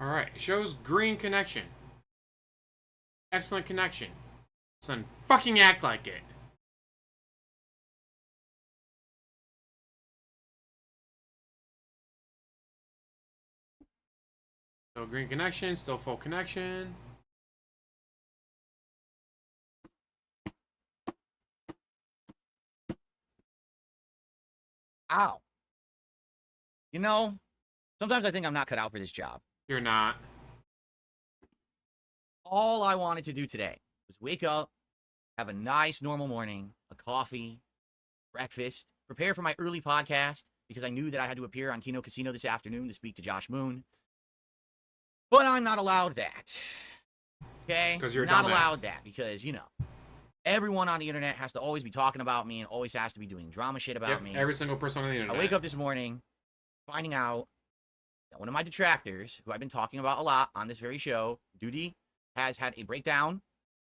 Alright, it shows green connection. Excellent connection. So then fucking act like it. Still green connection, still full connection. Ow. You know, sometimes I think I'm not cut out for this job. You're not. All I wanted to do today was wake up, have a nice normal morning, a coffee, breakfast, prepare for my early podcast because I knew that I had to appear on Kino this afternoon to speak to Josh Moon. But I'm not allowed that. Okay? Because you're not allowed that because, you know, everyone on the internet has to always be talking about me and always has to be doing drama shit about me. Every single person on the internet. I wake up this morning finding out that one of my detractors, who I've been talking about a lot on this very show, Duty, has had a breakdown,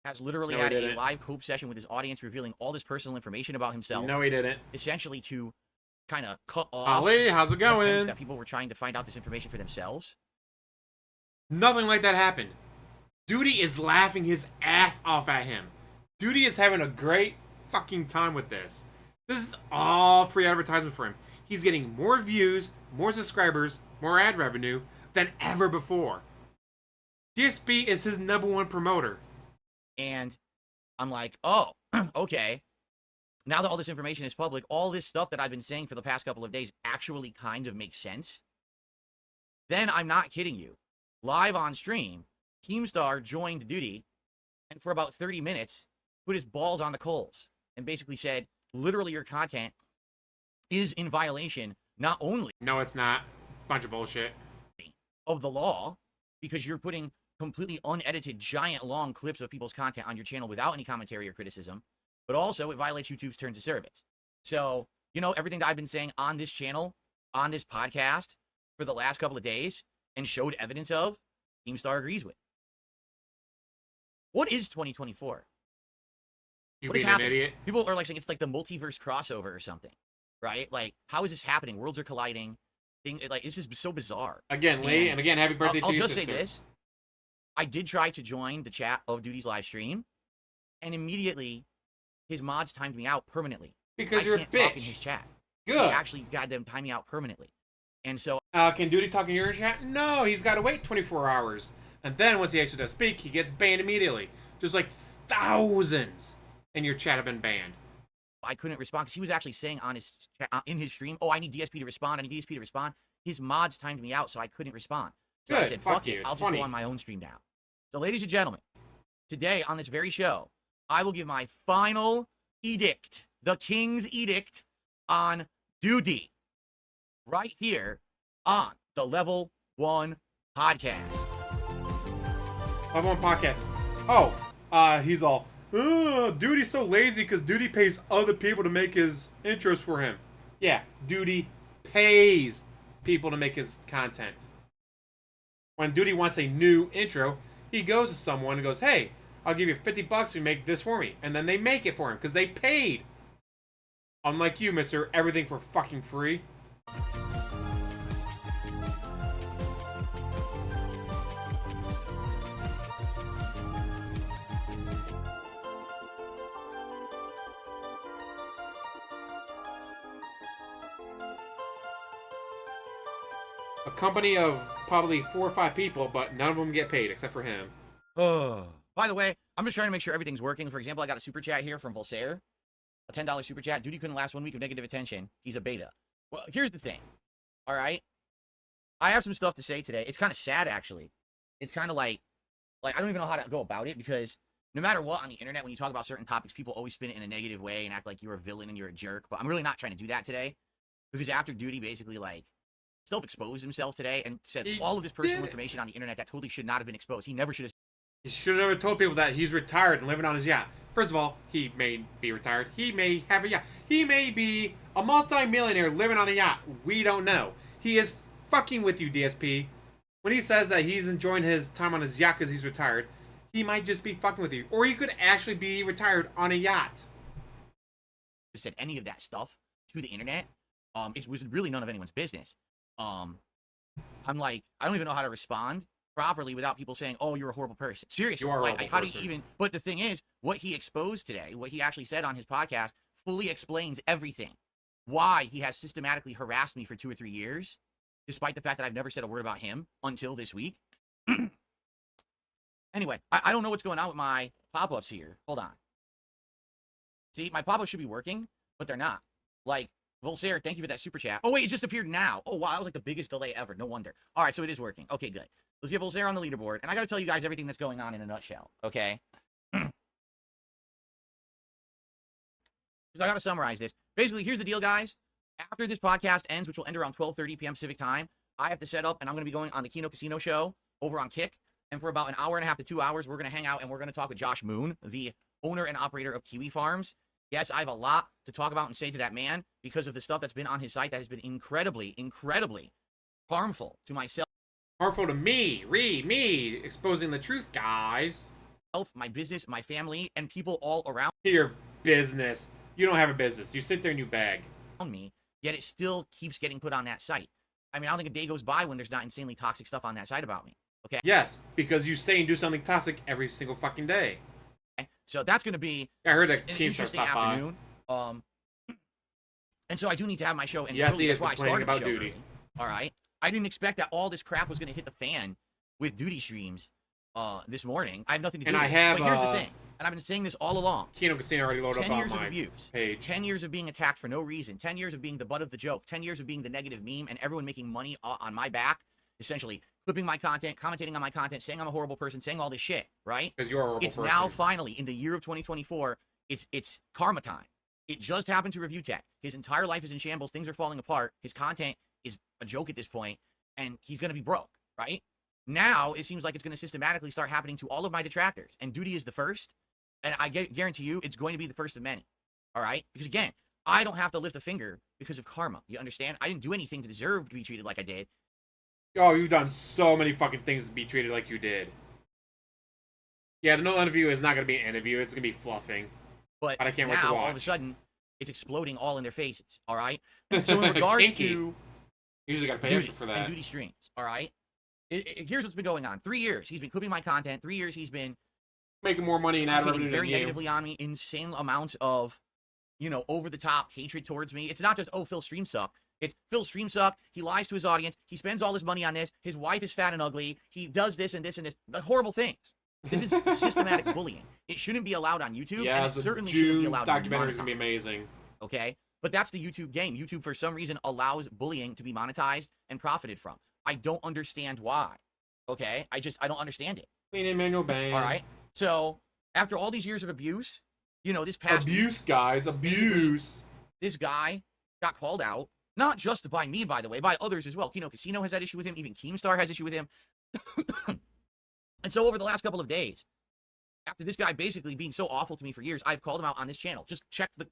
has literally had a live cope session with his audience revealing all this personal information about himself. No, he didn't. Essentially to kind of cut off Ali, how's it going? that people were trying to find out this information for themselves. Nothing like that happened. Duty is laughing his ass off at him. Duty is having a great fucking time with this. This is all free advertisement for him. He's getting more views, more subscribers, more ad revenue than ever before. DSP is his #1 promoter. And I'm like, oh, okay. Now that all this information is public, all this stuff that I've been saying for the past couple of days actually kind of makes sense. Then I'm not kidding you. Live on stream, Keemstar joined Duty, and for about 30 minutes, put his balls on the coals and basically said, literally, your content is in violation not only No, it's not. Bunch of bullshit. of the law, because you're putting completely unedited, giant, long clips of people's content on your channel without any commentary or criticism, but also it violates YouTube's terms of service. So, you know, everything that I've been saying on this channel, on this podcast, for the last couple of days, and showed evidence of, Keemstar agrees with. What is 2024? You What is being an happening? idiot. People are like saying it's like the multiverse crossover or something, right? Like, how is this happening? Worlds are colliding. Like, this is so bizarre. Again, Lee, and again, happy birthday to your sister. I'll just say this. I did try to join the chat of Duty's live stream, and immediately his mods timed me out permanently. Because you're a can't talk in bitch. his chat. Good. They actually got them time me out permanently. And so Can Duty talk in your chat? No, he's got to wait 24 hours. And then once he actually does speak, he gets banned immediately. Just like thousands in your chat have been banned. I couldn't respond because he was actually saying on his in his stream, "Oh, I need DSP to respond. I need DSP to respond." His mods timed me out, so I couldn't respond. So Good. I said, "Fuck it, I'll just funny. go on my own stream now." So, ladies and gentlemen, today on this very show, I will give my final edict, the King's edict, on Duty, right here on the Level 1 podcast. Level 1 podcast. Oh, he's all, Duty's so lazy because Duty pays other people to make his intros for him. Yeah, Duty pays people to make his content. When Duty wants a new intro, he goes to someone and goes, hey, I'll give you $50 if you make this for me. And then they make it for him because they paid. Unlike you, mister, everything for fucking free. A company of probably 4 or 5 people, but none of them get paid except for him. Oh. By the way, I'm just trying to make sure everything's working. For example, I got a super chat here from Volsair. A $10 super chat. Duty couldn't last 1 week of negative attention. He's a beta. Well, here's the thing. All right? I have some stuff to say today. It's kind of sad, actually. It's kind of like I don't even know how to go about it because no matter what on the internet, when you talk about certain topics, people always spin it in a negative way and act like you're a villain and you're a jerk. But I'm really not trying to do that today because after Duty basically, self-exposed himself today and said all of this personal information on the internet that totally should not have been exposed. He never should have. He should have never told people that he's retired and living on his yacht. First of all, he may be retired. He may have a yacht. He may be a multi-millionaire living on a yacht. We don't know. He is fucking with you, DSP. When he says that he's enjoying his time on his yacht because he's retired, he might just be fucking with you. Or he could actually be retired on a yacht. Said any of that stuff to the internet. It was really none of anyone's business. I'm like, I don't even know how to respond properly without people saying, "Oh, you're a horrible person." Seriously, You are a like, horrible how do you person. even? But the thing is, what he exposed today, what he actually said on his podcast, fully explains everything. Why he has systematically harassed me for 2 or 3 years, despite the fact that I've never said a word about him until this week. Anyway, I don't know what's going on with my pop-ups here. Hold on. See, my pop-ups should be working, but they're not. Like, Volsair, thank you for that super chat. Oh, wait, it just appeared now. Oh, wow, that was like the biggest delay ever. No wonder. All right, so it is working. Okay, good. Let's get Volsair on the leaderboard, and I got to tell you guys everything that's going on in a nutshell, okay? Because I got to summarize this. Basically, here's the deal, guys. After this podcast ends, which will end around 12:30 p.m. Pacific time, I have to set up, and I'm going to be going on the Kino Casino show over on Kick. And for about an hour and a half to 2 hours, we're going to hang out, and we're going to talk with Josh Moon, the owner and operator of KiwiFarms. Yes, I have a lot to talk about and say to that man because of the stuff that's been on his site that has been incredibly, incredibly harmful to myself. Harmful to me, Reee, me, exposing the truth, guys. My business, my family, and people all around Your business. You don't have a business. You sit there and you beg. me, yet it still keeps getting put on that site. I mean, I don't think a day goes by when there's not insanely toxic stuff on that site about me. Okay? Yes, because you say and do something toxic every single fucking day. So that's going to be I heard that an Keemstar interesting stopped by. afternoon. And so I do need to have my show. And Yes, really, he is that's why I complaining started the about show duty. early. All right. I didn't expect that all this crap was going to hit the fan with duty streams this morning. I have nothing to do And with I have, it. But here's the thing. And I've been saying this all along. Kino Casino already loaded 10 up years on of my abuse. page. 10 years of being attacked for no reason. 10 years of being the butt of the joke. 10 years of being the negative meme and everyone making money on my back, essentially clipping my content, commentating on my content, saying I'm a horrible person, saying all this shit, right? Because you're a horrible It's person. now finally in the year of 2024. It's karma time. It just happened to Review Tech. His entire life is in shambles. Things are falling apart. His content is a joke at this point, and he's going to be broke, right? Now it seems like it's going to systematically start happening to all of my detractors, and Duty is the first. And I guarantee you, it's going to be the first of many. All right? Because again, I don't have to lift a finger because of karma. You understand? I didn't do anything to deserve to be treated like I did. Oh, you've done so many fucking things to be treated like you did. Yeah, the no interview is not going to be an interview. It's going to be fluffing. But I can't wait now, to watch. all of a sudden, it's exploding all in their faces. All right? So in regards Kinky. to Usually got to pay Duty extra for and that. Duty streams, all right? Here's what's been going on. 3 years, he's been clipping my content. 3 years, he's been Making more money and ad taking revenue very than you. negatively on me, insane amounts of, over-the-top hatred towards me. It's not just, oh, Phil streams suck. It's Phil streams suck. He lies to his audience. He spends all his money on this. His wife is fat and ugly. He does this and this and this. Horrible things. This is systematic bullying. It shouldn't be allowed on YouTube, Yeah, and it the certainly shouldn't be June allowed documentary is to going to be amazing. okay? But that's the YouTube game. YouTube, for some reason, allows bullying to be monetized and profited from. I don't understand why, okay? I don't understand it. Clean in manual bang. All right? So, after all these years of abuse, this past Abuse, guys. Abuse. this guy got called out, not just by me, by the way, by others as well. Kino Casino has that issue with him. Even Keemstar has issue with him. And so over the last couple of days, after this guy basically being so awful to me for years, I've called him out on this channel. Just check the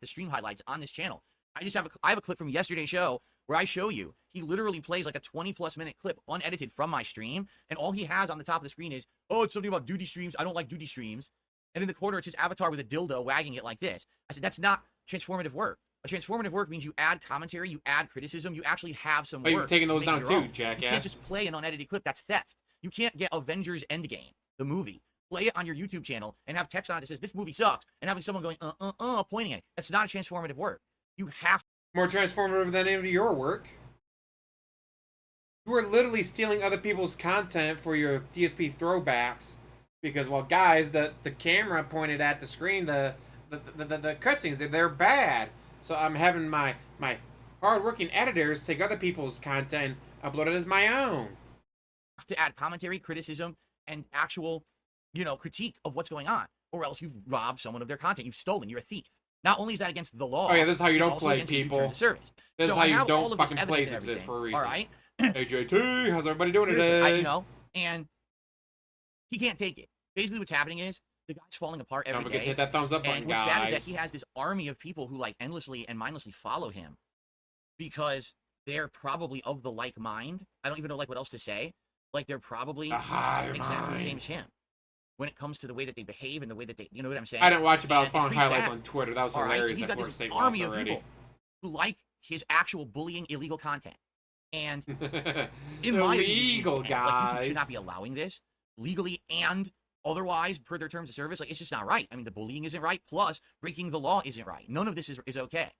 stream highlights on this channel. I have a clip from yesterday's show where I show you. He literally plays like a 20+ minute clip unedited from my stream, and all he has on the top of the screen is, oh, it's something about duty streams. I don't like duty streams. And in the corner, it's his avatar with a dildo wagging it like this. I said, that's not transformative work. A transformative work means you add commentary, you add criticism, you actually have some work. Oh, you've taken those to make down it too, your own. jackass. You can't just play an unedited clip. That's theft. You can't get Avengers Endgame, the movie, play it on your YouTube channel, and have text on it that says, this movie sucks, and having someone going, pointing at it. That's not a transformative work. You have More transformative than any of your work. You are literally stealing other people's content for your DSP throwbacks. Because, well, guys, the camera pointed at the screen, the cutscenes, they're bad. So I'm having my hard-working editors take other people's content and upload it as my own. to add commentary, criticism, and actual, critique of what's going on. Or else you've robbed someone of their content. You've stolen. You're a thief. Not only is that against the law. Oh, yeah, this is how you it's don't also play, against YouTube people. terms of service. This So is how I you have all don't of this fucking evidence plays and exist for a everything, reason. All right? Hey, JT, how's everybody doing Seriously, today? and he can't take it. Basically, what's happening is the guy's falling apart every Don't forget day. to hit that thumbs up button, And what's guys. sad is that he has this army of people who endlessly and mindlessly follow him because they're probably of the like mind. I don't even know what else to say. They're probably exactly the same as him when it comes to the way that they behave and the way that they, you know what I'm saying? I didn't watch it, but I was And it's following pretty highlights sad. on Twitter. That was All right, so hilarious. he's That got Florida this State army loss of already. people who like his actual bullying illegal content. And in my illegal, opinion, like, YouTube guys. should not be allowing this legally and otherwise per their terms of service. Like, it's just not right. I mean, the bullying isn't right. Plus, breaking the law isn't right. None of this is okay.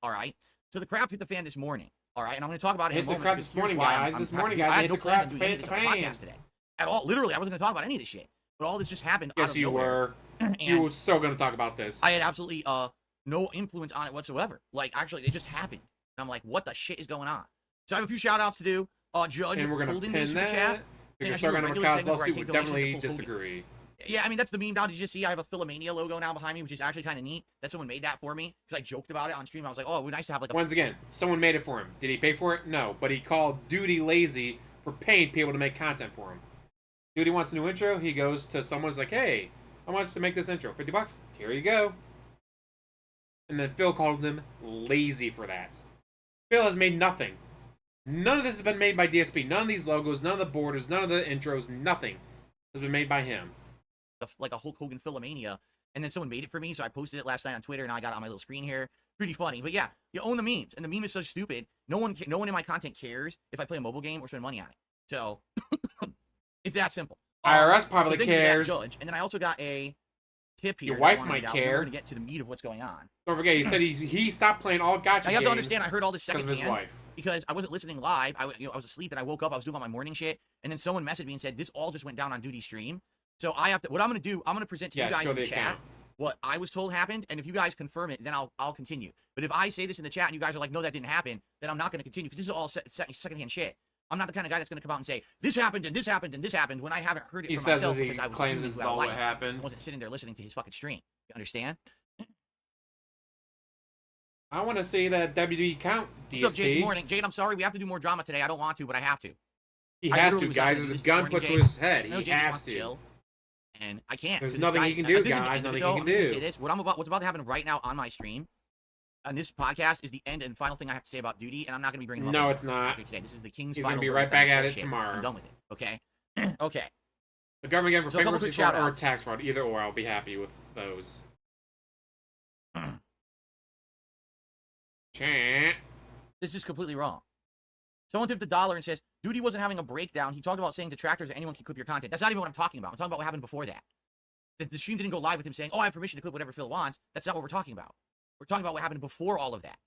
All right. So the crap hit the fan this morning. All right, and I'm going to talk about it in a moment. Hit the crap this morning, guys. This morning, guys. I had no plans on hit doing any of the this on the fan. podcast today at all. Literally, I wasn't going to talk about any of this shit. But all this just happened. Yes, out of you nowhere. were. You were so going to talk about this. I had absolutely no influence on it whatsoever. Like, actually, it just happened. And I'm like, what the shit is going on? So I have a few shout outs to do. Judge and we're going to Holden pin super that. chat. Because Sargon and Macau's lawsuit would definitely disagree. Yeah, I mean, that's the meme now. Did you see I have a Philomania logo now behind me, which is actually kind of neat. That someone made that for me because I joked about it on stream. I was like, oh, it would be nice to have like a... Once again, someone made it for him. Did he pay for it? No. But he called Duty lazy for paying people to make content for him. Duty wants a new intro. He goes to someone's like, hey, I want us to make this intro. $50? Here you go. And then Phil called him lazy for that. Phil has made nothing. None of this has been made by DSP. None of these logos, none of the borders, none of the intros, nothing has been made by him. Like a Hulk Hogan Philomania, and then someone made it for me, so I posted it last night on Twitter, and I got it on my little screen here. Pretty funny, but yeah, you own the memes, and the meme is so stupid. No one in my content cares if I play a mobile game or spend money on it. So it's that simple. IRS probably cares. Judge, and then I also got a tip here. Your wife might care. We're gonna get to the meat of what's going on. Don't forget, he said he stopped playing all gotcha games. I have to understand. I heard all this secondhand because of his wife. Because I wasn't listening live. I was asleep, and I woke up. I was doing all my morning shit, and then someone messaged me and said this all just went down on Duty stream. So I have to. What I'm gonna do? I'm gonna present to you guys in the chat what I was told happened, and if you guys confirm it, then I'll continue. But if I say this in the chat and you guys are like, no, that didn't happen, then I'm not gonna continue because this is all secondhand shit. I'm not the kind of guy that's gonna come out and say this happened and this happened and this happened when I haven't heard it from myself because I was claims this is all what happened. I wasn't sitting there listening to his fucking stream. You understand? I want to see that WD count, DSP. What's up, Jade? Good morning. Jade, I'm sorry. We have to do more drama today. I don't want to, but I have to. He has to, guys. There's a gun put to his head. He has to. Chill, and I can't. There's nothing he can do, guys. Nothing he can do. Say this. What's about to happen right now on my stream, on this podcast, is the end and final thing I have to say about Duty, and I'm not going to be bringing him up. No, it's not. Today. This is the King's He's final. He's going to be right back at it tomorrow. I'm done with it. Okay? Okay. The government again for bankruptcy fraud or tax fraud. Either or, I'll be happy with those. This is completely wrong. Someone tipped $1 and says, Duty wasn't having a breakdown. He talked about saying detractors or anyone can clip your content. That's not even what I'm talking about. I'm talking about what happened before that. The stream didn't go live with him saying, oh, I have permission to clip whatever Phil wants. That's not what we're talking about. We're talking about what happened before all of that,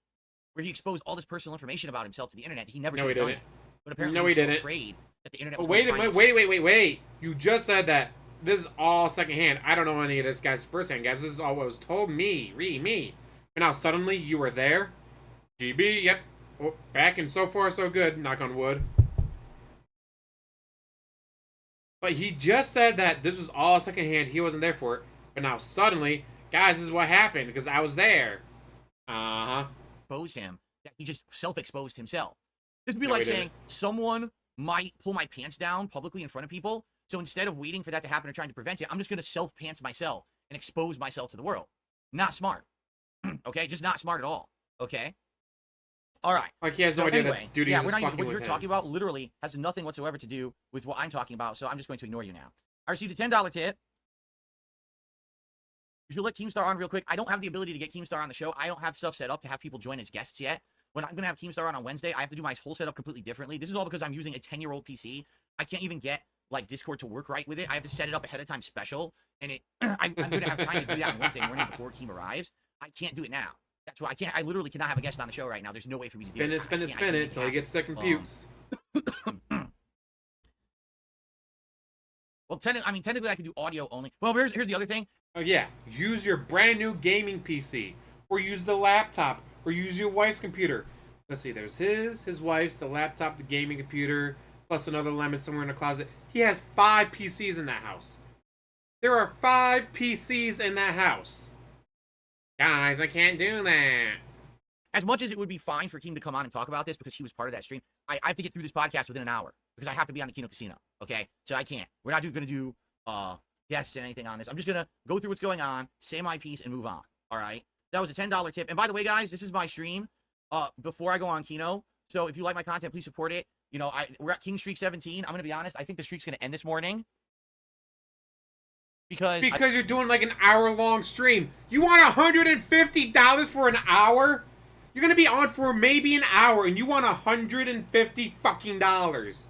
where he exposed all this personal information about himself to the internet. He never should have done it. But apparently he was so afraid that the internet was wait. You just said that this is all secondhand. I don't know any of this guy's firsthand, guys. This is all what was told me. And now suddenly you were there. GB, yep. Oh, back and so far so good, knock on wood. But he just said that this was all secondhand, he wasn't there for it. But now suddenly, guys, this is what happened, because I was there. Expose him. He just self-exposed himself. This would be like saying, someone might pull my pants down publicly in front of people, so instead of waiting for that to happen or trying to prevent it, I'm just going to self-pants myself and expose myself to the world. Not smart. Okay? Just not smart at all. Okay? All right. Like he has no idea that Duty is fucking with him. What you're talking about literally has nothing whatsoever to do with what I'm talking about, so I'm just going to ignore you now. I received a $10 tip. You should let Keemstar on real quick. I don't have the ability to get Keemstar on the show. I don't have stuff set up to have people join as guests yet. When I'm going to have Keemstar on Wednesday, I have to do my whole setup completely differently. This is all because I'm using a 10-year-old PC. I can't even get like Discord to work right with it. I have to set it up ahead of time special, and I'm going to have time to do that on Wednesday morning before Keem arrives. I can't do it now. That's why I literally cannot have a guest on the show right now. There's no way for me to do it. Spin it until he gets second pubes. Well, technically I could do audio only. Well, here's the other thing. Oh yeah, use your brand new gaming PC, or use the laptop, or use your wife's computer. Let's see, there's his wife's, the laptop, the gaming computer, plus another lemon somewhere in the closet. He has 5 PCs in that house. There are 5 PCs in that house. Guys, I can't do that. As much as it would be fine for Keem to come on and talk about this because he was part of that stream, I have to get through this podcast within an hour because I have to be on the Kino Casino, okay? So I can't. We're not going to do guests and anything on this. I'm just going to go through what's going on, say my piece, and move on, all right? That was a $10 tip. And by the way, guys, this is my stream before I go on Kino. So if you like my content, please support it. You know, we're at King Streak 17. I'm going to be honest. I think the streak's going to end this morning. Because you're doing like an hour-long stream. You want $150 for an hour? You're gonna be on for maybe an hour, and you want $150 fucking dollars.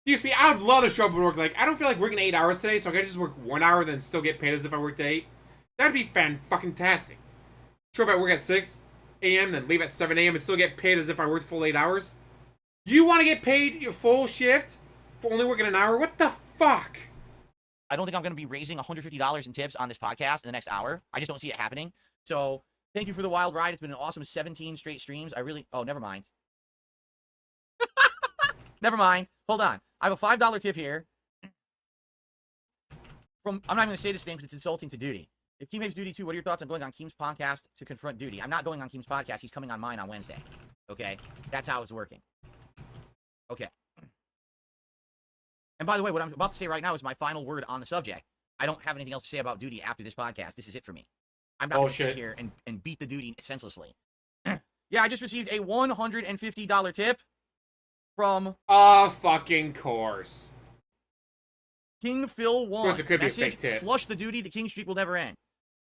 DSP, I would love to show up and work. Like, I don't feel like working 8 hours today, so I can just work 1 hour, then still get paid as if I worked 8. That'd be fan-fucking-tastic. Show up at work at 6 a.m., then leave at 7 a.m. and still get paid as if I worked full 8 hours. You want to get paid your full shift for only working an hour? What the fuck? I don't think I'm going to be raising $150 in tips on this podcast in the next hour. I just don't see it happening. So thank you for the wild ride. It's been an awesome 17 straight streams. Oh, never mind. Never mind. Hold on. I have a $5 tip here. I'm not even going to say this name because it's insulting to Duty. If Keem hates Duty too, what are your thoughts on going on Keem's podcast to confront Duty? I'm not going on Keem's podcast. He's coming on mine on Wednesday. Okay? That's how it's working. Okay. And by the way, what I'm about to say right now is my final word on the subject. I don't have anything else to say about Duty after this podcast. This is it for me. I'm not going to sit here and beat the Duty senselessly. Yeah, I just received a $150 tip from... fucking course. King Phil 1. Of course, it could Message, be a fake tip. Flush the Duty. The King streak will never end.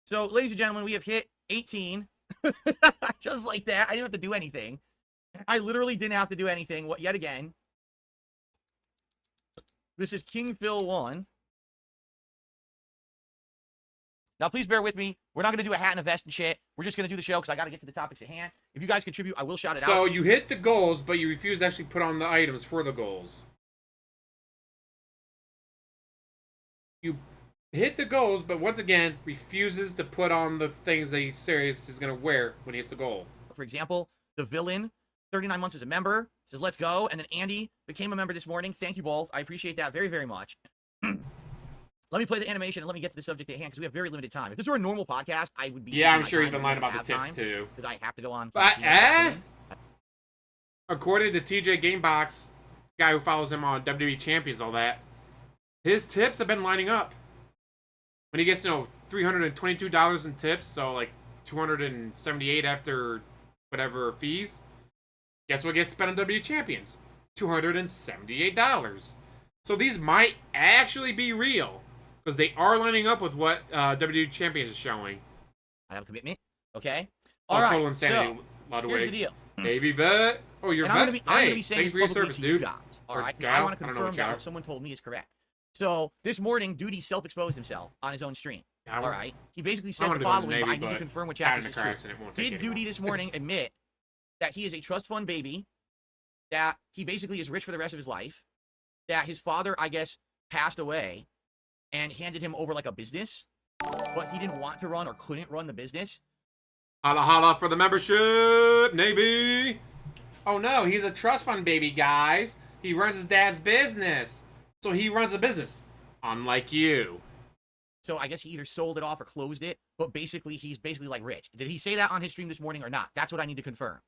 So, ladies and gentlemen, we have hit 18. Just like that. I didn't have to do anything. I literally didn't have to do anything yet again. This is King Phil 1. Now, please bear with me. We're not going to do a hat and a vest and shit. We're just going to do the show because I got to get to the topics at hand. If you guys contribute, I will shout it out. So, you hit the goals, but you refuse to actually put on the items for the goals. You hit the goals, but once again, refuses to put on the things that he says he's going to wear when he hits the goal. For example, the villain, 39 months as a member, says, let's go. And then Andy became a member this morning. Thank you both. I appreciate that very, very much. Let me play the animation and let me get to the subject at hand because we have very limited time. If this were a normal podcast, I would be... Yeah, I'm sure he's been lying about the tips too. Because I have to go on... But, according to TJ Gamebox, guy who follows him on WWE Champions, all that, his tips have been lining up. When he gets, $322 in tips, so like $278 after whatever fees, guess what gets spent on WWE Champions? $278. So these might actually be real. Because they are lining up with what WWE Champions is showing. I have a commitment. Okay. All right. Total insanity. So, here's the deal. Navy vet. Oh, you're vet. Hey, I'm gonna be saying thanks for your service, to dude. You guys. All right. I want to confirm that what someone told me is correct. So this morning, Duty self-exposed himself on his own stream. All right. He basically said the following, but I need to confirm what chat is true. Did Duty this morning admit that he is a trust fund baby, that he basically is rich for the rest of his life, that his father, I guess, passed away and handed him over like a business, but he didn't want to run or couldn't run the business? Holla holla for the membership, Navy! Oh no, he's a trust fund baby, guys. He runs his dad's business. So he runs a business, unlike you. So I guess he either sold it off or closed it, but basically he's basically like rich. Did he say that on his stream this morning or not? That's what I need to confirm.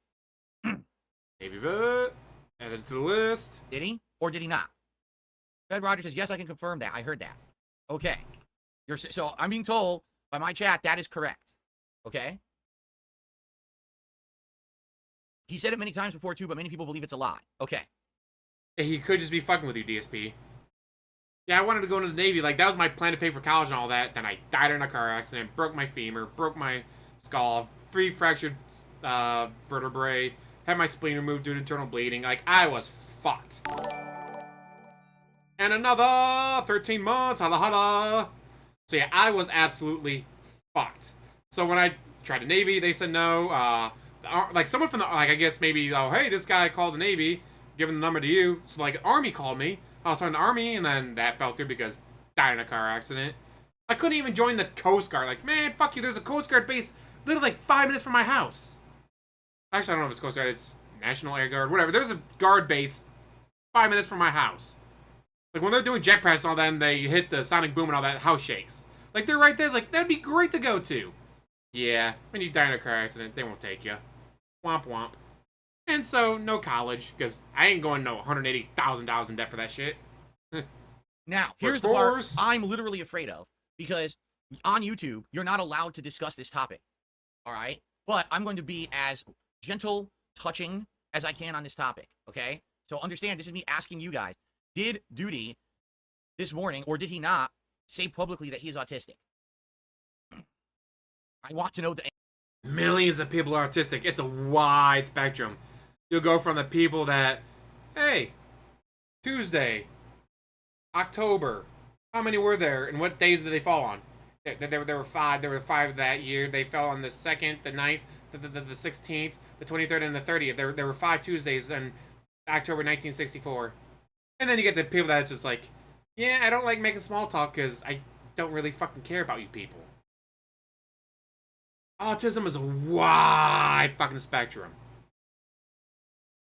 Navy vet, added to the list. Did he? Or did he not? Fed Rogers says, yes, I can confirm that. I heard that. Okay. So I'm being told by my chat that is correct. Okay? He said it many times before too, but many people believe it's a lie. Okay. Yeah, he could just be fucking with you, DSP. Yeah, I wanted to go into the Navy. Like, that was my plan to pay for college and all that. Then I died in a car accident, broke my femur, broke my skull, 3 fractured vertebrae, had my spleen removed due to internal bleeding. Like, I was fucked. And another 13 months, holla holla. So yeah, I was absolutely fucked. So when I tried the Navy, they said no. Like someone from the, like I guess maybe, oh hey, this guy called the Navy, giving the number to you. So like Army called me. I was talking to Army, and then that fell through because died in a car accident. I couldn't even join the Coast Guard. Like, man, fuck you. There's a Coast Guard base literally like 5 minutes from my house. Actually, I don't know if it's Coast Guard. It's National Air Guard, whatever. There's a guard base 5 minutes from my house. Like, when they're doing jet press and all that, and they hit the sonic boom and all that, house shakes. Like, they're right there. It's like, that'd be great to go to. Yeah, when you die in a car accident, they won't take you. Womp womp. And so, no college, because I ain't going no $180,000 in debt for that shit. Now, here's the part I'm literally afraid of, because on YouTube, you're not allowed to discuss this topic. All right? But I'm going to be as gentle, touching as I can on this topic, okay? So understand, this is me asking you guys. Did Duty this morning, or did he not, say publicly that he is autistic? I want to know the Millions of people are autistic. It's a wide spectrum. You'll go from the people that, hey, Tuesday, October, how many were there, and what days did they fall on? There were five. There were five that year. They fell on the 2nd, the 9th, the 16th, the 23rd, and the 30th. There were 5 Tuesdays in October 1964. And then you get the people that are just like, yeah, I don't like making small talk because I don't really fucking care about you people. Autism is a wide fucking spectrum.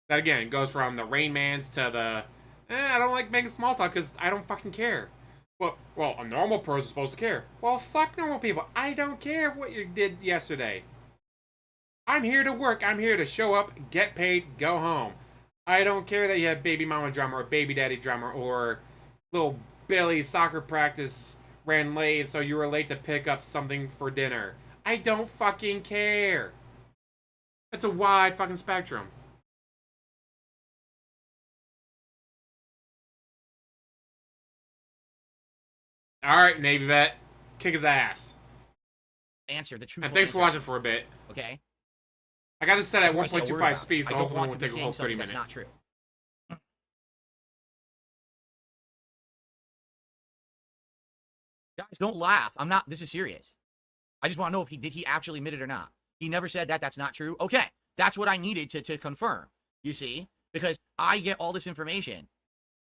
That again goes from the Rain Mans to the, I don't like making small talk because I don't fucking care. Well, a normal person's supposed to care. Well, fuck normal people. I don't care what you did yesterday. I'm here to work. I'm here to show up, get paid, go home. I don't care that you have baby mama drama or baby daddy drama or little Billy's soccer practice ran late so you were late to pick up something for dinner. I don't fucking care. It's a wide fucking spectrum. Alright, Navy vet. Kick his ass. Answer the truth. And thanks for watching for a bit. Okay. I got this set at 1.25 speed, so hopefully it won't take a whole 30 minutes. That's not true. Guys, don't laugh. I'm not. This is serious. I just want to know if did he actually admit it or not. He never said that. That's not true. Okay. That's what I needed to confirm. You see? Because I get all this information,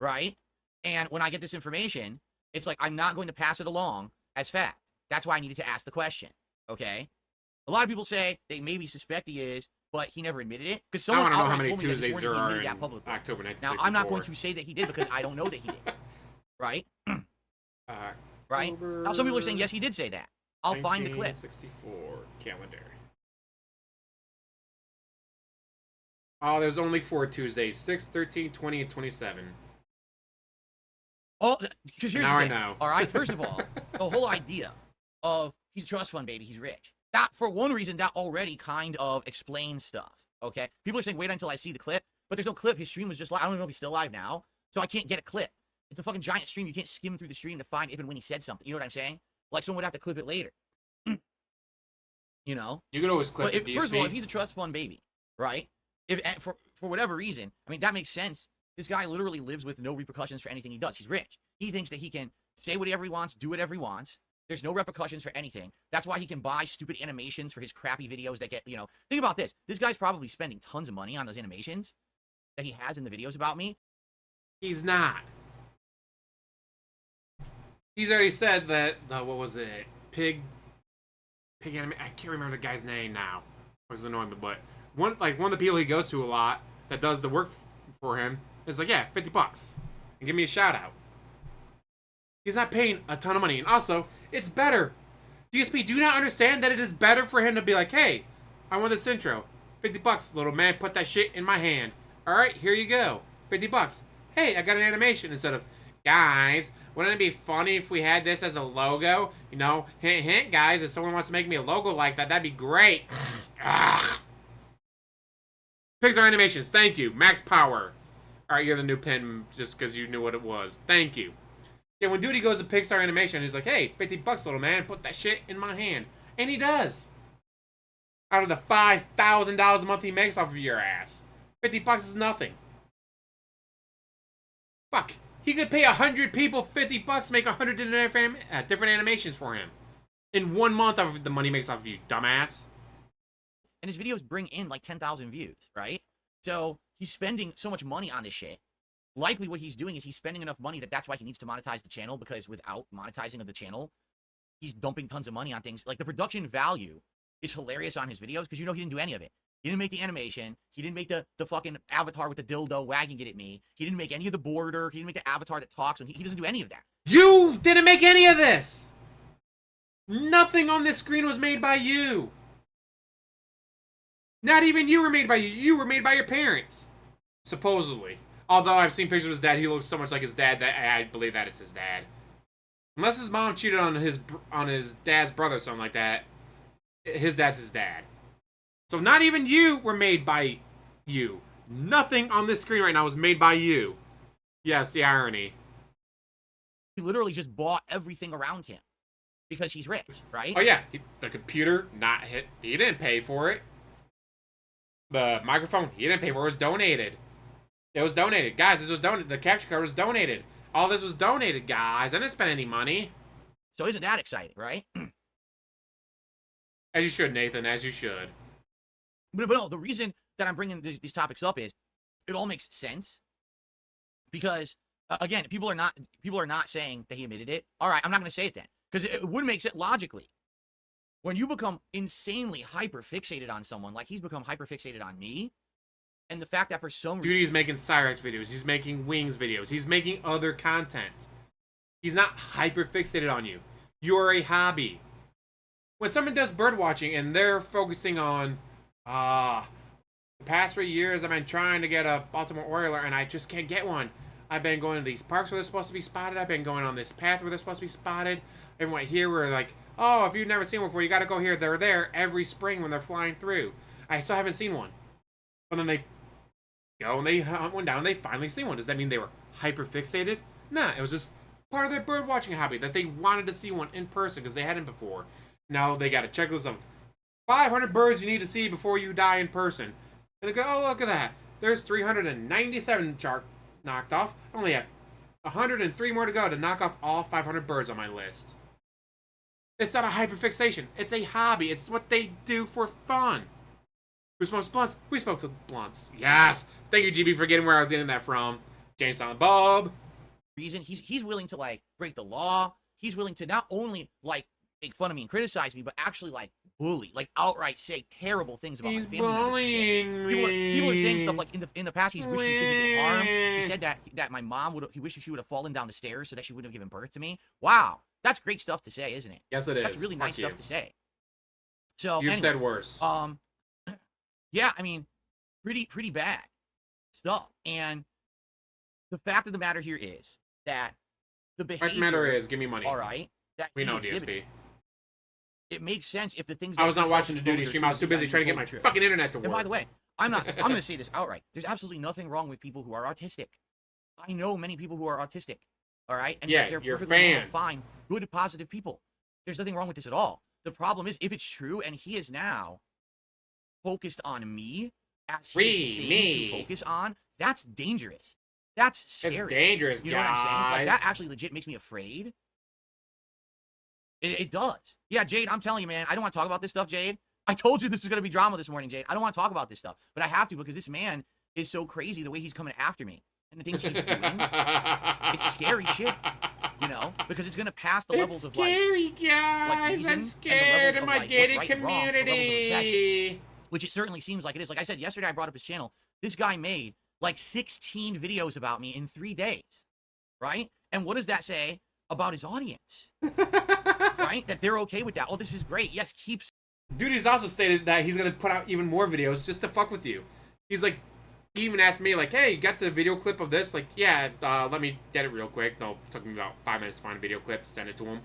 right? And when I get this information, it's like I'm not going to pass it along as fact. That's why I needed to ask the question. Okay? A lot of people say they maybe suspect he is, but he never admitted it. Because someone I want to know how many told me Tuesdays there are in October 1964. Now, I'm not going to say that he did because I don't know that he did. Right? Right? Now, some people are saying, yes, he did say that. I'll find the clip. 1964 calendar. Oh, there's only 4 Tuesdays. 6, 13, 20, and 27. Oh, because here's now the thing. I know. All right, first of all, the whole idea of he's a trust fund baby, he's rich. That, for one reason, that already kind of explains stuff, okay? People are saying, wait until I see the clip, but there's no clip. His stream was just live. I don't even know if he's still live now, so I can't get a clip. It's a fucking giant stream. You can't skim through the stream to find if and when he said something. You know what I'm saying? Like, someone would have to clip it later. You know? You could always clip But the first of all, DSP. if he's a trust fund baby, right? If for whatever reason, I mean, that makes sense. This guy literally lives with no repercussions for anything he does. He's rich. He thinks that he can say whatever he wants, do whatever he wants. There's no repercussions for anything. That's why he can buy stupid animations for his crappy videos that get, you know. Think about this. This guy's probably spending tons of money on those animations that he has in the videos about me. He's not. He's already said that, what was it? Pig anime. I can't remember the guy's name now. It was annoying, but one of the people he goes to a lot that does the work for him is like, yeah, $50. And give me a shout out. He's not paying a ton of money. And also, it's better. DSP, do you not understand that it is better for him to be like, hey, I want this intro. $50, little man, put that shit in my hand. Alright, here you go. $50. Hey, I got an animation. Instead of, guys, wouldn't it be funny if we had this as a logo? You know, hint, hint, guys, if someone wants to make me a logo like that, that'd be great. Pixar Animations, thank you. Max Power. Alright, you're the new pin just because you knew what it was. Thank you. Yeah, when Duty goes to Pixar Animation, he's like, hey, $50, little man, put that shit in my hand. And he does. Out of the $5,000 a month he makes off of your ass, $50 is nothing. Fuck. He could pay 100 people $50 to make 100 different animations for him. In 1 month of the money he makes off of you, dumbass. And his videos bring in like 10,000 views, right? So he's spending so much money on this shit. Likely what he's doing is he's spending enough money that's why he needs to monetize the channel, because without monetizing of the channel, he's dumping tons of money on things. Like, the production value is hilarious on his videos because, you know, he didn't do any of it. He didn't make the animation. He didn't make the fucking avatar with the dildo wagging it at me. He didn't make any of the border. He didn't make the avatar that talks. He doesn't do any of that. You didn't make any of this! Nothing on this screen was made by you. Not even you were made by you. You were made by your parents. Supposedly. Although I've seen pictures of his dad, he looks so much like his dad that I believe that it's his dad. Unless his mom cheated on his dad's brother or something like that, his dad's his dad. So not even you were made by you. Nothing on this screen right now was made by you. Yes, the irony. He literally just bought everything around him. because he's rich, right? Oh yeah, the computer not hit. He didn't pay for it. The microphone he didn't pay for. It was donated. It was donated, guys. This was donated. The capture card was donated. All this was donated, guys. I didn't spend any money. So isn't that exciting, right? As you should, Nathan. As you should. But no, the reason that I'm bringing these topics up is it all makes sense because again, people are not saying that he admitted it. All right, I'm not going to say it then because it would make sense logically. When you become insanely hyper fixated on someone, like he's become hyper fixated on me, and the fact that for some reason Dude, he's making Cyrex videos. He's making Wings videos. He's making other content. He's not hyper fixated on you. You're a hobby. When someone does bird watching and they're focusing on, the past 3 years I've been trying to get a Baltimore Orioler and I just can't get one. I've been going to these parks where they're supposed to be spotted. I've been going on this path where they're supposed to be spotted. And right here we're like, oh, if you've never seen one before, you got to go here. They're there every spring when they're flying through. I still haven't seen one. But then they go and they hunt one down and they finally see one. Does that mean they were hyper fixated? Nah, it was just part of their bird watching hobby that they wanted to see one in person because they hadn't before. Now they got a checklist of 500 birds you need to see before you die in person. And they go, oh, look at that. There's 397 knocked off. I only have 103 more to go to knock off all 500 birds on my list. It's not a hyperfixation. It's a hobby. It's what they do for fun. Who smokes blunts? We spoke to blunts. Yes. Thank you, GB, for getting where I was getting that from. James Silent Bob. reason he's willing to like break the law. He's willing to not only like make fun of me and criticize me, but actually like bully, like outright say terrible things about my family members. People are saying stuff like in the past he's wished me physical harm. He said that my mom he wished she would have fallen down the stairs so that she wouldn't have given birth to me. Wow, that's great stuff to say, isn't it? Yes, it is. That's really nice stuff to say. So you've anyway, said worse. Yeah, I mean, pretty bad stuff. And the fact of the matter here is that the behavior. Fact of the matter is, give me money. All right, that we know DSP. It makes sense if the things. I was not watching the duty stream. I was too busy trying to get my fucking internet to work. And by the way, I'm going to say this outright. There's absolutely nothing wrong with people who are autistic. I know many people who are autistic. All right, and yeah, they're your perfectly fans, fine, good, positive people. There's nothing wrong with this at all. The problem is if it's true, and he is now focused on me as his thing to focus on. That's dangerous. That's scary. It's dangerous, you know what I'm saying? Like that actually legit makes me afraid. It does. Yeah, Jade, I'm telling you, man, I don't want to talk about this stuff, Jade. I told you this was going to be drama this morning, Jade. I don't want to talk about this stuff, but I have to because this man is so crazy the way he's coming after me and the things he's doing. It's scary shit, you know, because it's going to pass the levels of like scary, guys. Like I'm scared of my gated community. Which it certainly seems like it is. Like I said, yesterday I brought up his channel. This guy made like 16 videos about me in 3 days, right? And what does that say about his audience? Right? That they're okay with that. Oh, this is great. Yes, keep. Dude, he's also stated that he's going to put out even more videos just to fuck with you. He's like, he even asked me, like, hey, you got the video clip of this? Like, yeah, let me get it real quick. No, it took me about 5 minutes to find a video clip, send it to him.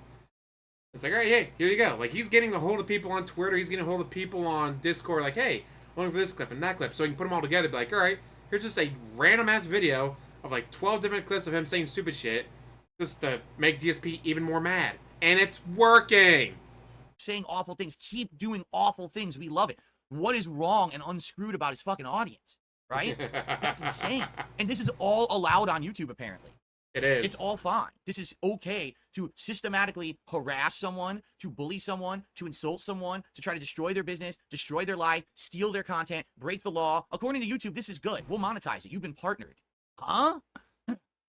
It's like, all right, hey, here you go. Like, he's getting a hold of people on Twitter. He's getting a hold of people on Discord. Like, hey, I'm looking for this clip and that clip. So he can put them all together. Be like, all right, here's just a random-ass video of, like, 12 different clips of him saying stupid shit just to make DSP even more mad. And it's working. Saying awful things. Keep doing awful things. We love it. What is wrong and unscrewed about his fucking audience? Right? That's insane. And this is all allowed on YouTube, apparently. It is. It's all fine. This is okay to systematically harass someone, to bully someone, to insult someone, to try to destroy their business, destroy their life, steal their content, break the law. According to YouTube, this is good. We'll monetize it. You've been partnered. Huh?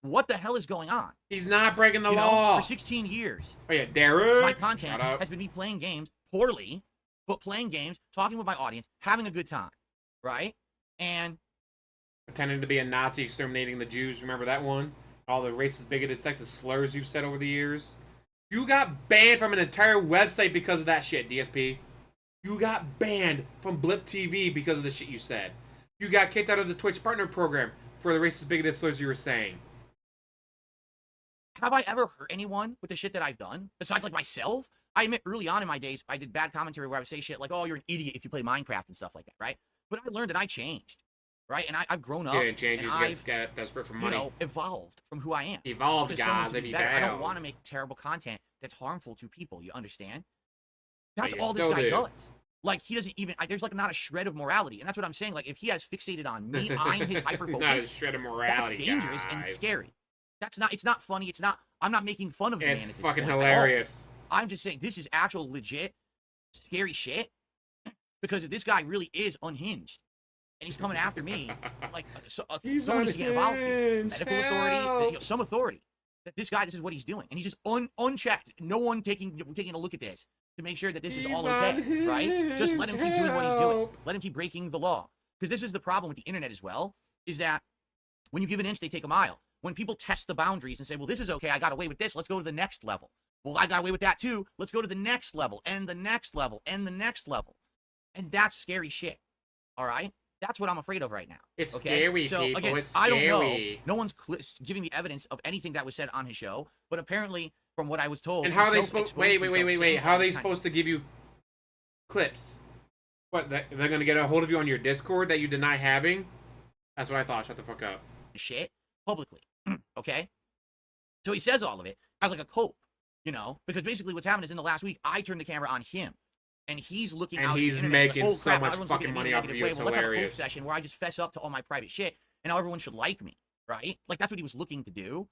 What the hell is going on? He's not breaking the law. For 16 years. Oh, yeah, Derek. My content has been me playing games poorly, but playing games, talking with my audience, having a good time. Right? And pretending to be a Nazi exterminating the Jews. Remember that one? All the racist, bigoted, sexist slurs you've said over the years. You got banned from an entire website because of that shit, DSP. You got banned from Blip TV because of the shit you said. You got kicked out of the Twitch partner program for the racist, bigoted slurs you were saying. Have I ever hurt anyone with the shit that I've done? Besides, like, myself? I admit, early on in my days, I did bad commentary where I would say shit like, oh, you're an idiot if you play Minecraft and stuff like that, right? But I learned and I changed. Right, and I've grown up. Yeah, it changes. You guys got desperate for money. You know, evolved from who I am. Evolved, guys. I don't want to make terrible content that's harmful to people. You understand? But That's you all this still guy do. does. Like, he doesn't even, there's like not a shred of morality. And that's what I'm saying. Like, if he has fixated on me, I'm his hyper Not a focus, shred of that's morality, dangerous guys. and scary. It's not funny. I'm not making fun of the man It's at this fucking point at all. hilarious. I'm just saying this is actual legit scary shit, because if this guy really is unhinged and he's coming after me, like He's someone needs to get involved here. unhinged. Medical authority, some authority. That this guy, this is what he's doing, and he's just unchecked. No one taking a look at this to make sure that this is all okay, right? Just let him keep doing what he's doing. Let him keep breaking the law, because this is the problem with the internet as well. Is that when you give an inch, they take a mile. When people test the boundaries and say, well, this is okay, I got away with this, let's go to the next level. Well, I got away with that too, let's go to the next level, and the next level, and the next level. And that's scary shit, all right? That's what I'm afraid of right now. It's okay? scary, so, people. Again, It's scary. I don't know. No one's giving me evidence of anything that was said on his show, but apparently, from what I was told, And how are they supposed? Wait. How are they supposed to give you clips? What? They're gonna get a hold of you on your Discord that you deny having? That's what I thought. Shut the fuck up. Shit publicly, okay? So he says all of it as like a cope, because basically what's happened is in the last week I turned the camera on him, and he's looking out. And he's making like, so much fucking money off of you. It's Let's have a cope hilarious. session where I just fess up to all my private shit, and now everyone should like me, right? Like that's what he was looking to do.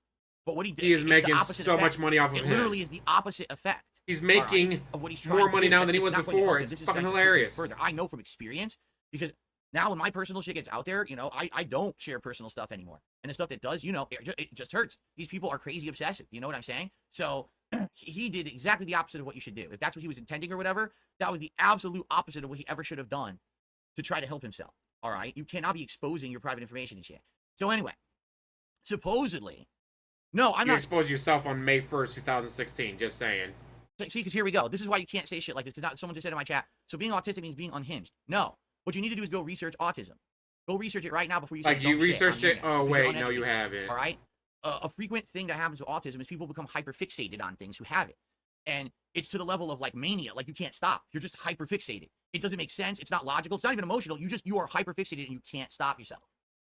But what he did, He is making so much money off of it him. literally is the opposite effect. He's making of what he's more money now than he It's was not going to before. help him. It's This is fucking going to take it hilarious. further. I know from experience, because now when my personal shit gets out there, I don't share personal stuff anymore. And the stuff that does, it just hurts. These people are crazy obsessive. You know what I'm saying? So he did exactly the opposite of what you should do. If that's what he was intending or whatever, that was the absolute opposite of what he ever should have done to try to help himself. All right? You cannot be exposing your private information and shit. So anyway, supposedly, no, I'm You not. exposed yourself on May 1st, 2016. Just saying. See, because here we go. This is why you can't say shit like this, because someone just said in my chat, so being autistic means being unhinged. No. What you need to do is go research autism. Go research it right now before you say Like, you researched it? Oh, wait. No, you uneducated, haven't. All right? A frequent thing that happens with autism is people become hyperfixated on things who have it. And it's to the level of, like, mania. Like, you can't stop. You're just hyperfixated. It doesn't make sense. It's not logical. It's not even emotional. You are hyperfixated and you can't stop yourself.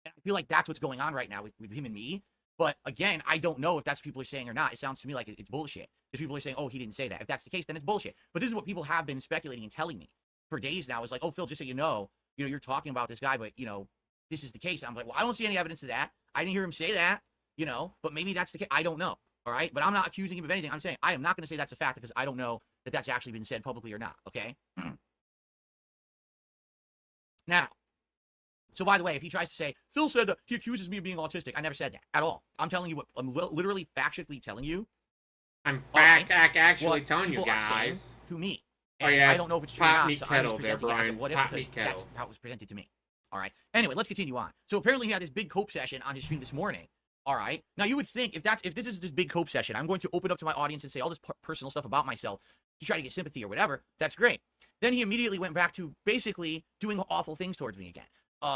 And I feel like that's what's going on right now with him and me. But again, I don't know if that's what people are saying or not. It sounds to me like it's bullshit. Because people are saying, oh, he didn't say that. If that's the case, then it's bullshit. But this is what people have been speculating and telling me for days now. It's like, oh, Phil, just so you know, you're talking about this guy, but, this is the case. I'm like, well, I don't see any evidence of that. I didn't hear him say that, but maybe that's the case. I don't know. All right? But I'm not accusing him of anything. I'm saying I am not going to say that's a fact because I don't know that that's actually been said publicly or not, okay? Now, so by the way, if he tries to say, Phil said that he accuses me of being autistic, I never said that at all. I'm telling you what, I'm literally factually telling you. I'm actually telling you guys. To me. Oh, yeah, I don't know if it's true or not. Meat so kettle I'm there, just presenting it as a Brian. what if, Pot because meat kettle. that's how it was presented to me. All right. Anyway, let's continue on. So apparently he had this big cope session on his stream this morning. All right. Now you would think if this is this big cope session, I'm going to open up to my audience and say all this personal stuff about myself to try to get sympathy or whatever. That's great. Then he immediately went back to basically doing awful things towards me again.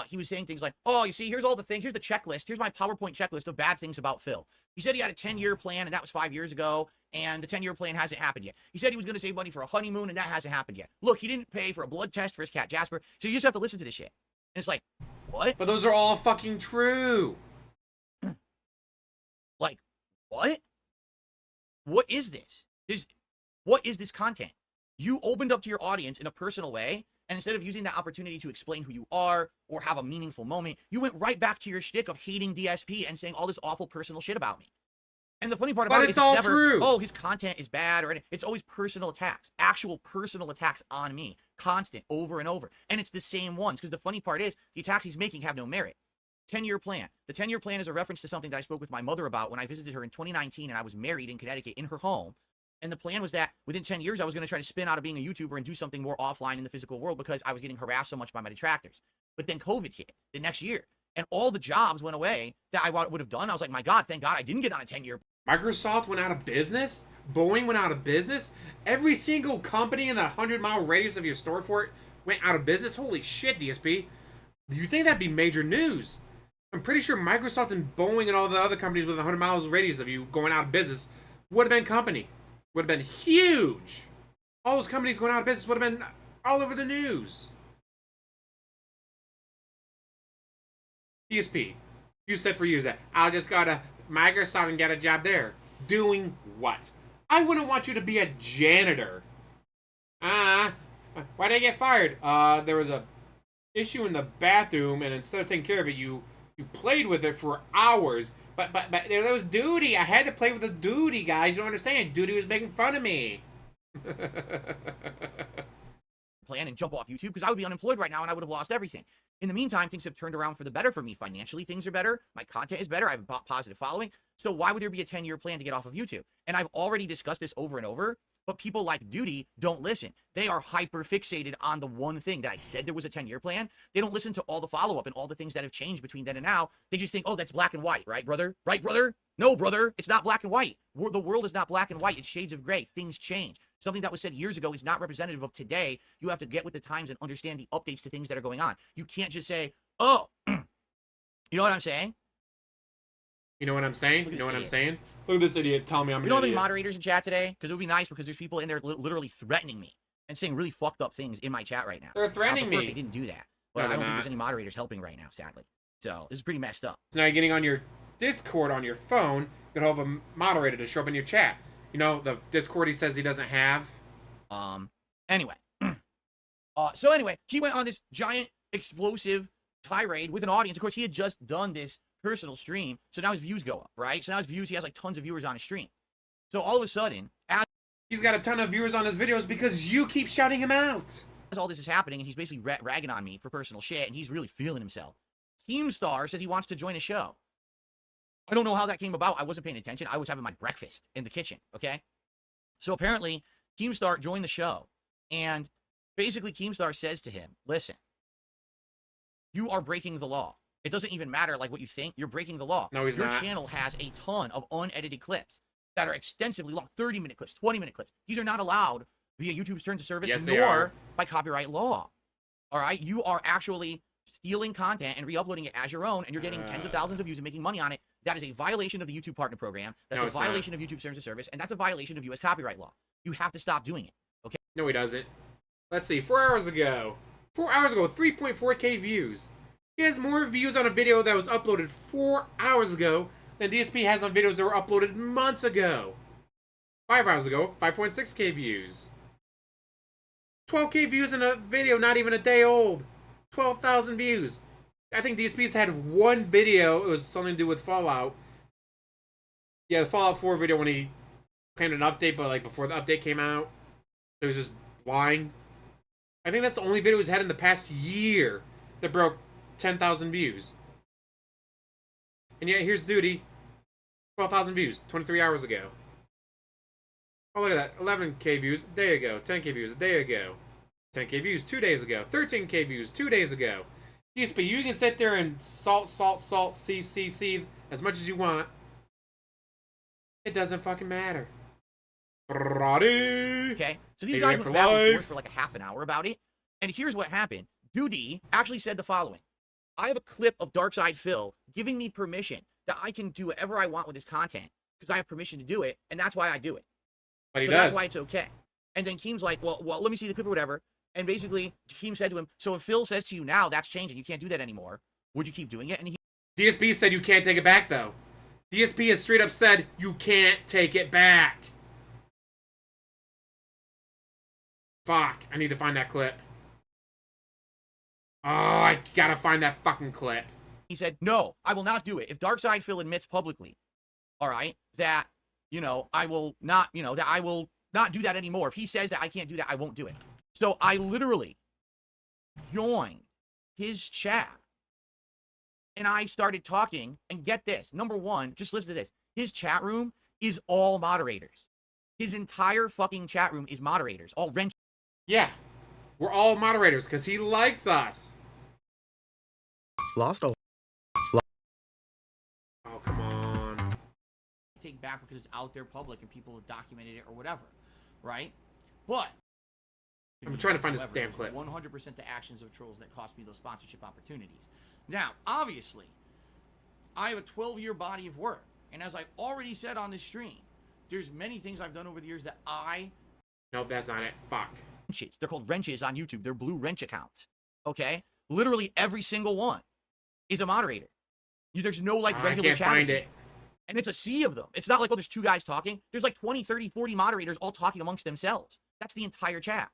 He was saying things like, oh, you see, here's all the things. Here's the checklist. Here's my PowerPoint checklist of bad things about Phil. He said he had a 10-year plan, and that was 5 years ago, and the 10-year plan hasn't happened yet. He said he was going to save money for a honeymoon, and that hasn't happened yet. Look, he didn't pay for a blood test for his cat, Jasper, so you just have to listen to this shit. And it's like, what? But those are all fucking true. Like, what? What is this? What is this content? You opened up to your audience in a personal way, and instead of using that opportunity to explain who you are or have a meaningful moment, you went right back to your shtick of hating DSP and saying all this awful personal shit about me. And the funny part about it is all never, true. oh, his content is bad or anything. It's always personal attacks, actual personal attacks on me, constant, over and over. And it's the same ones, because the funny part is the attacks he's making have no merit. 10-year plan. The 10-year plan is a reference to something that I spoke with my mother about when I visited her in 2019 and I was married in Connecticut in her home. And the plan was that within 10 years, I was going to try to spin out of being a YouTuber and do something more offline in the physical world because I was getting harassed so much by my detractors. But then COVID hit the next year, and all the jobs went away that I would have done. I was like, my God, thank God I didn't get on a 10-year. Microsoft went out of business. Boeing went out of business. Every single company in the 100-mile radius of your store for it went out of business. Holy shit, DSP. Do you think that'd be major news? I'm pretty sure Microsoft and Boeing and all the other companies with 100 miles radius of you going out of business would have been company. Would have been huge. All those companies going out of business would have been all over the news. DSP, you said for years that I'll just go to Microsoft and get a job there. Doing what? I wouldn't want you to be a janitor. Why'd I get fired? There was a issue in the bathroom, and instead of taking care of it, you played with it for hours. But there was duty. I had to play with the duty, guys. You don't understand. Duty was making fun of me. Plan and jump off YouTube because I would be unemployed right now and I would have lost everything. In the meantime, things have turned around for the better for me. Financially, things are better. My content is better. I have a positive following. So why would there be a 10-year plan to get off of YouTube? And I've already discussed this over and over, but people like Duty don't listen. They are hyper fixated on the one thing that I said there was a 10-year plan. They don't listen to all the follow-up and all the things that have changed between then and now. They just think, oh, that's black and white, right, brother? Right, brother? No, brother, it's not black and white. The world is not black and white. It's shades of gray. Things change. Something that was said years ago is not representative of today. You have to get with the times and understand the updates to things that are going on. You can't just say, oh, you know what I'm saying? You know what I'm saying? You know what I'm saying? Look at this idiot telling me I'm an idiot. You know how many moderators in chat today? Because it would be nice because there's people in there literally threatening me and saying really fucked up things in my chat right now. They're threatening me. They didn't do that. But I don't think there's any moderators helping right now, sadly. So this is pretty messed up. So now you're getting on your Discord on your phone. You can have a moderator to show up in your chat. You know, the Discord he says he doesn't have. Anyway. So anyway, he went on this giant explosive tirade with an audience. Of course, he had just done this personal stream, so now his views go up, right? So now his views, he has like tons of viewers on his stream. So all of a sudden, as he's got a ton of viewers on his videos because you keep shouting him out. all this is happening, and he's basically ragging on me for personal shit, and he's really feeling himself. Keemstar says he wants to join a show. I don't know how that came about. I wasn't paying attention. I was having my breakfast in the kitchen, okay? So apparently, Keemstar joined the show, and basically Keemstar says to him, listen, you are breaking the law. It doesn't even matter like what you think. You're breaking the law. No, he's not. Your channel has a ton of unedited clips that are extensively long, 30-minute clips, 20-minute clips. These are not allowed via YouTube's terms of service, yes, nor by copyright law. All right? You are actually stealing content and re-uploading it as your own, and you're getting tens of thousands of views and making money on it. That is a violation of the YouTube Partner Program. That's a violation of YouTube's terms of service, and that's a violation of U.S. copyright law. You have to stop doing it, okay? No, he doesn't. Let's see. 4 hours ago. 4 hours ago, 3.4K views. He has more views on a video that was uploaded 4 hours ago than DSP has on videos that were uploaded months ago. 5 hours ago, 5.6K views. 12K views in a video not even a day old. 12,000 views. I think DSP's had one video. It was something to do with Fallout. Yeah, the Fallout 4 video when he claimed an update, but like before the update came out, it was just lying. I think that's the only video he's had in the past year that broke 10,000 views. And yet here's Duty, 12,000 views, 23 hours ago. Oh, look at that, 11K views a day ago, 10K views a day ago, 10K views 2 days ago, 13K views 2 days ago. DSP, you can sit there and salt, see as much as you want. It doesn't fucking matter. Okay, so these guys went back and forth for like a half an hour about it. And here's what happened. Duty actually said the following. I have a clip of Darkside Phil giving me permission that I can do whatever I want with his content because I have permission to do it, and that's why I do it. But he so does. That's why it's okay. And then Keem's like, well, let me see the clip or whatever. And basically, Keem said to him, so if Phil says to you now that's changing, you can't do that anymore, would you keep doing it? And DSP said you can't take it back, though. DSP has straight up said you can't take it back. Fuck, I need to find that clip. Oh, I gotta find that fucking clip. He said, no, I will not do it. If Darkside Phil admits publicly, all right, that, I will not, that I will not do that anymore. If he says that I can't do that, I won't do it. So I literally joined his chat and I started talking, and get this. Number one, just listen to this. His chat room is all moderators. His entire fucking chat room is moderators, all wrench. Yeah, we're all moderators because he likes us. Lost. Oh, come on. Take back because it's out there public and people have documented it or whatever, right? But I'm trying to find this damn clip. 100% the actions of trolls that cost me those sponsorship opportunities. Now, obviously, I have a 12-year body of work, and as I already said on this stream, there's many things I've done over the years that Nope, that's not it. Fuck. They're called wrenches on YouTube. They're blue wrench accounts. Okay? Literally every single one is a moderator. There's no like regular I can't chat. find it. And it's a sea of them. It's not like, oh, there's 2 guys talking. There's like 20, 30, 40 moderators all talking amongst themselves. That's the entire chat.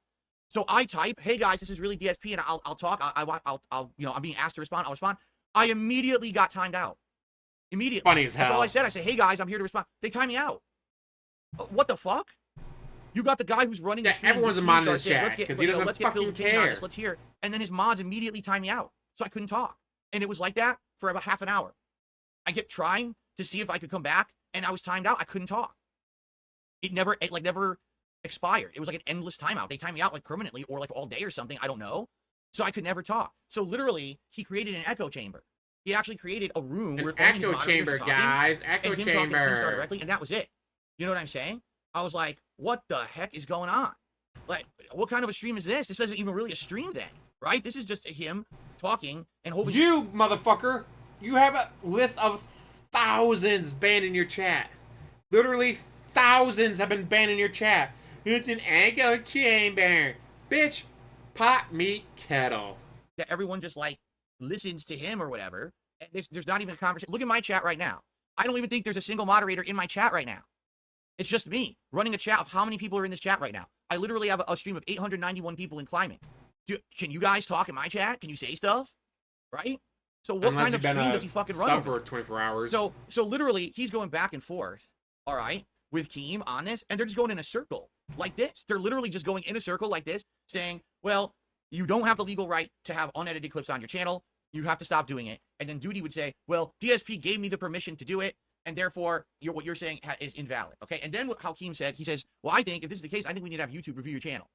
So I type, hey guys, this is really DSP, and I'll talk. I'll I'm being asked to respond. I'll respond. I immediately got timed out. Immediately. Funny as hell. That's all I said. I said, hey guys, I'm here to respond. They time me out. What the fuck? You got the guy who's running the stream. Everyone's a mod in this chat because he doesn't fucking care. Let's hear. And then his mods immediately time me out, so I couldn't talk. And it was like that for about half an hour. I kept trying to see if I could come back, and I was timed out. I couldn't talk. It never expired. It was like an endless timeout. They timed me out like permanently or like all day or something. I don't know. So I could never talk. So literally, he created an echo chamber. He actually created a room where echo chamber, guys. Echo chamber. Directly, and that was it. You know what I'm saying? I was like, what the heck is going on? Like, what kind of a stream is this? This isn't even really a stream then, right? This is just him talking and hoping. You motherfucker! You have a list of thousands banned in your chat. Literally thousands have been banned in your chat. It's an echo chamber. Bitch, pot, meat, kettle. That everyone just like listens to him or whatever. And there's not even a conversation. Look at my chat right now. I don't even think there's a single moderator in my chat right now. It's just me running a chat of how many people are in this chat right now. I literally have a stream of 891 people in climbing. Can you guys talk in my chat? Can you say stuff? Right? So what kind of stream does he fucking run? For 24 hours. So literally, he's going back and forth, all right, with Keem on this, and they're just going in a circle like this. They're literally just going in a circle like this, saying, well, you don't have the legal right to have unedited clips on your channel. You have to stop doing it. And then Duty would say, well, DSP gave me the permission to do it, and therefore, what you're saying is invalid, okay? And then what Hakeem said, he says, well, I think if this is the case, I think we need to have YouTube review your channel.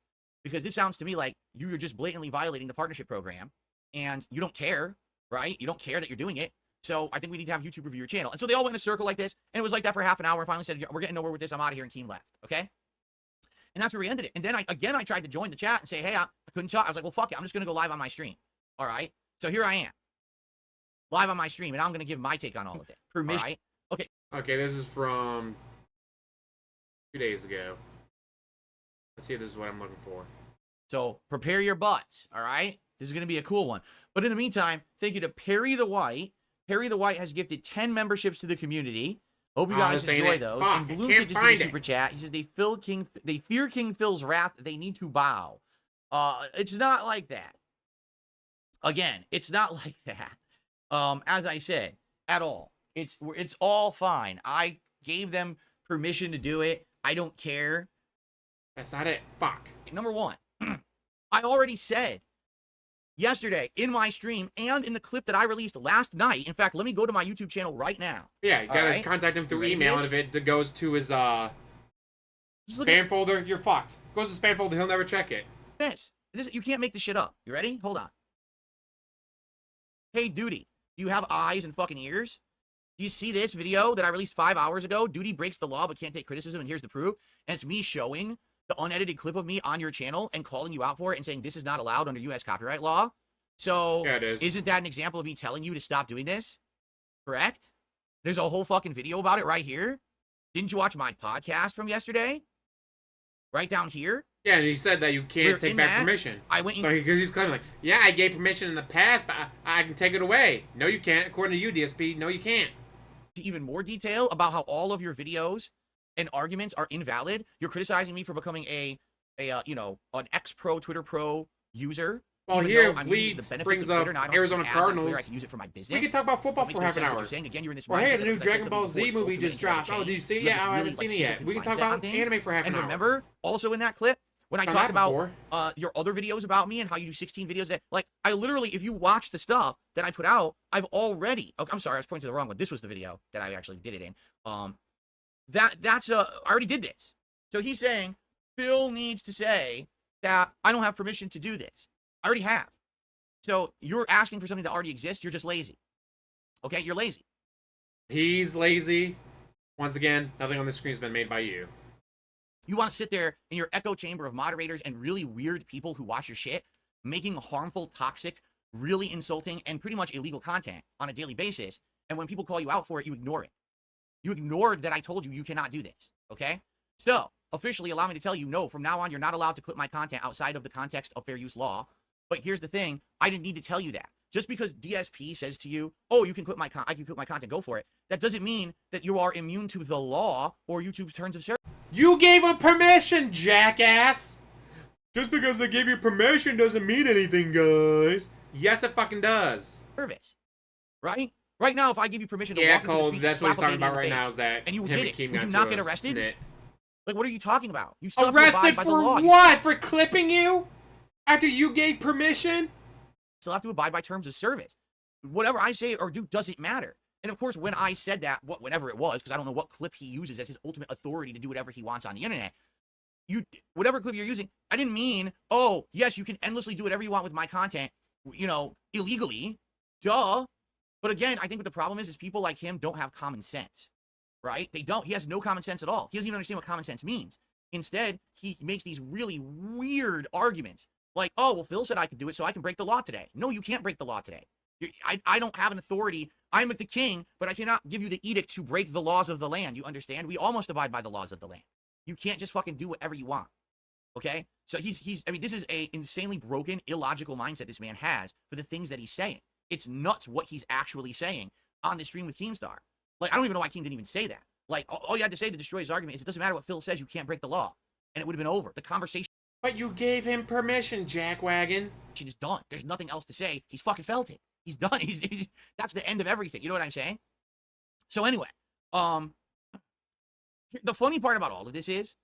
Because this sounds to me like you're just blatantly violating the partnership program, and you don't care, right? You don't care that you're doing it. So I think we need to have YouTube review your channel. And so they all went in a circle like this, and it was like that for half an hour, and finally said, we're getting nowhere with this, I'm out of here, and Keem left, okay? And that's where we ended it. And then I tried to join the chat and say, hey, I couldn't talk. I was like, well, fuck it, I'm just going to go live on my stream, all right? So here I am, live on my stream, and I'm going to give my take on all of it. Permission, right? Okay. Okay, this is from 2 days ago. Let's see if this is what I'm looking for. So prepare your butts, all right? This is going to be a cool one. But in the meantime, thank you to Perry the White. Perry the White has gifted 10 memberships to the community. Hope you guys enjoy those. Fuck, and Balloon Kid just did a super chat. He says they fear King Phil's wrath. They need to bow. It's not like that. Again, it's not like that. As I said, at all. It's all fine. I gave them permission to do it. I don't care. That's not it. Fuck. Number one, I already said yesterday in my stream and in the clip that I released last night. In fact, let me go to my YouTube channel right now. Yeah, you gotta contact him through email, and if it goes to his spam folder, you're fucked. Goes to spam folder, he'll never check it. This you can't make this shit up. You ready? Hold on. Hey, Duty, do you have eyes and fucking ears? Do you see this video that I released 5 hours ago? Duty breaks the law but can't take criticism, and here's the proof. And it's me showing the unedited clip of me on your channel and calling you out for it and saying this is not allowed under U.S. copyright law. So yeah, it is. Isn't that an example of me telling you to stop doing this? Correct? There's a whole fucking video about it right here. Didn't you watch my podcast from yesterday? Right down here. Yeah, and he said that you can't take back permission. I went in. So he's claiming like, yeah, I gave permission in the past, but I can take it away. No, you can't. According to you, DSP, no, you can't. Even more detail about how all of your videos and arguments are invalid. You're criticizing me for becoming an ex-pro Twitter pro user. Well, here Leeds brings up Arizona Cardinals. I can use it for my business. We can talk about football for half an hour. Again, you're in this hey, the new Dragon Ball Z movie just dropped. Oh, did you see it? Yeah, I haven't seen it yet. We can talk about anime for half an hour. And remember, also in that clip, when I talked about your other videos about me and how you do 16 videos, like I literally, if you watch the stuff that I put out, I've already. Okay, I'm sorry, I was pointing to the wrong one. This was the video that I actually did it in. I already did this. So he's saying Phil needs to say that I don't have permission to do this. I already have. So you're asking for something that already exists. You're just lazy. Okay, you're lazy. He's lazy. Once again, nothing on the screen has been made by you. You want to sit there in your echo chamber of moderators and really weird people who watch your shit, making harmful, toxic, really insulting, and pretty much illegal content on a daily basis. And when people call you out for it, you ignore it. You ignored that I told you cannot do this, okay? So, officially allow me to tell you, no, from now on, you're not allowed to clip my content outside of the context of fair use law. But here's the thing, I didn't need to tell you that. just because DSP says to you, "Oh, you can clip I can clip my content, go for it," that doesn't mean that you are immune to the law or YouTube's terms of service. You gave him permission, jackass! Just because they gave you permission doesn't mean anything, guys. Yes, it fucking does. Service, right? Right now, if I give you permission to Yeah, walk into the Cole, street, that's what he's slap a talking lady in about the right face, now is that and you him did and it, Keem would got you not into get a arrested? snit. Like, what are you talking about? You still have to Arrested abide by the law. for what? For clipping you? After you gave permission? You still have to abide by terms of service. Whatever I say or do doesn't matter. And of course, when I said that, whenever it was, because I don't know what clip he uses as his ultimate authority to do whatever he wants on the internet, whatever clip you're using, I didn't mean, oh, yes, you can endlessly do whatever you want with my content, you know, illegally. Duh. But again, I think what the problem is people like him don't have common sense, right? They don't. He has no common sense at all. He doesn't even understand what common sense means. Instead, he makes these really weird arguments like, oh, well, Phil said I could do it, so I can break the law today. No, you can't break the law today. I don't have an authority. I'm the king, but I cannot give you the edict to break the laws of the land. You understand? We all must abide by the laws of the land. You can't just fucking do whatever you want. Okay? So I mean, this is a insanely broken, illogical mindset this man has for the things that he's saying. It's nuts what he's actually saying on the stream with Keemstar. Like, I don't even know why Keem didn't even say that. Like, all you had to say to destroy his argument is it doesn't matter what Phil says, you can't break the law. And it would have been over. The conversation. But you gave him permission, jackwagon. Is done. There's nothing else to say. He's fucking felt it. He's done. That's the end of everything. You know what I'm saying? So anyway, the funny part about all of this is,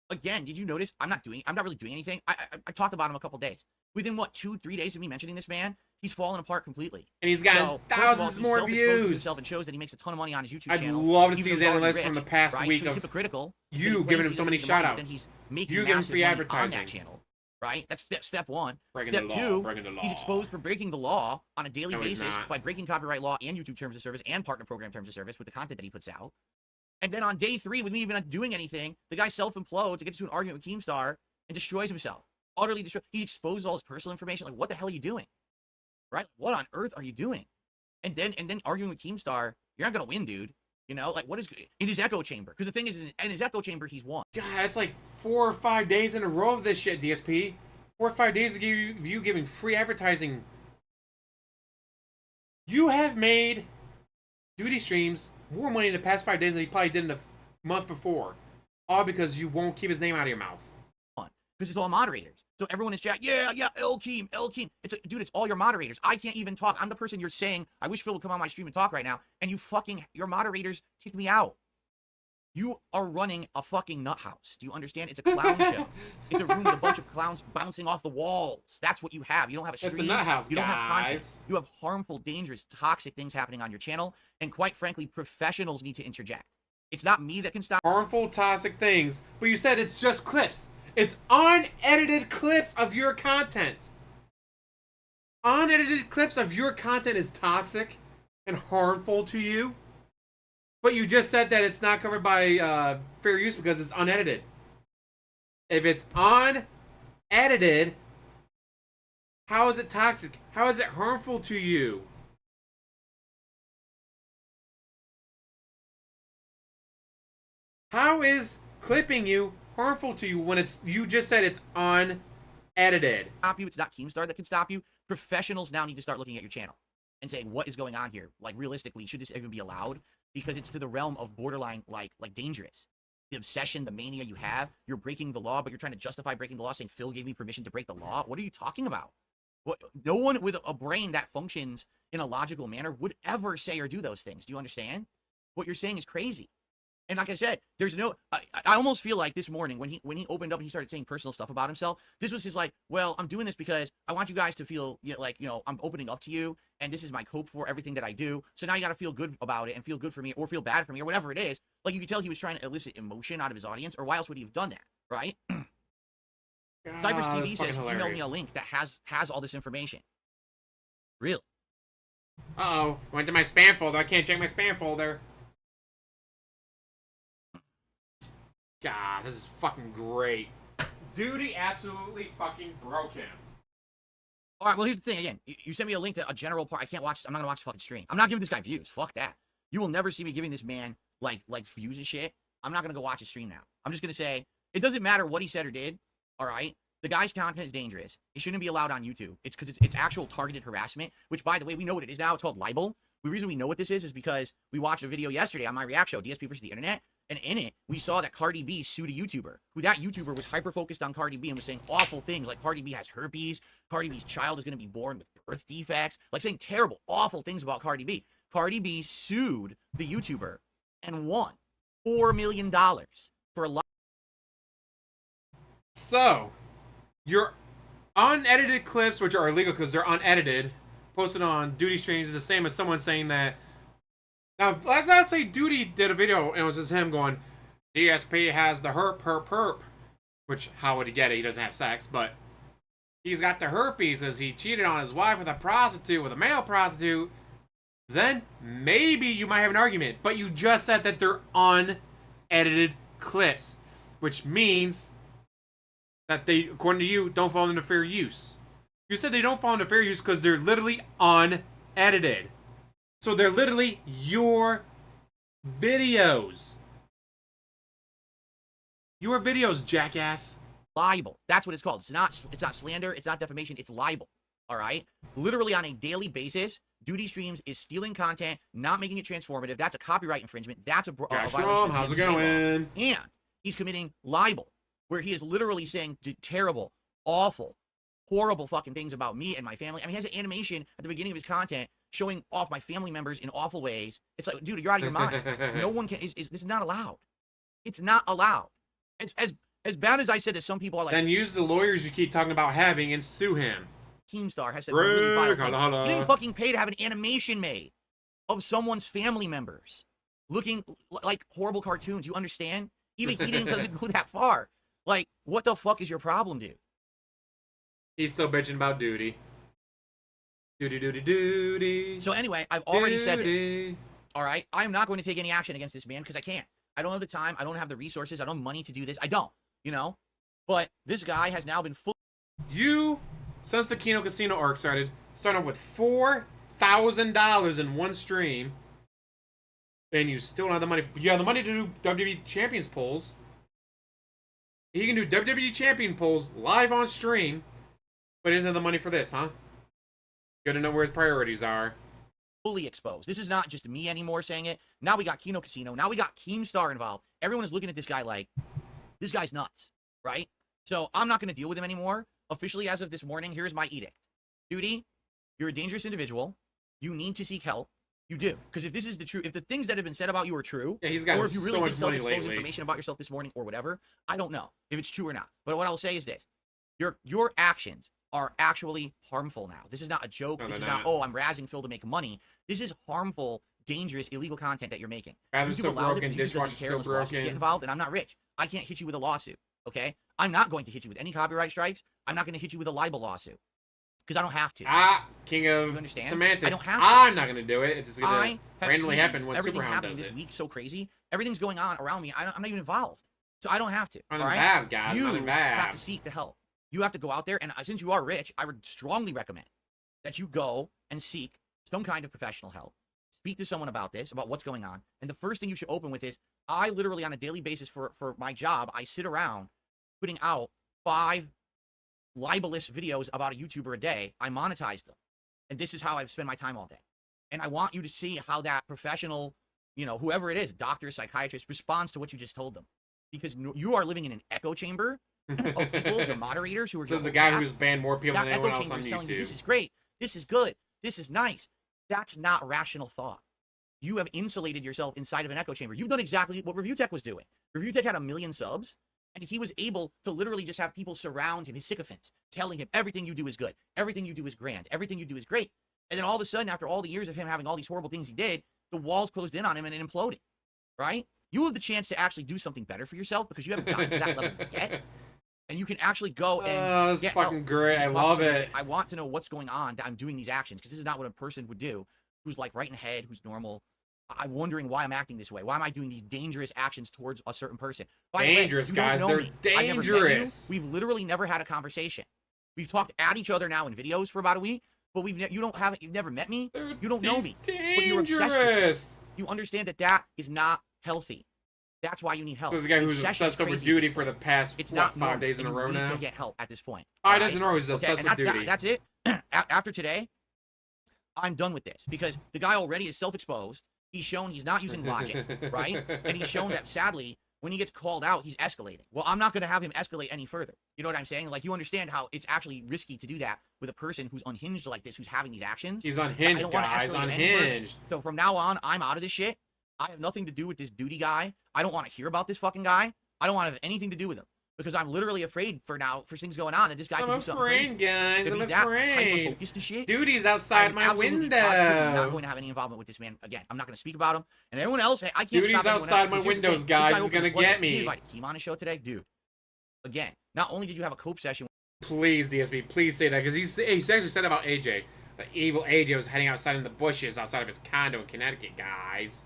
again, did you notice I'm not really doing anything. I talked about him a couple days. Within what, 2-3 days of me mentioning this man, he's fallen apart completely. And he's gotten thousands more views. Himself and shows that he makes a ton of money on his YouTube channel. I'd love to see his analysts from the past week so of hypocritical. You giving him so many shout-outs. You giving him free advertising. On that channel, right? That's step one. Breaking Step the two, law. he's exposed for breaking the law on a daily No, he's basis not. by breaking copyright law and YouTube terms of service and partner program terms of service with the content that he puts out. And then on day 3, with me even not doing anything, the guy self-implodes and gets into an argument with Keemstar and destroys himself. Utterly destroyed. He exposes all his personal information. Like, what the hell are you doing? Right? What on earth are you doing? And then arguing with Keemstar, you're not gonna win, dude. You know, like, what is in his echo chamber? Because the thing is, in his echo chamber, he's won. God, it's like 4 or 5 days in a row of this shit, DSP. 4 or 5 days of you giving free advertising. You have made Duty streams more money in the past 5 days than he probably did in the month before. All because you won't keep his name out of your mouth. Because it's all moderators. So everyone is chat, yeah, El Keem. It's dude, it's all your moderators. I can't even talk. I'm the person you're saying, I wish Phil would come on my stream and talk right now. And your moderators kicked me out. You are running a fucking nut house. Do you understand? It's a clown show. It's a room with a bunch of clowns bouncing off the walls. That's what you have. You don't have a stream. It's a nut house, you don't have content. guys. You have harmful, dangerous, toxic things happening on your channel. And quite frankly, professionals need to interject. It's not me that can stop. Harmful, toxic things. But you said it's just clips. It's unedited clips of your content. Unedited clips of your content is toxic and harmful to you. But you just said that it's not covered by fair use because it's unedited. If it's unedited, how is it toxic? How is it harmful to you? How is clipping you harmful to you when you just said it's unedited? Stop you. It's not Keemstar that can stop you. Professionals now need to start looking at your channel and saying, what is going on here? Like, realistically, should this even be allowed? Because it's to the realm of borderline, like dangerous. The obsession, the mania you have, you're breaking the law, but you're trying to justify breaking the law, saying Phil gave me permission to break the law. What are you talking about? What? No one with a brain that functions in a logical manner would ever say or do those things. Do you understand? What you're saying is crazy. And like I said, there's no. I almost feel like this morning when he opened up and he started saying personal stuff about himself, this was his like, well, I'm doing this because I want you guys to feel like, I'm opening up to you, and this is my cope for everything that I do. So now you got to feel good about it and feel good for me or feel bad for me or whatever it is. Like, you could tell he was trying to elicit emotion out of his audience, or why else would he have done that, right? Cypress TV says, email me a link that has all this information. Really? Uh-oh, went to my spam folder. I can't check my spam folder. God, this is fucking great. Duty absolutely fucking broke him. All right, well, here's the thing. Again, you sent me a link to a general part. I can't watch. I'm not gonna watch the fucking stream. I'm not giving this guy views. Fuck that. You will never see me giving this man like views and shit. I'm not gonna go watch his stream now. I'm just gonna say it doesn't matter what he said or did. All right, The guy's content is dangerous. It shouldn't be allowed on YouTube. It's because it's actual targeted harassment, which, by the way, we know what it is now. It's called libel. The reason we know what this is because we watched a video yesterday on my React show, DSP versus the Internet, and in it, we saw that Cardi B sued a YouTuber, who that YouTuber was hyper-focused on Cardi B and was saying awful things, like Cardi B has herpes, Cardi B's child is going to be born with birth defects, like saying terrible, awful things about Cardi B. Cardi B sued the YouTuber and won $4 million for a lot. So, your unedited clips, which are illegal because they're unedited, posted on Duty streams is the same as someone saying that. Now, let's say Duty did a video and it was just him going, DSP has the herp, which, how would he get it? He doesn't have sex, but he's got the herpes as he cheated on his wife with a prostitute, with a male prostitute. Then maybe you might have an argument, but you just said that they're unedited clips, which means that they, according to you, don't fall into fair use. You said they don't fall into fair use because they're literally unedited. So they're literally your videos. Your videos, jackass. Libel. That's what it's called. It's not slander. It's not defamation. It's libel. All right? Literally on a daily basis, Duty Streams is stealing content, not making it transformative. That's a copyright infringement. That's a violation of how's it DMCA law. going? And he's committing libel, where he is literally saying terrible, awful, horrible fucking things about me and my family. I mean, he has an animation at the beginning of his content showing off my family members in awful ways. It's like, dude, you're out of your mind. No one can. This is not allowed. It's not allowed. As bad as I said that some people are like. Then use the lawyers you keep talking about having and sue him. Keemstar has said really vile things. Holla. You didn't fucking pay to have an animation made of someone's family members looking like horrible cartoons. You understand? Even he doesn't go that far. Like, what the fuck is your problem, dude? He's still bitching about Duty. Duty. So anyway, I've already said this. All right? I'm not going to take any action against this man because I can't. I don't have the time. I don't have the resources. I don't have money to do this. I don't, you know? But this guy has now been full. You, since the Kino Casino arc started off with $4,000 in one stream, and you still don't have the money. You have the money to do WWE Champions polls. He can do WWE Champion polls live on stream, but he doesn't have the money for this, huh? Good to know where his priorities are. Fully exposed. This is not just me anymore saying it. Now we got Kino Casino. Now we got Keemstar involved. Everyone is looking at this guy like, this guy's nuts, right? So I'm not going to deal with him anymore. Officially, as of this morning, here's my edict. Duty, you're a dangerous individual. You need to seek help. You do. Because if this is the truth, if the things that have been said about you are true, yeah, he's got or if you really so did much money self-expose lately. information about yourself this morning or whatever, I don't know if it's true or not. But what I'll say is this. Your actions are actually harmful now. This is not a joke. No, this is they're not, not. oh, I'm razzing Phil to make money. This is harmful, dangerous, illegal content that you're making. Bathrooms still broken, YouTube doesn't dishwasher's care still unless lawsuits broken. get involved, and I'm not rich. I can't hit you with a lawsuit, okay? I'm not going to hit you with any copyright strikes. I'm not going to hit you with a libel lawsuit because I don't have to. King of You understand? semantics. I don't have to. I'm not going to do it. It's just going I to have randomly seen happen when everything Superhound happening does this it. week so crazy. Everything's going on around me. I'm not even involved, so I don't have to. Nothing all right? bad, guys. You Nothing bad. have to seek the help. You have to go out there, and since you are rich, I would strongly recommend that you go and seek some kind of professional help. Speak to someone about this, about what's going on. And the first thing you should open with is, I literally on a daily basis for my job, I sit around putting out 5 libelous videos about a YouTuber a day. I monetize them. And this is how I spend my time all day. And I want you to see how that professional, you know, whoever it is, doctor, psychiatrist, responds to what you just told them. Because you are living in an echo chamber of people, your moderators who are So your the whole guy staff. who's banned more people That than echo anyone else chamber on is telling you, YouTube. this is great, this is good, this is nice. That's not rational thought. You have insulated yourself inside of an echo chamber. You've done exactly what ReviewTech was doing. ReviewTech had 1 million subs, and he was able to literally just have people surround him, his sycophants, telling him everything you do is good, everything you do is grand, everything you do is great. And then all of a sudden, after all the years of him having all these horrible things he did, the walls closed in on him and it imploded, right? You have the chance to actually do something better for yourself because you haven't gotten to that level yet. And you can actually go and Oh, that's get fucking help. great. You I can talk to love somebody and it. say, I want to know what's going on that I'm doing these actions because this is not what a person would do who's like right in the head, who's normal. I'm wondering why I'm acting this way. Why am I doing these dangerous actions towards a certain person? By Dangerous, the way, you guys. don't know They're me. I never met you. dangerous. We've literally never had a conversation. We've talked at each other now in videos for about a week, but you've never met me. You don't know me. But you're obsessed with me. Dangerous. You understand that that is not healthy. That's why you need help. So this guy who's Obsession's obsessed over crazy. duty for the past It's what, not 5 days in a normal, row and you need now. to get help at this point. I doesn't know he's Okay, obsessed and with duty. that's it. After today, I'm done with this because the guy already is self-exposed. He's shown he's not using logic, right? And he's shown that sadly, when he gets called out, he's escalating. Well, I'm not going to have him escalate any further. You know what I'm saying? Like, you understand how it's actually risky to do that with a person who's unhinged like this, who's having these actions. He's unhinged, guys. Unhinged. So from now on, I'm out of this shit. I have nothing to do with this duty guy. I don't want to hear about this fucking guy. I don't want to have anything to do with him because I'm literally afraid for things going on, and this guy can do something crazy. I'm afraid, guys. If I'm he's that afraid. hyper-focused and shit, Duty's outside I'm my absolutely window. positively not going to have any involvement with this man again. I'm not going to speak about him. And everyone else, I can't Duty's stop anyone outside else, my 'cause here's the windows, thing. guys. This guy He's opened gonna the floodgates. get me. You invited Kimo on the show today, dude. Again, not only did you have a cope session. Please, DSP, please say that because he's actually said about AJ. The evil AJ was hiding outside in the bushes outside of his condo in Connecticut, guys.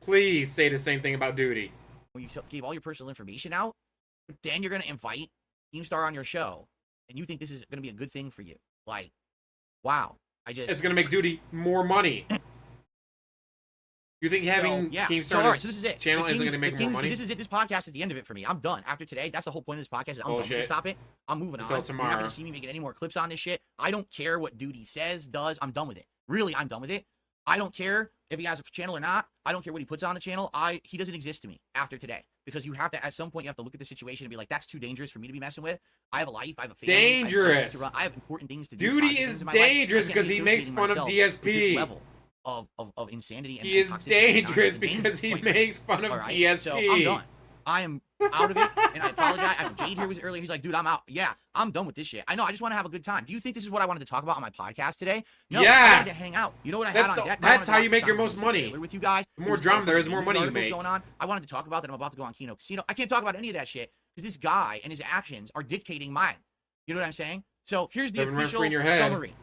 Please say the same thing about Duty. When you gave all your personal information out, but then you're going to invite Keemstar on your show, and you think this is going to be a good thing for you. Like, wow. It's going to make Duty more money. You think having Keemstar on his channel isn't going to make more money? This is it. This podcast is the end of it for me. I'm done. After today, that's the whole point of this podcast. Is I'm done to stop it. I'm moving on. Until tomorrow. You're not going to see me making any more clips on this shit. I don't care what Duty says, does. I'm done with it. Really, I'm done with it. I don't care if he has a channel or not. I don't care what he puts on the channel. He doesn't exist to me after today. Because you have to, at some point, you have to look at the situation and be like, that's too dangerous for me to be messing with. I have a life. I have a family. Dangerous. I have important things to do. Duty is dangerous because he makes fun of DSP. This level of insanity and he is dangerous because he makes fun of DSP. So I'm done. I am out of it, and I apologize. Jade here was earlier. He's like, dude, I'm out. Yeah, I'm done with this shit. I know. I just want to have a good time. Do you think this is what I wanted to talk about on my podcast today? No, yes. I wanted to hang out. You know what I had on deck? That's how you make your most money. With you guys. The more drama there is, the more money you make. Going on. I wanted to talk about that. I'm about to go on Kino Casino. I can't talk about any of that shit because this guy and his actions are dictating mine. You know what I'm saying? So here's the official summary.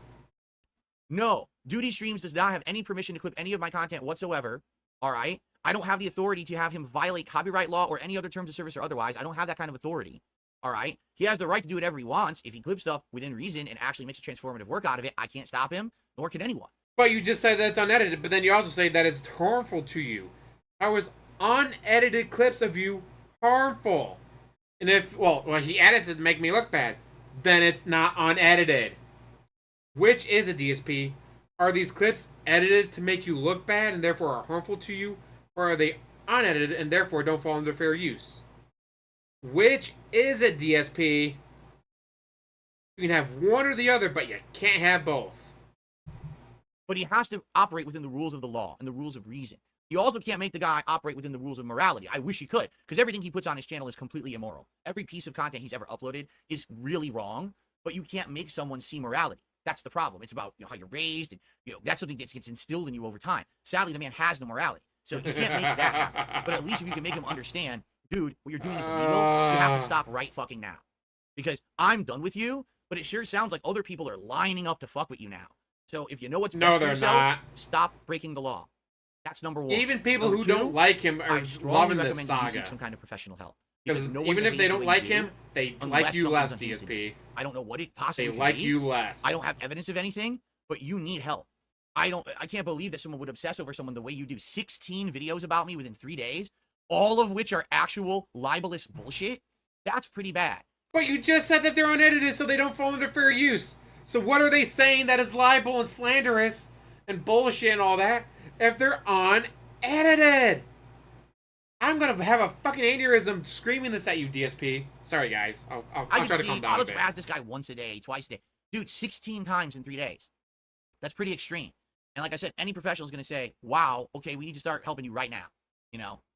No, Duty Streams does not have any permission to clip any of my content whatsoever. All right? I don't have the authority to have him violate copyright law or any other terms of service or otherwise. I don't have that kind of authority. All right? He has the right to do whatever he wants. If he clips stuff within reason and actually makes a transformative work out of it, I can't stop him, nor can anyone. But you just said that it's unedited, but then you also say that it's harmful to you. How is unedited clips of you harmful? And if, well, he edits it to make me look bad, then it's not unedited. Which is a DSP? Are these clips edited to make you look bad and therefore are harmful to you? Or are they unedited and therefore don't fall under fair use? Which is a DSP? You can have one or the other, but you can't have both. But he has to operate within the rules of the law and the rules of reason. You also can't make the guy operate within the rules of morality. I wish he could, because everything he puts on his channel is completely immoral. Every piece of content he's ever uploaded is really wrong, but you can't make someone see morality. That's the problem. It's about how you're raised, and that's something that gets instilled in you over time. Sadly, the man has no morality. So you can't make that happen. But at least if you can make him understand, dude, what you're doing is illegal, you have to stop right fucking now. Because I'm done with you, but it sure sounds like other people are lining up to fuck with you now. So if you know what's best for yourself, stop breaking the law. That's number one. Even people who don't like him are loving this saga. You seek some kind of professional help. Because even if they don't like him, they like you less, DSP. I don't know what it possibly could be. They like you less. I don't have evidence of anything, but you need help. I can't believe that someone would obsess over someone the way you do. 16 videos about me within 3 days, all of which are actual libelous bullshit. That's pretty bad. But you just said that they're unedited so they don't fall under fair use. So what are they saying that is libel and slanderous and bullshit and all that if they're unedited? I'm gonna have a fucking aneurysm screaming this at you, DSP. Sorry, guys. I'll try to calm down I'll spaz this guy once a day, twice a day. Dude, 16 times in 3 days. That's pretty extreme. And like I said, any professional is going to say, wow, okay, we need to start helping you right now.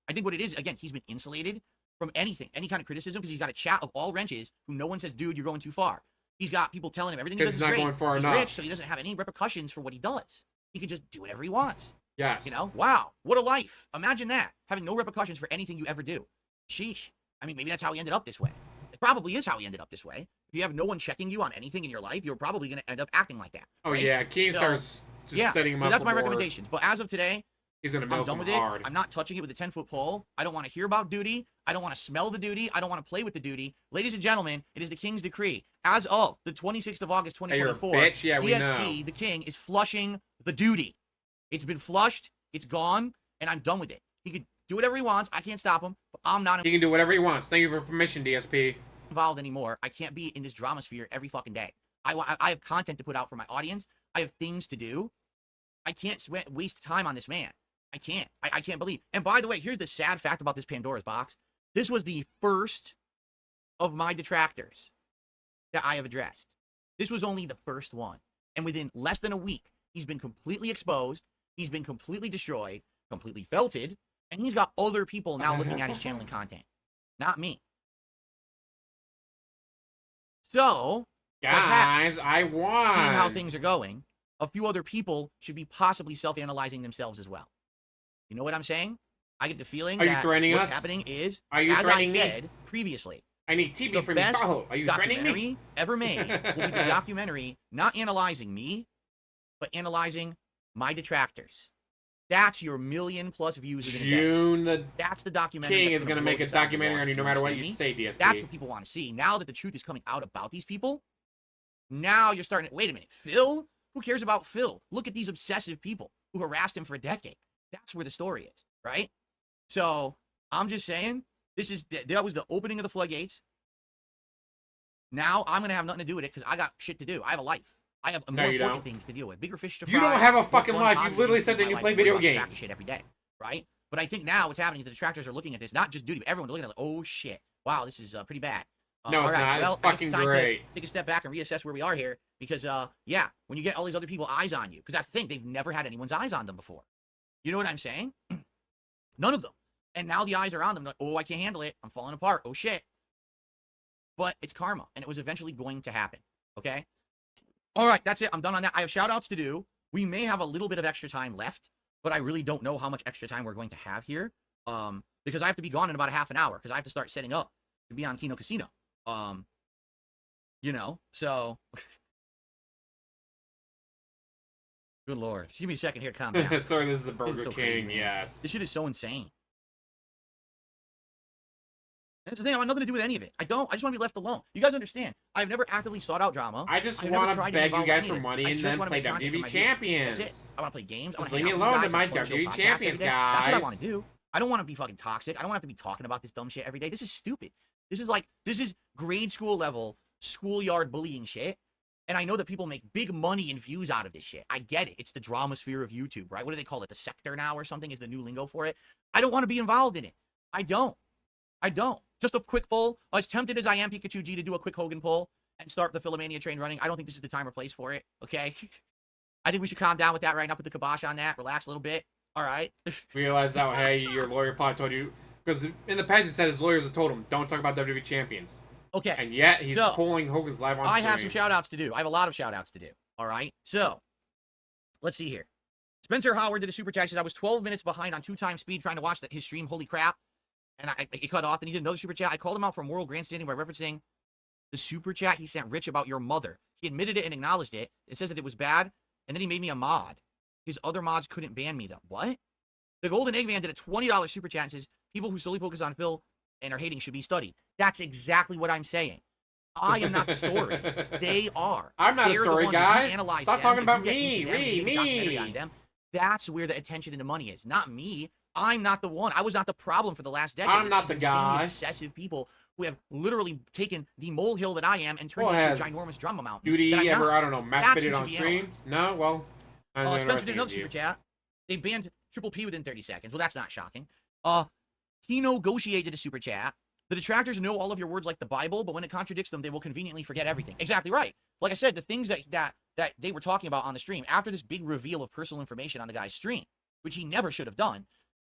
I think what it is, again, he's been insulated from anything, any kind of criticism, because he's got a chat of all wrenches who no one says, dude, you're going too far. He's got people telling him everything he does is great. He's rich, so he doesn't have any repercussions for what he does. He can just do whatever he wants. Yes. Wow, what a life. Imagine that, having no repercussions for anything you ever do. Sheesh. I mean, maybe that's how he ended up this way. It probably is how he ended up this way. If you have no one checking you on anything in your life, you're probably going to end up acting like that. Oh, right? Yeah. Keemstar's just setting him up. So that's my recommendations. But as of today, he's going to milk him hard. I'm not touching it with a 10-foot pole. I don't want to hear about duty. I don't want to smell the duty. I don't want to play with the duty. Ladies and gentlemen, it is the King's decree. As of the 26th of August, 2024, hey, you're a bitch. Yeah, DSP, the King, is flushing the duty. It's been flushed. It's gone. And I'm done with it. He could Do whatever he wants. I can't stop him. But I'm not He can do whatever he wants. Thank you for permission, DSP. involved anymore. I can't be in this drama sphere every fucking day. I have content to put out for my audience. I have things to do. I can't waste time on this man. I can't. I can't believe. And by the way, here's the sad fact about this Pandora's box. This was the first of my detractors that I have addressed. This was only the first one. And within less than a week, he's been completely exposed. He's been completely destroyed, completely felted. And he's got other people now looking at his channel and content. Not me. So, guys, I won. Seeing how things are going, a few other people should be possibly self-analyzing themselves as well. You know what I'm saying? I get the feeling that what's happening is, as I said previously, I need TV for me. Are you threatening me? The best documentary ever made will be the documentary not analyzing me, but analyzing my detractors. That's your 1 million+ views within a day. That's the documentary. King is going to make a documentary on you no matter what you say, DSP. That's what people want to see. Now that the truth is coming out about these people, now you're starting to, wait a minute, Phil? Who cares about Phil? Look at these obsessive people who harassed him for a decade. That's where the story is, right? So, I'm just saying, that was the opening of the floodgates. Now, I'm going to have nothing to do with it because I got shit to do. I have a life. I have more important things to deal with. Bigger fish to fry. You don't have a fucking life. You literally said that you play video games. Shit every day, right? But I think now what's happening is the detractors are looking at this, not just duty, but everyone's looking at it like, oh shit, wow, this is pretty bad. No, it's not. Well, it's fucking great. Take a step back and reassess where we are here because, yeah, when you get all these other people eyes on you, because that's the thing, they've never had anyone's eyes on them before. You know what I'm saying? None of them. And now the eyes are on them. Like, oh, I can't handle it. I'm falling apart. Oh, shit. But it's karma, and it was eventually going to happen, okay? All right, that's it. I'm done on that. I have shout-outs to do. We may have a little bit of extra time left, but I really don't know how much extra time we're going to have here because I have to be gone in about a half an hour because I have to start setting up to be on Kino Casino. You know, so... Good Lord. Just give me a second here. Calm down. Sorry, this is the Burger King, crazy, yes. This shit is so insane. That's the thing. I want nothing to do with any of it. I just want to be left alone. You guys understand. I've never actively sought out drama. I just want to beg you guys for money and then play WWE Champions. That's it. I want to play games. Just leave me alone to my WWE Champions, guys. That's what I want to do. I don't want to be fucking toxic. I don't want to have to be talking about this dumb shit every day. This is stupid. This is grade school level, schoolyard bullying shit. And I know that people make big money and views out of this shit. I get it. It's the drama sphere of YouTube, right? What do they call it? The sector now or something is the new lingo for it. I don't want to be involved in it. I don't. Just a quick poll. As tempted as I am, Pikachu G, to do a quick Hogan poll and start the Philomania train running, I don't think this is the time or place for it, okay? I think we should calm down with that right now. Put the kibosh on that. Relax a little bit. All right? Realize that, hey, your lawyer probably told you... Because in the past, he said his lawyers have told him, don't talk about WWE Champions. Okay. And yet, he's pulling Hogan's live on stream. I have some shout-outs to do. I have a lot of shout-outs to do. All right? So, let's see here. Spencer Howard did a super chat. Says, I was 12 minutes behind on 2x speed trying to watch his stream. Holy crap. And it cut off, and he did another super chat. I called him out for moral grandstanding by referencing the super chat he sent Rich about your mother. He admitted it and acknowledged it. It says that it was bad, and then he made me a mod. His other mods couldn't ban me, though. What? The Golden Eggman did a $20 super chat and says, people who solely focus on Phil and are hating should be studied. That's exactly what I'm saying. I am not the story. They are. I'm not the story, guys. Stop talking about me. Me. That's where the attention and the money is, not me. I'm not the one. I was not the problem for the last decade. I'm not the guy. Obsessive people who have literally taken the molehill that I am and turned it into a ginormous drama mountain. Duty ever, I don't know, masturbated on stream? No? Well, Spencer did another super chat. They banned Triple P within 30 seconds. Well, that's not shocking. Kino negotiated a super chat. The detractors know all of your words like the Bible, but when it contradicts them, they will conveniently forget everything. Exactly right. Like I said, the things that they were talking about on the stream, after this big reveal of personal information on the guy's stream, which he never should have done,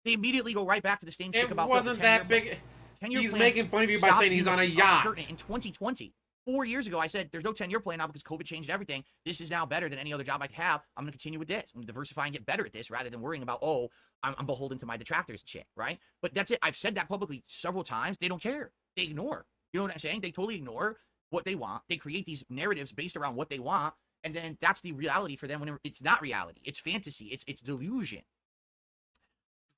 they immediately go right back to the same stick about... It wasn't that big... He's making fun of you by saying he's on a yacht. In 2020, 4 years ago, I said, there's no 10-year plan now because COVID changed everything. This is now better than any other job I could have. I'm going to continue with this. I'm going to diversify and get better at this rather than worrying about, oh, I'm beholden to my detractors and shit, right? But that's it. I've said that publicly several times. They don't care. They ignore. You know what I'm saying? They totally ignore what they want. They create these narratives based around what they want, and then that's the reality for them when it's not reality. It's fantasy. It's delusion.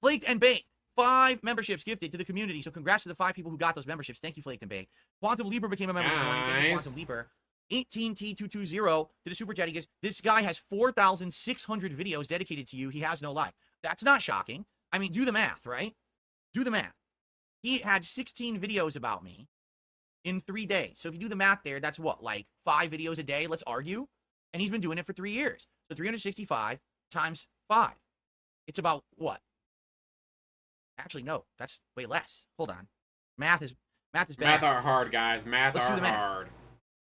Flaked and Baked. 5 memberships gifted to the community. So congrats to the 5 people who got those memberships. Thank you, Flaked and Baked. Quantum Leaper became a member this morning. Thank you, Quantum Leaper. 18T220 did a super chat. He goes, this guy has 4,600 videos dedicated to you. He has no life. That's not shocking. I mean, do the math, right? Do the math. He had 16 videos about me in 3 days. So if you do the math there, that's what, like 5 videos a day, let's argue? And he's been doing it for 3 years. So 365 times 5. It's about what? Actually, no, that's way less. Hold on. Math is bad. Math are hard, guys. Math Let's do are the math. hard.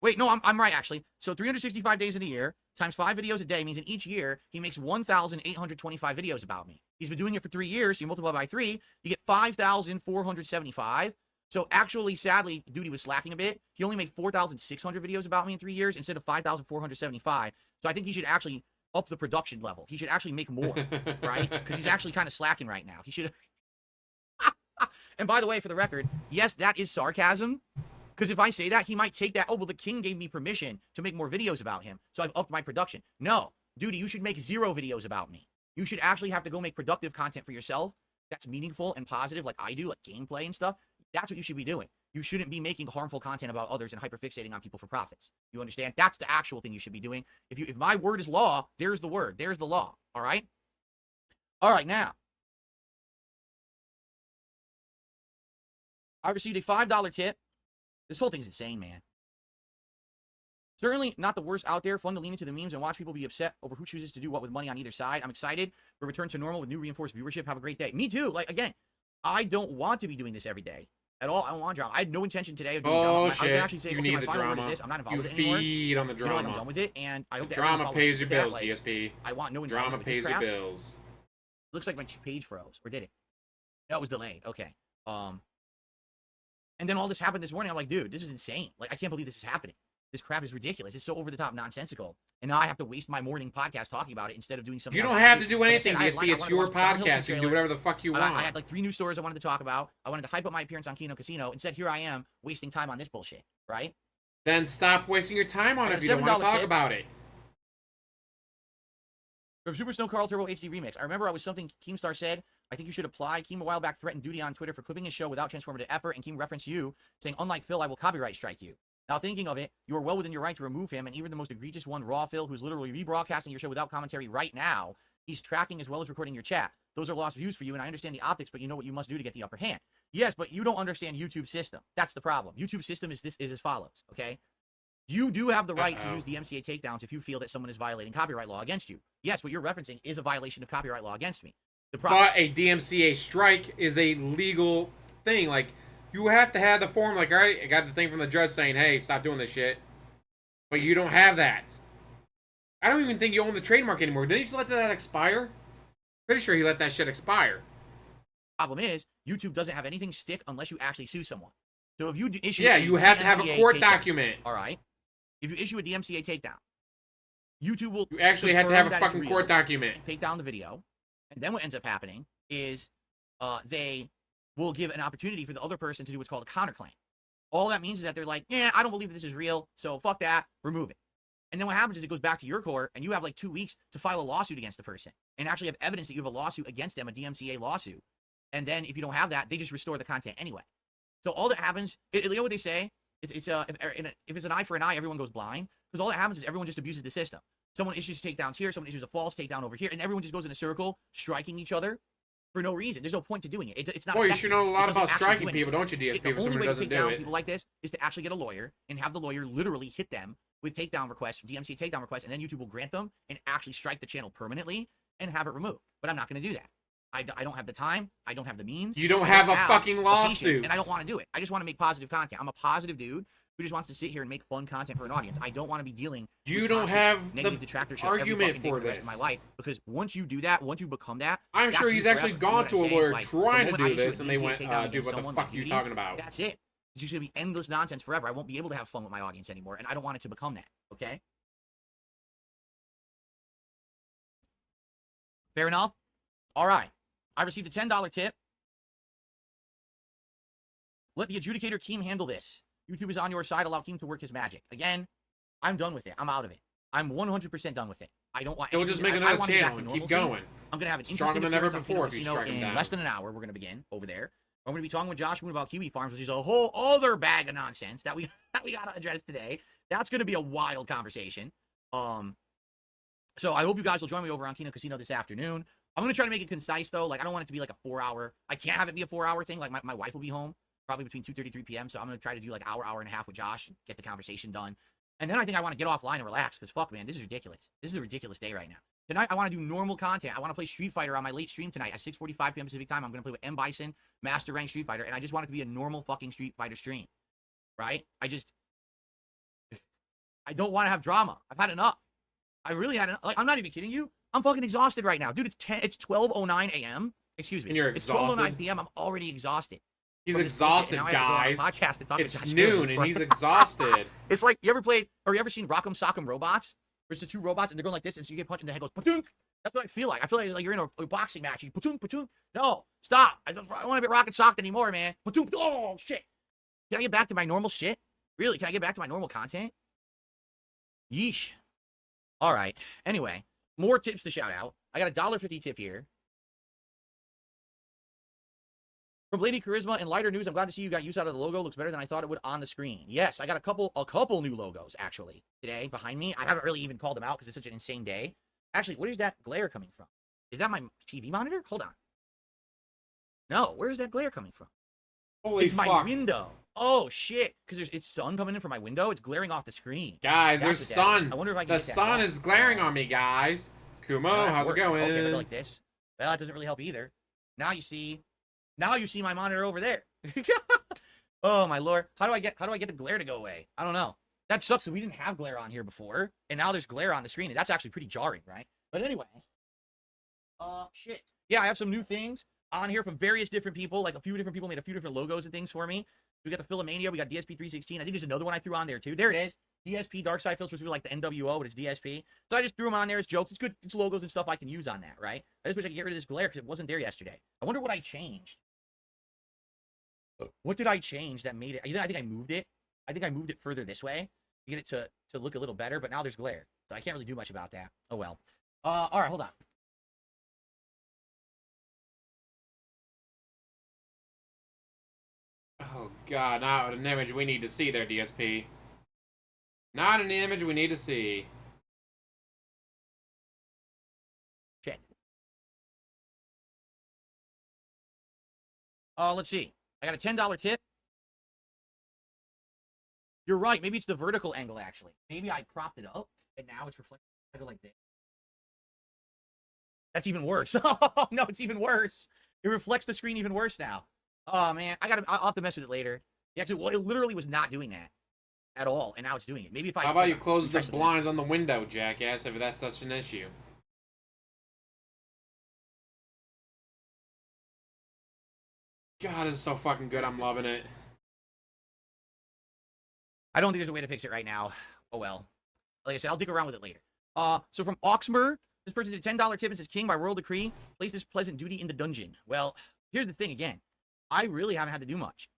Wait, no, I'm right, actually. So 365 days in a year times 5 videos a day means in each year, he makes 1,825 videos about me. He's been doing it for 3 years. So you multiply by 3, you get 5,475. So actually, sadly, Duty was slacking a bit. He only made 4,600 videos about me in 3 years instead of 5,475. So I think he should actually up the production level. He should actually make more, right? Because he's actually kind of slacking right now. He should. And by the way, for the record, yes, that is sarcasm. Because if I say that, he might take that, oh, well, the king gave me permission to make more videos about him, so I've upped my production. No, Duty, you should make 0 videos about me. You should actually have to go make productive content for yourself that's meaningful and positive like I do, like gameplay and stuff. That's what you should be doing. You shouldn't be making harmful content about others and hyperfixating on people for profits. You understand? That's the actual thing you should be doing. If my word is law, there's the word. There's the law. All right? All right, now. I received a $5 tip. This whole thing's insane, man. Certainly not the worst out there. Fun to lean into the memes and watch people be upset over who chooses to do what with money on either side. I'm excited for return to normal with new reinforced viewership. Have a great day. Me too. Like, again, I don't want to be doing this every day at all. I don't want drama. I had no intention today of doing drama. I was going to actually say, you okay, need my the final word drama. is this. I'm not involved You with it anymore. feed on the drama. You know, like, I'm done with it, and I hope that drama pays your bills, like, DSP. I want no drama with pays this your crap. bills. Looks like my page froze, or did it? No, it was delayed. Okay. And then all this happened this morning. I'm like, dude, this is insane. Like, I can't believe this is happening. This crap is ridiculous. It's so over the top nonsensical. And now I have to waste my morning podcast talking about it instead of doing something. You don't have to do anything, DSP. It's your podcast. You can do whatever the fuck you want. I had like 3 new stories I wanted to talk about. I wanted to hype up my appearance on Kino Casino. Instead, here I am wasting time on this bullshit, right? Then stop wasting your time on it if you don't want to talk about it. From Super Snow Carl Turbo HD Remix. I remember I was something Keemstar said. I think you should apply. Keem a while back threatened Duty on Twitter for clipping his show without transformative effort, and Keem referenced you, saying, unlike Phil, I will copyright strike you. Now, thinking of it, you are well within your right to remove him, and even the most egregious one, Raw Phil, who's literally rebroadcasting your show without commentary right now, he's tracking as well as recording your chat. Those are lost views for you, and I understand the optics, but you know what you must do to get the upper hand. Yes, but you don't understand YouTube's system. That's the problem. YouTube's system is as follows, okay? You do have the right to use the MCA takedowns if you feel that someone is violating copyright law against you. Yes, what you're referencing is a violation of copyright law against me. The problem, but a DMCA strike is a legal thing. Like, you have to have the form, like, all right, I got the thing from the judge saying, hey, stop doing this shit. But you don't have that. I don't even think you own the trademark anymore. Didn't you let that expire? Pretty sure he let that shit expire. Problem is, YouTube doesn't have anything stick unless you actually sue someone. So if you issue you have to have a court document. All right. If you issue a DMCA takedown, YouTube will. You actually have to have a fucking court document. Take down the video, and then what ends up happening is, they will give an opportunity for the other person to do what's called a counterclaim. All that means is that they're like, yeah, I don't believe that this is real, so fuck that, remove it. And then what happens is it goes back to your court, and you have like 2 weeks to file a lawsuit against the person, and actually have evidence that you have a lawsuit against them, a DMCA lawsuit. And then if you don't have that, they just restore the content anyway. So all that happens, you know what they say? If it's an eye for an eye, everyone goes blind. Because all that happens is everyone just abuses the system. Someone issues takedowns here, someone issues a false takedown over here, and everyone just goes in a circle, striking each other for no reason. There's no point to doing it. It's not. Well, you should know a lot about striking people, don't you, DSP? For someone who doesn't do it. People like this is to actually get a lawyer and have the lawyer literally hit them with takedown requests, DMCA takedown requests, and then YouTube will grant them and actually strike the channel permanently and have it removed. But I'm not going to do that. I don't have the time. I don't have the means. You don't have a fucking lawsuit. And I don't want to do it. I just want to make positive content. I'm a positive dude who just wants to sit here and make fun content for an audience. I don't want to be dealing you don't have negative detractorship argument for the rest of my life. Because once you do that, once you become that, I'm sure he's actually gone to a lawyer trying to do this, and they went, dude, what the fuck are you talking about? That's it. It's just going to be endless nonsense forever. I won't be able to have fun with my audience anymore, and I don't want it to become that, okay? Fair enough? All right. I received a $10 tip. Let the adjudicator Keem handle this. YouTube is on your side. Allow Keem to work his magic. Again, I'm done with it. I'm out of it. I'm 100% done with it. I don't want. You'll just make another channel and keep going. I'm gonna have an stronger than ever before if you strike him in down. less than an hour. We're gonna begin over there. I'm gonna be talking with Josh Moon about KiwiFarms, which is a whole other bag of nonsense that we gotta address today. That's gonna be a wild conversation. So I hope you guys will join me over on Kino Casino this afternoon. I'm gonna try to make it concise though. Like I don't want it to be like a 4-hour. I can't have it be a 4-hour thing. Like my wife will be home probably between 2:30 3 p.m. So I'm gonna try to do like hour and a half with Josh and get the conversation done. And then I think I want to get offline and relax because fuck man, this is ridiculous. This is a ridiculous day right now. Tonight I want to do normal content. I want to play Street Fighter on my late stream tonight at 6:45 p.m. Pacific time. I'm gonna play with M Bison, Master Rank Street Fighter, and I just want it to be a normal fucking Street Fighter stream, right? I don't want to have drama. I've had enough. I really had enough. Like I'm not even kidding you. I'm fucking exhausted right now, dude. It's 12:09 a.m. Excuse me. And you're exhausted. It's 12:09 p.m. I'm already exhausted. He's exhausted, guys. It's noon and he's exhausted. It's like you ever played or you ever seen Rock'em Sock'em Robots? There's the two robots and they're going like this, and so you get punched in the head, goes patunk. That's what I feel like. I feel like you're in a boxing match. You patunk, patunk. No, stop. I don't want to be rock and socked anymore, man. Patunk. Oh shit. Can I get back to my normal shit? Really? Can I get back to my normal content? Yeesh. All right. Anyway, more tips to shout out. I got a $1.50 tip here. From Lady Charisma, in lighter news, I'm glad to see you got use out of the logo. Looks better than I thought it would on the screen. Yes, I got a couple new logos, actually, today behind me. I haven't really even called them out because it's such an insane day. Actually, where is that glare coming from? Is that my TV monitor? Hold on. No, where is that glare coming from? Holy it's fuck. my window. Oh, shit. Because it's sun coming in from my window. It's glaring off the screen. Guys, That's there's sun. I wonder if I can the get that sun off. is glaring on me, guys. Kumo, how's it going? Okay, like this. Well, that doesn't really help either. Now you see my monitor over there. Oh my lord. How do I get the glare to go away? I don't know. That sucks because we didn't have glare on here before, and now there's glare on the screen, and that's actually pretty jarring, right? But anyway. Shit. Yeah, I have some new things on here from various different people. Like a few different people made a few different logos and things for me. We got the Philomania, we got DSP 316. I think there's another one I threw on there too. There it is. DSP Darkside feels supposed to be like the NWO, but it's DSP. So I just threw them on there as jokes. It's good. It's logos and stuff I can use on that, right? I just wish I could get rid of this glare because it wasn't there yesterday. I wonder what I changed. What did I change that made it? I think I moved it. I think I moved it further this way to get it to look a little better, but now there's glare. So I can't really do much about that. Oh well. All right, hold on. Oh god, not an image we need to see there, DSP. Not an image we need to see. Shit. Let's see. I got a $10 tip. You're right. Maybe it's the vertical angle, actually. Maybe I cropped it up, and now it's reflecting like this. That's even worse. Oh, no, it's even worse. It reflects the screen even worse now. Oh, man. I'll have to mess with it later. Yeah, well, it literally was not doing that at all, and now it's doing it. Maybe if I... How about you close the blinds on the window, jackass, if that's such an issue? God, this is so fucking good. I'm loving it. I don't think there's a way to fix it right now. Oh, well. Like I said, I'll dig around with it later. So from Oxmer, this person did a $10 tip and says, King, by royal decree, place this pleasant duty in the dungeon. Well, here's the thing again. I really haven't had to do much.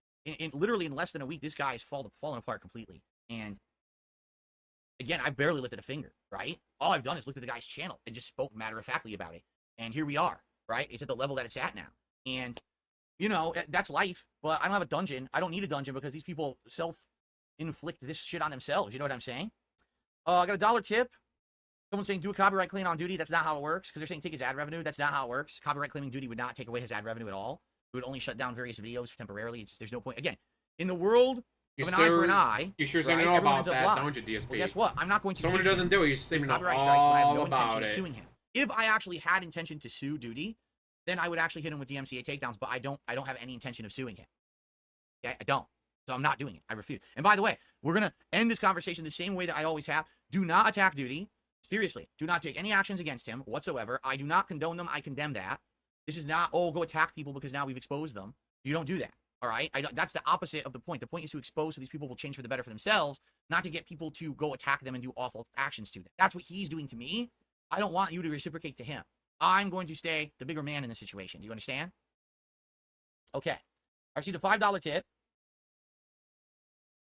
Literally in less than a week, this guy is fallen apart completely. And again, I barely lifted a finger, right? All I've done is looked at the guy's channel and just spoke matter-of-factly about it. And here we are, right? It's at the level that it's at now. And, you know, that's life. But I don't have a dungeon. I don't need a dungeon because these people self-inflict this shit on themselves. You know what I'm saying? I got a $1 tip. Someone's saying do a copyright claim on duty. That's not how it works. Because they're saying take his ad revenue. That's not how it works. Copyright claiming duty would not take away his ad revenue at all. It would only shut down various videos temporarily. There's no point. Again, in the world of an eye for an eye, you sure right, know about that, blind. don't you, DSP? Well, guess what? I'm not going to. Someone who doesn't do it, you should know copyright strikes when I have no about intention it. of suing him. If I actually had intention to sue Duty, then I would actually hit him with DMCA takedowns. But I don't have any intention of suing him. Yeah, I don't. So I'm not doing it. I refuse. And by the way, we're gonna end this conversation the same way that I always have. Do not attack Duty. Seriously, do not take any actions against him whatsoever. I do not condone them. I condemn that. This is not, oh, go attack people because now we've exposed them. You don't do that. All right? That's the opposite of the point. The point is to expose so these people will change for the better for themselves, not to get people to go attack them and do awful actions to them. That's what he's doing to me. I don't want you to reciprocate to him. I'm going to stay the bigger man in this situation. Do you understand? Okay. I received a $5 tip.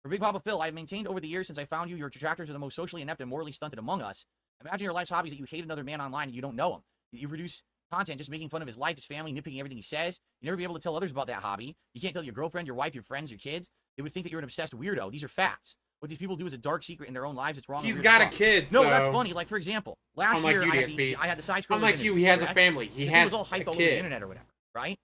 For Big Papa Phil, I've maintained over the years since I found you, your detractors are the most socially inept and morally stunted among us. Imagine your life's hobbies that you hate another man online and you don't know him. You produce content just making fun of his life, his family, nitpicking everything he says. You never be able to tell others about that hobby. You can't tell your girlfriend, your wife, your friends, your kids. They would think that you're an obsessed weirdo. These are facts. what these people do is a dark secret in their own lives. It's wrong. He's got a kid, No, so... that's funny. Like, for example, last Unlike year you, I DSP. had the side scroller. Unlike you, he has a family. He has was all hype a all over the kid. internet or whatever, right?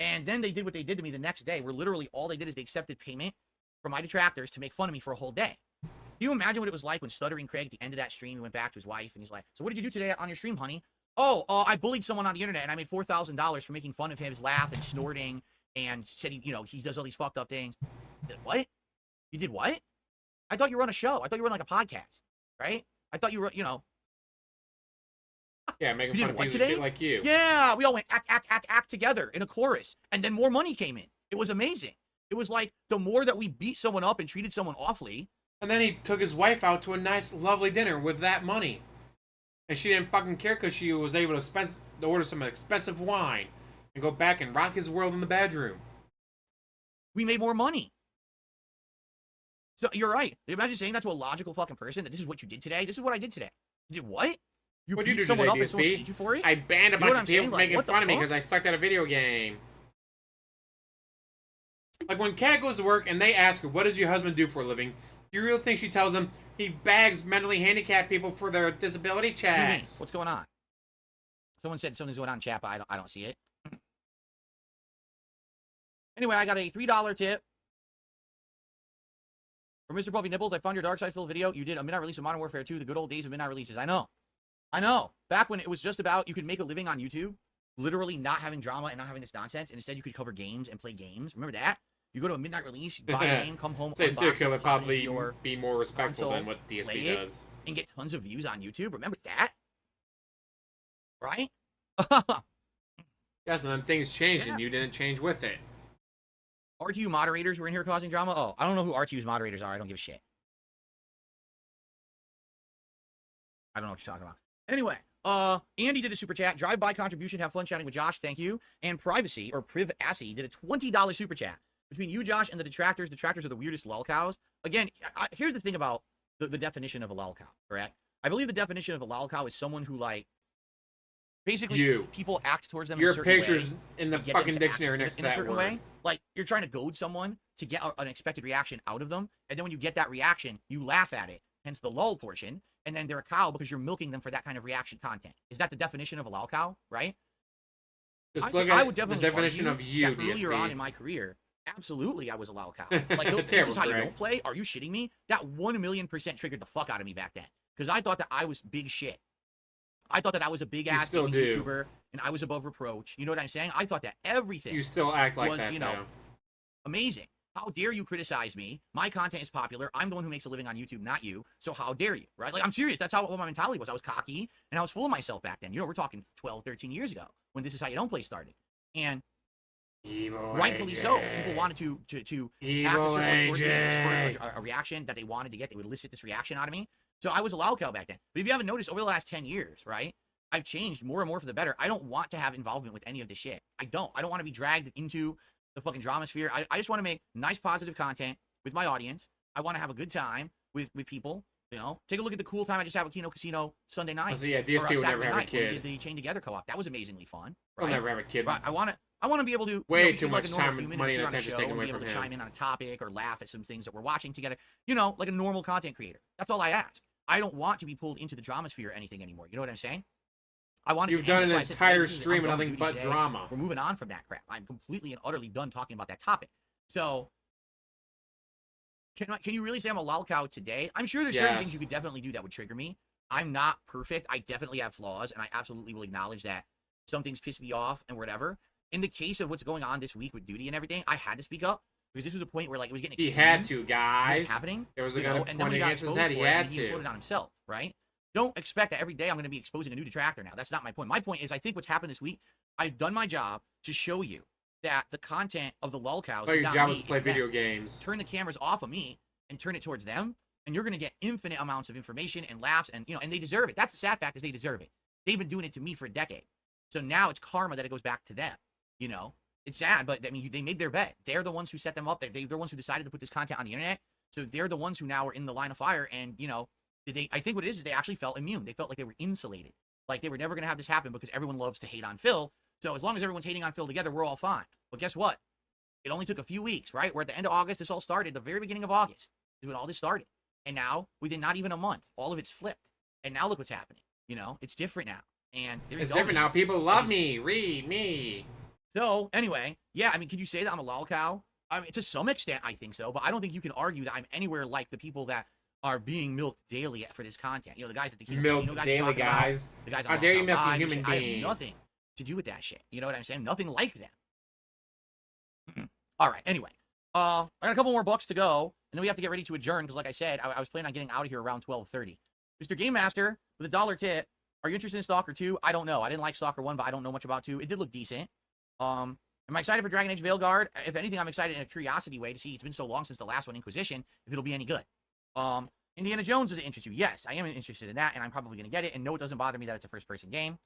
And then they did what they did to me the next day, where literally all they did is they accepted payment from my detractors to make fun of me for a whole day. Can you imagine what it was like when Stuttering Craig, at the end of that stream, he went back to his wife and he's like, "So what did you do today on your stream, honey?" "Oh, I bullied someone on the internet and I made $4,000 for making fun of his laugh and snorting and said he does all these fucked up things." What? You did what? I thought you were on a show. I thought you were on like a podcast, right? I thought you were, Yeah, making fun of pieces of shit like you. Yeah, we all went act together in a chorus, and then more money came in. It was amazing. It was like the more that we beat someone up and treated someone awfully. And then he took his wife out to a nice, lovely dinner with that money. And she didn't fucking care because she was able to order some expensive wine and go back and rock his world in the bedroom. We made more money. So you're right. Imagine saying that to a logical fucking person, that this is what you did today. This is what I did today. You did what? What'd beat you do someone today, up and someone DSP? paid you for it? I banned a You know bunch what of people I'm for saying? making Like, what fun of the me because I sucked at a video game. Like when Kat goes to work and they ask her, "What does your husband do for a living?" You really think she tells them he bags mentally handicapped people for their disability What do you mean? checks? What's going on? Someone said something's going on in chat, but I don't see it. Anyway, I got a $3 tip from Mr. Puffy Nipples. "I found your Dark Side Phil video. You did a midnight release of Modern Warfare 2, the good old days of midnight releases." I know. Back when it was just about you could make a living on YouTube, literally not having drama and not having this nonsense, and instead you could cover games and play games. Remember that? You go to a midnight release, you buy a game, come home, Say Serial unbox Killer it, pop it probably into your be more respectful console, than what DSP play it, does. and get tons of views on YouTube. Remember that? Right? Yes, and then things changed Yeah. and you didn't change with it. RTU moderators were in here causing drama? Oh, I don't know who RTU's moderators are. I don't give a shit. I don't know what you're talking about. Anyway, Andy did a super chat. Drive-by contribution. Have fun chatting with Josh. Thank you. And Privacy, or Privacy, did a $20 super chat. Between you, Josh, and the detractors are the weirdest lol cows. Again, here's the thing about the definition of a lol cow, correct? I believe the definition of a lol cow is someone who, like, basically people act towards them in a certain picture's way in the to get fucking them to dictionary act next to in a that certain word. way. Like, you're trying to goad someone to get an expected reaction out of them, and then when you get that reaction, you laugh at it, hence the lol portion, and then they're a cow because you're milking them for that kind of reaction content. Is that the definition of a lol cow, right? Just I look at would the definitely definition argue of you, that earlier DSP. on in my career, absolutely I was a lol cow. Like, this Terrible, is how you Greg. don't play? Are you shitting me? That 1,000,000% triggered the fuck out of me back then, because I thought that I was big shit. I thought that I was a big-ass still gaming do. YouTuber, and I was above reproach. You know what I'm saying? I thought that everything You still act like was, that, though. amazing. How dare you criticize me? My content is popular. I'm the one who makes a living on YouTube, not you. So how dare you, right? Like, I'm serious. That's what my mentality was. I was cocky, and I was full of myself back then. We're talking 12, 13 years ago, when This Is How You Don't Play started. And Evil rightfully agent. so. People wanted to act a Evil certain way towards me, agent. spur a reaction that they wanted to get. They would elicit this reaction out of me. So I was a loud cow back then. But if you haven't noticed, over the last 10 years, right, I've changed more and more for the better. I don't want to have involvement with any of this shit. I don't want to be dragged into the fucking drama sphere. I just want to make nice, positive content with my audience. I want to have a good time with people. Take a look at the cool time I just had with Kino Casino Sunday night. Oh, so yeah, DSP or, would never Saturday have a night when we kid. did the Chain Together co-op. That was amazingly fun. He'll Right? never have a kid. Right. I want to be able to Way be too like much a normal time, human money, and and be on a attention show taken and away be able from to him. chime in on a topic or laugh at some things that we're watching together. Like a normal content creator. That's all I ask. I don't want to be pulled into the drama sphere or anything anymore. You know what I'm saying? I want. You've done an entire stream of nothing but drama. We're moving on from that crap. I'm completely and utterly done talking about that topic. So, can you really say I'm a lol cow today? I'm sure there's certain things you could definitely do that would trigger me. I'm not perfect. I definitely have flaws, and I absolutely will acknowledge that some things piss me off and whatever. In the case of what's going on this week with duty and everything, I had to speak up because this was a point where, like, it was getting extreme. He had to, What guys. was happening? There was a and point then when he got against his exposed head. He for it, had he put it to. on himself, right? Don't expect that every day I'm going to be exposing a new detractor now. That's not my point. My point is, I think what's happened this week, I've done my job to show you that the content of the lol cows Oh, is your not job me, was to play it's them. video games. Turn the cameras off of me and turn it towards them, and you're going to get infinite amounts of information and laughs, and and they deserve it. That's the sad fact, is they deserve it. They've been doing it to me for a decade. So now it's karma that it goes back to them. It's sad, but I mean, they made their bet. They're the ones who set them up. They're the ones who decided to put this content on the internet. So they're the ones who now are in the line of fire. And I think what it is they actually felt immune. They felt like they were insulated, like they were never going to have this happen because everyone loves to hate on Phil. So as long as everyone's hating on Phil together, we're all fine. But guess what? It only took a few weeks, right? We're at the end of August. This all started the very beginning of August. is when all this started. And now, within not even a month, all of it's flipped. And now look what's happening. You know, it's different now. And it's different now. People love me. Read me. So, anyway, yeah, I mean, can you say that I'm a lol cow? I mean, to some extent, I think so. But I don't think you can argue that I'm anywhere like the people that are being milked daily for this content. You know, the guys at the Kino milked guys daily, guys. The guys how dare you milk a human being? I have nothing to do with that shit. You know what I'm saying? Nothing like them. All right, anyway. I got a couple more bucks to go, and then we have to get ready to adjourn, because like I said, I was planning on getting out of here around 12:30. Mr. Game Master, with $1 tip, are you interested in Stalker 2? I don't know. I didn't like Stalker 1, but I don't know much about 2. It did look decent. Am I excited for Dragon Age Veilguard? If anything, I'm excited in a curiosity way to see, it's been so long since the last one, Inquisition, if it'll be any good. Indiana Jones, does it interest you? Yes, I am interested in that, and I'm probably going to get it, and no, it doesn't bother me that it's a first-person game.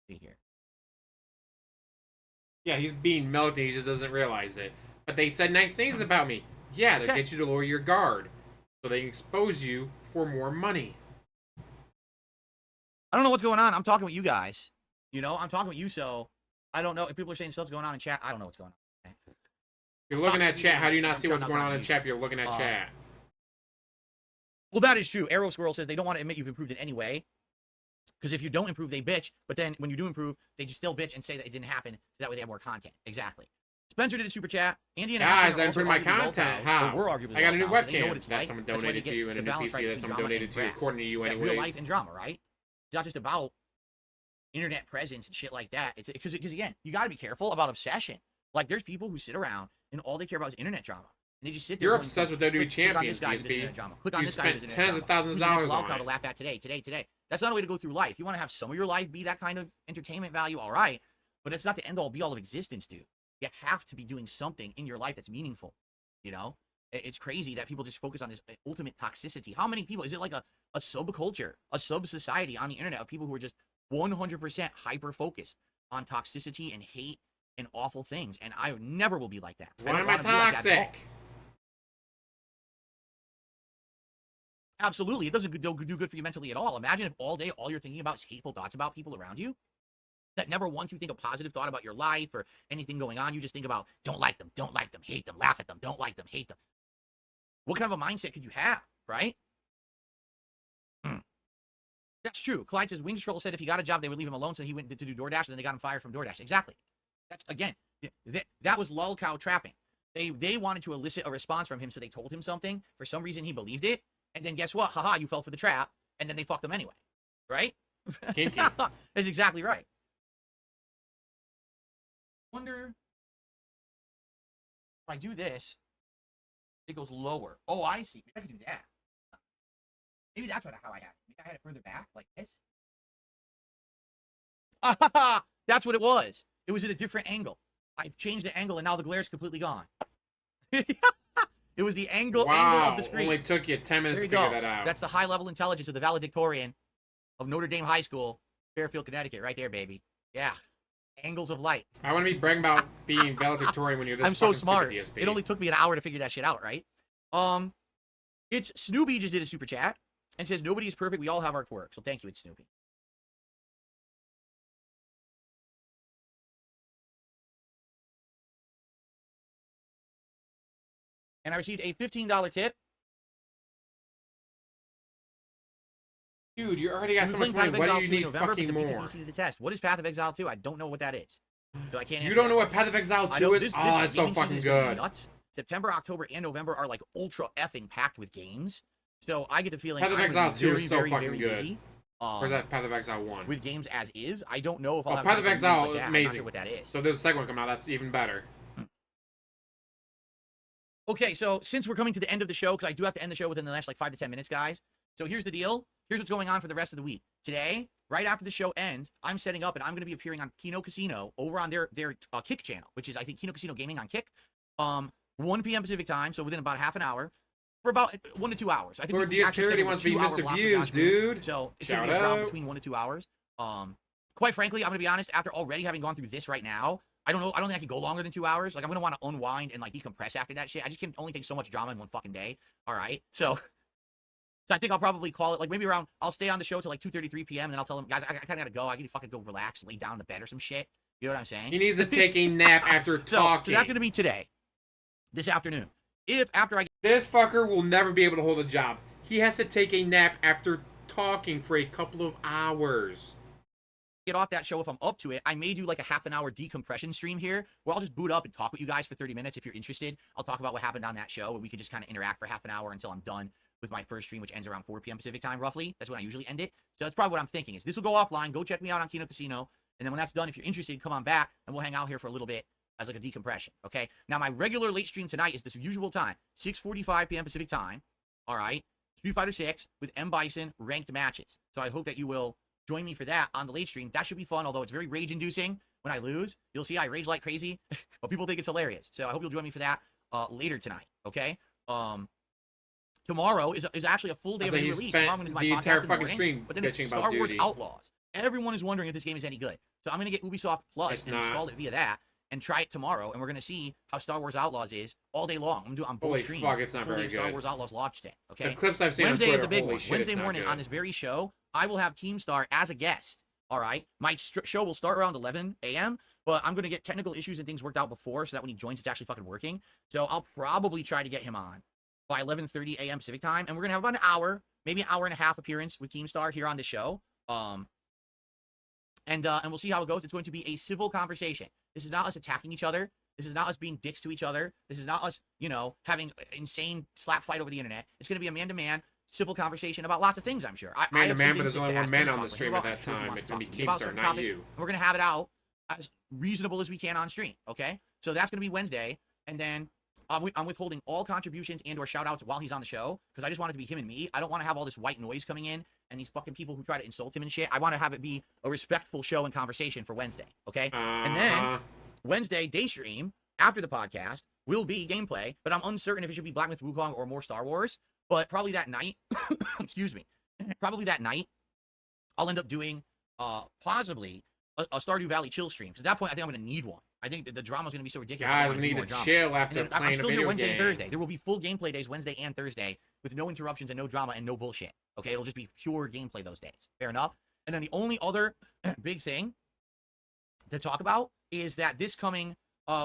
See here. Yeah, he's being melted. He just doesn't realize it. But they said nice things about me. Yeah, to get you to lower your guard, so they can expose you for more money. I don't know what's going on. I'm talking with you guys. You know, I'm talking with you, so I don't know if people are saying stuff's going on in chat. I don't know what's going on. Okay. You're looking at chat. How do you not see what's going on in chat if you're looking at chat? Well, that is true. Arrow Squirrel says they don't want to admit you've improved in any way. Because if you don't improve, they bitch. But then when you do improve, they just still bitch and say that it didn't happen. So that way they have more content. Exactly. Spencer did a super chat. Andy and guys, I improved my content. How? We're arguably I got a new webcam. That's like. Someone donated to you, and a new PC that someone donated to you, according to you, anyways. Real life and drama, right? It's not just about internet presence and shit like that. It's because again, you got to be careful about obsession. Like, there's people who sit around and all they care about is internet drama. And they just sit there. You're obsessed with WWE champions, DSP. You spent tens of thousands of dollars on it. To laugh at today. That's not a way to go through life. You want to have some of your life be that kind of entertainment value, all right. But it's not the end-all, be-all of existence, dude. You have to be doing something in your life that's meaningful, you know? It's crazy that people just focus on this ultimate toxicity. How many people, is it like a subculture, a sub-society on the internet of people who are just 100% hyper-focused on toxicity and hate and awful things? And I never will be like that. Why am I toxic? Absolutely. It doesn't do good for you mentally at all. Imagine if all day, all you're thinking about is hateful thoughts about people around you. That never once you think a positive thought about your life or anything going on. You just think about, don't like them, hate them, laugh at them, don't like them, hate them. What kind of a mindset could you have, right? That's true. Clyde says, Wings Troll said if he got a job, they would leave him alone, so he went to do DoorDash, and then they got him fired from DoorDash. Exactly. That's, again, that was lolcow trapping. They wanted to elicit a response from him, so they told him something. For some reason, he believed it. And then guess what? Haha, you fell for the trap. And then they fucked them anyway. Right? Kinky. That's exactly right. Wonder if I do this, it goes lower. Oh, I see. Maybe I can do that. Maybe that's how I had it. Maybe I had it further back, like this. That's what it was. It was at a different angle. I've changed the angle, and now the glare is completely gone. It was the angle of the screen. Only took you 10 minutes to figure that out. That's the high-level intelligence of the valedictorian of Notre Dame High School, Fairfield, Connecticut. Right there, baby. Yeah. Angles of light. I want to be bragging about being valedictorian when you're this I'm so smart. Stupid, DSP. It only took me an hour to figure that shit out, right? It's Snoopy just did a super chat and says, nobody is perfect. We all have our quirks. So thank you, it's Snoopy. And I received a $15 tip. Dude, you already got so much money. Why do you need fucking more? The test. What is Path of Exile 2? I don't know what that is. So I can't answer. You don't know what Path of Exile 2 is? Oh, it's so fucking good. Nuts. September, October, and November are like ultra effing packed with games. So I get the feeling Path of Exile 2 is so fucking good. Busy, or is that Path of Exile 1? With games as is. I don't know if I'll have Path of Exile like amazing. I'm not sure what that is. So there's a second one coming out. That's even better. Okay, so since we're coming to the end of the show, because I do have to end the show within the next like 5 to 10 minutes, guys. So here's the deal. Here's what's going on for the rest of the week. Today, right after the show ends, I'm setting up and I'm going to be appearing on Kino Casino over on their Kick channel, which is, I think, Kino Casino Gaming on Kick. 1 p.m. Pacific time, so within about half an hour. For about 1 to 2 hours. I think Lord DS wants to be Mr. Views, dude. So it's shout gonna be out between 1 to 2 hours. Quite frankly, I'm gonna be honest. After already having gone through this right now, I don't know. I don't think I could go longer than 2 hours. Like I'm gonna want to unwind and like decompress after that shit. I just can only take so much drama in one fucking day. All right, so I think I'll probably call it like maybe around. I'll stay on the show till like 2:33 p.m. and then I'll tell them, guys, I kind of gotta go. I can fucking go relax, lay down in the bed or some shit. You know what I'm saying? He needs to take a nap after talking. So that's gonna be today. this afternoon. If after I This fucker will never be able to hold a job. He has to take a nap after talking for a couple of hours. get off that show, if I'm up to it, I may do like a half an hour decompression stream here where I'll just boot up and talk with you guys for 30 minutes if you're interested. I'll talk about what happened on that show, and we can just kind of interact for half an hour until I'm done with my first stream, which ends around 4 p.m. Pacific time, roughly. That's when I usually end it. So that's probably what I'm thinking is this will go offline. Go check me out on Kino Casino. And then when that's done, if you're interested, come on back and we'll hang out here for a little bit as like a decompression, okay? Now, my regular late stream tonight is this usual time, 6:45 p.m. Pacific time, all right? Street Fighter 6 with M. Bison ranked matches. So I hope that you will join me for that on the late stream. That should be fun, although it's very rage-inducing when I lose. You'll see I rage like crazy, but people think it's hilarious. So I hope you'll join me for that later tonight, okay? Tomorrow is actually a full day of release. Tomorrow I'm going to do my the entire podcast fucking stream but then it's bitching Star about Wars Duty. Outlaws. Everyone is wondering if this game is any good. So I'm going to get Ubisoft Plus and install it via that and try it tomorrow, and we're going to see how Star Wars Outlaws is all day long. I'm going to do it on both Holy streams. fuck, it's not full very day Star good. Wars Outlaws launch day, okay? The clips I've seen Wednesday on Twitter, is the big holy one. shit, Wednesday it's not morning good. on this very show, I will have Keemstar as a guest, all right? My show will start around 11 a.m., but I'm going to get technical issues and things worked out before so that when he joins, it's actually fucking working. So I'll probably try to get him on by 11:30 a.m. Pacific time, and we're going to have about an hour, maybe an hour and a half appearance with Keemstar here on the show. And we'll see how it goes. It's going to be a civil conversation. This is not us attacking each other. This is not us being dicks to each other. This is not us, you know, having insane slap fight over the internet. It's going to be a man-to-man civil conversation about lots of things, I'm sure. Man-to-man, but there's only one man on the stream at that time. It's going to be Keemstar, not you. We're going to have it out as reasonable as we can on stream, okay? So that's going to be Wednesday. And then I'm withholding all contributions and or shout-outs while he's on the show because I just want it to be him and me. I don't want to have all this white noise coming in and these fucking people who try to insult him and shit. I want to have it be a respectful show and conversation for Wednesday, okay? And then Wednesday day stream after the podcast will be gameplay, but I'm uncertain if it should be Black Myth Wukong or more Star Wars. But probably that night, excuse me, probably that night, I'll end up doing possibly a Stardew Valley chill stream. Because at that point, I think I'm going to need one. I think the drama's going to be so ridiculous. Guys, we need to chill after playing I'm still a here video Wednesday game. and Thursday. There will be full gameplay days Wednesday and Thursday with no interruptions and no drama and no bullshit. Okay, it'll just be pure gameplay those days. Fair enough? And then the only other big thing to talk about is that this coming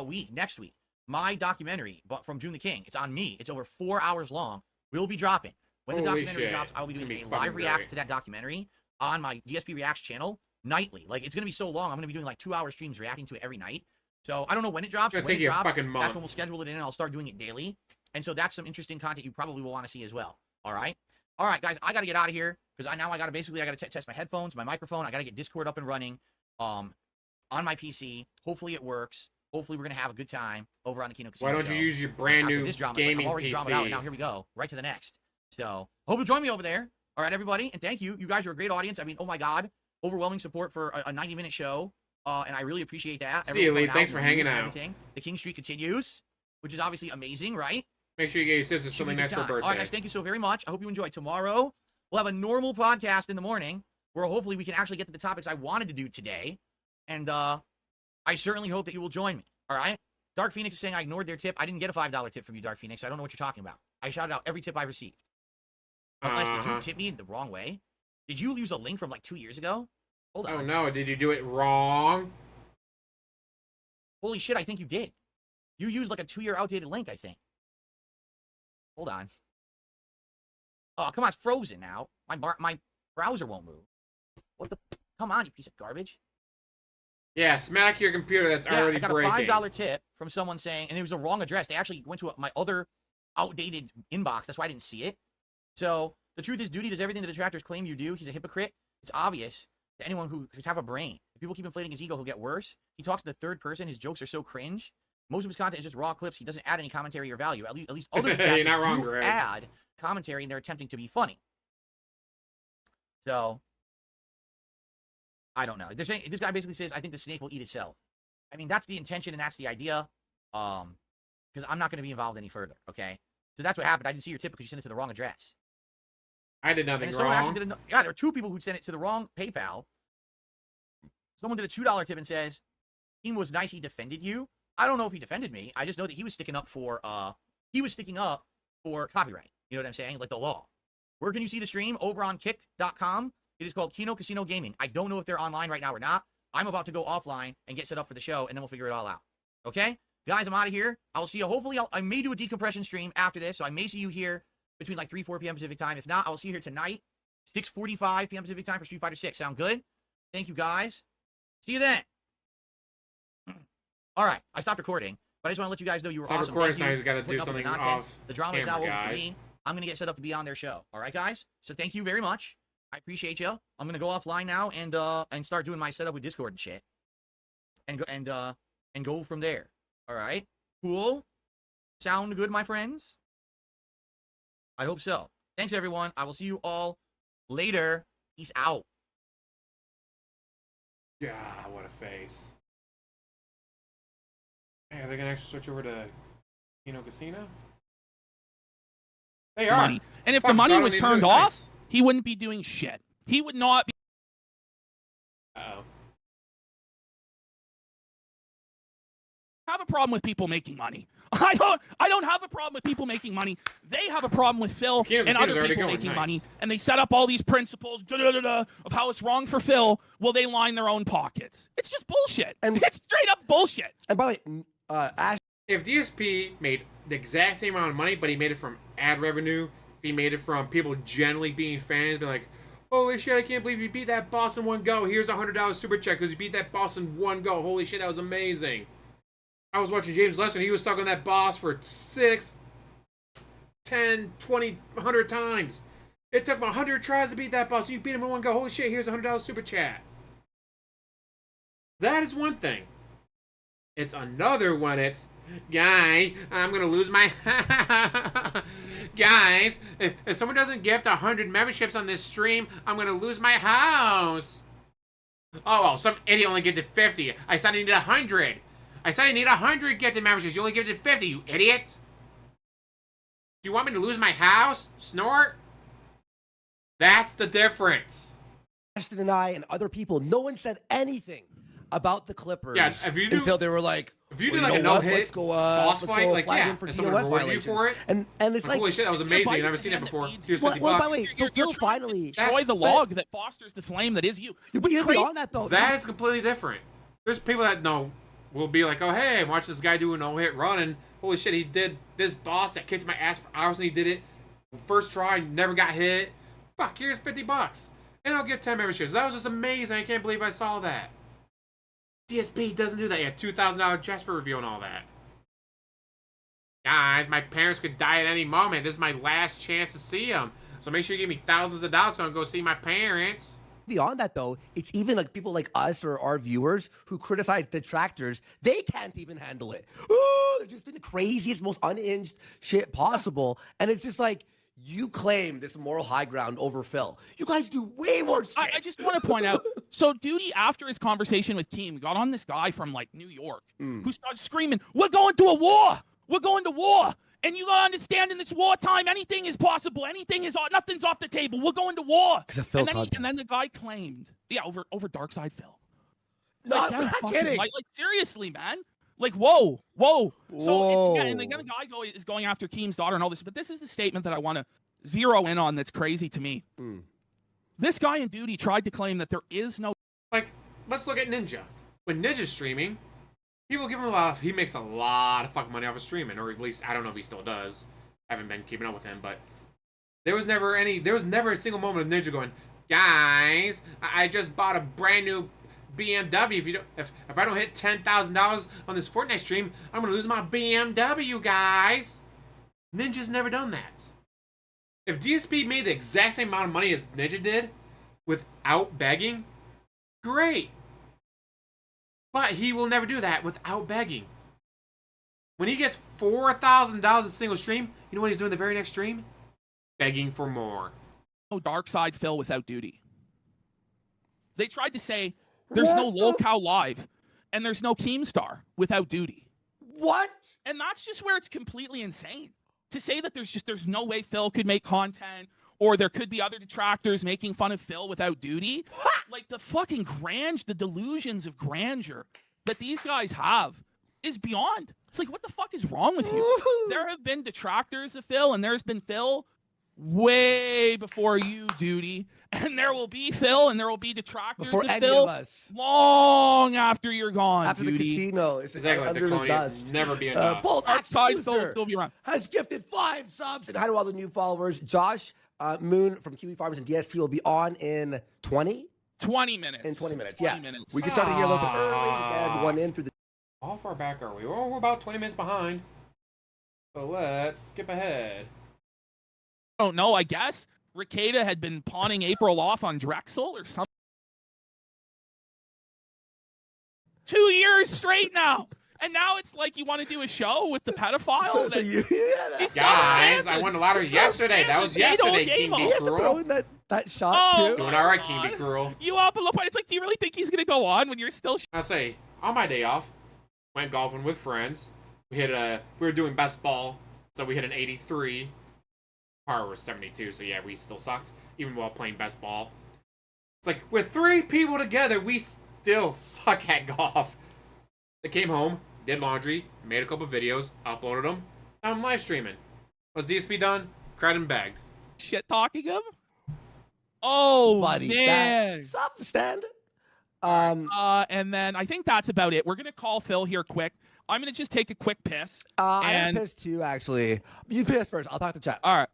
week, next week, my documentary from June the King, it's on me. It's over 4 hours long. Will be dropping. When the documentary drops, I will be doing a live react to that documentary on my DSP Reacts channel nightly. Like, it's going to be so long, I'm going to be doing like 2-hour streams reacting to it every night. So I don't know when it drops. It's going to take you a fucking month. That's when we'll schedule it in, and I'll start doing it daily. And so that's some interesting content you probably will want to see as well. All right? All right, guys, I got to get out of here because I got to test my headphones, my microphone. I got to get Discord up and running on my PC. Hopefully it works. Hopefully we're going to have a good time over on the Kino Casino. Why don't you use your brand new gaming I'm already PC? dramaed out. Now here we go. Right to the next. So hope you'll join me over there. All right, everybody. And thank you. You guys are a great audience. I mean, oh my God. Overwhelming support for a 90-minute show. And I really appreciate that. See you, Lee. Thanks for hanging out. The King Streak continues, which is obviously amazing, right? Make sure you get your sister something nice for her birthday. All right, guys. Thank you so very much. I hope you enjoy. Tomorrow, we'll have a normal podcast in the morning where hopefully we can actually get to the topics I wanted to do today. And I certainly hope that you will join me. All right? Dark Phoenix is saying I ignored their tip. I didn't get a $5 tip from you, Dark Phoenix. I don't know what you're talking about. I shouted out every tip I received. Unless did you tip me the wrong way? Did you use a link from like 2 years ago? Hold on. Oh no, did you do it wrong? Holy shit, I think you did. You used like a 2-year outdated link, I think. Hold on. Oh, come on, it's frozen now. My browser won't move. What the? Come on, you piece of garbage. Yeah, smack your computer that's already breaking. I got a $5 tip from someone saying, and it was a wrong address. They actually went to my other outdated inbox. That's why I didn't see it. So the truth is, Duty does everything the detractors claim you do. He's a hypocrite. It's obvious to anyone who's have a brain. If people keep inflating his ego, he'll get worse. He talks to the third person. His jokes are so cringe. Most of his content is just raw clips. He doesn't add any commentary or value. At least other You're not wrong, do Greg. add commentary, and they're attempting to be funny. So I don't know. They're saying this guy basically says, "I think the snake will eat itself." I mean, that's the intention and that's the idea. Because I'm not going to be involved any further. Okay, so that's what happened. I didn't see your tip because you sent it to the wrong address. I did nothing wrong. Yeah, there were 2 people who sent it to the wrong PayPal. Someone did a $2 tip and says, "He was nice. He defended you." I don't know if he defended me. I just know that he was sticking up for copyright. You know what I'm saying? Like the law. Where can you see the stream? Over on kick.com. It is called Kino Casino Gaming. I don't know if they're online right now or not. I'm about to go offline and get set up for the show, and then we'll figure it all out. Okay? Guys, I'm out of here. I will see you. Hopefully, I may do a decompression stream after this, so I may see you here between like 3, 4 p.m. Pacific time. If not, I will see you here tonight, 6:45 p.m. Pacific time for Street Fighter 6. Sound good? Thank you, guys. See you then. All right, I stopped recording, but I just want to let you guys know you were awesome. Recording, Thank now you he's got to for do putting up with something the nonsense. off The drama is now camera, over for guys. me. I'm going to get set up to be on their show. All right, guys? So thank you very much. I appreciate you. I'm going to go offline now and start doing my setup with Discord and shit. And go from there. All right? Cool? Sound good, my friends? I hope so. Thanks, everyone. I will see you all later. Peace out. Yeah, what a face. Hey, are they gonna actually switch over to Kino Casino? They are. Money. And if Fuck, the money so I was don't need to turned do it. off, Nice. he wouldn't be doing shit. He would not be. Uh-oh. Have a problem with people making money. I don't have a problem with people making money. They have a problem with Phil Kino and Casino's other already people going. making Nice. money, and they set up all these principles of how it's wrong for Phil. Will they line their own pockets? It's just bullshit. And- It's straight up bullshit. And by the way, Ash If DSP made the exact same amount of money, but he made it from ad revenue, if he made it from people generally being fans, be like, holy shit, I can't believe you beat that boss in one go. Here's a $100 super check because you beat that boss in one go. Holy shit, that was amazing. I was watching James Lester, and he was stuck on that boss for 6, 10, 20, 100 times. It took him 100 tries to beat that boss. You beat him in one go. Holy shit, here's a $100 super chat. That is one thing. It's another when it's, guy, I'm gonna lose my guys, if someone doesn't gift 100 memberships on this stream, I'm gonna lose my house. Oh well, some idiot only gifted 50. I said I needed 100. I said I need 100 gifted memberships. You only gifted 50, you idiot. Do you want me to lose my house? Snort? That's the difference. Ashton and I and other people, no one said anything about the Clippers Yeah, if you do- until they were like, If you well, do like you a know what? no-hit Let's go, boss let's fight, go like flag yeah, him for and someone TOS reward you violations. for it. And it's Like, like, holy shit, that was It's a amazing. bite I've never in the seen it hand that before. feeds Here's well, 50 well, by bucks. the way, so You're Phil trying to finally, destroy the That's- log that fosters the flame that is you. but even beyond that though, That is completely different. There's people that know will be like, oh hey, watch this guy do a no-hit run, and holy shit, he did this boss that kicked my ass for hours, and he did it first try, never got hit. Fuck, here's 50 bucks, and I'll get 10 memberships. That was just amazing. I can't believe I saw that. DSP doesn't do that. Yeah, $2,000 Jasper review and all that. Guys, my parents could die at any moment. This is my last chance to see them. So make sure you give me thousands of dollars so I can go see my parents. beyond that though, it's even like people like us or our viewers who criticize detractors, they can't even handle it. Oh, they're just doing the craziest, most unhinged shit possible. And it's just like, you claim this moral high ground over Phil. You guys do way more shit. I just want to point out, so Duty, after his conversation with Keem, got on this guy from like New York who started screaming, "We're going to a war! We're going to war! And you gotta understand, in this wartime, anything is possible. Nothing's off the table. We're going to war." 'Cause of Phil And content. then the guy claimed, yeah, over Darkside Phil. No, Like, I'm yeah, not fucking kidding. Like seriously, man. Like, whoa. So, Whoa. and then the guy is going after Keem's daughter and all this. But this is the statement that I want to zero in on that's crazy to me. This guy in Duty tried to claim that there is no... Like, let's look at Ninja. When Ninja's streaming, people give him a lot of... He makes a lot of fucking money off of streaming, or at least, I don't know if he still does. I haven't been keeping up with him, but... There was never a single moment of Ninja going, guys, I just bought a brand new BMW. If I don't hit $10,000 on this Fortnite stream, I'm gonna lose my BMW, guys. Ninja's never done that. If DSP made the exact same amount of money as Ninja did, without begging, great. But he will never do that without begging. When he gets $4,000 a single stream, you know what he's doing the very next stream? Begging for more. Darkside Phil without Duty. They tried to say there's no Lolcow Live and there's no Keemstar without Duty. What? And that's just where it's completely insane. To say that there's no way Phil could make content, or there could be other detractors making fun of Phil without Duty. Like, the fucking the delusions of grandeur that these guys have is beyond. It's like, what the fuck is wrong with you? There have been detractors of Phil, and there's been Phil way before you, Duty. And there will be Phil, and there will be detractors Before of any Phil of us. long after you're gone, After Duty. the casino. It's Exactly like the under colonies dust. never be enough. Bold Dark Axe side User will still be around. has gifted 5 subs. And hi to all the new followers. Josh Moon from KiwiFarms and DSP will be on in 20? 20 minutes. In 20 minutes, 20 yeah. minutes. We can start here a little bit early to get everyone in through the... How far back are we? Well, we're about 20 minutes behind. So let's skip ahead. I don't know, I guess Ricada had been pawning April off on Drexel or something. 2 years straight now. And now it's like you want to do a show with the pedophile. He's so Guys, standard. I won the lottery He's so yesterday. That was standard. They don't yesterday, game King him. Be He Cruel. throwing that shot, Oh, too. Doing all right, God. King Be Cruel. You up a little point. It's like, do you really think he's going to go on when you're still... I say, on my day off, went golfing with friends. We were doing best ball, so we hit an 83. Par was 72, so yeah, we still sucked, even while playing best ball. It's like, with 3 people together, we still suck at golf. I came home, did laundry, made a couple videos, uploaded them. Now I'm live streaming. Was DSP done? Cried and begged. shit talking him? Oh, Buddy, man. Stand. And then I think that's about it. We're going to call Phil here quick. I'm going to just take a quick piss. I and- have pissed too, actually. You piss first. I'll talk to chat. All right.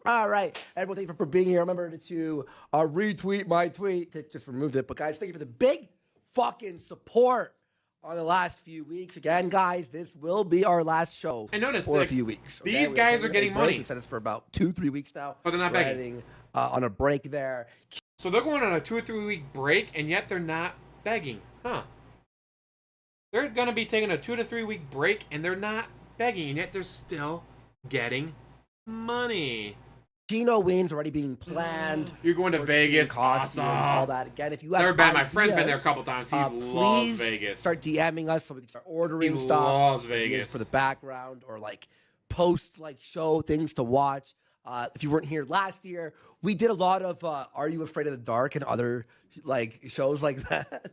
All right. Everyone, thank you for being here. Remember to retweet my tweet. Just removed it. But, guys, thank you for the big fucking support on the last few weeks. Again, guys, this will be our last show I noticed for a that few weeks. these guys are getting money. We've said this for about 2-3 weeks now. But they're not We're begging. heading, on a break there. So they're going on a 2 or 3 week break, and yet they're not begging. Huh. They're going to be taking a 2 to 3 week break, and they're not begging, and yet they're still getting money. Kino wins already being planned. You're going to We're Vegas. doing costumes, Awesome. all that. Again, if you have Never been. My friend's been ideas, there a couple times. He loves please Vegas. start DMing us so we can start ordering He stuff. loves ideas Vegas. for the background or like post like show things to watch. If you weren't here last year, we did a lot of Are You Afraid of the Dark and other like shows like that.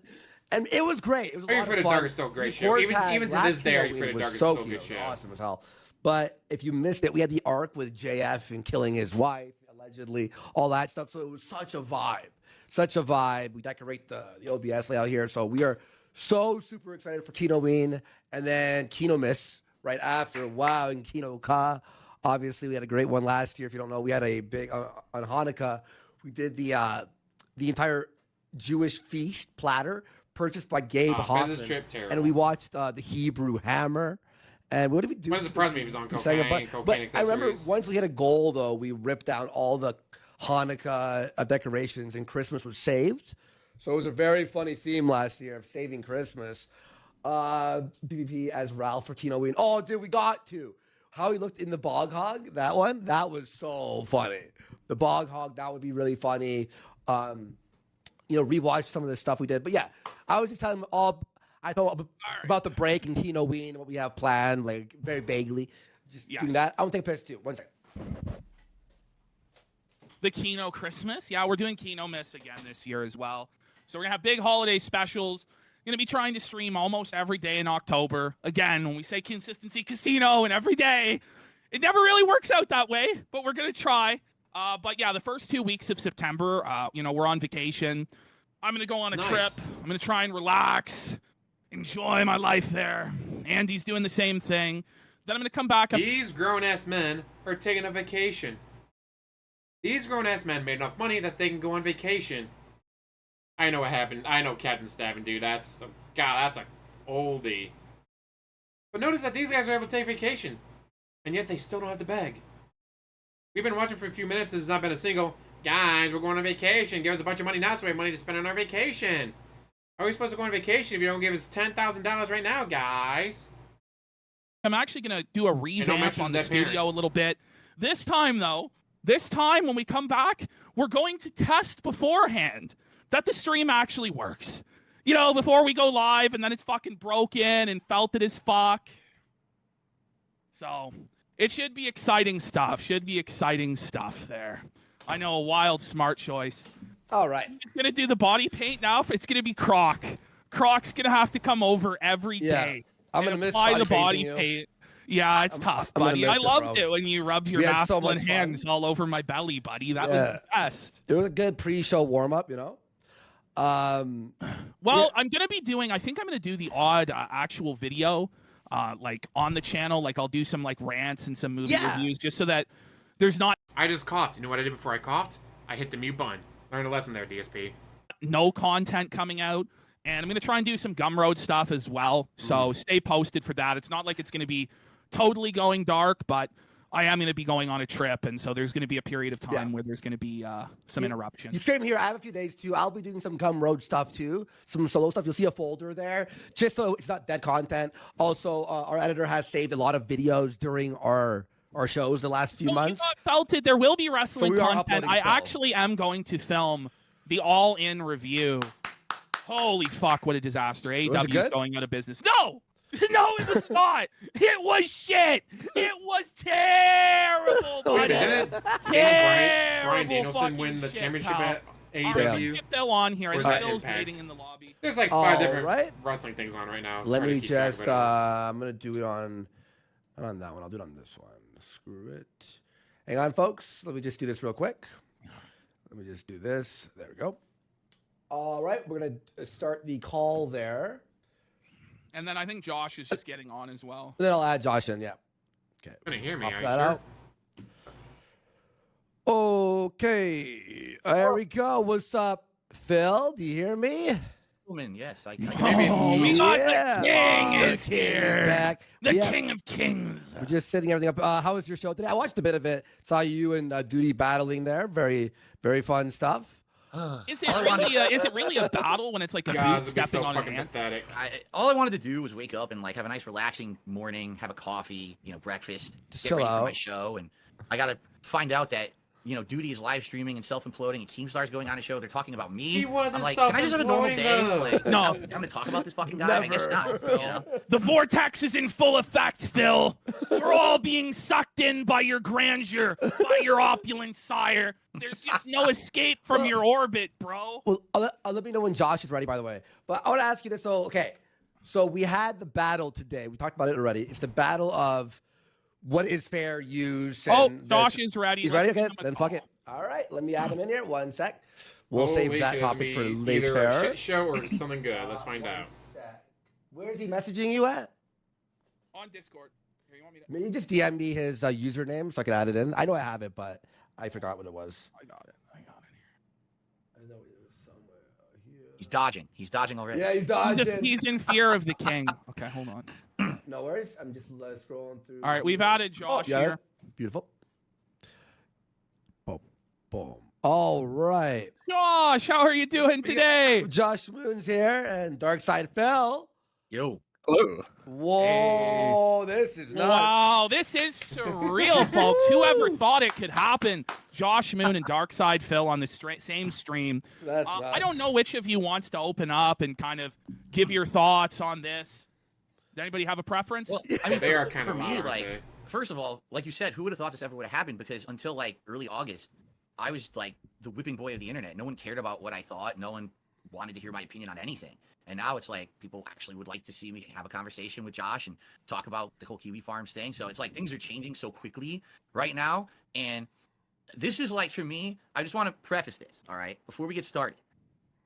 And it was great. It was a Are You lot Afraid of fun. Dark is still a great The show. Force Even had to last this day, Are You Kino Afraid of was Dark is so still a good cute. show. Awesome as hell. But if you missed it, we had the arc with JF and killing his wife, allegedly, all that stuff. So it was such a vibe. Such a vibe. We decorate the OBS layout here. So we are so super excited for Kino Ween. And then Kino Miss right after. Wow, and Kino Ka. Obviously, we had a great one last year. If you don't know, we had a big, on Hanukkah, we did the entire Jewish feast platter purchased by Gabe Hoffman. business trip, terrible. And we watched the Hebrew Hammer. And what did we do? Wouldn't surprise me if he was on We sang a cocaine, bu- cocaine But I remember accessories. once we hit a goal, though, we ripped down all the Hanukkah decorations, and Christmas was saved. So it was a very funny theme last year of saving Christmas. BBP as Ralph for Kino Ween. Oh, dude, we got to. How he looked in the Bog Hog, that one, that was so funny. The Bog Hog, that would be really funny. Rewatch some of the stuff we did. But yeah, I was just telling him I thought about the break and Kino Ween, what we have planned, like very vaguely. Just doing that. I want to take a piss too. 1 second. The Kino Christmas. Yeah, we're doing Kino Miss again this year as well. So we're going to have big holiday specials. Going to be trying to stream almost every day in October. Again, when we say consistency casino and every day, it never really works out that way, but we're going to try. But yeah, the first 2 weeks of September, we're on vacation. I'm going to go on a trip. I'm going to try and relax, enjoy my life there. Andy's doing the same thing. Then I'm going to come back. These grown-ass men are taking a vacation. These grown-ass men made enough money that they can go on vacation. I know what happened. I know Captain Stabbing, dude. That's a oldie. But notice that these guys are able to take vacation, and yet they still don't have to beg. We've been watching for a few minutes. There's not been a single, guys, we're going on vacation. Give us a bunch of money now so we have money to spend on our vacation. How are we supposed to go on vacation if you don't give us $10,000 right now, guys? I'm actually going to do a revamp on the studio parents. a little bit. This time, though, when we come back, we're going to test beforehand that the stream actually works. Before we go live and then it's fucking broken and felted as fuck. So it should be exciting stuff. There. I know, a wild, smart choice. All right. I'm going to do the body paint now. It's going to be Croc. Croc's going to have to come over every day. I'm going to miss apply the body painting you. paint. Yeah, it's tough, I'm gonna buddy. miss I it, loved bro. it when you rubbed your We had so masculine much hands fun. all over my belly, buddy. That was the best. It was a good pre-show warm-up, you know. Well, I'm gonna be doing. I think I'm gonna do the odd actual video, like on the channel. Like I'll do some like rants and some movie reviews, just so that there's not I just coughed. You know what I did before I coughed? I hit the mute button. Learned a lesson there, DSP. no content coming out. And I'm gonna try and do some Gumroad stuff as well. So stay posted for that. It's not like it's gonna be totally going dark, but I am gonna be going on a trip, and so there's gonna be a period of time where there's gonna be some interruptions. Same here. I have a few days too. I'll be doing some Gumroad stuff too, some solo stuff. You'll see a folder there, just so it's not dead content. Also, our editor has saved a lot of videos during our shows the last few months. Felt it. There will be wrestling we are content. uploading I still. actually am going to film the all-in review. Holy fuck, what a disaster. Was it AEW is good? going out of business. No! No, it was not. It was shit. It was terrible, buddy. Didn't Terrible Brian Danielson fucking win the shit, championship pal. at All right, AEW? get Phil on here. Or I is think that Phil's Impact? waiting in the lobby. There's like 5 different right. wrestling things on right now. It's Let hard to me keep track just, of it all. I'm going to do it on, not on that one. I'll do it on this one. Screw it. Hang on, folks. Let me just do this real quick. Let me just do this. There we go. All right. We're going to start the call there. And then I think Josh is just getting on as well. And then I'll add Josh in. Yeah. Okay. You're gonna hear me, Pop are you that sure? out. Okay. There we go. What's up, Phil? Do you hear me? Woman, yes, I Oh, we got yeah. the king The is king is here. back. The Yeah. king of kings. We're just setting everything up. How was your show today? I watched a bit of it. Saw you and Duty battling there. Very, very fun stuff. Is it really a battle when it's like a Guys, boot it'd be stepping so on an fucking ant? pathetic. All I wanted to do was wake up and like have a nice relaxing morning, have a coffee, breakfast, Just get chill ready for out. my show, and I gotta find out that Duty is live streaming and self-imploding, and Keemstar's going on a show. They're talking about me. He wasn't I'm like, can I just have a normal day? self-imploding, Like, No. I'm gonna talk about this fucking guy. I guess not. The vortex is in full effect, Phil. We're all being sucked in by your grandeur, by your opulent sire. There's just no escape from your orbit, bro. Well, I'll let me know when Josh is ready, by the way. But I want to ask you this. So, okay. So we had the battle today. We talked about it already. It's the battle of what is fair use. Oh, And Josh this- is ready. He's Let's ready? give Okay. him a Then call. fuck it. All right. Let me add him in here. One sec. We'll Holy save shit, that it's topic for gonna be either a later. shit show or something good. Let's find out. Where's he messaging you at? On Discord. Here, you want me to? Maybe just DM me his username so I can add it in. I know I have it, but I forgot what it was. I got it here. I know it was somewhere here. He's dodging. He's dodging already. Yeah, he's dodging. He's in fear of the king. Okay, hold on. No worries. I'm just scrolling through. All right, we've added Josh here. Beautiful. Boom. Boom. All right. Josh, how are you doing today? Josh Moon's here and Dark Side Phil. Yo. Hello. Whoa, this is nuts. Wow, this is surreal, folks. Whoever thought it could happen? Josh Moon and Darkside Phil on the same stream. That's I nuts. don't know which of you wants to open up and kind of give your thoughts on this. Does anybody have a preference? Well, I mean, They are for kind of me, loud, aren't like, they? first of all, like you said, who would have thought this ever would have happened? Because until like early August, I was like the whipping boy of the internet. No one cared about what I thought. No one wanted to hear my opinion on anything. And now it's like people actually would like to see me have a conversation with Josh and talk about the whole KiwiFarms thing. So it's like things are changing so quickly right now. And this is like, for me, I just want to preface this, all right, before we get started.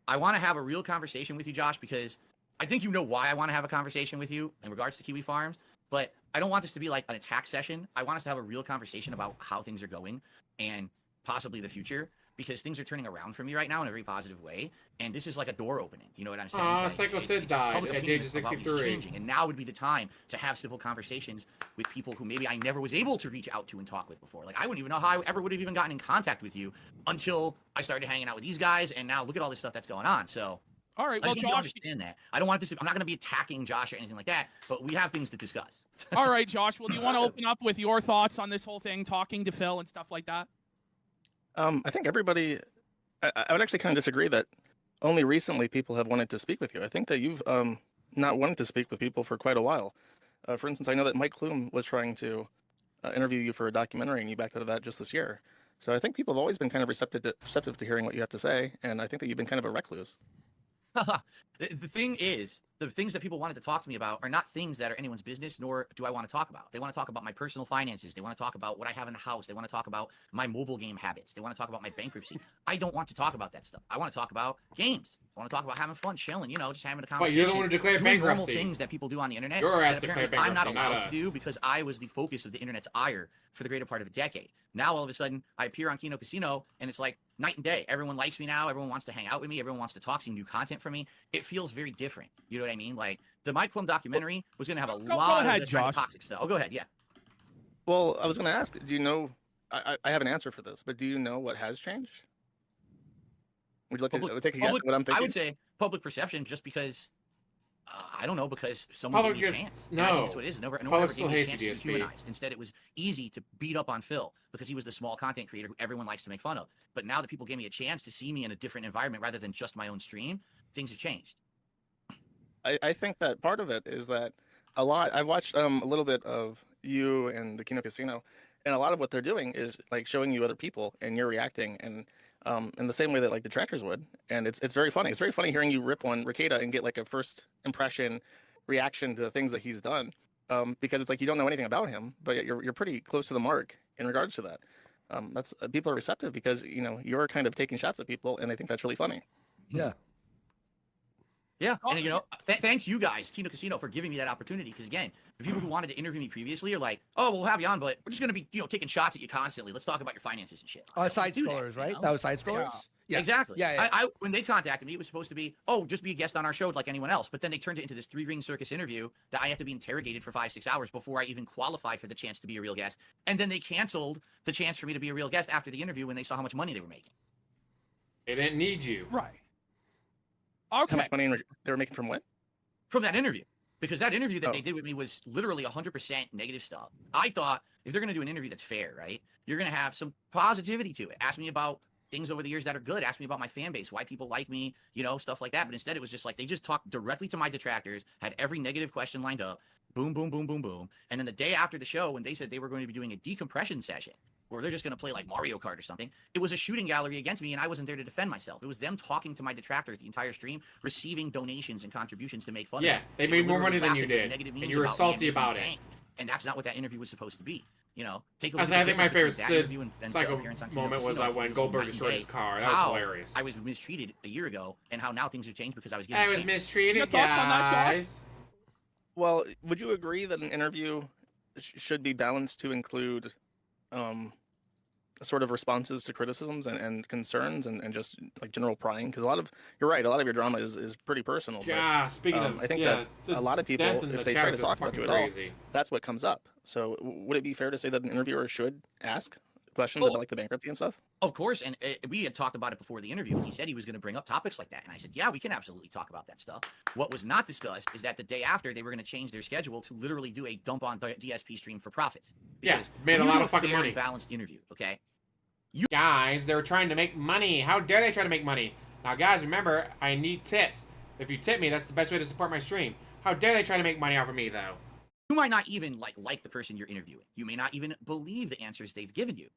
I want to have a real conversation with you, Josh, because I think you know why I want to have a conversation with you in regards to KiwiFarms, but I don't want this to be like an attack session. I want us to have a real conversation about how things are going and possibly the future, because things are turning around for me right now in a very positive way, and this is like a door opening. You know what I'm saying? Aw, Like, Psycho it's- Sid it's died public at the opinion age of about me is 63. changing, and now would be the time to have civil conversations with people who maybe I never was able to reach out to and talk with before. Like, I wouldn't even know how I ever would have even gotten in contact with you until I started hanging out with these guys, and now look at all this stuff that's going on. So All right, I well, just want you to Josh. understand that. I don't want this to, I'm not going to be attacking Josh or anything like that, but we have things to discuss. All right, Josh. Well, do you want to open up with your thoughts on this whole thing, talking to Phil and stuff like that? I think everybody. I would actually kind of disagree that only recently people have wanted to speak with you. I think that you've not wanted to speak with people for quite a while. For instance, I know that Mike Klum was trying to interview you for a documentary, and you backed out of that just this year. So I think people have always been kind of receptive to hearing what you have to say, and I think that you've been kind of a recluse. The thing is, the things that people wanted to talk to me about are not things that are anyone's business, nor do I want to talk about. They want to talk about my personal finances. They want to talk about what I have in the house. They want to talk about my mobile game habits. They want to talk about my bankruptcy. I don't want to talk about that stuff. I want to talk about games. I want to talk about having fun, chilling, just having a conversation. But you're the one who declared doing bankruptcy. normal things that people do on the internet. Your ass that declared apparently I'm not bankruptcy, not allowed to do us. because I was the focus of the internet's ire for the greater part of a decade. Now all of a sudden I appear on Kino Casino and it's like night and day. Everyone likes me now. Everyone wants to hang out with me. Everyone wants to talk, see new content from me. It feels very different. You know what I mean? Like the Mike Klum documentary was going to have a lot of this kind of toxic stuff. Oh, go ahead. Yeah. Well, I was going to ask, do you know? I have an answer for this, but do you know what has changed? Would you like to take a guess at what I'm thinking? I would say public perception, just because I don't know, because someone Public gave me a chance. And I no. think that's what it is. No one Public ever still gave me a hates chance you, to be DSP. humanized. Instead, it was easy to beat up on Phil because he was the small content creator who everyone likes to make fun of. But now that people gave me a chance to see me in a different environment rather than just my own stream, things have changed. I think that part of it is that I've watched a little bit of you and the Kino Casino, and a lot of what they're doing is like showing you other people and you're reacting and in the same way that like detractors would, and it's very funny. It's very funny hearing you rip on Ricada and get like a first impression reaction to the things that he's done, because it's like you don't know anything about him, but yet you're pretty close to the mark in regards to that. That's people are receptive because you're kind of taking shots at people and they think that's really funny. Yeah. Yeah, and thanks you guys, Kino Casino, for giving me that opportunity. Because again, the people who wanted to interview me previously are like, "Oh, we'll have you on, but we're just gonna be, taking shots at you constantly. Let's talk about your finances and shit." Side scrollers, right? That was side scrollers. Yeah. Exactly. Yeah. I when they contacted me, it was supposed to be, "Oh, just be a guest on our show like anyone else." But then they turned it into this 3-ring circus interview that I have to be interrogated for 5-6 hours before I even qualify for the chance to be a real guest. And then they canceled the chance for me to be a real guest after the interview when they saw how much money they were making. They didn't need you. Right. How Okay. much money they were making from what? From that interview. Because that interview that they did with me was literally 100% negative stuff. I thought if they're going to do an interview that's fair, right, you're going to have some positivity to it. Ask me about things over the years that are good. Ask me about my fan base, why people like me, stuff like that. But instead, it was just like they just talked directly to my detractors, had every negative question lined up, boom, boom, boom, boom, boom. And then the day after the show, when they said they were going to be doing a decompression session, where they're just going to play like Mario Kart or something, it was a shooting gallery against me, and I wasn't there to defend myself. It was them talking to my detractors the entire stream, receiving donations and contributions to make fun of Yeah, me. they made more money literally than you laughing at did, negative and memes you were about me salty and about making it. bank. And that's not what that interview was supposed to be. Take a look I at the think my favorite difference between that interview and psycho appearance on Kino moment was Casino. when It was Goldberg night and destroyed day his car. That was how hilarious. I was mistreated a year ago, and how now things have changed because I was getting I was changed. mistreated, Your thoughts on that, Josh? guys. Well, would you agree that an interview should be balanced to include sort of responses to criticisms and concerns and just like general prying? Because you're right, a lot of your drama is pretty personal. Yeah, speaking but, of, I think yeah, that a lot of people, dancing in if the they chat try are to just talk about you fucking at all, crazy. that's what comes up. So would it be fair to say that an interviewer should ask questions about like the bankruptcy and stuff? Of course, and we had talked about it before the interview, and he said he was going to bring up topics like that, and I said, yeah, we can absolutely talk about that stuff. What was not discussed is that the day after, they were going to change their schedule to literally do a dump on DSP stream for profits. Yeah, Because made a when you lot do of fucking fair money. and balanced interview, okay? Guys, they were trying to make money. How dare they try to make money? Now, guys, remember, I need tips. If you tip me, that's the best way to support my stream. How dare they try to make money off of me, though? You might not even like the person you're interviewing. You may not even believe the answers they've given you.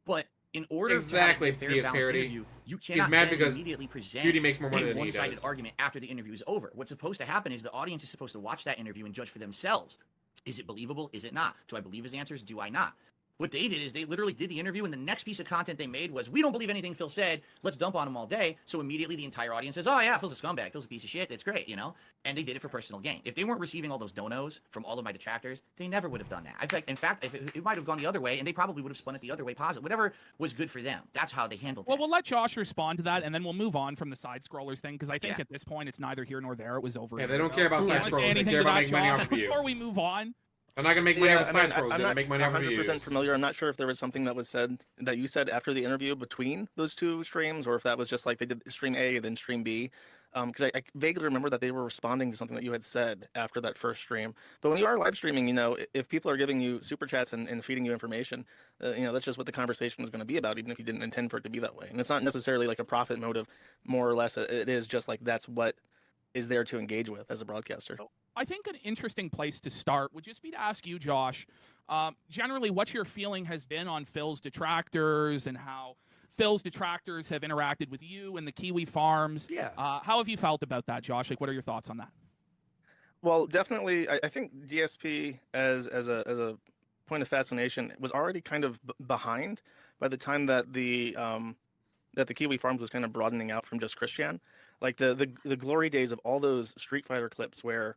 But in order Exactly, to have a fair, DS balanced Parody. interview, you cannot mad then because immediately present Duty makes more money a than he one-sided does. argument after the interview is over. What's supposed to happen is the audience is supposed to watch that interview and judge for themselves. Is it believable? Is it not? Do I believe his answers? Do I not? What they did is they literally did the interview, and the next piece of content they made was, we don't believe anything Phil said. Let's dump on him all day. So immediately the entire audience says, oh, yeah, Phil's a scumbag. Phil's a piece of shit. That's great, And they did it for personal gain. If they weren't receiving all those donos from all of my detractors, they never would have done that. In fact, if it might have gone the other way, and they probably would have spun it the other way positive. Whatever was good for them. That's how they handled it. Well, we'll let Josh respond to that, and then we'll move on from the side scrollers thing, because I think Yeah. at this point it's neither here nor there. It was over. Yeah, a they year don't ago. care about You side wanna say scrollers. They anything care to about that, making money Josh, off of you. before we move on? They're not going to make money off of side scrolls. They're I'm going to not make money off of 100% views. familiar. I'm not sure if there was something that was said that you said after the interview between those two streams, or if that was just like they did stream A then stream B. Because I vaguely remember that they were responding to something that you had said after that first stream. But when you are live streaming, if people are giving you super chats and feeding you information, that's just what the conversation was going to be about, even if you didn't intend for it to be that way. And it's not necessarily like a profit motive, more or less. It is just like that's what is there to engage with as a broadcaster. I think an interesting place to start would just be to ask you, Josh, generally what your feeling has been on Phil's detractors and how Phil's detractors have interacted with you and the KiwiFarms. Yeah. How have you felt about that, Josh? Like, what are your thoughts on that? Well, definitely, I think DSP as a point of fascination was already kind of behind by the time that the Kiwi Farms was kind of broadening out from just Christian. Like the glory days of all those Street Fighter clips where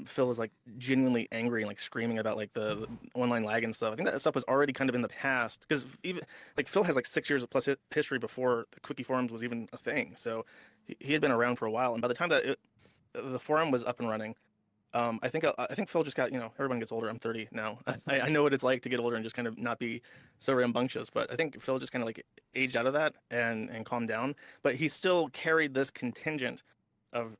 Phil is like genuinely angry and like screaming about like the online lag and stuff. I think that stuff was already kind of in the past because even like Phil has like 6 years of plus history before the Quickie Forums was even a thing. So he had been around for a while, and by the time that the forum was up and running, I think Phil just got, everyone gets older. I'm 30 now. I know what it's like to get older and just kind of not be so rambunctious. But I think Phil just kind of like aged out of that and calmed down. But he still carried this contingent of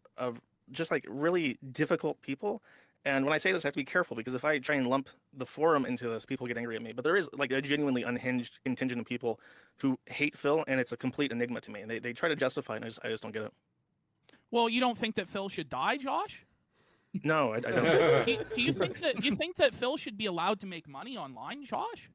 just like really difficult people. And when I say this, I have to be careful because if I try and lump the forum into this, people get angry at me. But there is like a genuinely unhinged contingent of people who hate Phil, and it's a complete enigma to me. And they try to justify it, and I just don't get it. Well, you don't think that Phil should die, Josh? No, I don't. Do you think that Phil should be allowed to make money online, Josh?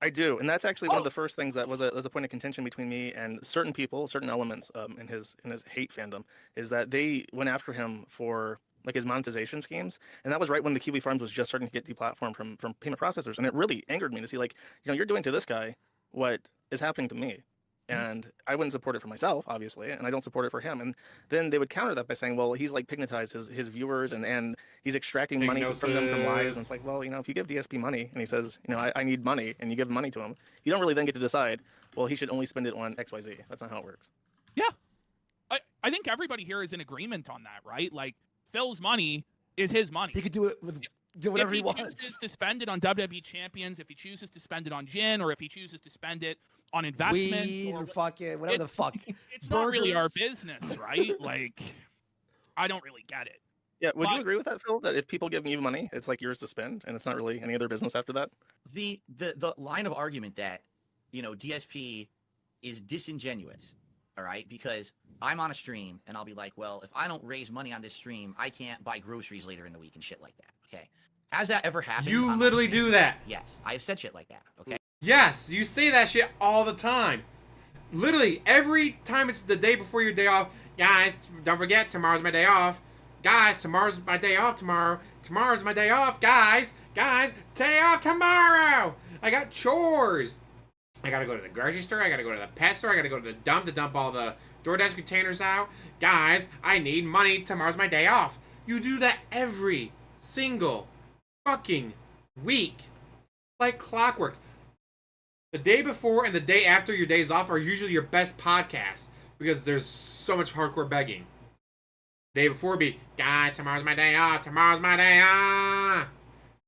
I do, and that's actually one of the first things that was a point of contention between me and certain people, certain elements in his hate fandom, is that they went after him for like his monetization schemes, and that was right when the KiwiFarms was just starting to get deplatformed from payment processors, and it really angered me to see like, you're doing to this guy what is happening to me. And I wouldn't support it for myself, obviously, and I don't support it for him. And then they would counter that by saying, well, he's like pigmatized his viewers and he's extracting money from them from lives. And it's like, well, if you give DSP money and he says, I need money, and you give money to him, you don't really then get to decide, well, he should only spend it on XYZ. That's not how it works. Yeah. I think everybody here is in agreement on that, right? Like, Phil's money is his money. He could do it with do whatever he wants. If he chooses to spend it on WWE champions, if he chooses to spend it on gin, or if he chooses to spend it on investment, weed or fucking whatever the fuck. It's not really our business, right? Like, I don't really get it. Yeah, would you agree with that, Phil? That if people give you money, it's like yours to spend, and it's not really any other business after that? The line of argument that DSP is disingenuous, all right? Because I'm on a stream and I'll be like, well, if I don't raise money on this stream, I can't buy groceries later in the week and shit like that. Okay, has that ever happened? You literally do that. Yes, I have said shit like that. Okay. Yes, you say that shit all the time. Literally, every time it's the day before your day off, guys, don't forget, tomorrow's my day off. Guys, tomorrow's my day off tomorrow. Tomorrow's my day off, guys. Guys, day off tomorrow. I got chores. I gotta go to the grocery store. I gotta go to the pet store. I gotta go to the dump to dump all the DoorDash containers out. Guys, I need money. Tomorrow's my day off. You do that every single fucking week. Like clockwork. The day before and the day after your days off are usually your best podcasts because there's so much hardcore begging. The day before would be, guys, tomorrow's my day off. Tomorrow's my day off.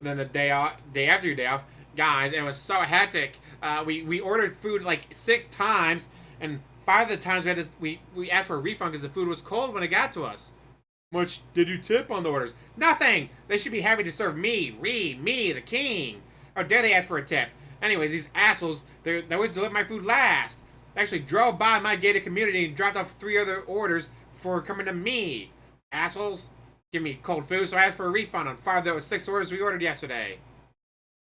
And then the day after your day off, guys, it was so hectic. We ordered food like 6 times, and 5 of the times we asked for a refund because the food was cold when it got to us. Much did you tip on the orders? Nothing. They should be happy to serve me, Reee, me, the king. How dare they ask for a tip? Anyways, these assholes, they always deliver my food last. They actually drove by my gated community and dropped off 3 other orders before coming to me. Assholes, give me cold food, so I asked for a refund on 5 of those 6 orders we ordered yesterday.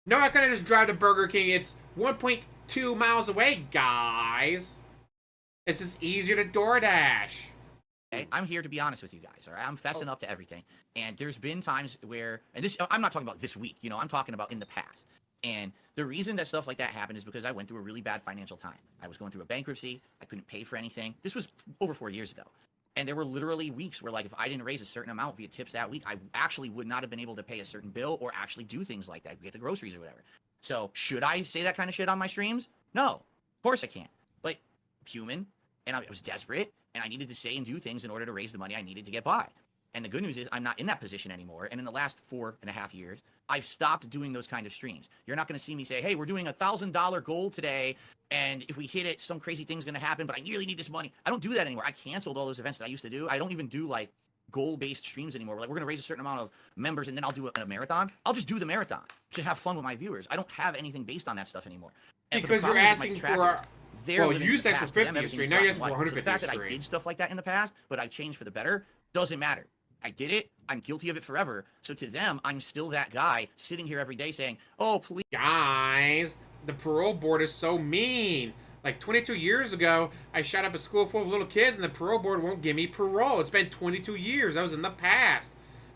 No, I couldn't just drive to Burger King. It's 1.2 miles away, guys. It's just easier to DoorDash. Okay, I'm here to be honest with you guys, all right? I'm fessing up to everything. And there's been times where, and this, I'm not talking about this week, I'm talking about in the past. And the reason that stuff like that happened is because I went through a really bad financial time. I was going through a bankruptcy. I couldn't pay for anything. This was over 4 years ago. And there were literally weeks where, like, if I didn't raise a certain amount via tips that week, I actually would not have been able to pay a certain bill or actually do things like that, get the groceries or whatever. So should I say that kind of shit on my streams? No, of course I can't. But I'm human, and I was desperate, and I needed to say and do things in order to raise the money I needed to get by. And the good news is I'm not in that position anymore. And in the last 4.5 years, I've stopped doing those kind of streams. You're not going to see me say, hey, we're doing $1,000 goal today, and if we hit it, some crazy thing's going to happen, but I really need this money. I don't do that anymore. I canceled all those events that I used to do. I don't even do, like, goal-based streams anymore. Like, we're going to raise a certain amount of members, and then I'll do a marathon. I'll just do the marathon to have fun with my viewers. I don't have anything based on that stuff anymore. Because you're asking for... Well, you used for 50 a stream. Now you ask for 150 a stream. The fact that I did stuff like that in the past, but I've changed for the better, doesn't matter. I did it. I'm guilty of it forever. So to them, I'm still that guy sitting here every day saying, oh, please. Guys, the parole board is so mean. Like 22 years ago, I shot up a school full of little kids and the parole board won't give me parole. It's been 22 years. That was in the past.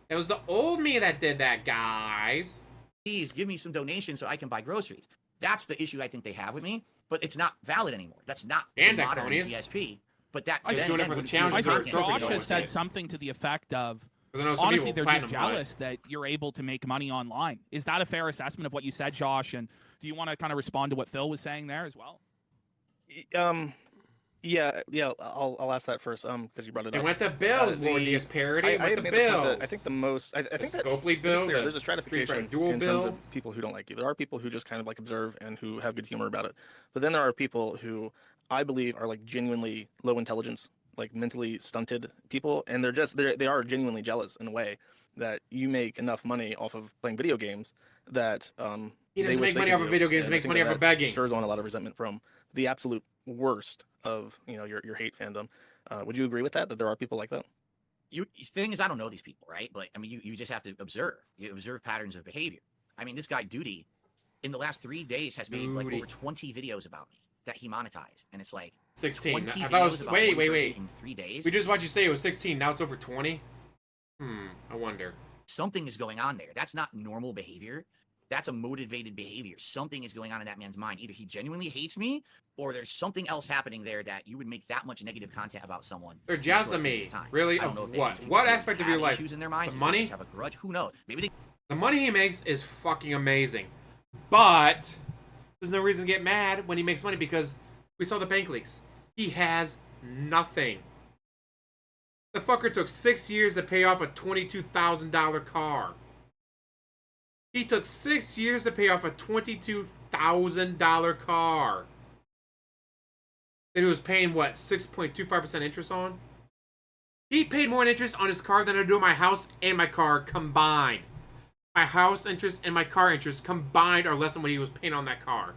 It was the old me that did that, guys. Please give me some donations so I can buy groceries. That's the issue I think they have with me, but it's not valid anymore. That's not the modern DSP. But that He's doing it for the challenge. I or think trophy Josh going has said with it. something to the effect of, 'Cause I know some honestly, people they're just platinum jealous that you're able to make money online. Is that a fair assessment of what you said, Josh? And do you want to kind of respond to what Phil was saying there as well? Yeah. I'll ask that first. Because you brought it It up. went to Bills, Lord DS parody. It went to made the point Bills. that I think the most. I think that Scopely to be Bill, clear, the there's a Street stratification Fighter Dual in Bill. terms of people who don't like you. There are people who just kind of like observe and who have good humor about it. But then there are people who I believe are like genuinely low intelligence, like mentally stunted people, and they are genuinely jealous in a way that you make enough money off of playing video games that He they doesn't wish make they money could off of do. video games. He And I makes think money off that of begging. stirs on a lot of resentment from the absolute worst of your hate fandom. Would you agree with that? That there are people like that? Thing is, I don't know these people, right? But I mean, you just have to observe. You observe patterns of behavior. I mean, this guy Duty, in the last 3 days, has made like over 20 videos about me that he monetized, and it's like 16. 20 I thought it videos was. about Wait. one person in 3 days. We just watched you say it was 16. Now it's over 20. I wonder. Something is going on there. That's not normal behavior. That's a motivated behavior. Something is going on in that man's mind. Either he genuinely hates me, or there's something else happening there that you would make that much negative content about someone. They're jealous of me. Really? I don't know Of if they what? think What they aspect of have your life? issues in their minds, The if they money? just have a grudge. Who knows? Maybe they. The money he makes is fucking amazing. But there's no reason to get mad when he makes money because we saw the bank leaks. He has nothing. The fucker took 6 years to pay off a $22,000 car. He took 6 years to pay off a $22,000 car. And he was paying, what, 6.25% interest on? He paid more in interest on his car than I do on my house and my car combined. My house interest and my car interest combined are less than what he was paying on that car.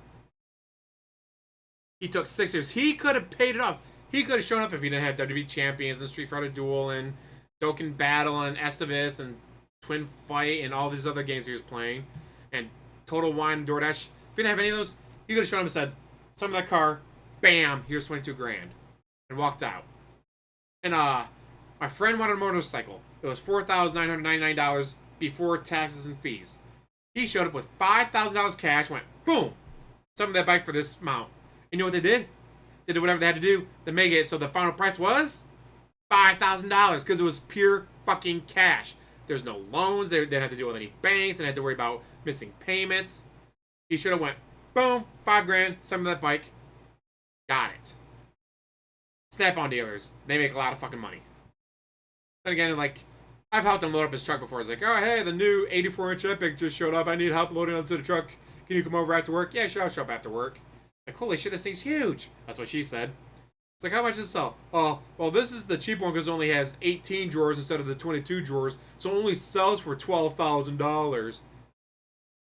He took 6 years. He could have paid it off. He could have shown up if he didn't have WWE Champions and Street Fighter Duel and Dokkan Battle and Estivus and Twin Fight and all these other games he was playing. And Total Wine and DoorDash. If he didn't have any of those, he could have shown up and said, some of that car, bam, here's 22 grand. And walked out. And my friend wanted a motorcycle. It was $4,999 before taxes and fees. He showed up with $5,000 cash, went, boom, some of that bike for this amount. You know what they did? They did whatever they had to do to make it so the final price was $5,000 because it was pure fucking cash. There's no loans. They didn't have to deal with any banks. They didn't have to worry about missing payments. He should have went, boom, $5 grand, some of that bike. Got it. Snap-on dealers, they make a lot of fucking money. Then again, like, I've helped him load up his truck before. It's like, oh, hey, the new 84-inch Epic just showed up. I need help loading it onto the truck. Can you come over after work? Yeah, sure, I'll show up after work. Like, holy shit, this thing's huge. That's what she said. It's like, how much does it sell? Oh, well, this is the cheap one because it only has 18 drawers instead of the 22 drawers, so it only sells for $12,000.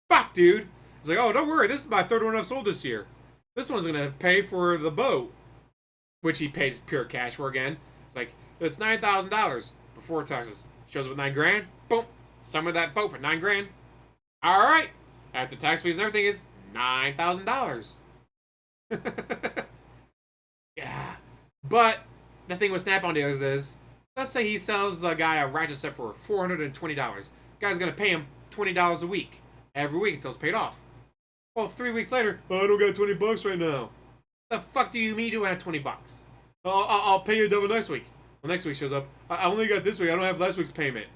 Fuck, dude. It's like, oh, don't worry, this is my third one I've sold this year. This one's gonna pay for the boat, which he pays pure cash for again. It's like, it's $9,000 before taxes. Shows up with $9 grand. Boom, some of that boat for $9 grand. All right, after tax fees and everything is $9,000. Yeah, but the thing with Snap-on dealers is, let's say he sells a guy a ratchet set for $420. Guy's gonna pay him $20 a week every week until it's paid off. Well, 3 weeks later, oh, I don't got $20 right now. The fuck do you mean you have $20? I'll pay you double next week. Well, next week shows up. I only got this week. I don't have last week's payment.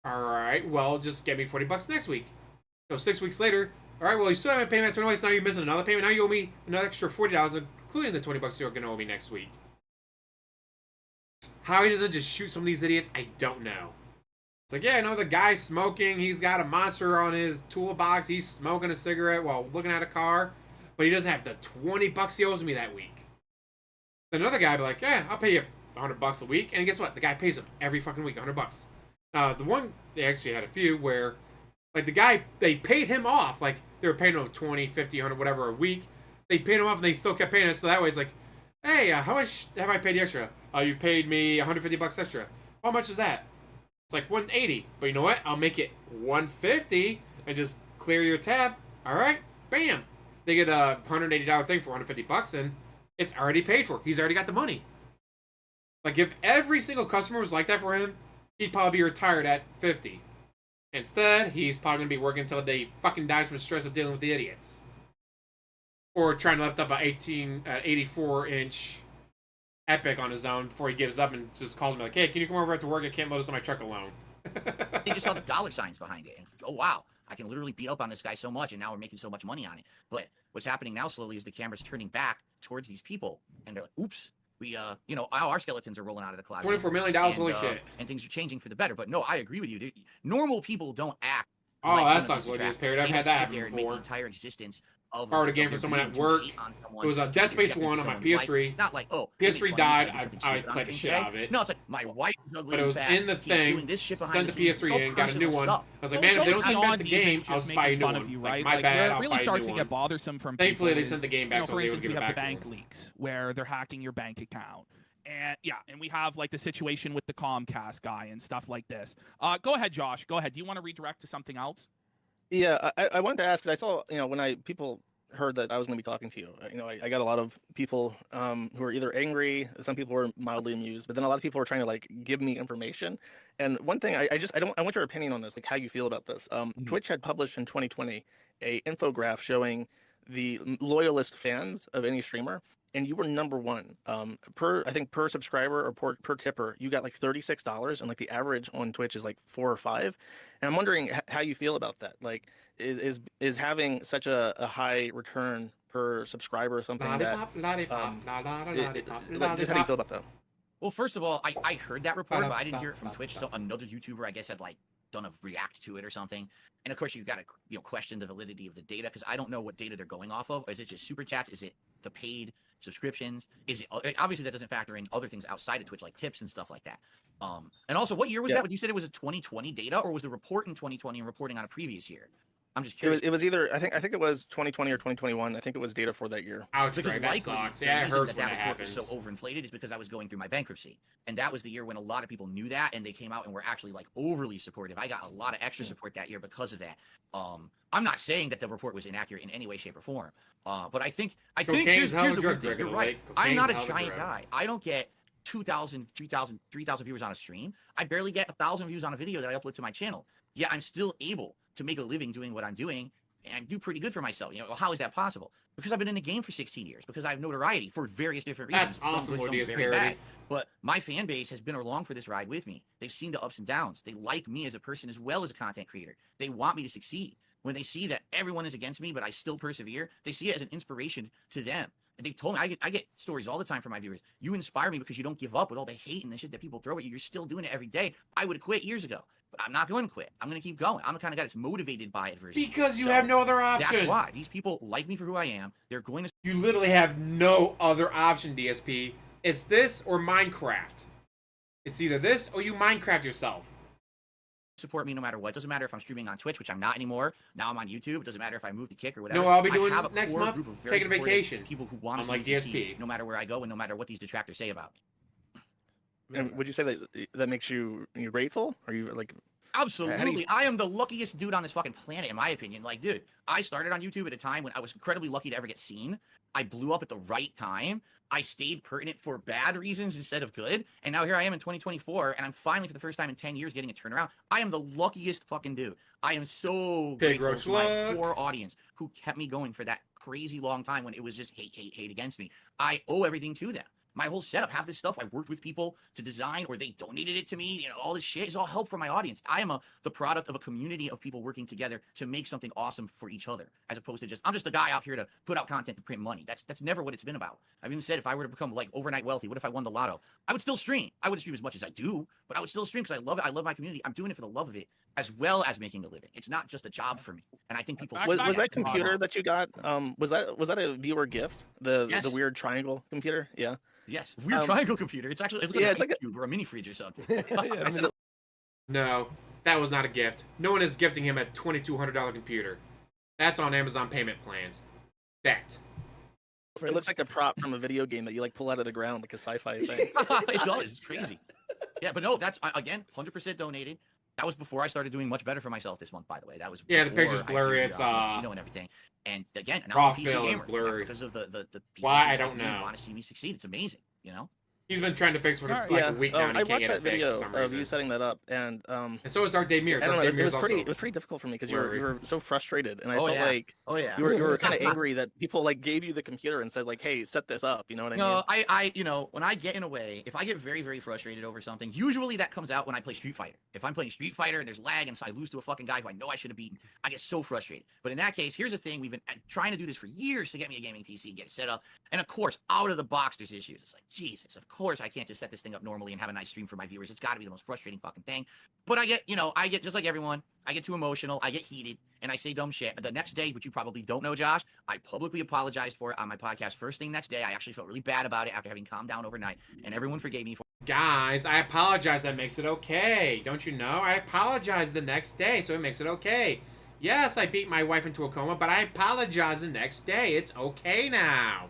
All right, well, just get me $40 next week. So 6 weeks later, all right, well, you still haven't paid me that $20. Now you're missing another payment. Now you owe me another extra $40, including the $20 you're going to owe me next week. How he doesn't just shoot some of these idiots, I don't know. It's like, yeah, I know the guy's smoking. He's got a monster on his toolbox. He's smoking a cigarette while looking at a car. But he doesn't have the $20 he owes me that week. Another guy be like, yeah, I'll pay you $100 a week. And guess what? The guy pays him every fucking week, $100. The one, they actually had a few where, like, the guy, they paid him off. Like, they were paying him 20, 50, 100, whatever a week. They paid him off and they still kept paying it. So that way it's like, hey, how much have I paid you extra? You paid me $150 extra. How much is that? It's like $180. But you know what? I'll make it $150 and just clear your tab. All right, bam. They get a $180 thing for $150 and it's already paid for. He's already got the money. Like, if every single customer was like that for him, he'd probably be retired at 50. Instead, he's probably gonna be working until the day he fucking dies from stress of dealing with the idiots, or trying to lift up a 84-inch Epic on his own before he gives up and just calls me like, "Hey, can you come over after work? I can't load this on my truck alone." They just saw the dollar signs behind it, and oh wow, I can literally beat up on this guy so much, and now we're making so much money on it. But what's happening now slowly is the camera's turning back towards these people, and they're like, "Oops, we you know, our skeletons are rolling out of the closet. $24 million, and, holy shit!" And things are changing for the better." But no, I agree with you. Normal people don't act. Oh, like that one of sucks. these What it is, detractors. Period. They I've had don't that sit happen there and make the before. entire existence of Borrowed a of game their from someone being at to work. hate on someone, It was a to Dead be Space objective to 1 on my someone's PS3. life. Not like, oh, PS3 isn't it funny died. that I did something I stupid on played the stream shit today? out of it. No, it's like my wife is ugly But it and was fat. in the He's thing. doing this shit behind Sent the scenes. PS3 It's all in, got a new personal one. stuff. I was like, Well, man, if they it don't goes send back beyond the even game, I'll just just buy a making new fun one. of you, Like, right? my Like, bad, where it I'll really buy a starts new to one. get bothersome from Thankfully, people they is, sent the game back, so I for was able to instance, give we it have the back to bank them. leaks where they're hacking your bank account. And yeah, and we have like the situation with the Comcast guy and stuff like this. Go ahead, Josh. Go ahead. Do you want to redirect to something else? Yeah, I wanted to ask because I saw, when people heard that I was going to be talking to you, I got a lot of people who are either angry, some people were mildly amused, but then a lot of people were trying to like give me information. And one thing I want your opinion on this, like how you feel about this. Twitch had published in 2020 a infograph showing the loyalist fans of any streamer, and you were number one. I think per subscriber or per tipper, you got like $36, and like the average on Twitch is like 4 or 5. And I'm wondering how you feel about that. Like, is having such a high return per subscriber something Lollipop, that lollipop, la la la lollipop, like, just how do you feel lollipop. about that? Well, first of all, I heard that report, but I didn't hear it from Twitch. So another YouTuber, I guess, had like done a react to it or something. And of course, you got to question the validity of the data because I don't know what data they're going off of. Is it just super chats? Is it the paid subscriptions? Is it obviously that doesn't factor in other things outside of Twitch like tips and stuff like that. And also, what year was that? You said it was a 2020 data, or was the report in 2020 and reporting on a previous year? I'm just curious. It was either I think it was 2020 or 2021. I think it was data for that year. Ouch, Because Greg, that likely sucks. the Yeah, it reason hurts when that that report was happens. so overinflated is because I was going through my bankruptcy, and that was the year when a lot of people knew that, and they came out and were actually like overly supportive. I got a lot of extra support that year because of that. I'm not saying that the report was inaccurate in any way, shape, or form, but I think Cocaine's here's hell of a the drug, weird thing. You're Greg, right. like, I'm not a cocaine's hell of a giant drug. guy. I don't get 2,000, 3,000 viewers on a stream. I barely get 1,000 views on a video that I upload to my channel. Yet I'm still able to make a living doing what I'm doing and do pretty good for myself. Well, how is that possible? Because I've been in the game for 16 years, because I have notoriety for various different reasons. That's awesome, some good, Lord some DS very parody. bad. But my fan base has been along for this ride with me. They've seen the ups and downs. They like me as a person as well as a content creator. They want me to succeed. When they see that everyone is against me, but I still persevere, they see it as an inspiration to them. And they've told me, I get stories all the time from my viewers. You inspire me because you don't give up with all the hate and the shit that people throw at you. You're still doing it every day. I would have quit years ago, but I'm not going to quit. I'm going to keep going. I'm the kind of guy that's motivated by adversity. Because you So have no other option. That's why. These people like me for who I am. They're going to You literally have no other option, DSP. It's this or Minecraft. It's either this or you Minecraft yourself. support me no matter what. It doesn't matter if I'm streaming on Twitch, which I'm not anymore. Now I'm on YouTube. It doesn't matter if I move to Kick or whatever. You know what I'll be I doing have a next core month? group of very Taking a supportive vacation. people who want to Unlike see me succeed, DSP. no matter where I go and no matter what these detractors say about me. And would you say that makes you grateful? Are you like? Absolutely. I am the luckiest dude on this fucking planet, in my opinion. Like, dude, I started on YouTube at a time when I was incredibly lucky to ever get seen. I blew up at the right time. I stayed pertinent for bad reasons instead of good. And now here I am in 2024, and I'm finally, for the first time in 10 years, getting a turnaround. I am the luckiest fucking dude. I am so Big grateful Roach to my luck. core audience who kept me going for that crazy long time when it was just hate, hate, hate against me. I owe everything to them. My whole setup, half this stuff I worked with people to design, or they donated it to me. All this shit is all help from my audience. I am the product of a community of people working together to make something awesome for each other, as opposed to I'm just a guy out here to put out content to print money. That's never what it's been about. I've even said if I were to become like overnight wealthy, what if I won the lotto? I would still stream. I wouldn't stream as much as I do, but I would still stream because I love it. I love my community. I'm doing it for the love of it, as well as making a living. It's not just a job for me. And I think people Was that computer that you got? Was that a viewer gift? Yes. The weird triangle computer? Yeah. Yes, weird triangle computer. It's actually it's like a cube or a mini fridge or something. No, that was not a gift. No one is gifting him a $2,200 computer. That's on Amazon payment plans. That. It looks like a prop from a video game that you like pull out of the ground, like a sci-fi thing. It does. It's crazy. Yeah, but no, that's again 100% donated. That was before I started doing much better for myself this month, by the way. That was Yeah, the before picture's I blurry. figured It's out Kino and everything. And again, now raw I'm a PC film is gamer. blurry. That's because of the people Why? who I don't know. want to see me succeed. It's amazing, you know. He's been trying to fix for All right. like Yeah, a week now, and he I can't watched get that it fixed for video some of you reason. setting that up, and And so is Dark Day Mirror. I don't Dark know, Day Mirror it was pretty difficult for me because you Blurry. were so frustrated, and I Oh, felt yeah. like Oh yeah. you were kind of angry that people like gave you the computer and said like, hey, set this up. You know what I mean? No, you know, when I get in a way, if I get very, very frustrated over something, usually that comes out when I play Street Fighter. If I'm playing Street Fighter and there's lag and so I lose to a fucking guy who I know I should have beaten, I get so frustrated. But in that case, here's the thing: we've been trying to do this for years to get me a gaming PC, get it set up, and of course, out of the box, there's issues. It's like, Jesus, of course I can't just set this thing up normally and have a nice stream for my viewers. It's got to be the most frustrating fucking thing. But I get, you know, I get just like everyone. I get too emotional, I get heated, and I say dumb shit. The next day, which you probably don't know, Josh, I publicly apologized for it on my podcast. First thing next day, I actually felt really bad about it after having calmed down overnight, and everyone forgave me for Guys, I apologize. That makes it okay. Don't you know? I apologize the next day, so it makes it okay. Yes, I beat my wife into a coma, but I apologize the next day. It's okay now.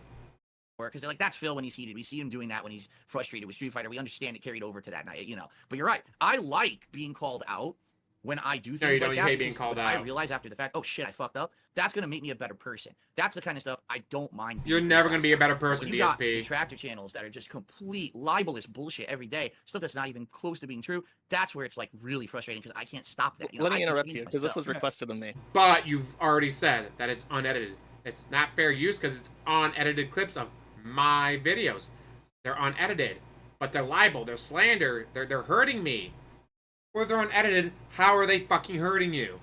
because they're like, that's Phil when he's heated. We see him doing that when he's frustrated with Street Fighter. We understand it carried over to that night, you know. But you're right. I like being called out when I do things No, you like don't. You that. hate being because called when I out. realize after the fact, oh shit, I fucked up. That's gonna make me a better person. That's the kind of stuff I don't mind. You're never going to be a better person, You got DSP. detractor channels that are just complete libelous bullshit every day, stuff that's not even close to being true. That's where it's like really frustrating because I can't stop that. You know, Let I me can interrupt change you because this myself. was requested of me. But you've already said that it's unedited. It's not fair use because it's unedited clips of my videos. They're unedited, but they're libel, they're slander, they're hurting me. Or they're unedited, how are they fucking hurting you?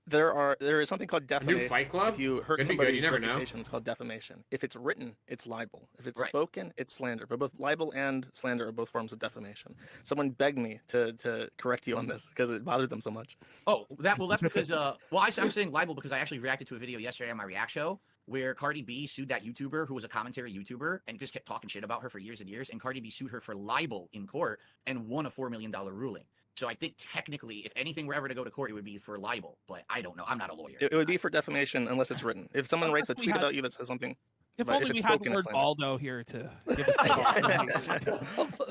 There is something called A defamation. new Fight Club? If you hurt Could be good, you somebody's never know. reputation, it's called defamation. If it's written, it's libel. If it's Right. spoken, it's slander. But both libel and slander are both forms of defamation. Someone begged me to correct you on this because it bothered them so much. Oh, that's because I'm saying libel because I actually reacted to a video yesterday on my React show where Cardi B sued that YouTuber who was a commentary YouTuber and just kept talking shit about her for years and years, and Cardi B sued her for libel in court and won a $4 million ruling. So I think technically, if anything were ever to go to court, it would be for libel, but I don't know. I'm not a lawyer. It would be for defamation unless it's written. If someone writes a We tweet had- about you that says something, If but only if we it's had spoken, the it's word slander. Baldo here to give us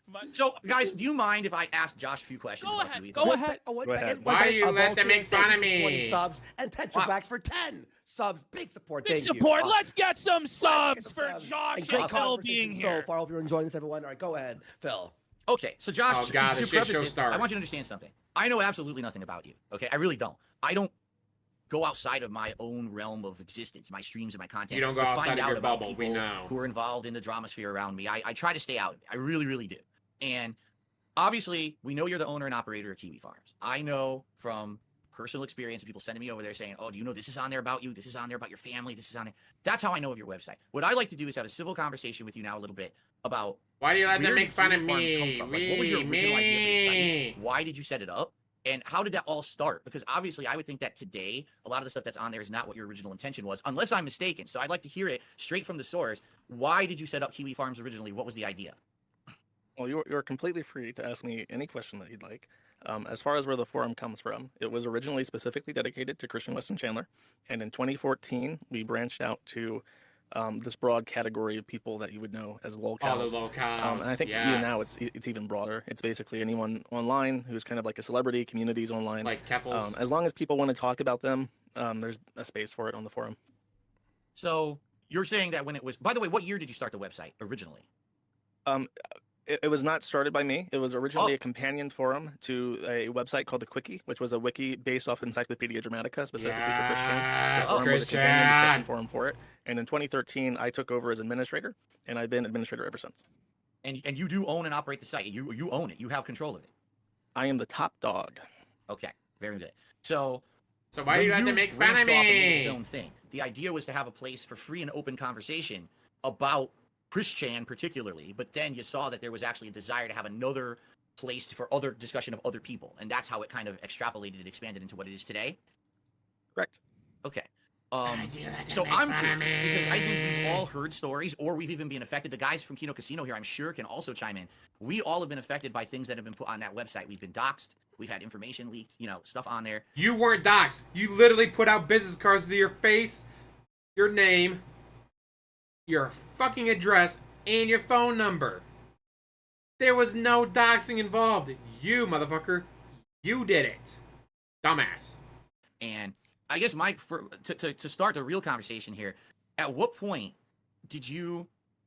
But So, guys, do you mind if I ask Josh a few questions? Go about ahead, Kiwi go Farms? ahead. One Go ahead. second. Why you let them make fun of 20 me? subs and Tetrabracks for 10 subs. Big support. big Thank support. you. Let's get some Let's get subs some for subs. Josh And great and Phil conversation being so here. far. Hope you're enjoying this, everyone. All right, go ahead, Phil. Okay, so Josh, Oh, God, to the shit preface show this, I starts. want you to understand something. I know absolutely nothing about you. Okay, I really don't. I don't go outside of my own realm of existence, my streams and my content. You don't go to outside find of out your about bubble, we people know. who are involved in the drama sphere around me. I try to stay out of it. I really, really do. And obviously, we know you're the owner and operator of KiwiFarms. I know from personal experience, people sending me over there saying, oh, do you know this is on there about you? This is on there about your family. This is on there. That's how I know of your website. What I like to do is have a civil conversation with you now a little bit about Why do you let where them make did fun of Kiwi Farms come me? from? Like, what was your original idea for the Me. site? Why did you set it up? And how did that all start? Because obviously, I would think that today, a lot of the stuff that's on there is not what your original intention was, unless I'm mistaken. So I'd like to hear it straight from the source. Why did you set up Kiwi Farms originally? What was the idea? Well, you're completely free to ask me any question that you'd like. As far as where the forum comes from, it was originally specifically dedicated to Christian Weston Chandler, and in 2014 we branched out to this broad category of people that you would know as locals. All the locals. And I think yes. even now it's even broader. It's basically anyone online who's kind of like a celebrity, communities online. like Keffels. As long as people want to talk about them, there's a space for it on the forum. So you're saying that when it was, by the way, what year did you start the website originally? It was not started by me. It was originally Oh. a companion forum to a website called the Quickie, which was a wiki based off Encyclopedia Dramatica, specifically for Christian. Yes, The forum was a companion Christian. discussion forum for it. And in 2013, I took over as administrator, and I've been administrator ever since. And you do own and operate the site. You own it. You have control of it. I am the top dog. Okay, very good. So So why do you when have to make fun of branched off and made its me? own thing, the idea was to have a place for free and open conversation about Christian particularly, but then you saw that there was actually a desire to have another place for other discussion of other people, and that's how it kind of extrapolated and expanded into what it is today. Correct. Okay. Why do you let them So make I'm fun of curious because I think me? we've all heard stories, or we've even been affected. The guys from Kino Casino here, I'm sure, can also chime in. We all have been affected by things that have been put on that website. We've been doxxed. We've had information leaked. You know, stuff on there. You weren't doxxed. You literally put out business cards with your face, your name, your fucking address, and your phone number. There was no doxing involved. You, motherfucker, you did it. Dumbass. And I guess to start the real conversation here, at what point did you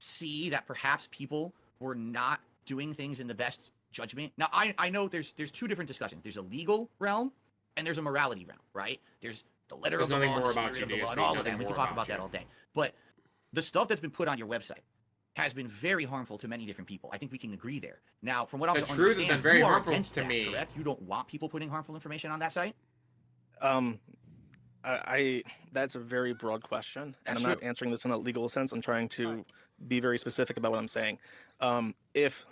see that perhaps people were not doing things in the best judgment. Now, I know there's two different discussions. There's a legal realm and there's a morality realm, right? There's the letter There's of the nothing law, more the about spirit you, of the law, DSP, and all of nothing that. We can more talk about about that you. all day. But the stuff that's been put on your website has been very harmful to many different people. I think we can agree there. Now, from what I'm The truth has been very harmful to me. Correct? You don't want people putting harmful information on that site? I that's a very broad question, and That's I'm not true. answering this in a legal sense. I'm trying to be very specific about what I'm saying. If,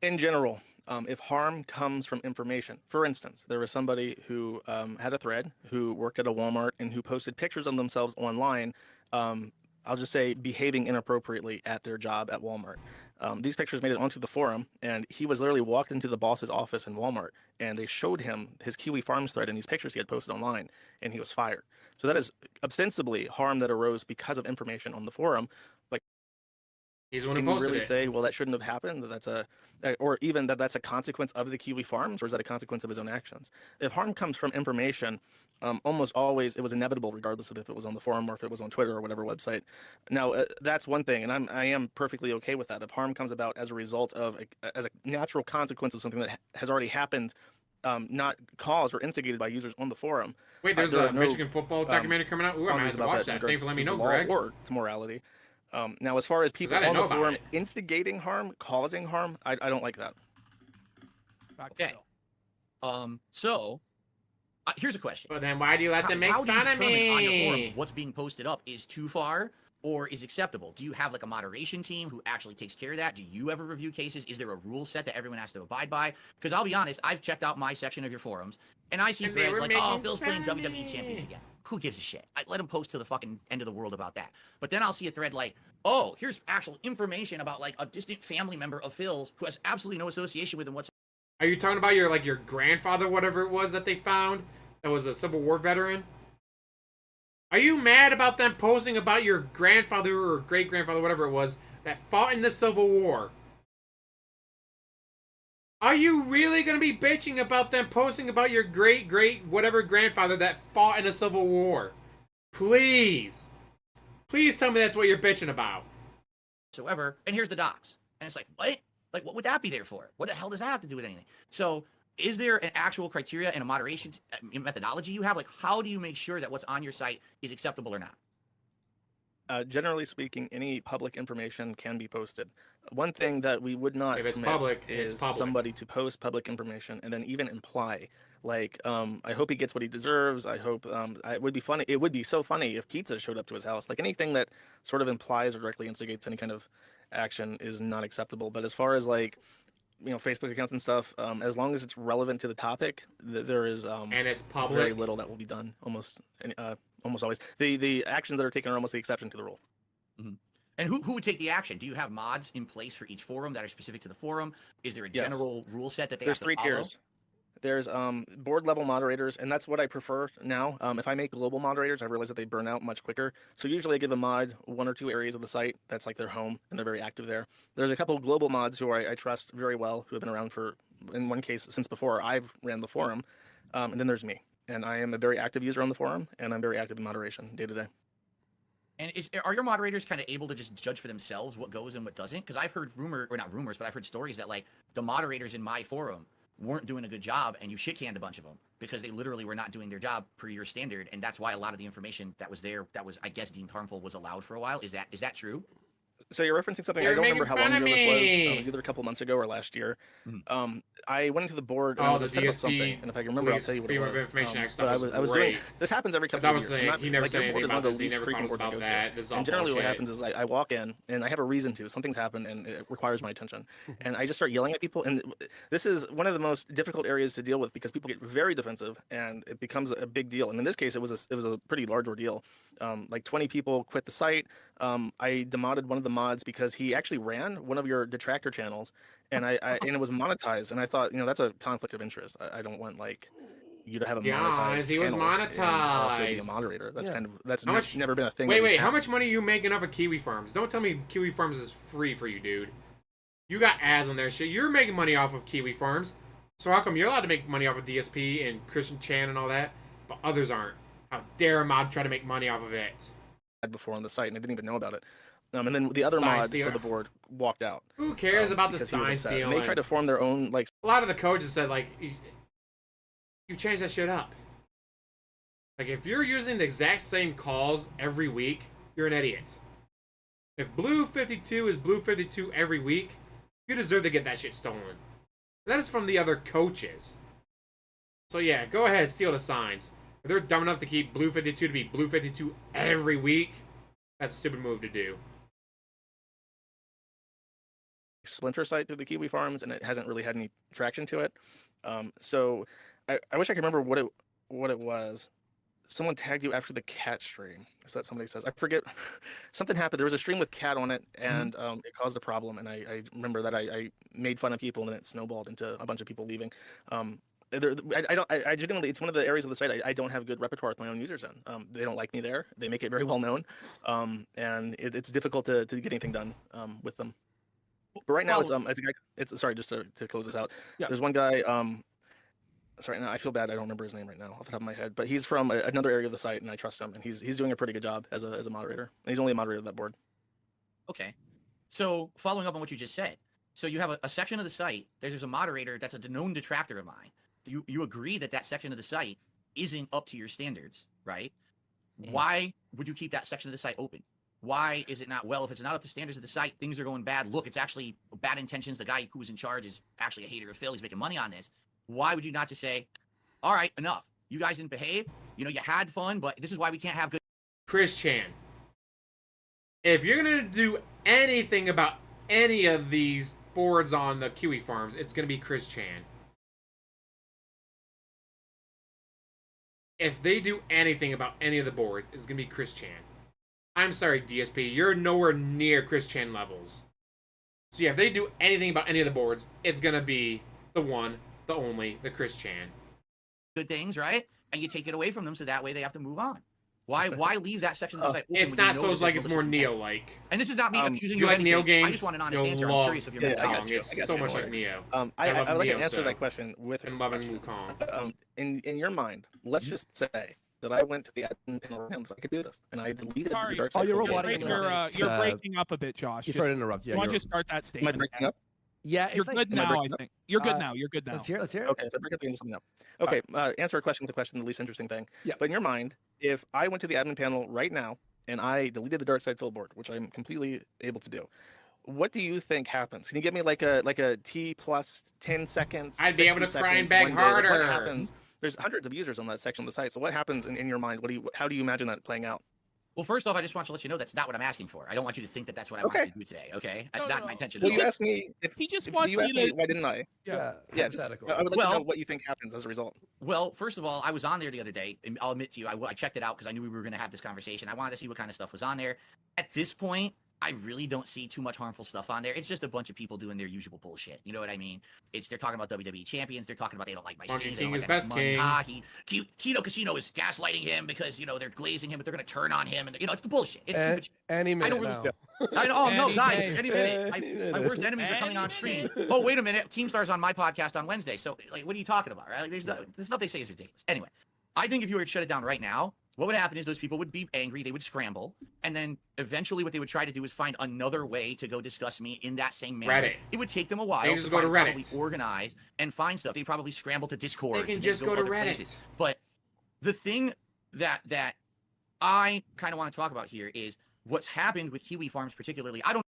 in general, if harm comes from information, for instance, there was somebody who had a thread who worked at a Walmart and who posted pictures of themselves online. I'll just say behaving inappropriately at their job at Walmart. These pictures made it onto the forum, and he was literally walked into the boss's office in Walmart, and they showed him his KiwiFarms thread and these pictures he had posted online, and he was fired. So that is ostensibly harm that arose because of information on the forum. Like, He's the one who can you posted really it. say, well, that shouldn't have happened? That that's a, or even that that's a consequence of the KiwiFarms, or is that a consequence of his own actions? If harm comes from information, almost always it was inevitable, regardless of if it was on the forum or if it was on Twitter or whatever website. Now, that's one thing, and I am perfectly okay with that. If harm comes about as a result of, as a natural consequence of something that has already happened, not caused or instigated by users on the forum. Wait, there's there a are no, Michigan football documentary coming out. Ooh, I might have boundaries to about watch that in that. Thanks for regards letting me to know, the law Greg. or to morality. Now, as far as people I didn't on know the about forum it. instigating harm, causing harm, I don't like that. Back to Okay. Phil. So here's a question. But then why do you let them make How do you fun of determine on your me? forums what's being posted up is too far or is acceptable? Do you have like a moderation team who actually takes care of that? Do you ever review cases? Is there a rule set that everyone has to abide by? Because I'll be honest, I've checked out my section of your forums and I see And they threads were like, oh, making Phil's playing fun of WWE me. champions again. Who gives a shit? I let him post to the fucking end of the world about that. But then I'll see a thread like, oh, here's actual information about like a distant family member of Phil's who has absolutely no association with him whatsoever. Are you talking about your grandfather, whatever it was that they found, that was a Civil War veteran? Are you mad about them posting about your grandfather or great grandfather, whatever it was, that fought in the Civil War? Are you really gonna be bitching about them posting about your great whatever grandfather that fought in the Civil War? Please, please tell me that's what you're bitching about. And here's the docs. And it's like, what? Like, what would that be there for? What the hell does that have to do with anything? So, is there an actual criteria and a moderation methodology you have? Like, how do you make sure that what's on your site is acceptable or not? Generally speaking, any public information can be posted. One thing that we would not If it's permit public, is it's public. somebody to post public information and then even imply, like, I hope he gets what he deserves. I hope it would be funny. It would be so funny if pizza showed up to his house. Like anything that sort of implies or directly instigates any kind of action is not acceptable. But as far as like, Facebook accounts and stuff, as long as it's relevant to the topic, there is And it's public. very little that will be done. Almost always. The actions that are taken are almost the exception to the rule. Mm-hmm. And who would take the action? Do you have mods in place for each forum that are specific to the forum? Is there a Yes. general rule set that they There's have to three follow? tiers. There's board level moderators, and that's what I prefer now. If I make global moderators, I realize that they burn out much quicker. So usually I give a mod 1 or 2 areas of the site that's like their home, and they're very active there. There's a couple of global mods who I trust very well, who have been around for, in one case, since before I've ran the forum. And then there's me, and I am a very active user on the forum, and I'm very active in moderation day to day. And are your moderators kind of able to just judge for themselves what goes and what doesn't? Because I've heard not rumors, but I've heard stories that like the moderators in my forum weren't doing a good job and you shit canned a bunch of them because they literally were not doing their job per your standard, and that's why a lot of the information that was there that was, I guess, deemed harmful was allowed for a while. Is that true? So you're referencing something, You're I don't remember making how long fun ago of this was. me. It was either a couple months ago or last year. Mhm. I went into the board and Oh, I was the upset about DSP, something, and if I can remember, I'll please, tell you what Freedom it of was. Information Act But stuff I was great. doing. This happens every But couple that of was years. the Not- thing. He never like, said your board anything is one about of the this. He least never frequent comments boards I about go to. that. This is all And generally, what bullshit. happens is I walk in and I have a reason to. Something's happened and it requires my attention, and I just start yelling at people. And this is one of the most difficult areas to deal with because people get very defensive and it becomes a big deal. And in this case, it was a pretty large ordeal. Like 20 people quit the site. I demoted one of the mods because he actually ran one of your detractor channels, and and it was monetized. And I thought, that's a conflict of interest. I don't want like you to have a monetized Guys, he was channel and also be a monetized. moderator. That's Yeah. that's How much- never been a thing. that we've Wait, how had. much money are you making off of KiwiFarms? Don't tell me KiwiFarms is free for you, dude. You got ads on there, shit. You're making money off of KiwiFarms. So how come you're allowed to make money off of DSP and Christian Chan and all that, but others aren't? How dare a mod try to make money off of it? Before on the site, and I didn't even know about it. And then the other Sign mod stealer. for the board walked out. Who cares about the because he was sign upset. stealing? And they tried to form their own like. A lot of the coaches said like, you changed that shit up. Like if you're using the exact same calls every week, you're an idiot. If Blue 52 is Blue 52 every week, you deserve to get that shit stolen. That is from the other coaches. So yeah, go ahead, steal the signs. If they're dumb enough to keep Blue 52 to be Blue 52 every week, that's a stupid move to do. Splinter site through the KiwiFarms, and it hasn't really had any traction to it. So I wish I could remember what it was. Someone tagged you after the cat stream. Is that somebody says? I forget. Something happened. There was a stream with cat on it, and it caused a problem. And I remember that I made fun of people, and then it snowballed into a bunch of people leaving. I genuinely, it's one of the areas of the site I don't have good repertoire with my own users in. They don't like me there. They make it very well known, and it's difficult to get anything done with them. But right now, it's a guy. It's sorry, just to close this out. Yeah. There's one guy. Sorry, no, I feel bad. I don't remember his name right now off the top of my head. But he's from another area of the site, and I trust him. And he's doing a pretty good job as a moderator. And he's only a moderator of that board. Okay. So following up on what you just said, so you have a section of the site. There's a moderator that's a known detractor of mine. You agree that section of the site isn't up to your standards, right? Mm-hmm. Why would you keep that section of the site open? Why is it not, well, if it's not up to standards of the site, things are going bad. Look, it's actually bad intentions. The guy who was in charge is actually a hater of Phil. He's making money on this. Why would you not just say, all right, enough. You guys didn't behave. You know, you had fun, but this is why we can't have good. Chris Chan, if you're going to do anything about any of these boards on the KiwiFarms, it's going to be Chris Chan. If they do anything about any of the boards, it's going to be Chris Chan. I'm sorry, DSP, you're nowhere near Chris Chan levels. So yeah, if they do anything about any of the boards, it's going to be the one, the only, the Chris Chan. Good things, right? And you take it away from them so that way they have to move on. Why leave that section of the site open It's when not you know so that like there's it's no more system? Neo-like. And this is not me accusing If you you of like Neo anything. games, I just want an honest you'll answer. I'm love curious if you're Yeah, I got Wukong. you. It's I got so you. much Don't like Neo. I love would like Neo, to answer so- that question with And loving Wukong. in your mind. Let's just say that I went to the admin panel and I could do this, and I deleted Sorry. the dark Oh, side you're folder. roboting a little bit. You're breaking up a bit, Josh. Sorry to interrupt. Yeah, Why don't you're, you start that Am I statement? breaking up? yeah, You're it's like, good Am I now, breaking I up? think. You're good Uh, now. You're good now. let's hear it. Okay, so break up the end something up. Okay, answer a question with a question, the least interesting thing. Yeah. But in your mind, if I went to the admin panel right now and I deleted the dark side fill board, which I'm completely able to do, what do you think happens? Can you give me like a T plus 10 seconds? I'd be able to 60 cry and seconds, beg 1 day? Like, harder. what happens? There's hundreds of users on that section of the site. So what happens in your mind? How do you imagine that playing out? Well, first off, I just want to let you know that's not what I'm asking for. I don't want you to think that that's what I want you to do today, okay? That's not my intention Well, at you all. asked me He just if wants you asked you to. me why didn't I? Yeah. Yeah, just, hypothetical. I would like to know Well- what you think happens as a result. Well, first of all, I was on there the other day, and I'll admit to you, I checked it out because I knew we were going to have this conversation. I wanted to see what kind of stuff was on there. At this point, I really don't see too much harmful stuff on there. It's just a bunch of people doing their usual bullshit. You know what I mean? They're talking about WWE champions. They're talking about they don't like my Monkey skin. They King don't is like I make best money. king. Kino Casino is gaslighting him because they're glazing him, but they're going to turn on him, and it's the bullshit. It's stupid. any minute don't really- now. I know. Oh no, Any guys! day. Any minute. Any My minute. worst enemies are coming on Any stream. minute. Oh, wait a minute. Keemstar's on my podcast on Wednesday. So, what are you talking about, right? Like, the stuff they say is ridiculous. Anyway, I think if you were to shut it down right now, what would happen is those people would be angry. They would scramble, and then eventually, what they would try to do is find another way to go discuss me in that same manner. Reddit. It would take them a while. They just go to probably Reddit. organize and find stuff. They probably scramble to Discord. They can just go to Reddit. But the thing that I kind of want to talk about here is what's happened with KiwiFarms, particularly. I don't.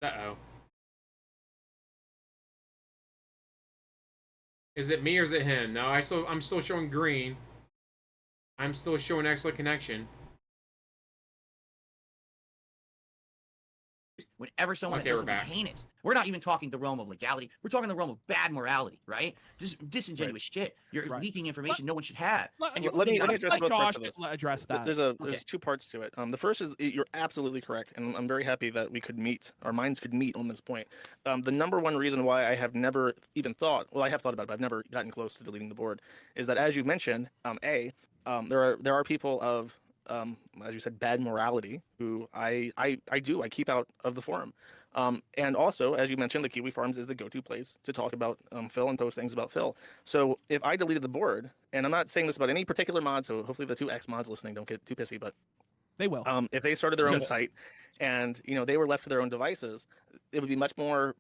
Uh-oh. Is it me or is it him? No, I'm still showing green. I'm still showing excellent connection. Whenever someone Okay, does we're something back. heinous, we're not even talking the realm of legality. We're talking the realm of bad morality, right? This is disingenuous shit. You're Right. leaking information no one should have. Let- And you're let me putting it address on- both parts Josh of this. address that. There's Okay. two parts to it. The first is you're absolutely correct, and I'm very happy that our minds could meet on this point. The number one reason why I have never even thought, well, I have thought about it, but I've never gotten close to deleting the board, is that as you mentioned, there are people of as you said, bad morality who I keep out of the forum. And also, as you mentioned, the KiwiFarms is the go-to place to talk about Phil and post things about Phil. So if I deleted the board, and I'm not saying this about any particular mod, so hopefully the two X mods listening don't get too pissy, but They will. If they started their own Good. site, and they were left to their own devices, it would be much more.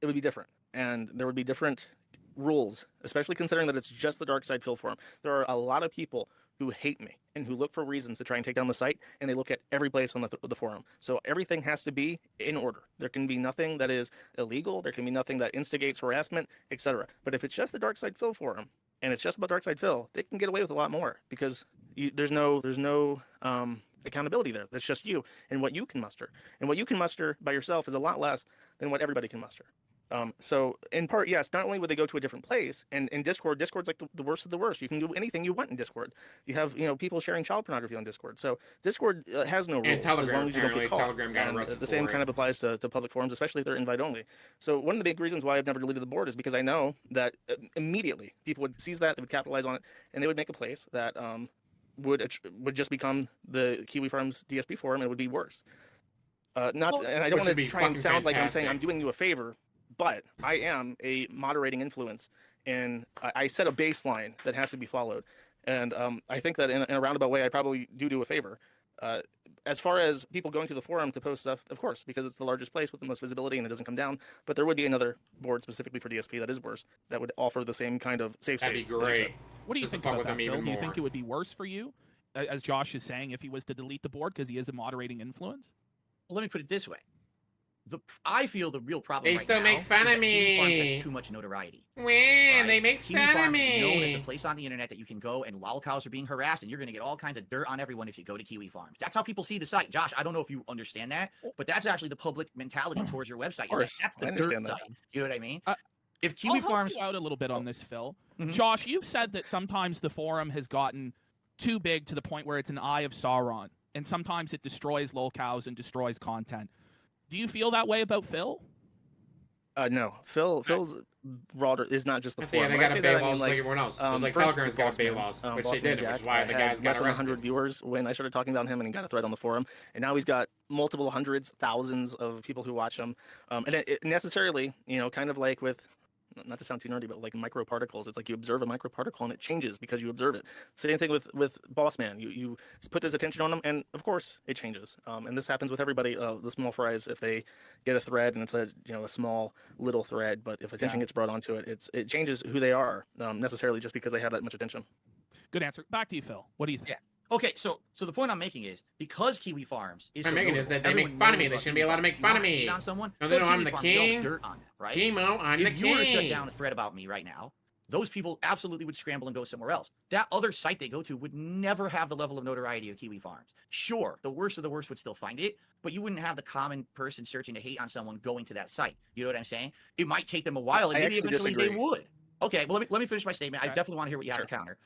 It would be different, and there would be different rules, especially considering that it's just the Dark Side Phil forum. There are a lot of people who hate me and who look for reasons to try and take down the site, and they look at every place on the forum. So everything has to be in order. There can be nothing that is illegal. There can be nothing that instigates harassment, etc. But if it's just the Dark Side Phil forum and it's just about Dark Side Phil, they can get away with a lot more because there's no accountability there. That's just you and what you can muster. And what you can muster by yourself is a lot less than what everybody can muster. So in part, yes, not only would they go to a different place, and in Discord's like the worst of the worst. You can do anything you want in Discord. You have, people sharing child pornography on Discord. So Discord has no rules. And Telegram, as long as you don't get caught. Telegram got And arrested the same for kind it. of applies to public forums, especially if they're invite only. So one of the big reasons why I've never deleted the board is because I know that immediately people would seize that, they would capitalize on it, and they would make a place that would just become the KiwiFarms DSP forum, and it would be worse. And I Which don't want would to be try and fucking sound like I'm saying I'm fantastic. doing you a favor, but I am a moderating influence, and I set a baseline that has to be followed. And I think that in a roundabout way, I probably do a favor. As far as people going to the forum to post stuff, of course, because it's the largest place with the most visibility and it doesn't come down. But there would be another board specifically for DSP that is worse, that would offer the same kind of safe That'd be space that you said. great. What do you Just to think fuck about with that, them Phil? even Do you think more. it would be worse for you, as Josh is saying, if he was to delete the board because he is a moderating influence? Well, let me put it this way. I feel the real problem They right still now make fun is of that KiwiFarms me. has too much notoriety. When Right? they make fun of KiwiFarms is known as the me. place on the internet that you can go and lolcows are being harassed, and you're going to get all kinds of dirt on everyone if you go to KiwiFarms. That's how people see the site. Josh, I don't know if you understand that, but that's actually the public mentality towards your website. Is that course, that's I the dirt understand that. site. You know what I mean? Uh, If I'll help KiwiFarms, you out a little bit on this, Phil. Mhm. Josh, you've said that sometimes the forum has gotten too big to the point where it's an eye of Sauron, and sometimes it destroys lolcows and destroys content. Do you feel that way about Phil? No, Phil's router is not just the I see, yeah, forum. they When I got a say bay that, I laws mean, like everyone else. Just like for Telegram's instance, got a bay Bossman, laws, which they Bossman did, Jack, which is why the guys had got less than 100 arrested. viewers when I started talking about him, and he got a thread on the forum, and now he's got multiple hundreds, thousands of people who watch him, and it necessarily, kind of like with, not to sound too nerdy, but like microparticles, it's like you observe a microparticle and it changes because you observe it. Same thing with Bossman. You put this attention on him, and of course it changes. And this happens with everybody. The small fries, if they get a thread and it's a small little thread, but if attention gets brought onto it, it changes who they are necessarily just because they have that much attention. Good answer. Back to you, Phil. What do you think? Yeah. Okay, so the point I'm making is because KiwiFarms is I'm so making is notable, that they make everyone fun of me. knows They about shouldn't be allowed to KiwiFarms. make You fun of wanna hate me. on someone? No, Go to I'm the KiwiFarms, get all king. dirt on them, right? Chemo, I'm the If you were to shut king. down a thread about me right now, those people absolutely would scramble and go somewhere else. That other site they go to would never have the level of notoriety of KiwiFarms. Sure, the worst of the worst would still find it, but you wouldn't have the common person searching to hate on someone going to that site. You know what I'm saying? It might take them a while, and I maybe actually eventually they disagree. would. Okay, well, let me finish my statement. I Okay. definitely want to hear what you have Sure. to counter.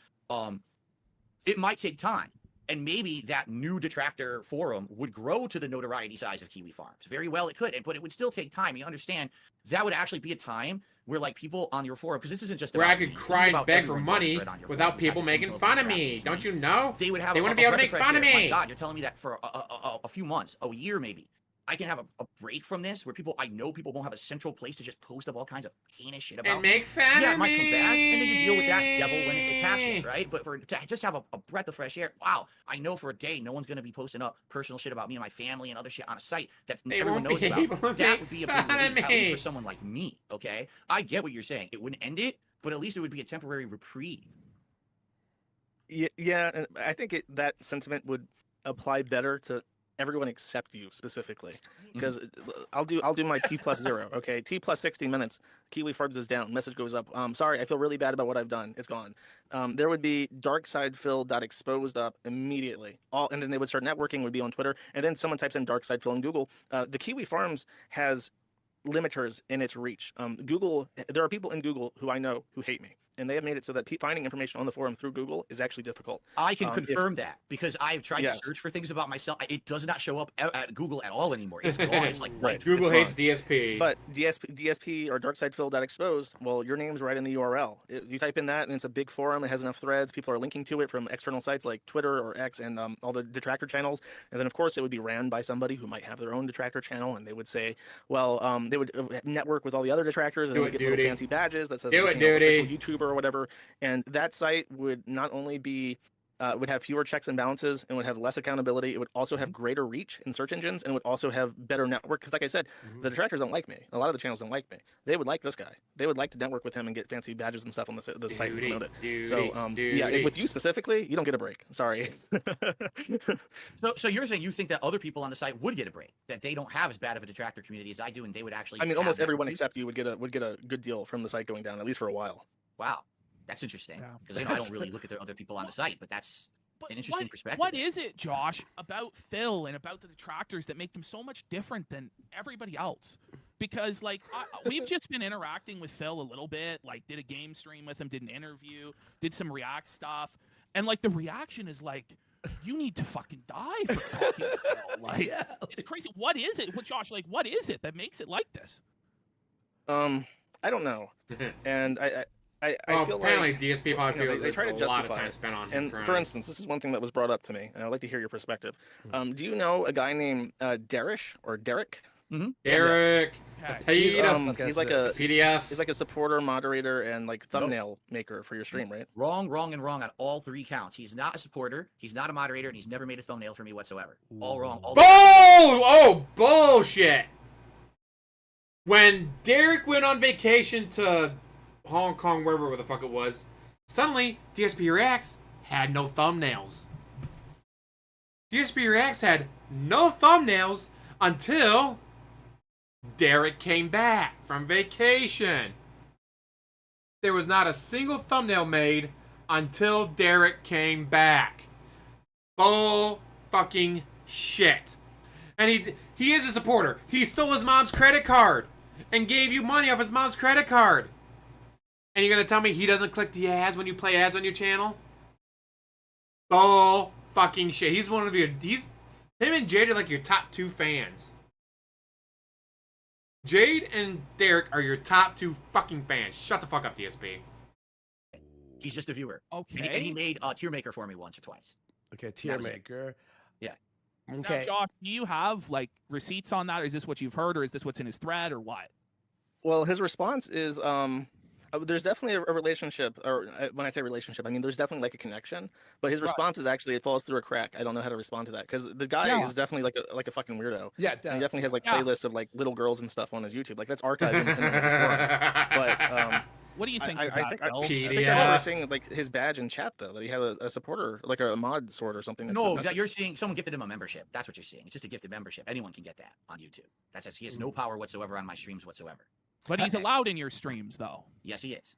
It might take time. And maybe that new detractor forum would grow to the notoriety size of KiwiFarms. Very well, it could, but it would still take time. You understand? That would actually be a time where, like, people on your forum, because this isn't just Where about I could me, this is cry and about beg for everyone money going on your without forum who's had people the same making level of fun of harassment me. as Don't you know? They would have They a wouldn't be able to breath make fresh fun of air. My me. God, you're telling me that for a few months, a year maybe. I can have a break from this where I know people won't have a central place to just post up all kinds of heinous shit about And me. make fun Yeah, of it might me. come back, and then you deal with that devil when it attacks you, right? But to just have a breath of fresh air, wow, I know for a day no one's going to be posting up personal shit about me and my family and other shit on a site that They everyone won't knows be about. able to That make would be a fun big of relief, at least me. for someone like me, okay? I get what you're saying. It wouldn't end it, but at least it would be a temporary reprieve. Yeah, and I think that sentiment would apply better to everyone except you specifically, because I'll do my T+0. Okay, T++ 60 minutes. KiwiFarms is down. Message goes up. Sorry, I feel really bad about what I've done. It's gone. There would be darksidephil.exposed up immediately. And then they would start networking. Would be on Twitter, and then someone types in darksidephil in Google. The KiwiFarms has limiters in its reach. Google. There are people in Google who I know who hate me. And they have made it so that finding information on the forum through Google is actually difficult. I can confirm that because I've tried Yes. to search for things about myself. It does not show up at Google at all anymore. It's gone. It's like Right. Google It's hates gone. DSP. But DSP or darksidephil.exposed, well, your name's right in the URL. You type in that, and it's a big forum. It has enough threads. People are linking to it from external sites like Twitter or X and all the detractor channels. And then, of course, it would be ran by somebody who might have their own detractor channel, and they would say, well, they would network with all the other detractors, and Do they it, would get little duty. fancy badges that says Do like, it, duty. official YouTuber or whatever. And that site would not only be would have fewer checks and balances, and would have less accountability. It would also have greater reach in search engines, and would also have better network. Because, like I said, the detractors don't like me. A lot of the channels don't like me. They would like this guy. They would like to network with him and get fancy badges and stuff on the site and promote it. So, yeah, with you specifically, you don't get a break. Sorry. So you're saying you think that other people on the site would get a break, that they don't have as bad of a detractor community as I do, and they would actually. I mean, have almost that everyone review? except you would get a good deal from the site going down, at least for a while. Wow, that's interesting. Yeah. Because I don't really look at the other people on the site, but that's But an interesting what, perspective. What is it, Josh, about Phil and about the detractors that make them so much different than everybody else? Because like we've just been interacting with Phil a little bit, like did a game stream with him, did an interview, did some React stuff, and like the reaction is like, you need to fucking die for talking to Phil. Like it's crazy. What is it? What Josh? Like what is it that makes it like this? I don't know, and I feel apparently like DSP probably feels they it's try to a lot of justify time it. spent on him. And crying. for instance, this is one thing that was brought up to me, and I'd like to hear your perspective. Do you know a guy named Darish or Derek? Derek, Okay. He's like a PDF. he's like a supporter, moderator, and like thumbnail maker for your stream, right? Wrong on all 3 counts. He's not a supporter, he's not a moderator, and he's never made a thumbnail for me whatsoever. All wrong. All Oh, bullshit. When Derek went on vacation to Hong Kong, wherever the fuck it was, suddenly DSP Reacts had no thumbnails. DSP Reacts had no thumbnails until Derek came back from vacation. There was not a single thumbnail made until Derek came back. Bull fucking shit. And he is a supporter. He stole his mom's credit card and gave you money off his mom's credit card. And you're gonna tell me he doesn't click the ads when you play ads on your channel? Bull fucking shit. He's one of your him and Jade are like your top 2 fans. Jade and Derek are your top 2 fucking fans. Shut the fuck up, DSP. He's just a viewer. Okay. And he made a tier maker for me once or twice. Okay, tier That was it. maker. Yeah. Okay. Now, Josh, do you have like receipts on that? Or is this what you've heard, or is this what's in his thread, or what? Well, his response is there's definitely a relationship, or when I say relationship, I mean there's definitely like a connection. But his response is actually it falls through a crack. I don't know how to respond to that because the guy is definitely like a fucking weirdo. Yeah, And he definitely has like Yeah. playlists of like little girls and stuff on his YouTube. Like that's archived in the forum. But What do you think? I of that, think Phil? I think I PDF. remember seeing like his badge in chat though that he had a supporter like a mod sword or something. that No, says that you're seeing someone gifted him a membership. That's what you're seeing. It's just a gifted membership. Anyone can get that on YouTube. That's just, he has no power whatsoever on my streams whatsoever. But he's allowed in your streams, though. Yes, he is.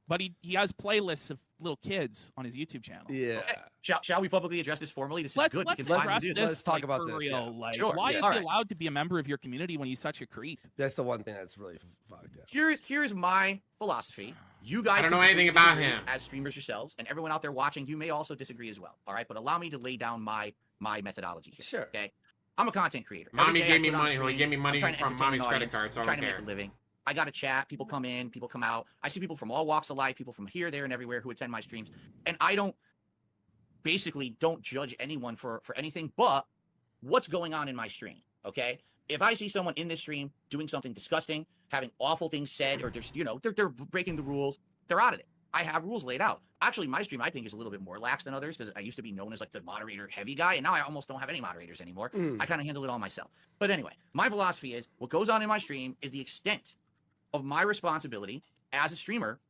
But he has playlists of little kids on his YouTube channel. Yeah. Okay. Shall we publicly address this formally? This is Let's good. We can address finally do this. Let's talk like, about for this, real. yeah. Like, Sure, why yeah. is All he right. allowed to be a member of your community when he's such a creep? That's the one thing that's really fucked up. Here's my philosophy. You guys I don't know can anything completely about disagree him. as streamers yourselves, and everyone out there watching, you may also disagree as well. All right, but allow me to lay down my methodology here. Sure. Okay. I'm a content creator. Mommy Every day I gave me put on money. stream, He gave me I'm money trying to from entertain mommy's an credit audience, card, so I trying don't to care. make a living. I got a chat. People come in, people come out. I see people from all walks of life, people from here, there, and everywhere who attend my streams, and I don't judge anyone for anything but what's going on in my stream. Okay. If I see someone in this stream doing something disgusting, having awful things said, or they're breaking the rules, they're out of it. I have rules laid out. Actually, my stream I think is a little bit more lax than others because I used to be known as like the moderator heavy guy, and now I almost don't have any moderators anymore. I kind of handle it all myself. But anyway, my philosophy is what goes on in my stream is the extent of my responsibility as a streamer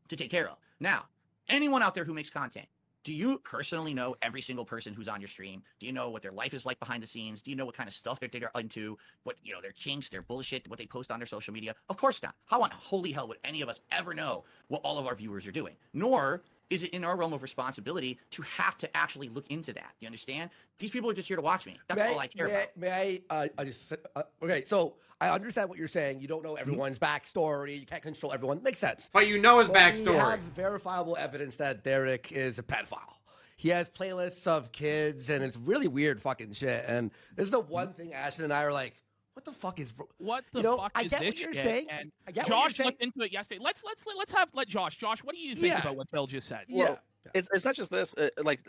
to take care of. Now, anyone out there who makes content, do you personally know every single person who's on your stream? Do you know what their life is like behind the scenes? Do you know what kind of stuff that they're into? What, their kinks, their bullshit, what they post on their social media? Of course not. How in holy hell would any of us ever know what all of our viewers are doing? Nor is it in our realm of responsibility to have to actually look into that. You understand? These people are just here to watch me. That's all I care about. May I just okay, so I understand what you're saying. You don't know everyone's backstory. You can't control everyone. Makes sense. But you know his But we backstory. have verifiable evidence that Derek is a pedophile. He has playlists of kids, and it's really weird fucking shit. And this is the one thing Ashton and I are like, what the fuck is... What the fuck I is get this what you're shit? saying. And I get what you're Josh saying. looked into it yesterday. Let's let Josh. Josh, what do you think about what Phil just said? Yeah. It's not just this.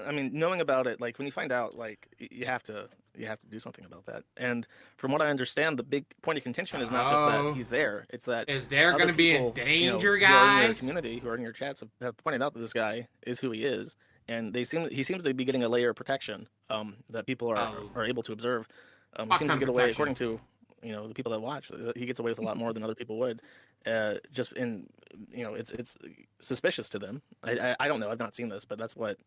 Knowing about it, like when you find out, like you have to do something about that. And from what I understand, the big point of contention is not just that he's there. It's that Is there other going to be in people, danger, who are in your guys? community, who are in your chats, have pointed out that this guy is who he is, and he seems to be getting a layer of protection that people are able to observe. He Fuck seems to ton get away, protection. according to the people that watch. He gets away with a lot more than other people would. Just in it's suspicious to them. I don't know. I've not seen this, but that's what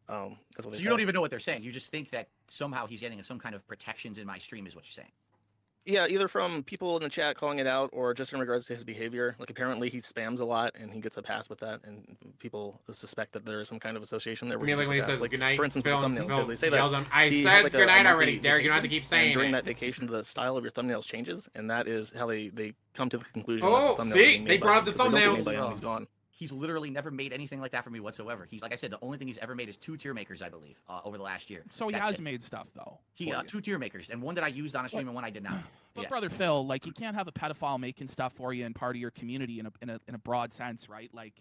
that's what So they you say. don't even know what they're saying. You just think that somehow he's getting some kind of protections in my stream, is what you're saying. Yeah, either from people in the chat calling it out, or just in regards to his behavior. Like apparently he spams a lot, and he gets a pass with that, and people suspect that there is some kind of association there. I where mean, like gets when he a pass. says like, goodnight, for instance, with Phil, the thumbnails, because they say that yells on, I he said has, like, a goodnight monthly already, Derek. You don't have to vacation, keep saying and during it. that vacation, the style of your thumbnails changes, and that is how they come to the conclusion. Oh, that the thumbnails see? are being They made by brought him, up the 'cause they don't get thumbnails. made by him, he's gone. He's literally never made anything like that for me whatsoever. He's like I said, the only thing he's ever made is 2 tier makers, I believe, over the last year. So he That's has it. made stuff though. He for you. 2 tier makers, and one that I used on a stream and one I did not. But Yeah. brother Phil, like you can't have a pedophile making stuff for you and part of your community in a broad sense, right? Like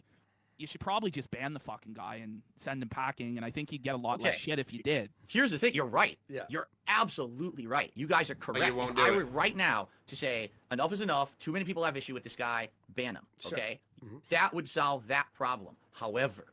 you should probably just ban the fucking guy and send him packing, and I think you'd get a lot less Okay. shit if you did. Here's the thing. You're right. Yeah. You're absolutely right. You guys are correct. you won't If do I it. were right now to say enough is enough, too many people have issue with this guy, ban him. Sure. Okay, Mhm. that would solve that problem. However,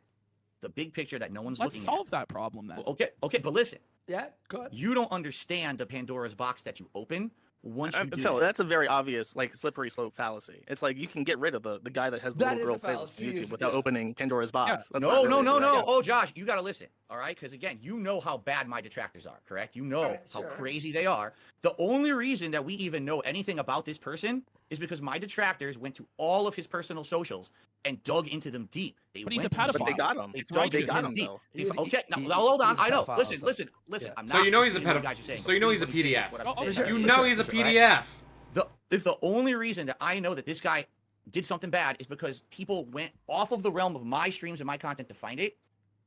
the big picture that no one's Let's looking solve that problem then. at. Okay, but listen, Yeah, good. you don't understand the Pandora's box that you open once you do. Phil, that. that's a very obvious, like, slippery slope fallacy. It's like you can get rid of the guy that has the That little is girl a playlist on fallacy, YouTube without yeah. opening Pandora's box. Yeah. That's No, not no, really no, correct. no. Oh, Josh, you got to listen, all right? Because again, you know how bad my detractors are, correct? You know Right, how sure. crazy they are. The only reason that we even know anything about this person is because my detractors went to all of his personal socials and dug into them deep. But he's went a to his- But they pedophile. got him. They It's dug They into got him him, deep. though. Okay, now he- hold on. he's a I know. pedophile, Listen, so- listen. Yeah. I'm So not you know he's a disputing what you pedophile. guys are saying, So you know but he's a please let me finish PDF. what I'm Oh, saying. sure, You sure, know sure, he's a sure, PDF. If the only reason that I know that this guy did something bad is because people went off of the realm of my streams and my content to find it,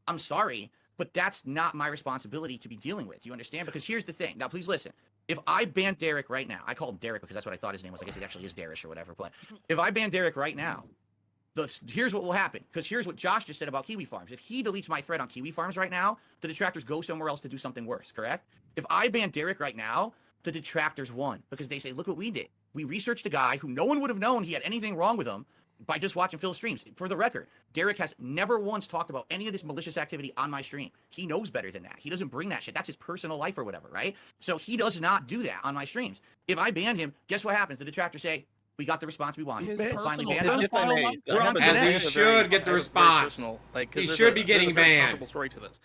I'm sorry, but that's not my responsibility to be dealing with. Do you understand? Because here's the thing. Now, please listen. If I ban Derek right now, I call him Derek because that's what I thought his name was. I guess it actually is Darish or whatever. But if I ban Derek right now, here's what will happen. Because here's what Josh just said about KiwiFarms. If he deletes my thread on KiwiFarms right now, the detractors go somewhere else to do something worse, correct? If I ban Derek right now, the detractors won because they say, look what we did. We researched a guy who no one would have known he had anything wrong with him by just watching Phil's streams. For the record, Derek has never once talked about any of this malicious activity on my stream. He knows better than that. He doesn't bring that shit. That's his personal life or whatever, right? So he does not do that on my streams. If I ban him, guess what happens? The detractors say, we got the response we wanted. His We finally personal banned him. If I may, Pedophile? We're on to the As next. he I have a very- should get the I have a very response. personal, like, 'cause He there's should be there's getting a very banned. comparable story to this.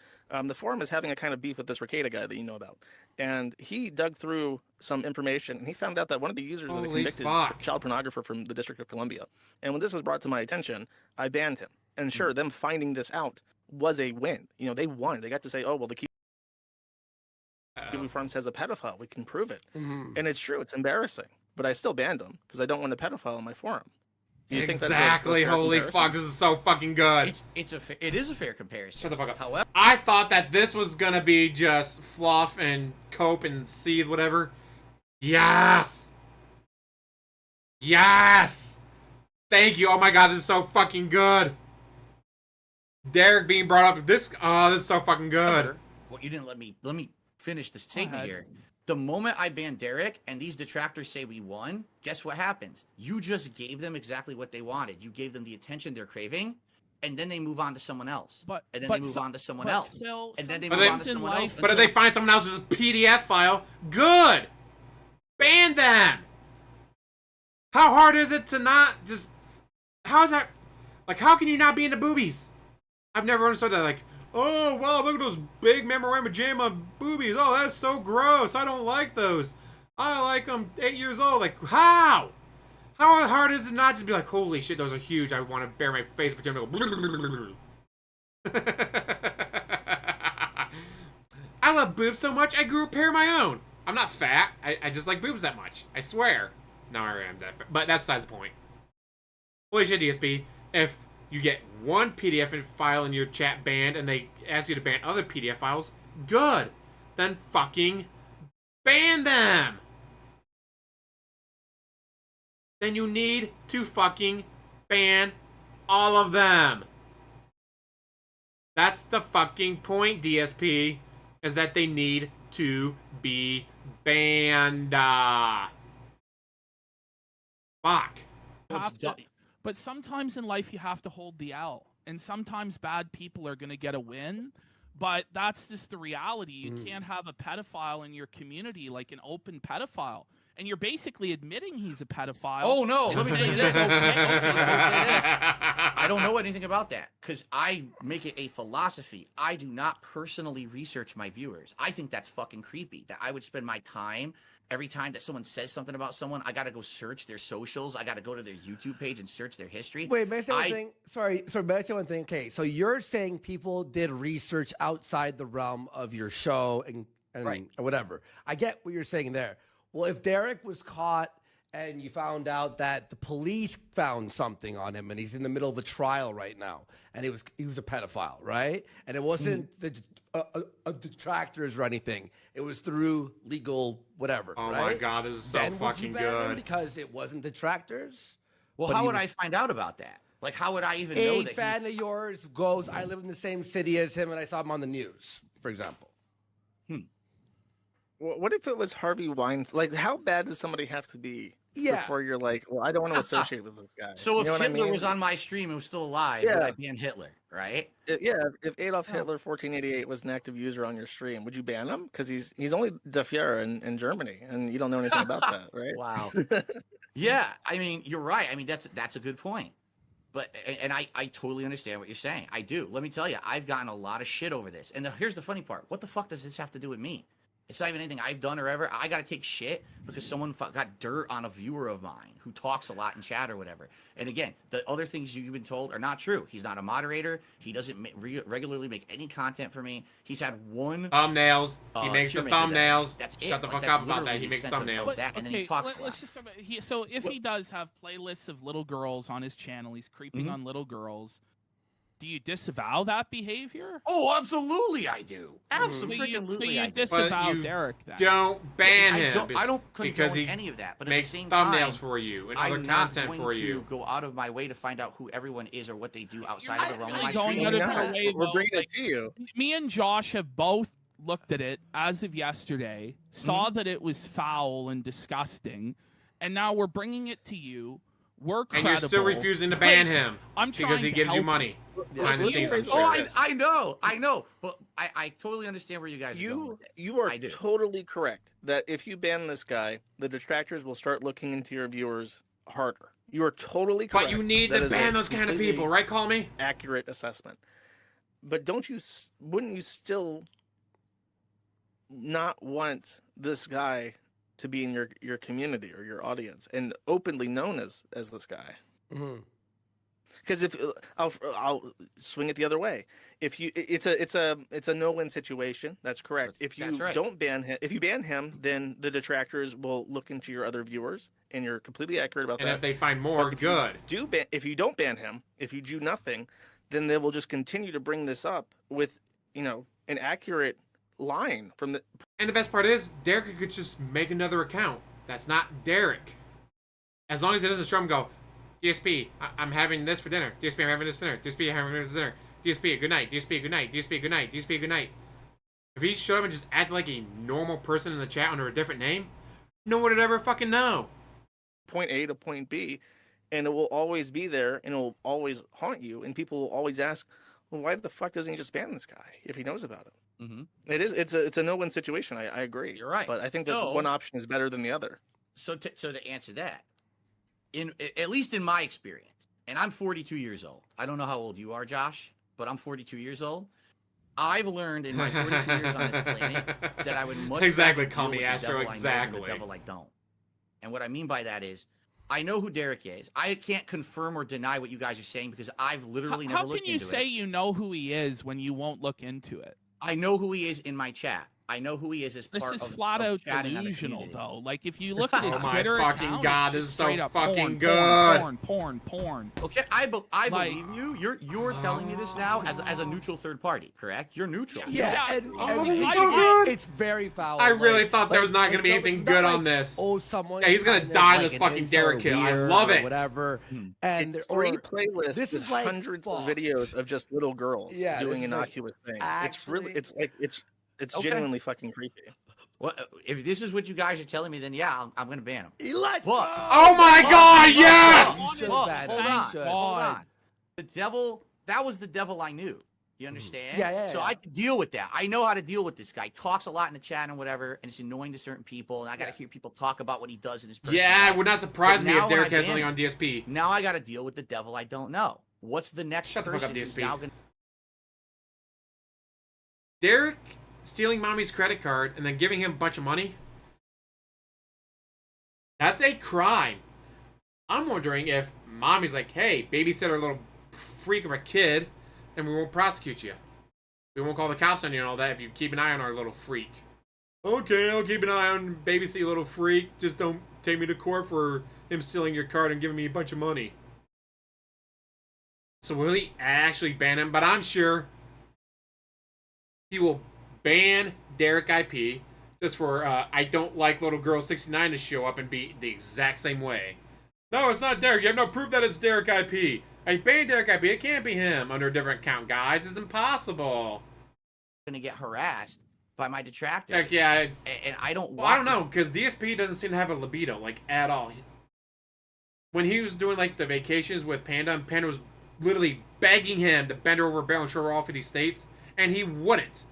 The forum is having a kind of beef with this Ricada guy that you know about, and he dug through some information and he found out that one of the users was a Holy convicted fuck. child pornographer from the District of Columbia. And when this was brought to my attention, I banned him. And sure, them finding this out was a win. You know, they won. They got to say, "Oh well, the KiwiFarms has a pedophile. We can prove it." Mhm. And it's true. It's embarrassing, but I still banned him because I don't want a pedophile on my forum. Do you think that's a Exactly. fair Holy comparison? fuck, this is so fucking good. It is a fair comparison. Shut the fuck up. However, I thought that this was gonna be just fluff and cope and seethe, whatever. Yes! Yes! Thank you. Oh my god, this is so fucking good. Derek being brought up. This is so fucking good. well, you didn't let me finish the statement ahead. here. The moment I ban Derek and these detractors say we won, guess what happens? You just gave them exactly what they wanted. You gave them the attention they're craving, and then they move on to someone else. But And then but they move so- on to someone but else. Phil, And then they But move they- on to someone else. But if they find someone else's PDF file, good! Ban them! How hard is it to not just... How is that... Like, how can you not be into boobies? I've never understood that. Like, oh, wow, look at those big Memorama Jamma boobies. Oh, that's so gross. I don't like those. I like them 8 years old. Like, how? How hard is it not just be like, holy shit, those are huge. I want to bare my face, but then go... I love boobs so much, I grew a pair of my own. I'm not fat. I just like boobs that much. I swear. No, I am that fat. But that's besides the point. Holy shit, DSP. If you get one PDF file in your chat banned and they ask you to ban other PDF files, good. Then fucking ban them. Then you need to fucking ban all of them. That's the fucking point, DSP, is that they need to be banned. Fuck. It's have to- done. But sometimes in life you have to hold the L. and sometimes bad people are going to get a win. But that's just the reality. You can't have a pedophile in your community, like an open pedophile. And you're basically admitting he's a pedophile. Oh, no. Let me tell you this. Okay, so say this. I I don't know anything about that because I make it a philosophy. I do not personally research my viewers. I think that's fucking creepy that I would spend my time every time that someone says something about someone. I got to go search their socials. I got to go to their YouTube page and search their history. Wait, may I say one thing? Sorry, may I say one thing? Okay, so you're saying people did research outside the realm of your show and Right. whatever. I get what you're saying there. Well, if Derek was caught and you found out that the police found something on him and he's in the middle of a trial right now and he was a pedophile, right? And it wasn't the detractors or anything. It was through legal whatever, Oh right? my god, this is so Then would you fucking ban him good. because it wasn't detractors? Well, But how he would was- I find out about that? Like, how would I even know A that? fan of yours goes, I live in the same city as him and I saw him on the news, for example. What if it was Harvey Weinstein? Like, how bad does somebody have to be Yeah. before you're like, well, I don't want to associate with this guy? So if you know what I Hitler mean? was on my stream and was still alive, would Yeah. I ban Hitler, right? Yeah, if Adolf Hitler 1488 was an active user on your stream, would you ban him? Because he's only the Führer in Germany, and you don't know anything about that, right? Wow. Yeah, I mean, you're right. I mean, that's a good point. But and I totally understand what you're saying. I do. Let me tell you, I've gotten a lot of shit over this. And here's the funny part. What the fuck does this have to do with me? It's not even anything I've done or ever. I got to take shit because someone got dirt on a viewer of mine who talks a lot in chat or whatever. And again, the other things you've been told are not true. He's not a moderator. He doesn't regularly make any content for me. He's had one Thumbnails. He makes the cheer maker that- thumbnails. That's it. Shut the Like, fuck that's up about literally that. He the makes extent of thumbnails. what that- and then he talks a lot. let's just talk about, so if he does have playlists of little girls on his channel, he's creeping on little girls. Do you disavow that behavior? Oh, absolutely, I do. So Absolutely, you I do. disavow But you Derek then? Don't ban I him. don't because condone he any of that. But makes at the same thumbnails time, for you and other I'm not content going for to you. go out of my way to find out who everyone is or what they do outside not of the realm of really my going stream. out of We're your not. way, We're though, bringing like- it to you. Me and Josh have both looked at it as of yesterday, saw that it was foul and disgusting, and now we're bringing it to you. We're credible. And you're still refusing to ban him I'm because trying he to gives you help money behind the Let me scenes. I'm raise- sure. Oh, I know, but I totally understand where you guys are going You with it. you are I do. totally correct that if you ban this guy, the detractors will start looking into your viewers harder. You are totally correct. But you need That to is a ban those kind of completely people, right? Call me. accurate assessment. But wouldn't you still not want this guy to be in your community or your audience and openly known as this guy? Mm-hmm. Because if I'll swing it the other way, if you it's a no-win situation. That's correct. If you That's right. don't ban him, if you ban him, then the detractors will look into your other viewers, and you're completely accurate about And that. if they find more, But good. if you don't ban him, if you do nothing, then they will just continue to bring this up with an accurate line from the. And the best part is, Derek could just make another account. That's not Derek. As long as it doesn't show him go, DSP, I'm having this for dinner. DSP, I'm having this for dinner. DSP, I'm having this for dinner. DSP, good night. DSP, good night. DSP, good night. DSP, good night. If he showed up and just acted like a normal person in the chat under a different name, no one would ever fucking know. Point A to point B, and it will always be there, and it will always haunt you, and people will always ask, well, why the fuck doesn't he just ban this guy if he knows about it? Mhm. It's a no-win situation. I agree. You're right. But I think that So- one option is better than the other. So to answer that, at least in my experience, and I'm 42 years old. I don't know how old you are, Josh, but I'm 42 years old. I've learned in my 42 years on this planet that I would much Exactly, rather call deal me with the Astro, devil I know than exactly. the devil I don't. And what I mean by that is, I know who Derek is. I can't confirm or deny what you guys are saying because I've literally How never looked can you into say it. you know who he is when you won't look into it? I know who he is in my chat. I know who he is as This part is of flat of out chatting on the delusional, community. though. Like, if you look at his Oh my Twitter fucking account, God, it's this is just so straight up fucking porn, good. porn. Okay, I Like- believe you. You're telling me this now as a neutral third party, correct? You're neutral. Yeah, Yeah, and oh, it's, so good. it's very foul. I really like- thought there was not like, gonna be no, anything it's not good like, on this. Oh, someone. Yeah, he's gonna kind of die like this an fucking insult Derek or kid. I weird love or it. Whatever. And It's or three playlists this with is like hundreds of fucked. videos of just little girls Yeah, doing this is like innocuous things. actually- It's Okay. genuinely fucking creepy. Well, if this is what you guys are telling me, then yeah, I'm going to ban him. Let's Look. go! Oh my God, yes! You should Look, ban hold him. You on, should. hold on. The devil that was the devil I knew. You understand? Yeah. So I could deal with that. I know how to deal with this guy. Talks a lot in the chat and whatever, and it's annoying to certain people. And I got to hear people talk about what he does in his personal Yeah, it life. would not surprise But me now if when Derek I has ban something him, on DSP. Now I got to deal with the devil I don't know. What's the next Shut the fuck up, person who's DSP. now gonna Derek stealing mommy's credit card and then giving him a bunch of money? That's a crime. I'm wondering if mommy's like, hey, babysit our little freak of a kid, and we won't prosecute you. We won't call the cops on you and all that if you keep an eye on our little freak. Okay, I'll keep an eye on babysit your little freak. Just don't take me to court for him stealing your card and giving me a bunch of money. So will he actually ban him? But I'm sure he will ban Derek IP just for I don't like little girl 69 to show up and be the exact same way. No, it's not Derek. You have no proof that it's Derek IP. I banned Derek IP. It can't be him under a different account, guys. It's impossible. get harassed by my detractors? Heck yeah. And I don't. Well, I don't know, because DSP doesn't seem to have a libido, like, at all. When he was doing, like, the vacations with Panda, and Panda was literally begging him to bend her over a barrel and show her all 50 states, and he wouldn't.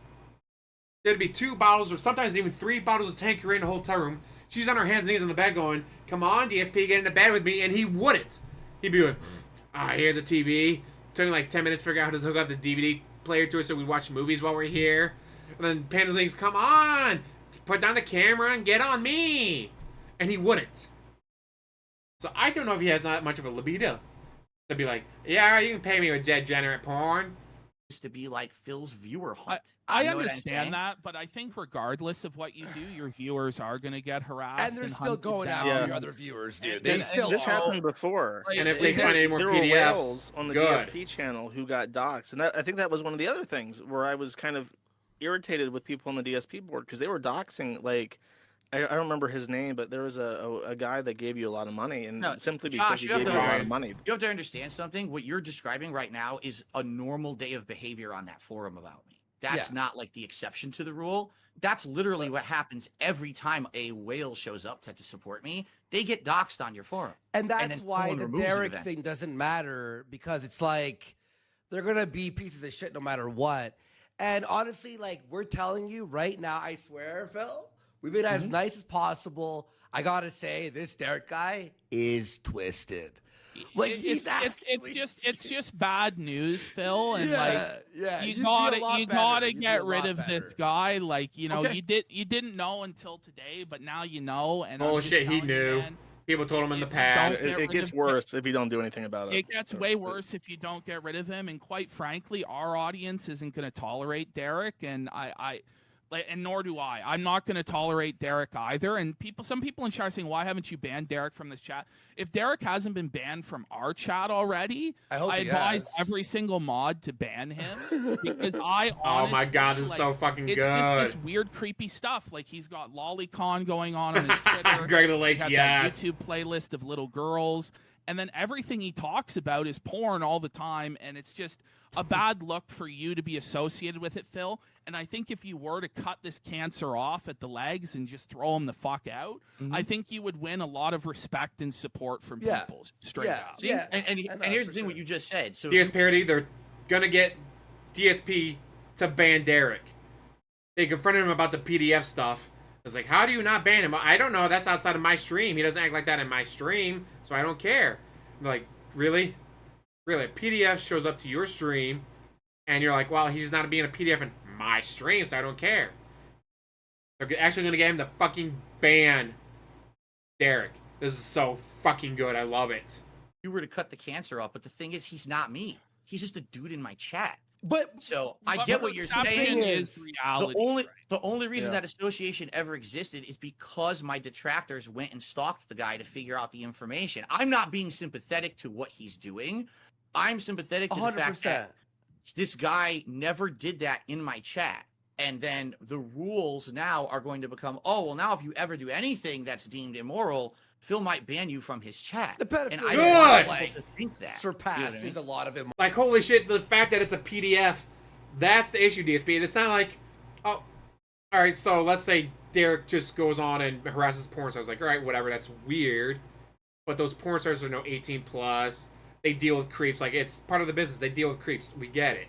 There'd be 2 bottles, or sometimes even 3 bottles of Tanqueray in the hotel room. She's on her hands and knees on the bed going, come on, DSP, get into bed with me, and he wouldn't. He'd be like, here's a TV. Took me like 10 minutes to figure out how to hook up the DVD player to it so we'd watch movies while we're here. And then Panda's like, come on, put down the camera and get on me. And he wouldn't. So I don't know if he has that much of a libido. To be like, yeah, all right, you can pay me with degenerate porn. To be like Phil's viewer hunt. I You know what I'm saying? understand that, but I think regardless of what you do, your viewers are going to get harassed. And they're still hunted going down. after your other viewers, dude. They And still This are. happened before. Like, And if they There- find any more there were PDFs, whales on the good. DSP channel who got doxxed, and that, I think that was one of the other things where I was kind of irritated with people on the DSP board because they were doxing. Like, I don't remember his name, but there was a guy that gave you a lot of money, and No, simply Josh, because he you have gave you to- a lot Right. of money. You have to understand something. What you're describing right now is a normal day of behavior on that forum about me. That's Yeah. not like the exception to the rule. That's literally what happens every time a whale shows up to support me. They get doxxed on your forum. And that's then why someone the removes it Derek eventually. thing doesn't matter, because it's like they're gonna be pieces of shit no matter what. And honestly, like, we're telling you right now, I swear, Phil, we've been as nice as possible. I gotta say, this Derek guy is twisted. Like, he's actually it's just bad news, Phil, and like yeah, you feel a gotta lot you better. gotta You get feel a rid lot of this better. guy. Like, you know, Okay. you didn't know until today, but now you know. And I'm Oh just shit, he telling you, knew. man, People told him in the Don't past. get It rid gets of- worse if you don't do anything about it. It gets way worse if you don't get rid of him. And quite frankly, our audience isn't going to tolerate Derek, and and nor do I. I'm not going to tolerate Derek either. And some people in chat are saying, why haven't you banned Derek from this chat? If Derek hasn't been banned from our chat already, I hope I he advise has. every single mod to ban him, because I Oh my honestly, god, this is like, so fucking it's good. just this weird, creepy stuff. Like, he's got Lolicon going on his Twitter. Greg the Lake, He had yes. that YouTube playlist of little girls, and then everything he talks about is porn all the time, and it's just a bad look for you to be associated with it, Phil. And I think if you were to cut this cancer off at the legs and just throw him the fuck out, I think you would win a lot of respect and support from Yeah. people, straight Yeah. up. See? Yeah, And I know, here's for the thing: what sure. you just said. So DS Parody, they're gonna get DSP to ban Derek. They confronted him about the PDF stuff. It's like, how do you not ban him? I don't know. That's outside of my stream. He doesn't act like that in my stream, so I don't care. And they're like, really? Really? A PDF shows up to your stream, and you're like, well, he's not being a PDF in my stream, so I don't care. They're actually gonna get him to fucking ban Derek. This is so fucking good. I love it. you were to cut the cancer off, but the thing is, he's not me. He's just a dude in my chat. But So I But get what you're perception saying. is The reality. The only reason Yeah. that association ever existed is because my detractors went and stalked the guy to figure out the information. I'm not being sympathetic to what he's doing. I'm sympathetic to the fact 100%. that this guy never did that in my chat. And then the rules now are going to become, oh, well, now if you ever do anything that's deemed immoral, Phil might ban you from his chat. The pedophilia And I Good! don't want like, people to think that. You know what I surpasses mean? a lot of it. Like, holy shit, the fact that it's a PDF, that's the issue, DSP. It's not like, oh, alright, so let's say Derek just goes on and harasses porn stars. Like, alright, whatever, that's weird. But those porn stars are 18 plus. they deal with creeps. Like, it's part of the business. They deal with creeps. We get it.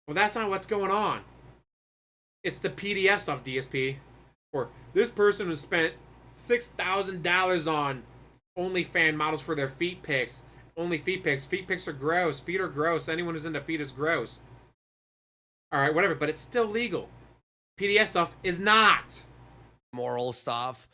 Well, that's not what's going on. It's the PDF stuff, DSP. Or this person has spent $6,000 on OnlyFans models for their feet pics. Only feet pics. Feet pics are gross. Feet are gross. Anyone who's into feet is gross. Alright, whatever. But it's still legal. PDF stuff is not. Moral stuff,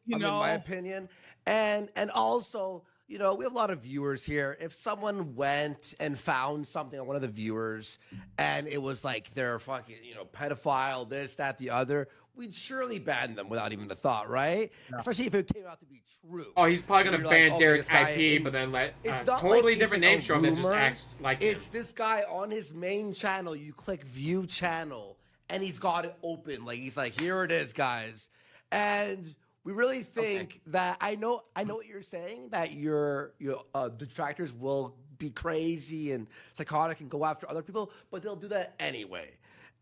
in my opinion. And also, you know, we have a lot of viewers here. If someone went and found something on one of the viewers and it was like they're fucking, you know, pedophile, this, that, the other, we'd surely ban them without even a thought, right? Yeah. Especially if it came out to be true. Oh, he's probably going to ban Derek IP, but then let totally different name show him that just acts like him. It's this guy on his main channel. You click view channel, and he's got it open. Like, he's like, here it is, guys. And we really think that I know what you're saying, that your detractors will be crazy and psychotic and go after other people, but they'll do that anyway.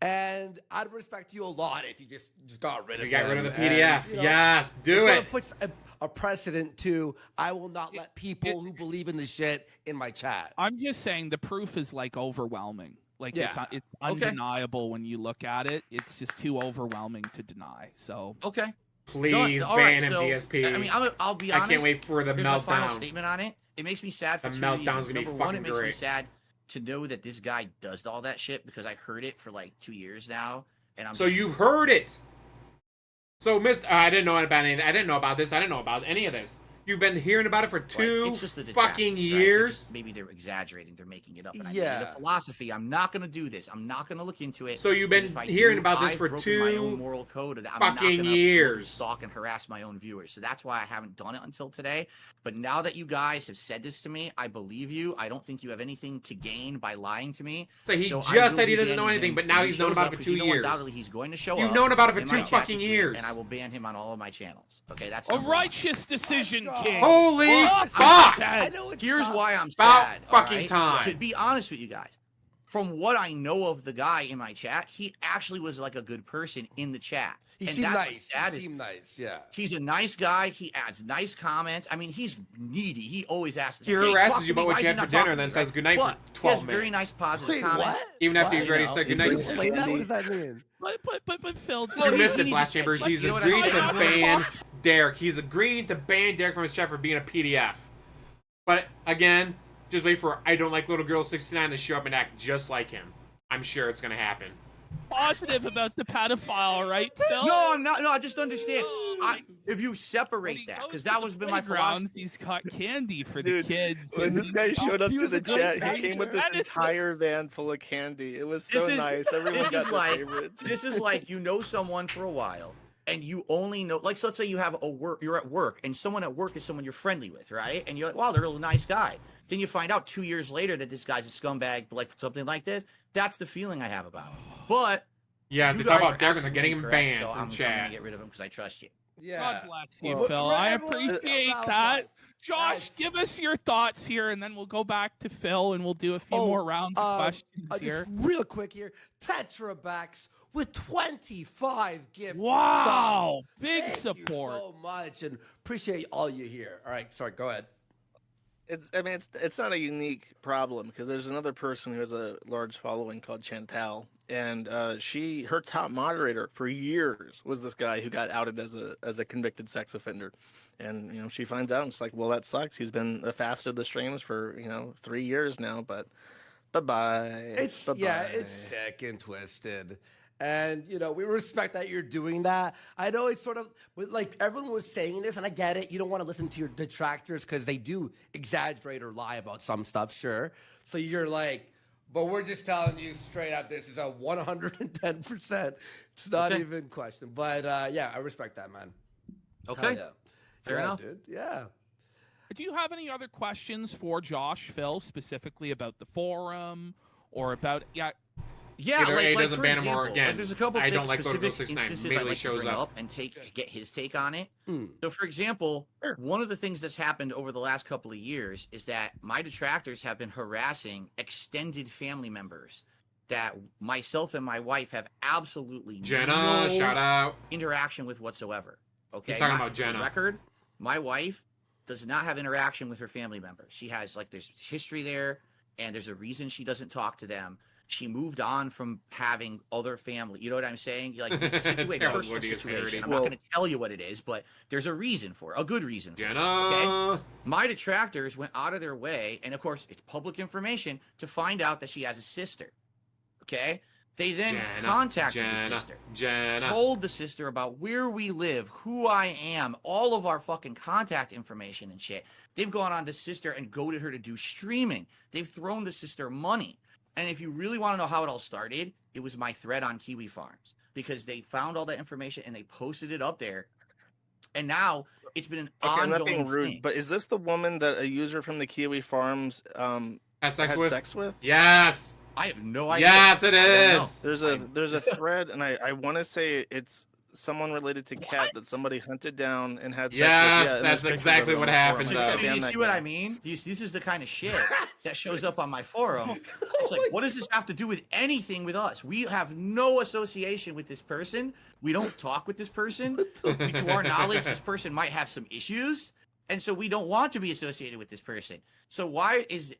And I'd respect you a lot if you just got rid of it. You got rid of the PDF. And, you know, yes, do it. It puts a precedent to I will not let people who believe in the shit in my chat. I'm just saying the proof is like overwhelming. Like it's undeniable when you look at it. It's just too overwhelming to deny. So please ban him, DSP. I mean, I'll be honest. I can't wait for the meltdown. My final statement on it. It makes me sad for the 2 meltdown's reasons. gonna be Number fucking one, it makes great. me sad to know that this guy does all that shit because I heard it for like 2 years now, and I'm. So you've heard it. So, I didn't know about anything. I didn't know about this. I didn't know about any of this. You've been hearing about it for two fucking years. Right? Maybe they're exaggerating. They're making it up. And I made a philosophy. I'm not going to do this. I'm not going to look into it. So you've been hearing about this for my own moral code. I'm fucking years. Stalk and harass my own viewers. So that's why I haven't done it until today. But now that you guys have said this to me, I believe you. I don't think you have anything to gain by lying to me. So he just said he doesn't know anything, but now he's known about it for 2 years. Undoubtedly, he's going to show up. You've known about it for 2 fucking years. And I will ban him on all of my channels. Okay, that's a righteous decision, King. Holy fuck! Here's why I'm about sad. Fucking time. To be honest with you guys, from what I know of the guy in my chat, he actually was like a good person in the chat. He seemed nice. He seemed nice, yeah. He's a nice guy. He adds nice comments. I mean, he's needy. He always asks. He harasses you about what you had for dinner, and then says goodnight for 12 minutes. He has very nice, positive comments. What? Even after you've already said goodnight. Explain that. What does that mean? But Phil, you missed it, Blast Chambers. He's agreed to ban Derek. He's agreeing to ban Derek from his chat for being a PDF. But again, just wait for I don't like little girl 69 to show up and act just like him. I'm sure it's gonna happen. Positive about the pedophile, right, Phil? No, I'm not. No, I just understand. If you separate that, because that was been my philosophy. He's caught candy for the kids. When this guy showed up to the chat, he came with this entire van full of candy. It was so nice. Everyone got their favorites. This is like you know someone for a while, and you only know, like, so let's say you have you're at work, and someone at work is someone you're friendly with, right? And you're like, wow, they're a really nice guy. Then you find out 2 years later that this guy's a scumbag, like something like this. That's the feeling I have about it. But yeah, they talk about Derek and getting him banned from chat. I'm gonna get rid of him because I trust you. Yeah. God bless you, Phil. I appreciate that. Josh, give us your thoughts here, and then we'll go back to Phil, and we'll do a few more rounds of questions here. Just real quick here. Tetrabacks with 25 gifts. Wow. Big Thank support. You so much, and appreciate all you here. All right, sorry, go ahead. It's not a unique problem because there's another person who has a large following called Chantal, and her top moderator for years was this guy who got outed as a convicted sex offender, and you know she finds out and it's like, well, that sucks. He's been fasted the streams for 3 years now, but bye-bye. It's sick and twisted. And, we respect that you're doing that. I know it's sort of, like, everyone was saying this, and I get it. You don't want to listen to your detractors because they do exaggerate or lie about some stuff, sure. So you're like, but we're just telling you straight up, this is a 110%. It's not even question. But, yeah, I respect that, man. Okay. Yeah. Fair enough. Dude. Yeah. Do you have any other questions for Josh, Phil, specifically about the forum or about, Yeah, either A like doesn't for ban him example, or again, there's a couple I don't like specific 69. instances I'd Immediately like to shows bring up. and get his take on it. So, for example, one of the things that's happened over the last couple of years is that my detractors have been harassing extended family members that myself and my wife have absolutely Jenna, no shout out. interaction with whatsoever. Okay, He's talking Not about for the Jenna. record, my wife does not have interaction with her family members. She has like there's history there, and there's a reason she doesn't talk to them. She moved on from having other family. You know what I'm saying? Like it's a Terrible personal idea, situation. parody. I'm not going to tell you what it is, but there's a reason for it, a good reason for it. Jenna. Okay? My detractors went out of their way, and of course, it's public information to find out that she has a sister. Okay? They then contacted the sister, told the sister about where we live, who I am, all of our fucking contact information and shit. They've gone on the sister and goaded her to do streaming. They've thrown the sister money. And if you really want to know how it all started, it was my thread on KiwiFarms, because they found all that information and they posted it up there. And now it's been an ongoing I'm not being rude, thing. but is this the woman that a user from the KiwiFarms Had sex with? Yes. I have no idea. Yes, it is. There's a thread, and I want to say it's someone related to Cat that somebody hunted down and had sex with. Yes, and that's there's pictures exactly of it what on the happened, forum. though. So Damn you that see what guy. I mean? This is the kind of shit that shows up on my forum. It's like, what does this have to do with anything with us? We have no association with this person. We don't talk with this person. To our knowledge, this person might have some issues, and so we don't want to be associated with this person. So why is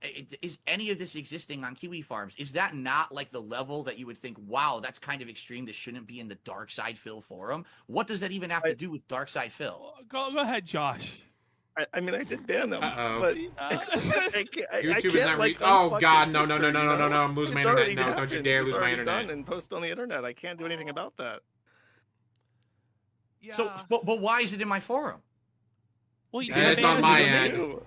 any of this existing on KiwiFarms? Is that not like the level that you would think, wow, that's kind of extreme, this shouldn't be in the Dark Side Phil forum? What does that even have to do with Dark Side Phil? Go ahead, Josh. I mean, I did ban them, Uh-oh. but YouTube is not. Oh God, no! I'm losing my internet. No, don't you dare lose my internet. Done and post on the internet. I can't do anything about that. Yeah. So, but why is it in my forum? well, you Yeah, it's on my end. You.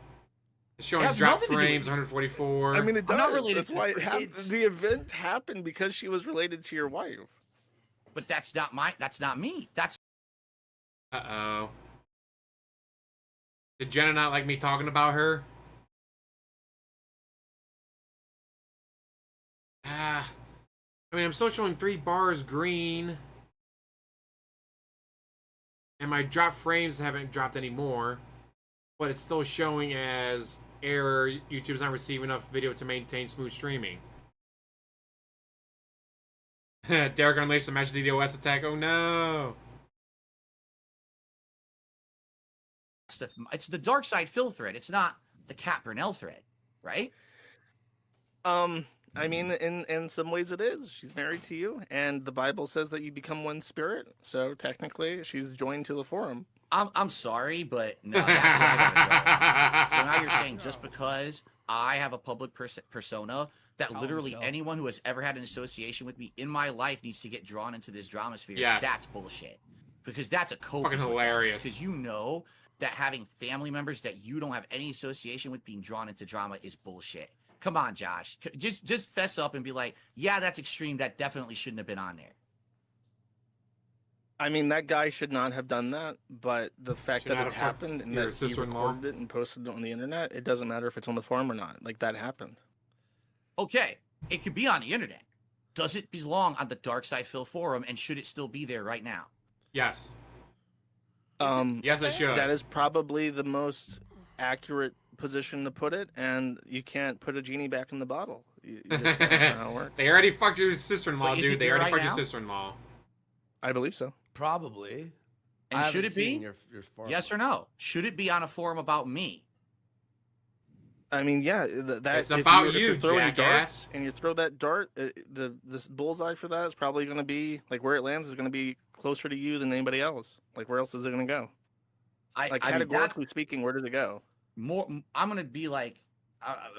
It's showing It has drop nothing to do with frames, you. 144. I mean, it I'm does. not related That's to why this it person. happened. The event happened because she was related to your wife. But that's not me. That's Uh-oh. Did Jenna not like me talking about her? I mean, I'm still showing 3 bars green. And my drop frames haven't dropped anymore. But it's still showing as error. YouTube's not receiving enough video to maintain smooth streaming. Derek unleashed a match DDoS attack. Oh no. it's the Dark Side Phil thread. It's not the Cat Burnell thread, right? I mean, in some ways it is. She's married to you, and the Bible says that you become one spirit. So technically, she's joined to the forum. I'm sorry, but no. That's where I gotta go. So now you're saying just because I have a public persona that literally anyone who has ever had an association with me in my life needs to get drawn into this drama sphere. Yes. That's bullshit. Because that's a code. Fucking hilarious. Because you know that having family members that you don't have any association with being drawn into drama is bullshit. Come on, Josh. Just fess up and be like, yeah, that's extreme. That definitely shouldn't have been on there. I mean, that guy should not have done that, but the fact Should that not it have fucked happened and your that he sister-in-law? recorded it and posted it on the internet, it doesn't matter if it's on the forum or not. Like, that happened. Okay, it could be on the internet. Does it belong on the Dark Side Phil forum, and should it still be there right now? Yes. Yes, Yes, it should. That is probably the most accurate position to put it, and you can't put a genie back in the bottle. You just can't. That's not how it works. They already fucked your sister-in-law, Wait, is dude. it They there already right fucked your now? sister-in-law. I believe so. Probably. And I should haven't it be? seen your forum. Yes or no? Should it be on a forum about me? I mean, yeah, that It's if about if you, you're throwing jackass. darts and you throw that dart, this bullseye for that is probably going to be like where it lands is going to be closer to you than anybody else. Like, where else is it going to go? Like, I mean, that's categorically speaking, where does it go? more. I'm gonna be like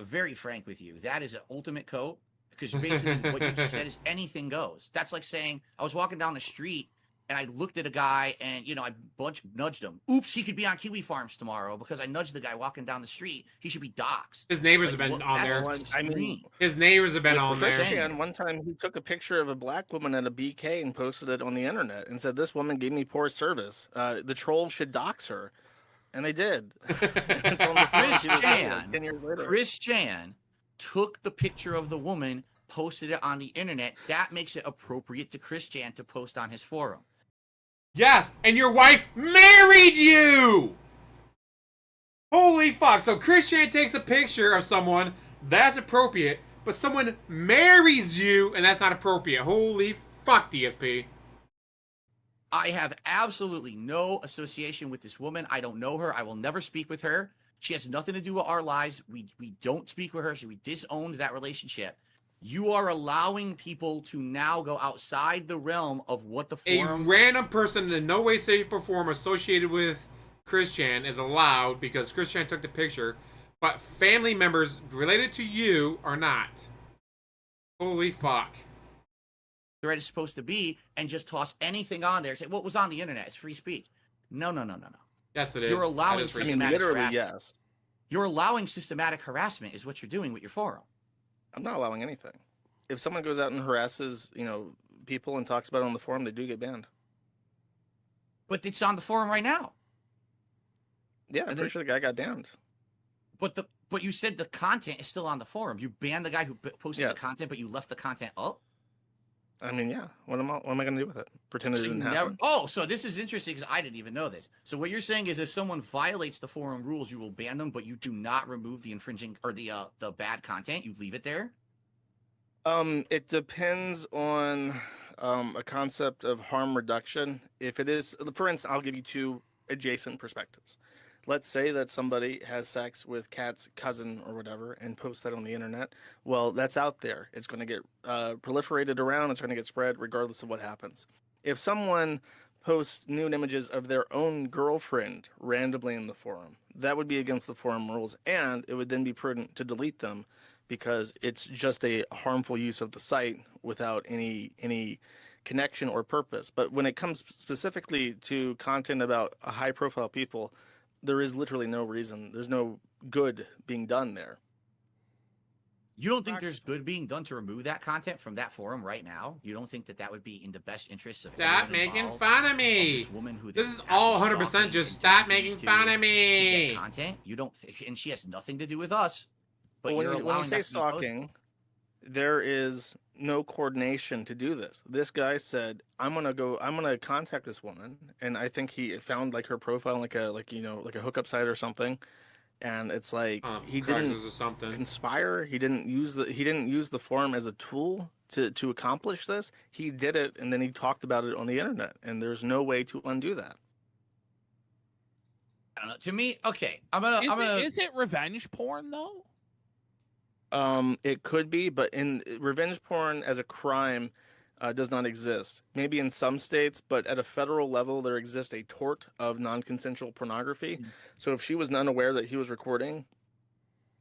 very frank with you. That is an ultimate coat, because basically what you just said is anything goes. That's like saying I was walking down the street and I looked at a guy and I nudged him. Oops, he could be on KiwiFarms tomorrow because I nudged the guy walking down the street. He should be doxxed. His neighbors have Like, been what- on that's there. what's I mean, extreme. His neighbors have been With on there. Christian, one time he took a picture of a black woman at a BK and posted it on the internet and said, "This woman gave me poor service. The troll should dox her," and they did. And so on the forum, she was dead, like, 10 years later. Chris Jan took the picture of the woman, posted it on the internet. That makes it appropriate to Chris Jan to post on his forum. Yes, and your wife married you! Holy fuck. So Christian takes a picture of someone, that's appropriate, but someone marries you, and that's not appropriate. Holy fuck, DSP. I have absolutely no association with this woman. I don't know her. I will never speak with her. She has nothing to do with our lives. We don't speak with her. So we disowned that relationship. You are allowing people to now go outside the realm of what the forum. A random person in no way, shape, or form associated with Christian is allowed because Christian took the picture, but family members related to you are not. Holy fuck. Thread is supposed to be, and just toss anything on there. Say what was on the internet. It's free speech. No. Yes, it is. You're allowing That is free I mean, systematic literally, harassment. yes. You're allowing systematic harassment is what you're doing with your forum. I'm not allowing anything. If someone goes out and harasses, people and talks about it on the forum, they do get banned. But it's on the forum right now. Yeah, I'm pretty sure the guy got damned. But you said the content is still on the forum. You banned the guy who posted the Yes. content, but you left the content up. I mean, yeah. What am I going to do with it? Pretend it So didn't you happen? Oh, so this is interesting because I didn't even know this. So what you're saying is if someone violates the forum rules, you will ban them, but you do not remove the infringing or the bad content. You leave it there. It depends on a concept of harm reduction. If it is, for instance, I'll give you two adjacent perspectives. Let's say that somebody has sex with Kat's cousin or whatever and posts that on the internet. Well, that's out there. It's going to get proliferated around. It's going to get spread regardless of what happens. If someone posts nude images of their own girlfriend randomly in the forum, that would be against the forum rules, and it would then be prudent to delete them because it's just a harmful use of the site without any connection or purpose. But when it comes specifically to content about high-profile people, there is literally no reason. There's no good being done there. You don't think there's good being done to remove that content from that forum right now? You don't think that would be in the best interest of Stop everyone making involved, fun of of me. this woman who This is they're all actively 100% stalking just and stop doing making things fun of to get me. content? You don't, and she has nothing to do with us. But When you're you allowing say that to be posted. stalking, there is no coordination to do this. This guy said, I'm gonna contact this woman, and I think he found like her profile like a hookup site or something. And it's like he didn't Craigslist or something. conspire. He didn't use the forum as a tool to accomplish this. He did it, and then he talked about it on the internet. And there's no way to undo that. I don't know. To me, okay, Is it revenge porn though? It could be, but in revenge porn as a crime does not exist. Maybe in some states, but at a federal level, there exists a tort of non-consensual pornography. So if she was unaware that he was recording,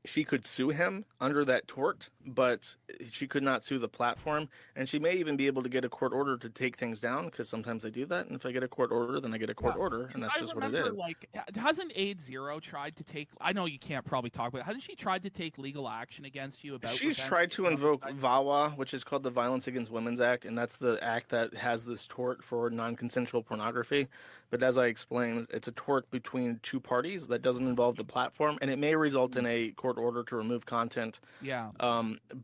she could sue him under that tort, but she could not sue the platform. And she may even be able to get a court order to take things down, because sometimes they do that. And if I get a court order, then I get a court order, and that's just what it is. Like, hasn't AIDS Zero tried to take? I know you can't probably talk about it. Hasn't she tried to take legal action against you about? She's revenge tried to porn? invoke VAWA, which is called the Violence Against Women's Act, and that's the act that has this tort for non-consensual pornography. But as I explained, it's a tort between two parties that doesn't involve the platform, and it may result in a court order to remove content. Yeah.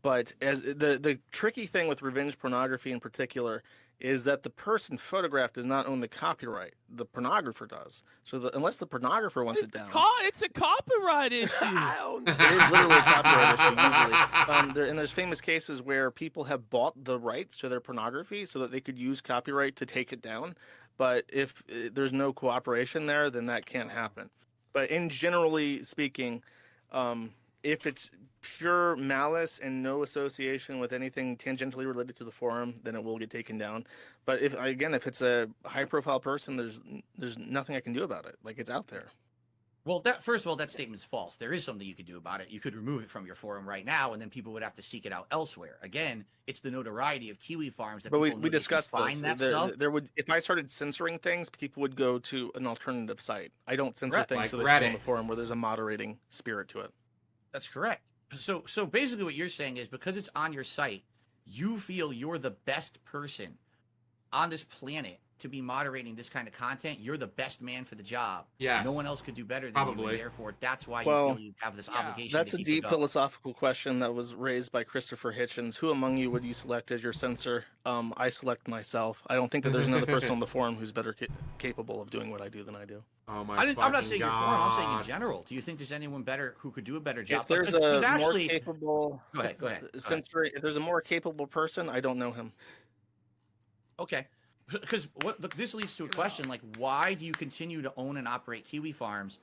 But as the tricky thing with revenge pornography in particular is that the person photographed does not own the copyright. The pornographer does. So unless the pornographer wants it down. It's a copyright issue. It is literally a copyright issue usually. And there's famous cases where people have bought the rights to their pornography so that they could use copyright to take it down. But if there's no cooperation there, then that can't happen. But in generally speaking, if it's pure malice and no association with anything tangentially related to the forum, then it will get taken down. But if it's a high-profile person, there's nothing I can do about it. Like, it's out there. Well, first of all, that statement's false. There is something you could do about it. You could remove it from your forum right now, and then people would have to seek it out elsewhere. Again, it's the notoriety of KiwiFarms that But people we discussed this. find that stuff. There would, if I started censoring things, people would go to an alternative site. I don't censor Right. things Like so they stay on Reddit. the forum where there's a moderating spirit to it. That's correct. So basically what you're saying is because it's on your site, you feel you're the best person on this planet to be moderating this kind of content. You're the best man for the job. Yes. No one else could do better than you, Probably. and therefore that's why Well, you feel you have this obligation. That's to a keep deep it going. philosophical question that was raised by Christopher Hitchens. Who among you would you select as your censor? I select myself. I don't think that there's another person on the forum who's better capable of doing what I do than I do. Oh my I'm not fucking saying your forum. I'm saying in God. general. Do you think there's anyone better who could do a better job? If there's Because a actually, more capable Go ahead. censoring, if there's a more capable person, I don't know him. Okay. because this leads to a question like, why do you continue to own and operate KiwiFarms?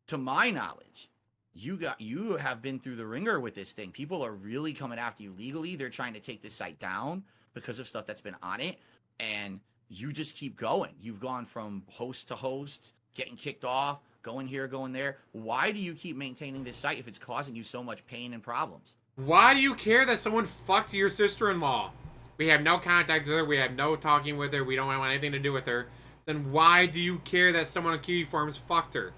To my knowledge, you have been through the ringer with this thing. People are really coming after you legally. They're trying to take this site down because of stuff that's been on it, and you just keep going. You've gone from host to host, getting kicked off, going here, going there. Why do you keep maintaining this site if it's causing you so much pain and problems? Why do you care that someone fucked your sister-in-law? We have no contact with her. We have no talking with her. We don't want anything to do with her. Then why do you care that someone on KiwiFarms fucked her?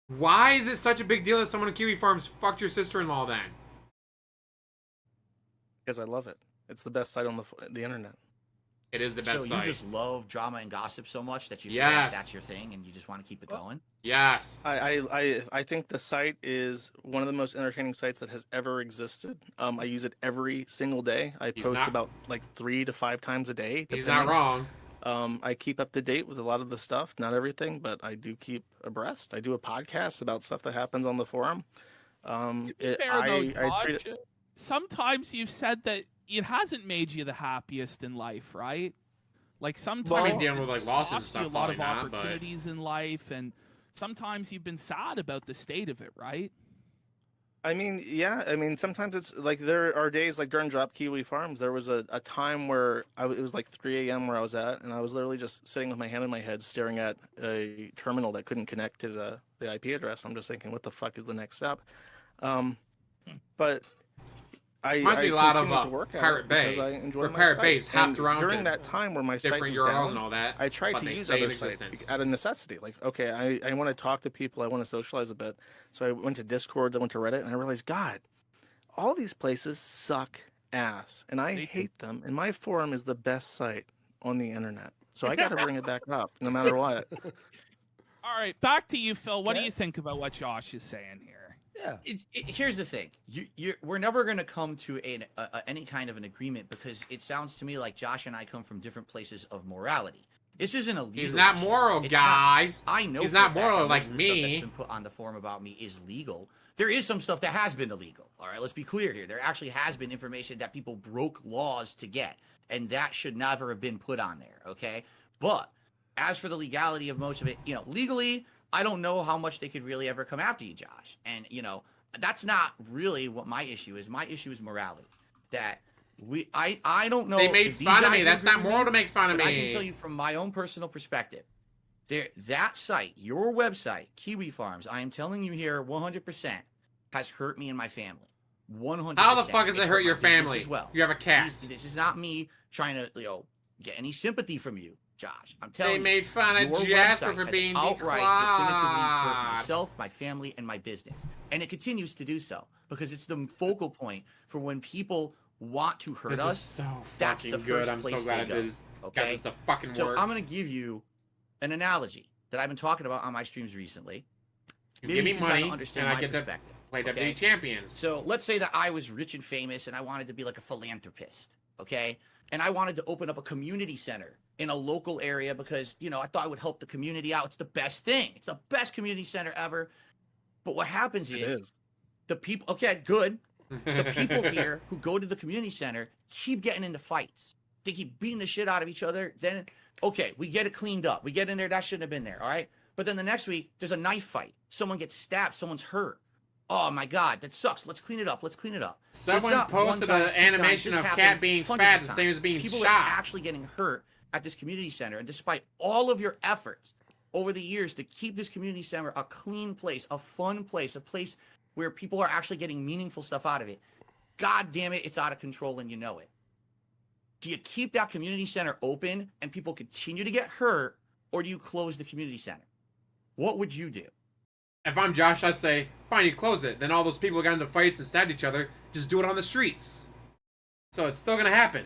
Why is it such a big deal that someone on KiwiFarms fucked your sister-in-law then? Because I love it. It's the best site on the internet. It is the best So site. you just love drama and gossip so much that you feel Yes. like that's your thing and you just want to keep it going? Yes. I think the site is one of the most entertaining sites that has ever existed. I use it every single day. I He's post not- about like 3 to 5 times a day. He's not wrong. I keep up to date with a lot of the stuff, not everything, but I do keep abreast. I do a podcast about stuff that happens on the forum. To be fair, though, Dodge, sometimes you've said that it hasn't made you the happiest in life, right? Like sometimes I mean, dealing with, like, it's lawsuits and cost stuff, you a lot of probably not, but- opportunities in life, and sometimes you've been sad about the state of it, right? I mean, yeah. I mean, sometimes it's like there are days like during Drop KiwiFarms, there was a time where it was like 3 a.m. where I was at, and I was literally just sitting with my hand in my head, staring at a terminal that couldn't connect to the IP address. I'm just thinking, what the fuck is the next step? But I Reminds me a lot of continue to work at Pirate it Bay, because I enjoy where my Pirate site. Bay's hopped And around during to that time where my site different was URLs down, and all that. I tried but to they use stay in other sites existence. out of necessity. Like, okay, I want to talk to people. I want to socialize a bit. So I went to Discords. I went to Reddit, and I realized, God, all these places suck ass, and I hate them. And my forum is the best site on the internet. So I got to bring it back up, no matter what. All right, back to you, Phil. What do Okay. you think about what Josh is saying here? Yeah. Here's the thing: we're never going to come to any kind of an agreement because it sounds to me like Josh and I come from different places of morality. This isn't a legal He's not issue. moral, It's guys. I know He's for a not fact moral that like most of the stuff me. that's been put on the forum about me is legal. There is some stuff that has been illegal. All right, let's be clear here. There actually has been information that people broke laws to get, and that should never have been put on there. Okay, but as for the legality of most of it, legally, I don't know how much they could really ever come after you, Josh. And that's not really what my issue is. My issue is morality. That I don't know. They made if these fun of guys me. That's agree not with moral to make fun of but me. I can tell you from my own personal perspective, that site, your website, KiwiFarms, I am telling you here 100% has hurt me and my family. 100%. How the fuck does It's it hurt my your business family? as well. You have a cat. This is not me trying to get any sympathy from you, Josh. I'm telling They you. made fun of your Jasper website for has being outright definitively hurt declawed. myself, my family, and my business. And it continues to do so because it's the focal point for when people want to hurt This us. is so that's fucking the good. first I'm so place glad they it go, is. Got okay? this to fucking So work. I'm going to give you an analogy that I've been talking about on my streams recently. You Maybe give me you can kinda money, understand and I my get to perspective, play okay? WWE Champions. So let's say that I was rich and famous and I wanted to be like a philanthropist, okay? And I wanted to open up a community center in a local area because, I thought it would help the community out. It's the best thing. It's the best community center ever. But what happens It is is. the people, okay, good. The people here who go to the community center keep getting into fights. They keep beating the shit out of each other. Then, okay, we get it cleaned up. We get in there. That shouldn't have been there. All right. But then the next week, there's a knife fight. Someone gets stabbed. Someone's hurt. Oh my God, that sucks. Let's clean it up. Let's clean it up. So it's Someone not one posted time, an it's 2 times. animation This of happens cat being hundreds fat, of the same times. as being People shot. are actually getting hurt at this community center. And despite all of your efforts over the years to keep this community center a clean place, a fun place, a place where people are actually getting meaningful stuff out of it, God damn it, it's out of control and you know it. Do you keep that community center open and people continue to get hurt, or do you close the community center? What would you do? If I'm Josh, I'd say, fine, you close it. Then all those people who got into fights and stabbed each other, just do it on the streets. So it's still gonna happen.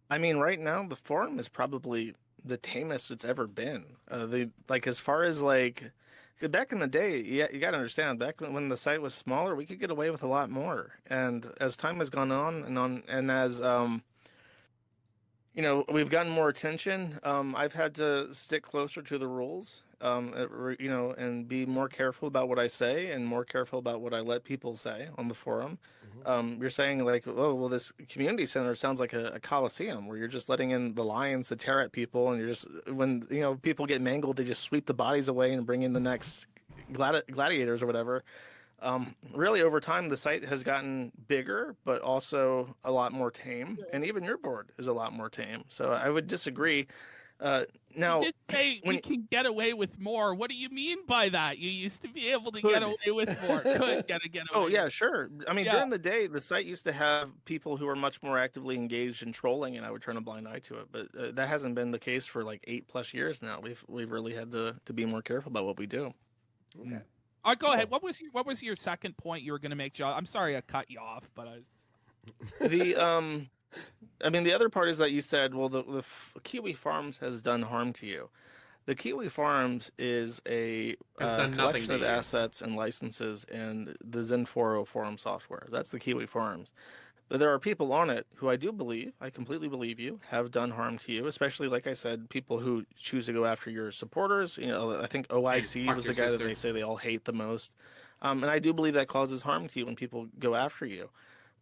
I mean, right now the forum is probably the tamest it's ever been. As far as back in the day, you got to understand, back when the site was smaller, we could get away with a lot more. And as time has gone on, and as we've gotten more attention, I've had to stick closer to the rules, and be more careful about what I say and more careful about what I let people say on the forum. You're saying like, oh, well, this community center sounds like a coliseum where you're just letting in the lions to tear at people, and you're just when people get mangled, they just sweep the bodies away and bring in the next gladiators or whatever. Really, over time, the site has gotten bigger, but also a lot more tame, and even your board is a lot more tame. So I would disagree. Now, You did say we can get away with more. What do you mean by that? You used to be able to get away with more. Could get away. Oh yeah, sure. I mean, during the day, the site used to have people who were much more actively engaged in trolling, and I would turn a blind eye to it. But that hasn't been the case for like 8+ years now. We've really had to be more careful about what we do. Okay. Go ahead. What was your second point you were going to make, Joe? I'm sorry I cut you off, but the other part is that you said, well, the KiwiFarms has done harm to you. The KiwiFarms is a collection of assets and licenses and the Zen4o forum software. That's the KiwiFarms. But there are people on it who I completely believe you, have done harm to you, especially, like I said, people who choose to go after your supporters. I think OIC was the guy that they say they all hate the most. And I do believe that causes harm to you when people go after you.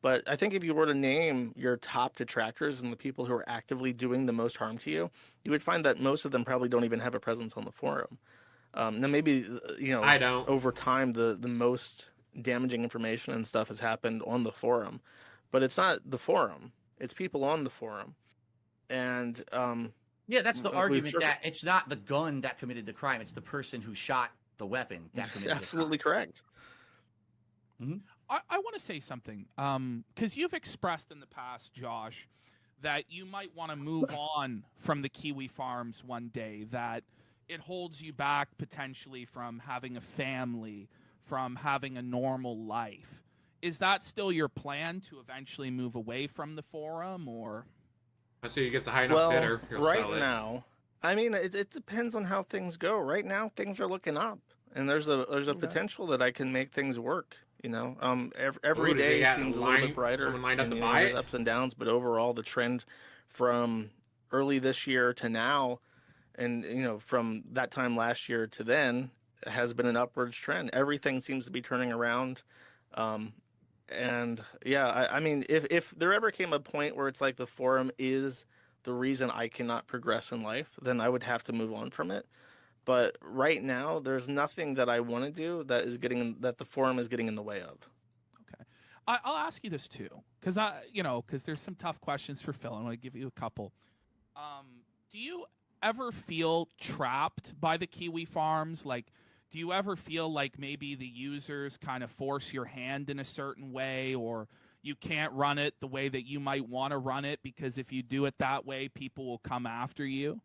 But I think if you were to name your top detractors and the people who are actively doing the most harm to you, you would find that most of them probably don't even have a presence on the forum. Now maybe, I don't. over time, the most damaging information and stuff has happened on the forum. But it's not the forum; it's people on the forum, and that's the argument that it's not the gun that committed the crime; it's the person who shot the weapon that committed absolutely the crime. Correct. Mm-hmm. I want to say something because you've expressed in the past, Josh, that you might want to move on from the KiwiFarms one day, that it holds you back potentially from having a family, from having a normal life. Is that still your plan to eventually move away from the forum, or? I see you get a high enough bidder. Right now, I mean, it depends on how things go. Right now, things are looking up, and there's a potential that I can make things work. Every day seems a little bit brighter. Someone lined up to buy it. Ups and downs, but overall, the trend from early this year to now, and from that time last year to then, has been an upwards trend. Everything seems to be turning around. And yeah, I mean, if there ever came a point where it's like the forum is the reason I cannot progress in life, then I would have to move on from it. But right now, there's nothing that I want to do that the forum is getting in the way of. Okay, I'll ask you this too, because there's some tough questions for Phil. I want to give you a couple. Do you ever feel trapped by the KiwiFarms? Like, do you ever feel like maybe the users kind of force your hand in a certain way, or you can't run it the way that you might want to run it because if you do it that way, people will come after you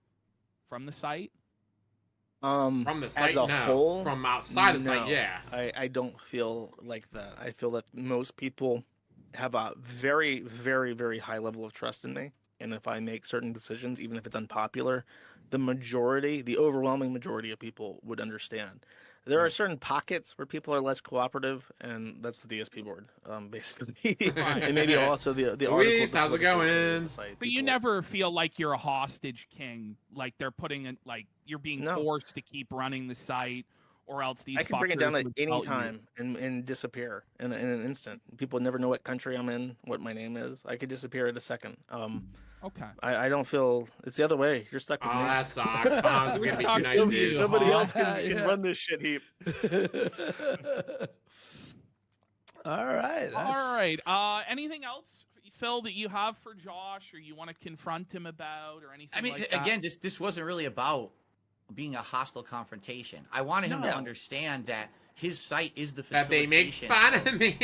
from the site? From the site, as a whole, from outside the site, yeah. I don't feel like that. I feel that most people have a very, very, very high level of trust in me. And if I make certain decisions, even if it's unpopular, the overwhelming majority of people would understand. There are certain pockets where people are less cooperative, and that's the DSP board, basically. And maybe also the Luis, how's it going? But you never feel like you're a hostage king, like they're putting in, like you're being forced to keep running the site, or else these. I can bring it down at any time and disappear in an instant. People never know what country I'm in, what my name is. I could disappear in a second. Okay. I don't feel it's the other way. You're stuck with me. Oh, that sucks. We're gonna be too nice to you. Nobody else can run this shit heap. All right. All right. Anything else, Phil, that you have for Josh, or you want to confront him about, or anything? I mean, like that? Again, this wasn't really about being a hostile confrontation. I wanted him to understand that his site is the that they make fun of me.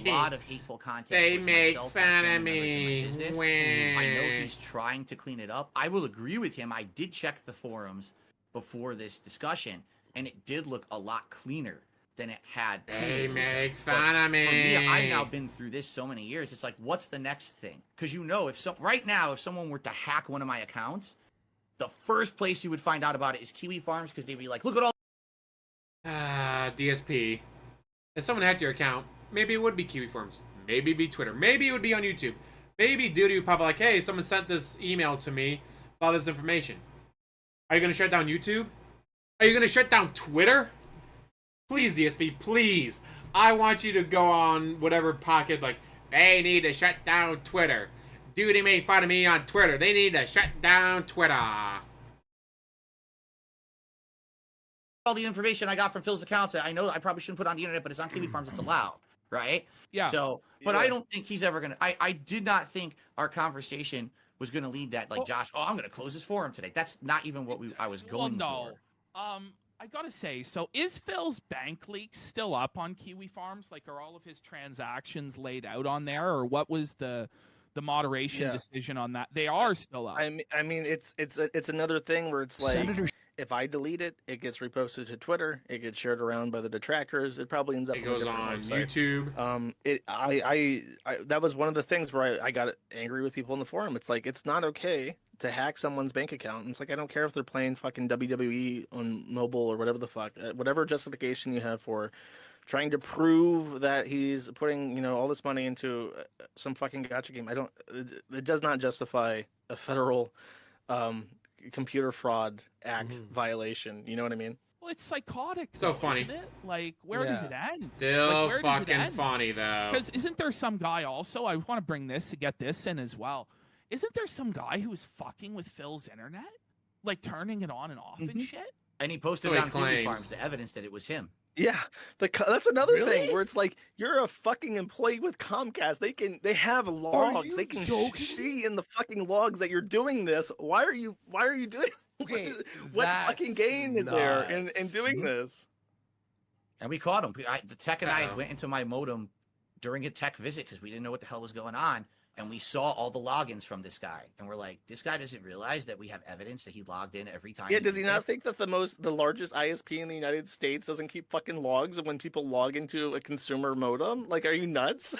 A lot of hateful content. They make fun of me. I know he's trying to clean it up. I will agree with him. I did check the forums before this discussion, and it did look a lot cleaner than it had. They make fun of me. For me, I've now been through this so many years. It's like, what's the next thing? Because right now, if someone were to hack one of my accounts, the first place you would find out about it is KiwiFarms, because they'd be like, look at all. DSP. If someone hacked your account, maybe it would be KiwiFarms. Maybe it'd be Twitter. Maybe it would be on YouTube. Maybe Duty would probably like, hey, someone sent this email to me, all this information. Are you going to shut down YouTube? Are you gonna shut down Twitter? Please, DSP, please. I want you to go on whatever pocket, like, they need to shut down Twitter. Duty made fun of me on Twitter. They need to shut down Twitter. All the information I got from Phil's accounts, I know I probably shouldn't put on the internet, but it's on KiwiFarms. It's allowed, right? Yeah. So, but I don't think he's ever gonna. I did not think our conversation was gonna lead that, like, Josh. Oh, I'm gonna close this forum today. That's not even what I was going for. I gotta say, so is Phil's bank leak still up on KiwiFarms? Like, are all of his transactions laid out on there, or what was the moderation decision on that? They are still up. I mean, it's another thing where it's like, Senator, if I delete it, it gets reposted to Twitter. It gets shared around by the detractors. It probably ends up. It goes on YouTube. That was one of the things where I got angry with people in the forum. It's like, it's not okay to hack someone's bank account. And it's like, I don't care if they're playing fucking WWE on mobile or whatever the fuck, whatever justification you have for trying to prove that he's putting, you know, all this money into some fucking gacha game. It does not justify a federal computer fraud act violation. You know what I mean? Well, it's psychotic. So though, funny. Isn't it? Like, where does it end? Still like, fucking funny, though. Because isn't there some guy also? I want to bring this to get this in as well. Isn't there some guy who was fucking with Phil's internet? Like, turning it on and off and shit? And he posted So he on claims. KiwiFarms the evidence that it was him. Yeah, that's another Really? thing where it's like, you're a fucking employee with Comcast. They have logs. you They can joking? see in the fucking logs that you're doing this. Why are you doing? Okay, what that's fucking gain is there in nuts. doing this? And we caught him. The tech and I went into my modem during a tech visit because we didn't know what the hell was going on. And we saw all the logins from this guy. And we're like, this guy doesn't realize that we have evidence that he logged in every time. Yeah, does he not think that the largest ISP in the United States doesn't keep fucking logs when people log into a consumer modem? Like, are you nuts?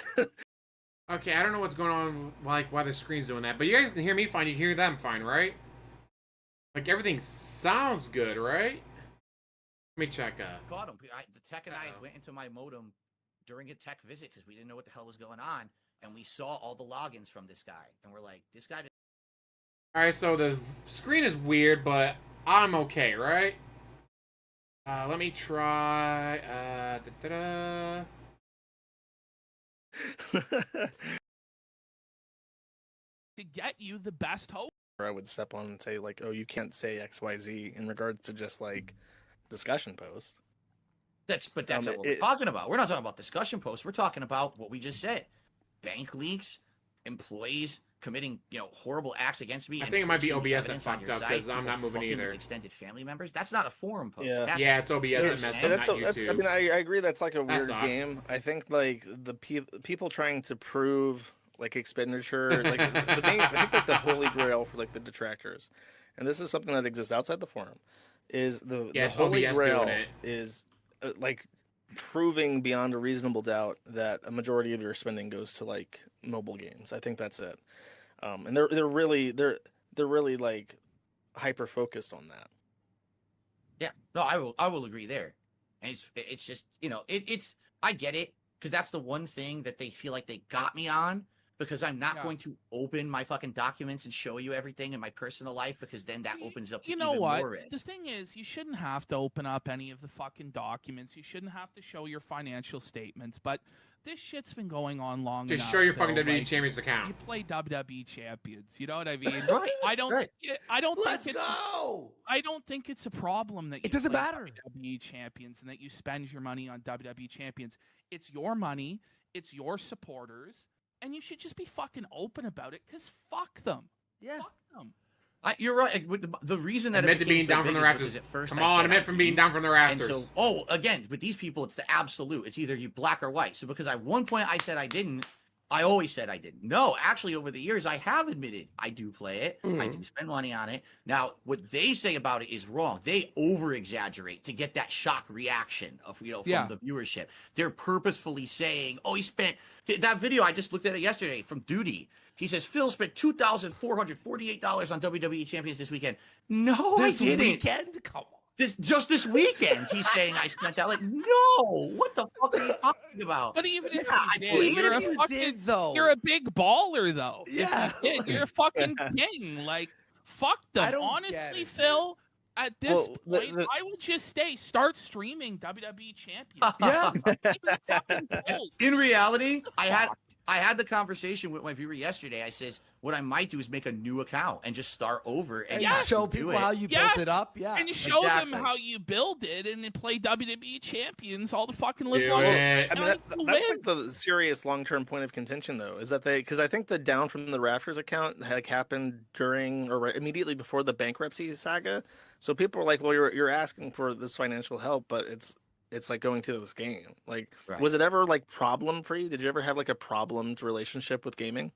Okay, I don't know what's going on, like, why the screen's doing that. But you guys can hear me fine. You hear them fine, right? Like, everything sounds good, right? Let me check. Caught him. The tech and I went into my modem during a tech visit because we didn't know what the hell was going on. And we saw all the logins from this guy. And we're like, this guy... Alright, so the screen is weird, but I'm okay, right? Let me try... To get you the best hope. I would step on and say, like, oh, you can't say XYZ in regards to just, like, discussion posts. That's what we're talking about. We're not talking about discussion posts. We're talking about what we just said. Bank leaks, employees committing, horrible acts against me. I think it might be OBS that fucked up because I'm not moving either. Extended family members. That's not a forum post. Yeah, it's OBS that messed up, not YouTube. I mean, I agree. That's like a weird game. I think like the people trying to prove like expenditure, like I think like the holy grail for like the detractors, and this is something that exists outside the forum, is the holy OBS grail doing it. is like proving beyond a reasonable doubt that a majority of your spending goes to like mobile games. I think that's it. And they're really like hyper focused on that. Yeah, no, I will agree there. And it's just it's I get it because that's the one thing that they feel like they got me on, because I'm not going to open my fucking documents and show you everything in my personal life, because then that opens up to even more risk. The thing is, you shouldn't have to open up any of the fucking documents. You shouldn't have to show your financial statements. But this shit's been going on long enough. Just show your fucking WWE like, Champions account. You play WWE Champions. You know what I mean? Right. I don't Let's think go. I don't think it's a problem that you It doesn't play matter. WWE Champions and that you spend your money on WWE Champions. It's your money. It's your supporters. And you should just be fucking open about it, because fuck them. Yeah. Fuck them. You're right. The reason that Admit to being down from the rafters. Come on, admit from being down from the rafters. And so, again, with these people, it's the absolute. It's either you black or white. So because at one point I said I didn't, I always said I didn't. No, actually, over the years, I have admitted I do play it. I do spend money on it. Now, what they say about it is wrong. They over-exaggerate to get that shock reaction of from the viewership. They're purposefully saying, "Oh, he spent that video." I just looked at it yesterday from Duty. He says Phil spent $2,448 on WWE Champions this weekend. No, This I didn't. weekend? Come on. This weekend, he's saying I spent that. Like, no, what the fuck are you talking about? But even if you did, Even you're if a you fucking, did, though. you're a big baller, though. Yeah. You're a fucking king. Like, fuck them. I don't Honestly, get it, Phil, At this Well, point, I would just start streaming WWE Champions. Yeah. Even fucking polls. In reality, What the I had the conversation with my viewer yesterday. I says, what I might do is make a new account and just start over and And show do people it. how you Yes, built it up. Yeah. And you show them Exactly. how you build it, and then play WWE Champions all the fucking live Do long. it. I mean, Now that's you like win. the serious long-term point of contention, though, is that because I think the down from the rafters account like happened during or immediately before the bankruptcy saga. So people were like, "Well, you're asking for this financial help, but it's like going to this game." Like, Right. was it ever like problem for you? Did you ever have like a problemed relationship with gaming?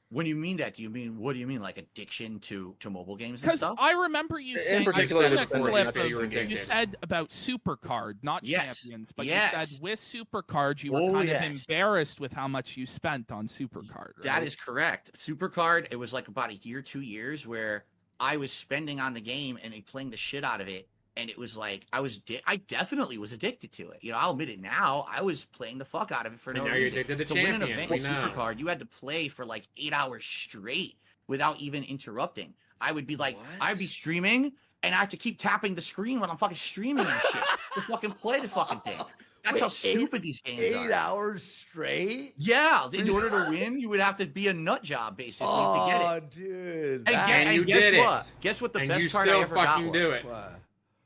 When you mean that, what do you mean? Like addiction to mobile games and Because stuff? I remember you saying, particular, I've seen with a Fortnite, clip not that you were of- you addicted. said about Supercard, not Yes, Champions, but yes. you said with Supercard you were Oh, kind yes. of embarrassed with how much you spent on Supercard. Right? That is correct. Supercard, it was like about a year, 2 years where I was spending on the game and playing the shit out of it. And it was like, I definitely was addicted to it. You know, I'll admit it now. I was playing the fuck out of it for And no now you're reason. addicted to win an Champions, event we with know. Supercard, you had to play for like 8 hours straight without even interrupting. I would be like, I'd be streaming and I have to keep tapping the screen when I'm fucking streaming and shit to fucking play the fucking thing. That's Wait, how stupid these games are. 8 hours straight? Yeah, in order to win, you would have to be a nut job basically to get it. Dude. And, that- And you guess did what? it. Guess what the And best you part I still ever got fucking was? do it.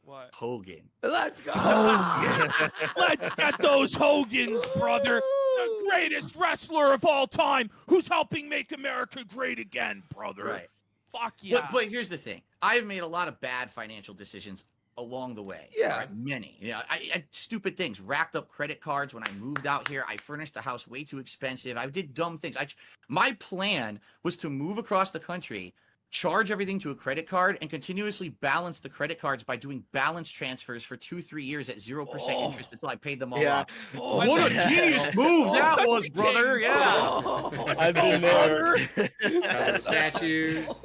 What? Hogan. Let's go. Let's get those Hogans, brother. The greatest wrestler of all time, who's helping make America great again, brother. Right. Fuck yeah. But here's the thing. I've made a lot of bad financial decisions along the way. Yeah. All right? Many. You know, I stupid things. Racked up credit cards when I moved out here. I furnished the house way too expensive. I did dumb things. My plan was to move across the country, charge everything to a credit card, and continuously balance the credit cards by doing balance transfers for 2-3 years at 0% interest until I paid them all Yeah. off. Oh, What a genius move that such was, a brother. king. Yeah. I've been there. Because of the statues.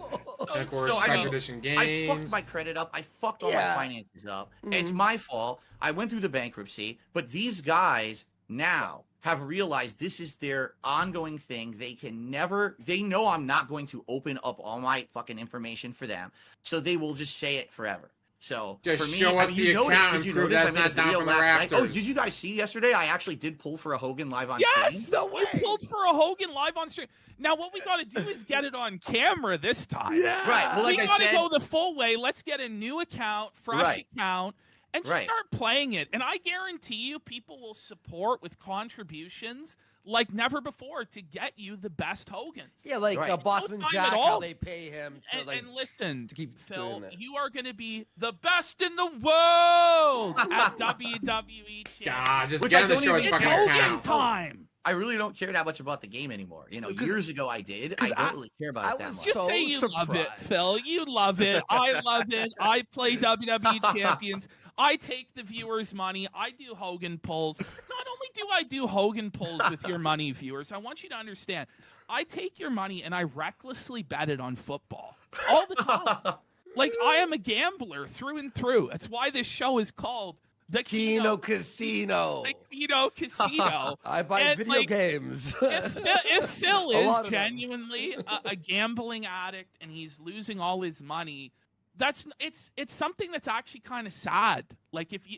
And of course, So, I mean, tradition I games. fucked my credit up. I fucked all Yeah. my finances up. It's my fault. I went through the bankruptcy, but these guys now have realized this is their ongoing thing. They know I'm not going to open up all my fucking information for them. So they will just say it forever. So Just for me, show us you the noticed- account did and you prove notice that's I made a not down video from the last night? Oh, rafters. did you guys see yesterday? I actually did pull for a Hogan live on Yes! stream. No You way. pulled for a Hogan live on stream. Now, what we got to do is get it on camera this time. Yeah. Right. Well, like we I got to said, go the full way. Let's get a new account, fresh Right. account, and just Right. start playing it. And I guarantee you, people will support with contributions like never before to get you the best Hogans. Yeah, like Right. Bossman No time Jack, at how all. they pay him to And listen, to keep Phil, doing it. you are going to be the best in the world at WWE Champions. God, just Which get I on the don't show his even- It's fucking Hogan account. time. I really don't care that much about the game anymore. You know, Because- years ago I did. I 'cause don't really care about I it that was much. Just so say you love it, surprised. Phil. You love it. I love it. I play WWE Champions. I take the viewers' money. I do Hogan pulls. Not only do I do Hogan pulls with your money, viewers, I want you to understand. I take your money and I recklessly bet it on football all the time. Like, I am a gambler through and through. That's why this show is called The Kino Casino. The Kino Casino. I buy And, video like, games. if Phil A lot is of them. genuinely a gambling addict and he's losing all his money, it's something that's actually kind of sad. Like if you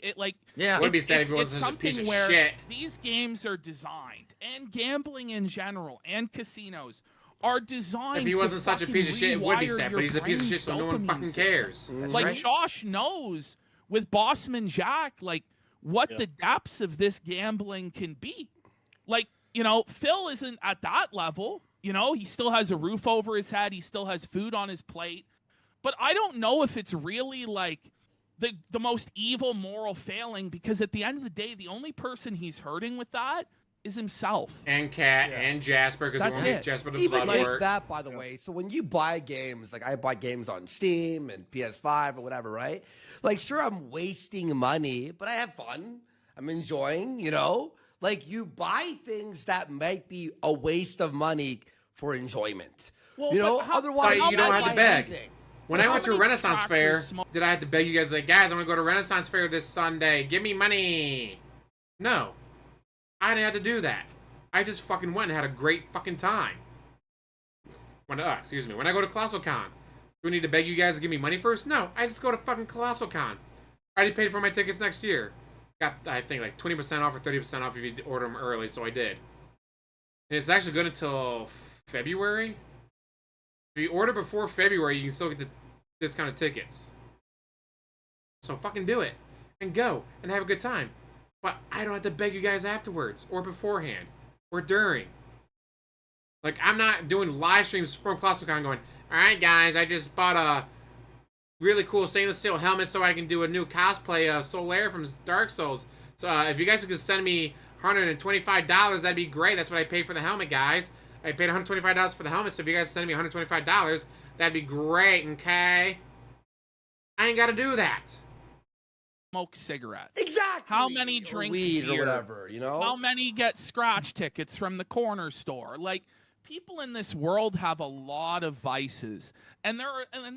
Yeah. Would be sad if it's he wasn't such a piece something of where shit. these games are designed, and gambling in general and casinos are designed. If he to wasn't such a fucking piece of shit, it would be rewire sad. your But he's a piece of brain's shit, so no one dopamine fucking system. cares. That's Like right. Josh knows with Bossman Jack, like what Yeah. the depths of this gambling can be. Like, you know, Phil isn't at that level. You know, he still has a roof over his head. He still has food on his plate. But I don't know if it's really like the most evil moral failing, because at the end of the day, the only person he's hurting with that is himself. And Kat and Jasper, because That's we it. want Jasper to Even blood like work. that, by the way. So when you buy games, like I buy games on Steam and PS5 or whatever, right? Like, sure, I'm wasting money, but I have fun. I'm enjoying, you know? Like, you buy things that might be a waste of money for enjoyment. Well, you but know? how- Otherwise, But you don't why have to buy beg. anything? When I How went to many Renaissance Fair, tractors smoke- did I have to beg you guys, like, guys, I'm going to go to Renaissance Fair this Sunday. Give me money. No. I didn't have to do that. I just fucking went and had a great fucking time. When I go to ClassiCon, we need to beg you guys to give me money first? No, I just go to fucking Colossal Con. I already paid for my tickets next year. Got, I think, like 20% off or 30% off if you order them early, so I did. And it's actually good until February. If you order before February, you can still get the discounted tickets. So fucking do it. And go. And have a good time. But I don't have to beg you guys afterwards. Or beforehand. Or during. Like, I'm not doing live streams from ClassicCon going, alright guys, I just bought a really cool stainless steel helmet so I can do a new cosplay of Solaire from Dark Souls. So if you guys could send me $125, that'd be great. That's what I paid for the helmet, guys. I paid $125 for the helmet, so if you guys send me $125, that'd be great, okay? I ain't gotta do that. Smoke cigarettes. Exactly. How many Or drink weed beer? or whatever, you know? How many get scratch tickets from the corner store? Like, people in this world have a lot of vices, and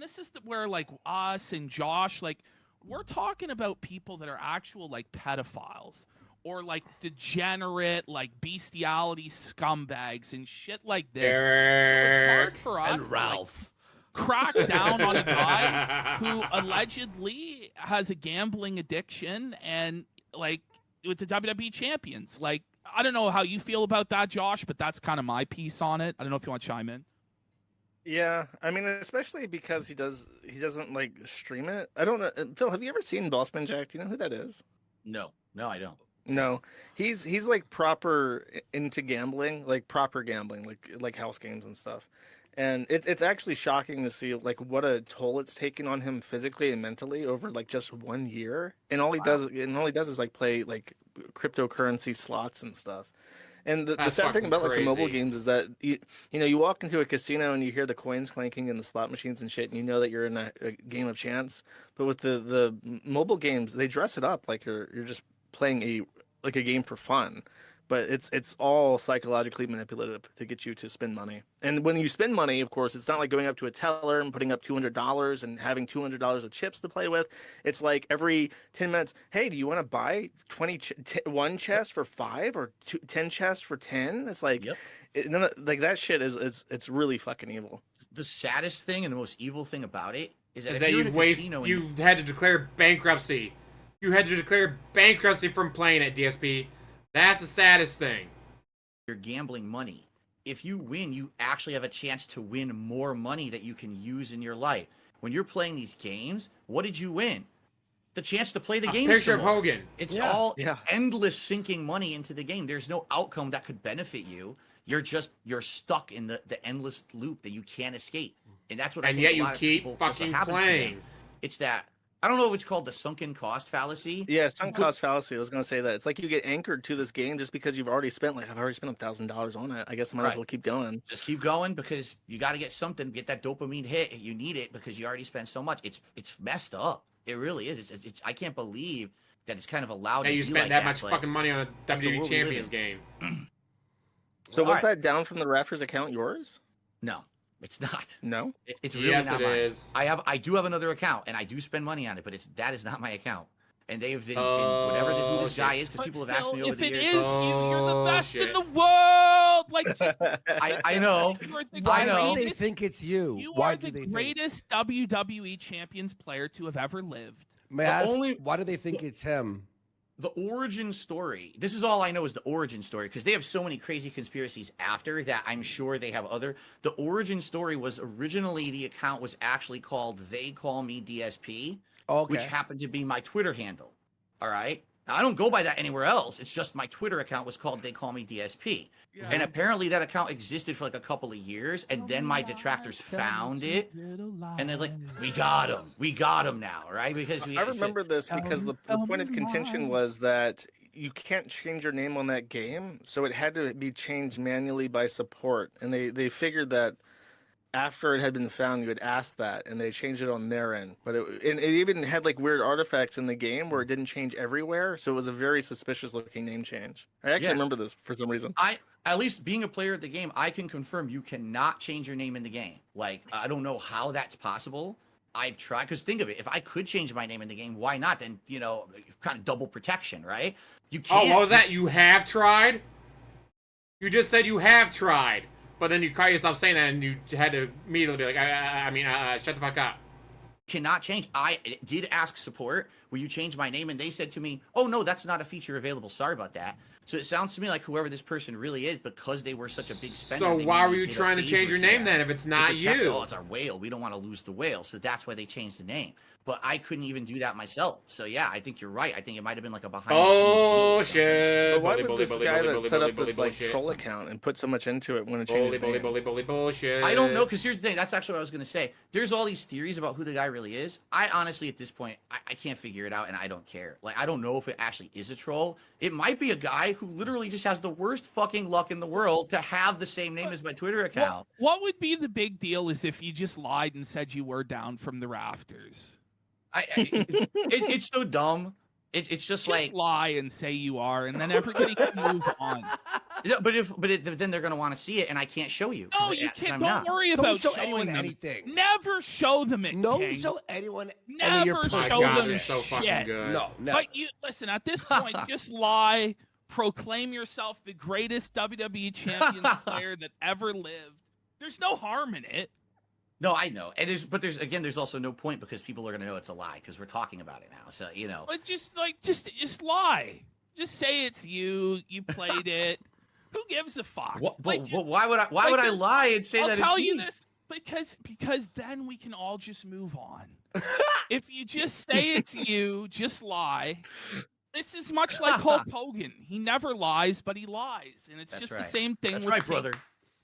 this is where like us and Josh, like, we're talking about people that are actual like pedophiles or like degenerate, like bestiality scumbags and shit like this. So it's hard for us And Ralph. to, like, crack down on a guy who allegedly has a gambling addiction and like with the WWE champions. Like, I don't know how you feel about that, Josh, but that's kind of my piece on it. I don't know if you want to chime in. Yeah, I mean, especially because he doesn't like stream it. I don't know. Phil, have you ever seen Bossman Jack? Do you know who that is? No, I don't. No, he's like proper into gambling, like proper gambling, like house games and stuff. And it's actually shocking to see like what a toll it's taken on him physically and mentally over like just 1 year. And all he does is like play like cryptocurrency slots and stuff. And the sad thing about like the mobile games is that you walk into a casino and you hear the coins clanking and the slot machines and shit, and you know that you're in a game of chance. But with the mobile games, they dress it up like you're just playing a game for fun. But it's all psychologically manipulative to get you to spend money. And when you spend money, of course, it's not like going up to a teller and putting up $200 and having $200 of chips to play with. It's like every 10 minutes, hey, do you want to buy 1 chest for 5 or 10 chests for 10? It's like, like that shit it's really fucking evil. The saddest thing and the most evil thing about it is that, you've had to declare bankruptcy. You had to declare bankruptcy from playing at DSP. That's the saddest thing. You're gambling money. If you win, you actually have a chance to win more money that you can use in your life. When you're playing these games, what did you win? The chance to play the game. Picture of Hogan. It's endless sinking money into the game. There's no outcome that could benefit you. You're stuck in the endless loop that you can't escape. And that's what I think. And yet you keep fucking playing. It's that. I don't know if it's called the sunken cost fallacy. Yeah, sunk cost fallacy. I was going to say that. It's like you get anchored to this game just because I've already spent $1,000 on it. I guess I might as well keep going. Just keep going because you got to get something, get that dopamine hit. You need it because you already spent so much. It's messed up. It really is. It's I can't believe that it's kind of allowed. Yeah, you spent that much fucking money on a WWE Champions game. So was that down from the Raptors account yours? No. It's not. No? It's really not mine. Is. I do have another account, and I do spend money on it, but that is not my account. And they have been, whatever who this guy is, because people have asked me over the years. If it is you're the best in the world. Like, just, I know. Why do they think it's you? You Why are do the they greatest WWE Champions player to have ever lived. Why do they think it's him? The origin story. This is all I know is the origin story because they have so many crazy conspiracies after that. I'm sure they have other. The origin story was originally the account was actually called They Call Me DSP, which happened to be my Twitter handle. All right. Now, I don't go by that anywhere else. It's just my Twitter account was called They Call Me DSP. Yeah. And apparently that account existed for like a couple of years. And then my detractors found it. And they're like, we got him. We got him now, right? Because I remember this because the point of contention was that you can't change your name on that game. So it had to be changed manually by support. And they figured that after it had been found, you would ask that, and they changed it on their end. But it even had like weird artifacts in the game where it didn't change everywhere, so it was a very suspicious-looking name change. I actually remember this for some reason. At least being a player of the game, I can confirm you cannot change your name in the game. Like, I don't know how that's possible. I've tried, because think of it, if I could change my name in the game, why not? Then, kind of double protection, right? You can't. Oh, what was that? You have tried? You just said you have tried. But then you caught yourself saying that, and you had to immediately be like, I mean, shut the fuck up. Cannot change. I did ask support, will you change my name? And they said to me, oh, no, that's not a feature available. Sorry about that. So it sounds to me like whoever this person really is, because they were such a big spender. So why were you trying to change your name then if it's not you? Oh, it's our whale. We don't want to lose the whale. So that's why they changed the name. But I couldn't even do that myself. So yeah, I think you're right. I think it might have been like a behind the scenes Oh shit! But why would this guy that set up this like troll account and put so much into it want to change his name? Bullshit. I don't know, because here's the thing. That's actually what I was going to say. There's all these theories about who the guy really is. I honestly, at this point, I can't figure it out, and I don't care. Like, I don't know if it actually is a troll. It might be a guy who literally just has the worst fucking luck in the world to have the same name as my Twitter account. What would be the big deal is if you just lied and said you were down from the rafters. It's so dumb. It's just like lie and say you are, and then everybody can move on. Yeah, then they're gonna want to see it, and I can't show you. No, you can't. Don't worry about show showing anyone them. anything. Never show them it. No, King. show anyone. Never show them it's so fucking shit. good. No, never. But you listen. At this point, just lie. Proclaim yourself the greatest WWE champion player that ever lived. There's no harm in it. No, I know. And there's also no point, because people are gonna know it's a lie because we're talking about it now. So But just lie. Just say it's you. You played it. Who gives a fuck? Why would I lie and say that? I'll tell you this because then we can all just move on. If you just say it's you, just lie. This is much like Hulk Hogan. He never lies, but he lies, and it's the same thing. That's with right, brother.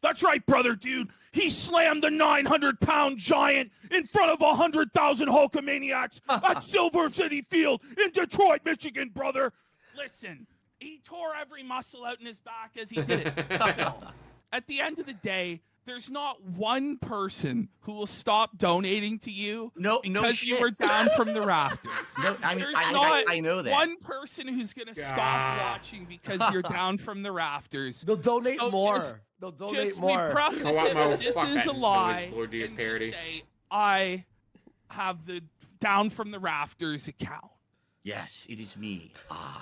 That's right, brother, dude. He slammed the 900-pound giant in front of 100,000 Hulkamaniacs at Silver City Field in Detroit, Michigan, brother. Listen, he tore every muscle out in his back as he did it. At the end of the day, there's not one person who will stop donating to you because you were down from the rafters. I know that. One person who's going to stop watching because you're down from the rafters. They'll donate more. They'll donate more. This is a lie. Lord DS parody. Say, I have the down from the rafters account. Yes, it is me. I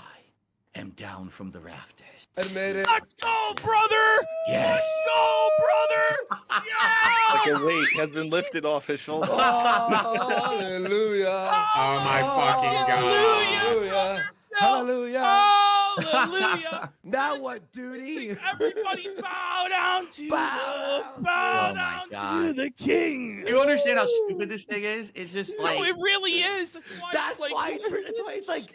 am down from the rafters. Admit it. Let's go, brother! Yes. Let's go, brother! Yeah! Like a weight has been lifted off his shoulders. Hallelujah. Oh my fucking god. Hallelujah. Hallelujah. Now what, duty? Everybody bow down to to the king. Do you understand how stupid this thing is? It's just like... No, it really is. That's why it's like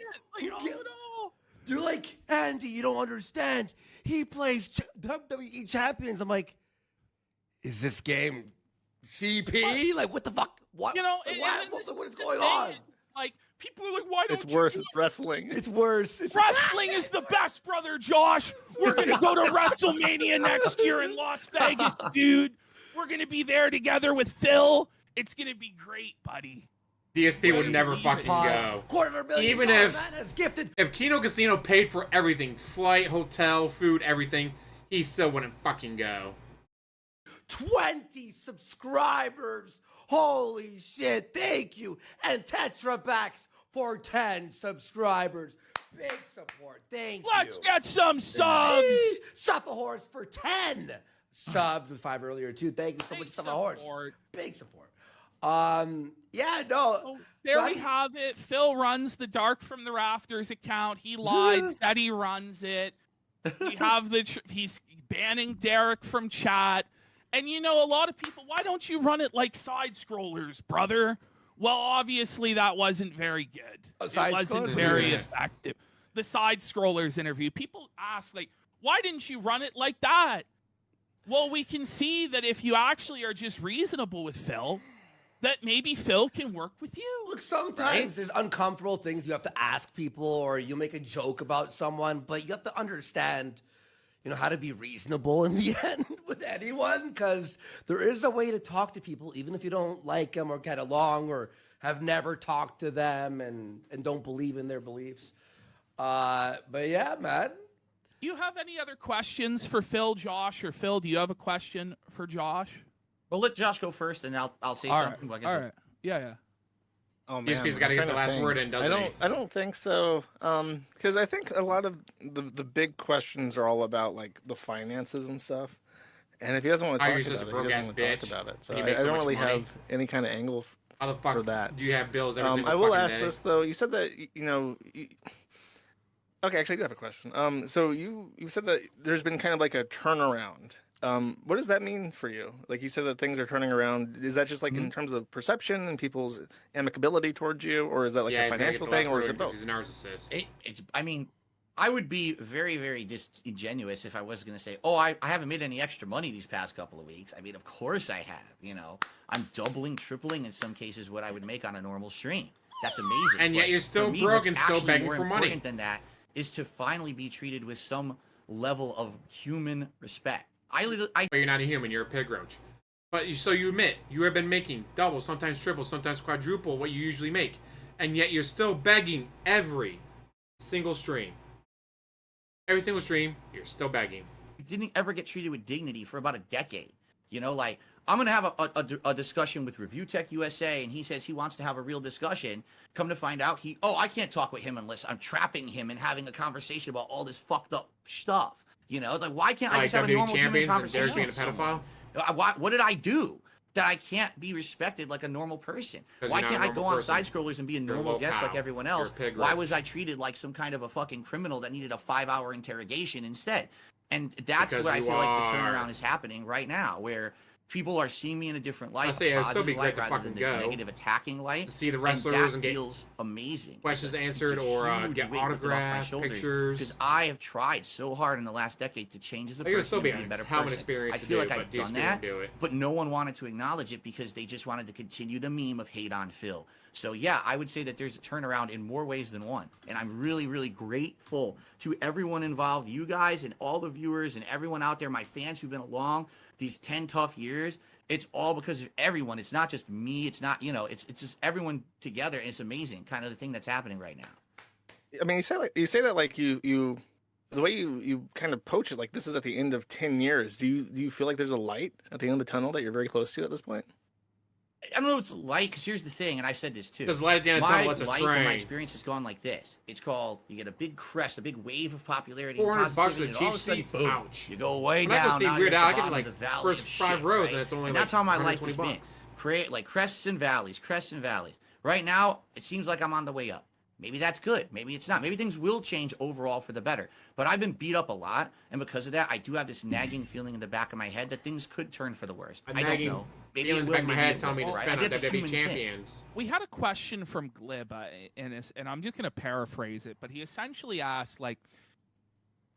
you're like, Andy, you don't understand. He plays WWE champions. I'm like, is this game CP? Like, what the fuck? What? What is going on? Like, people are like, why don't It's worse. It's wrestling. It's worse. Wrestling is the best, brother Josh. We're going to go to WrestleMania next year in Las Vegas, dude. We're going to be there together with Phil. It's going to be great, buddy. DSP would never fucking go. $250,000 Even man has gifted. if Kino Casino paid for everything, flight, hotel, food, everything, he still wouldn't fucking go. 20 subscribers. Holy shit. Thank you. And Tetrabacks for 10 subscribers. Big support. Thank you. Let's get some subs. Suffer Horse for 10 subs with 5 earlier too. Thank you so much, Suffer Horse. Big support. Yeah, no. Oh, there we have it. Phil runs the Dark from the Rafters account. He lied, said he runs it. We have he's banning Derek from chat. And a lot of people, why don't you run it like side scrollers, brother? Well, obviously that wasn't very good. It wasn't very effective. The side scrollers interview, people ask, like, why didn't you run it like that? Well, we can see that if you actually are just reasonable with Phil, that maybe Phil can work with you. Look, sometimes there's uncomfortable things you have to ask people, or you make a joke about someone, but you have to understand, how to be reasonable in the end with anyone, because there is a way to talk to people, even if you don't like them or get along or have never talked to them and don't believe in their beliefs. But yeah, man. Do you have any other questions for Phil, Josh, or Phil, do you have a question for Josh? Well, let Josh go first, and I'll say something. All right. Yeah. Oh man, DSP's got to get the last word in, doesn't he? I don't think so. Because I think a lot of the big questions are all about like the finances and stuff. And if he doesn't want to Oh, talk you're such about a it, he broke-ass doesn't want bitch, to talk about it. So and you I make so don't much really money. have any kind of angle How the fuck for that. do you have bills every single I will fucking ask day? this though. You said that Okay, actually, I do have a question. So you said that there's been kind of like a turnaround. What does that mean for you? Like you said that things are turning around. Is that just like in terms of perception and people's amicability towards you, or is that like Yeah, a he's gonna get financial the last thing, or is word it because both? he's a narcissist. I mean, I would be very, very disingenuous if I was going to say, oh, I haven't made any extra money these past couple of weeks. I mean, of course I have. You know, I'm doubling, tripling in some cases what I would make on a normal stream. That's amazing. And yet But you're for still me, broke what's and still actually begging more for money. important than that is to finally be treated with some level of human respect. But you're not a human. You're a pig roach. But so you admit you have been making double, sometimes triple, sometimes quadruple what you usually make, and yet you're still begging every single stream. Every single stream, you're still begging. didn't ever get treated with dignity for about a decade. You know, like I'm gonna have a discussion with Review Tech USA, and he says he wants to have a real discussion. Come to find out, I can't talk with him unless I'm trapping him and having a conversation about all this fucked up stuff. You know, it's like why can't I just have a normal human conversation? Derek being a with someone? pedophile? What did I do that I can't be respected like a normal person? Why can't I go on side scrollers and be a normal guest like everyone else? Why was I treated like some kind of a fucking criminal that needed a 5-hour interrogation instead? And that's Because where I feel like the are. turnaround is happening right now, where people are seeing me in a different light, say a it'd still be positive great light to rather fucking than this go. negative attacking light. To see the And wrestlers that and get feels amazing. questions It's answered a or huge get weight lifted off my autographs, shoulders, pictures. because I have tried so hard in the last decade to change as a It would person still and be be a better helmet person. experience I to feel do, like but I've DSP done won't that, do it. but no one wanted to acknowledge it because they just wanted to continue the meme of hate on Phil. So yeah, I would say that there's a turnaround in more ways than one. And I'm really, really grateful to everyone involved, you guys and all the viewers and everyone out there, my fans who've been along these 10 tough years. It's all because of everyone. It's not just me. It's not, it's just everyone together. And it's amazing kind of the thing that's happening right now. I mean, you say that like you the way you kind of poach it, like this is at the end of 10 years. Do you feel like there's a light at the end of the tunnel that you're very close to at this point? I don't know if it's light, because here's the thing, and I've said this too. Because light at the end of the My tunnel, it's a life and my train. experience has gone like this. It's called, you get a big crest, a big wave of popularity. $400 for the and all of cheap a sudden, seats. boom, Ouch. You go way When I down. go see now Weird you're Al, at I the get bottom like of the valley first of 5 shit, rows, right? and it's only and like that's how my life has $120. been. Create like crests and valleys. Right now, it seems like I'm on the way up. Maybe that's good. Maybe it's not. Maybe things will change overall for the better. But I've been beat up a lot, and because of that, I do have this nagging feeling in the back of my head that things could turn for the worse. I don't know. Maybe it in the will. back of my Maybe head it telling me to won't, right? spend on That's a WWE human thing. champions. We had a question from Glib, and I'm just going to paraphrase it, but he essentially asked, like,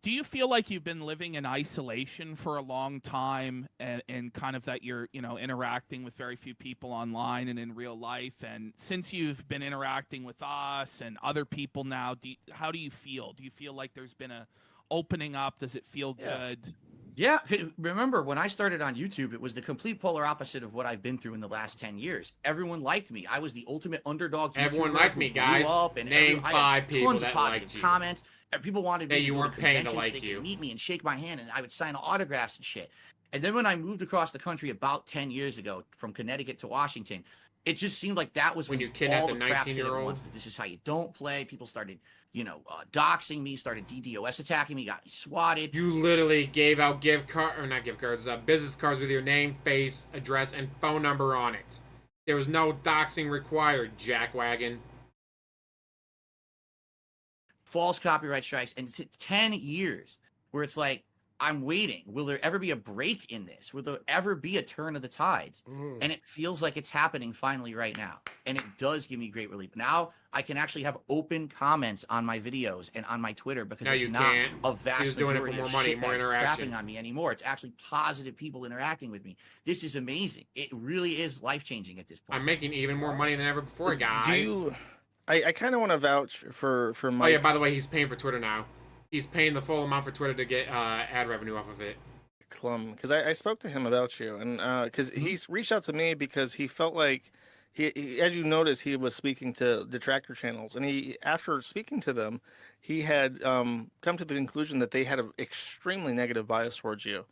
do you feel like you've been living in isolation for a long time and kind of that you're, interacting with very few people online and in real life? And since you've been interacting with us and other people now, how do you feel? Do you feel like there's been a opening up? Does it feel good? Yeah, remember when I started on YouTube, it was the complete polar opposite of what I've been through in the last 10 years. Everyone liked me. I was the ultimate underdog. Everyone YouTuber liked who me, blew guys. up, and Name I had 5 people tons of that positive liked you. comments. And people wanted me Hey, to you go weren't to paying to conventions like so they you. could meet me and shake my hand, and I would sign autographs and shit. And then when I moved across the country about 10 years ago from Connecticut to Washington, it just seemed like that was When you all kidnapped the a crap hit at 19-year-old? once. That this is how you don't play. People started, doxing me, started DDoS attacking me, got me swatted. You literally gave out business cards with your name, face, address, and phone number on it. There was no doxing required, jackwagon. False copyright strikes, and 10 years where it's like, I'm waiting. Will there ever be a break in this? Will there ever be a turn of the tides? And it feels like it's happening finally right now. And it does give me great relief. Now I can actually have open comments on my videos and on my Twitter because No, it's you not can't. a vast You're just doing it for majority more of money, shit more that's interaction. crapping on me anymore. It's actually positive people interacting with me. This is amazing. It really is life-changing at this point. I'm making even more money than ever before, guys. I kind of want to vouch for Mike. Oh yeah, by the way, he's paying for Twitter now. He's paying the full amount for Twitter to get ad revenue off of it. Because I spoke to him about you, and because he's reached out to me because he felt like he, as you notice, he was speaking to detractor channels, and after speaking to them, he had come to the conclusion that they had an extremely negative bias towards you.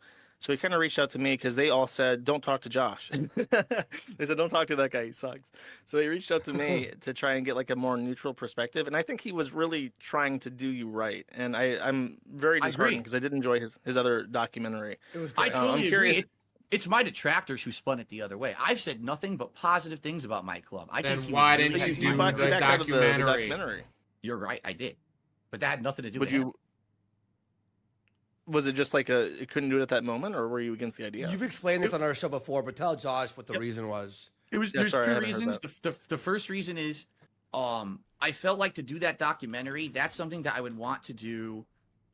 So he kind of reached out to me because they all said, "Don't talk to Josh." They said, "Don't talk to that guy. He sucks." So he reached out to me to try and get like a more neutral perspective, and I think he was really trying to do you right. And I'm very I agree. disheartened because I did enjoy his other documentary. It was I great. totally I'm curious. agree. It's my detractors who spun it the other way. I've said nothing but positive things about my club. I Then think he why was didn't really you had do my backed the back. out of the documentary? documentary. You're right, I did, but that had nothing to do Would with him. you? Was it just like you couldn't do it at that moment, or were you against the idea? You've explained this on our show before, but tell Josh what the reason was. It was Yeah, there's sorry, I two haven't heard reasons. The first reason is I felt like to do that documentary, that's something that I would want to do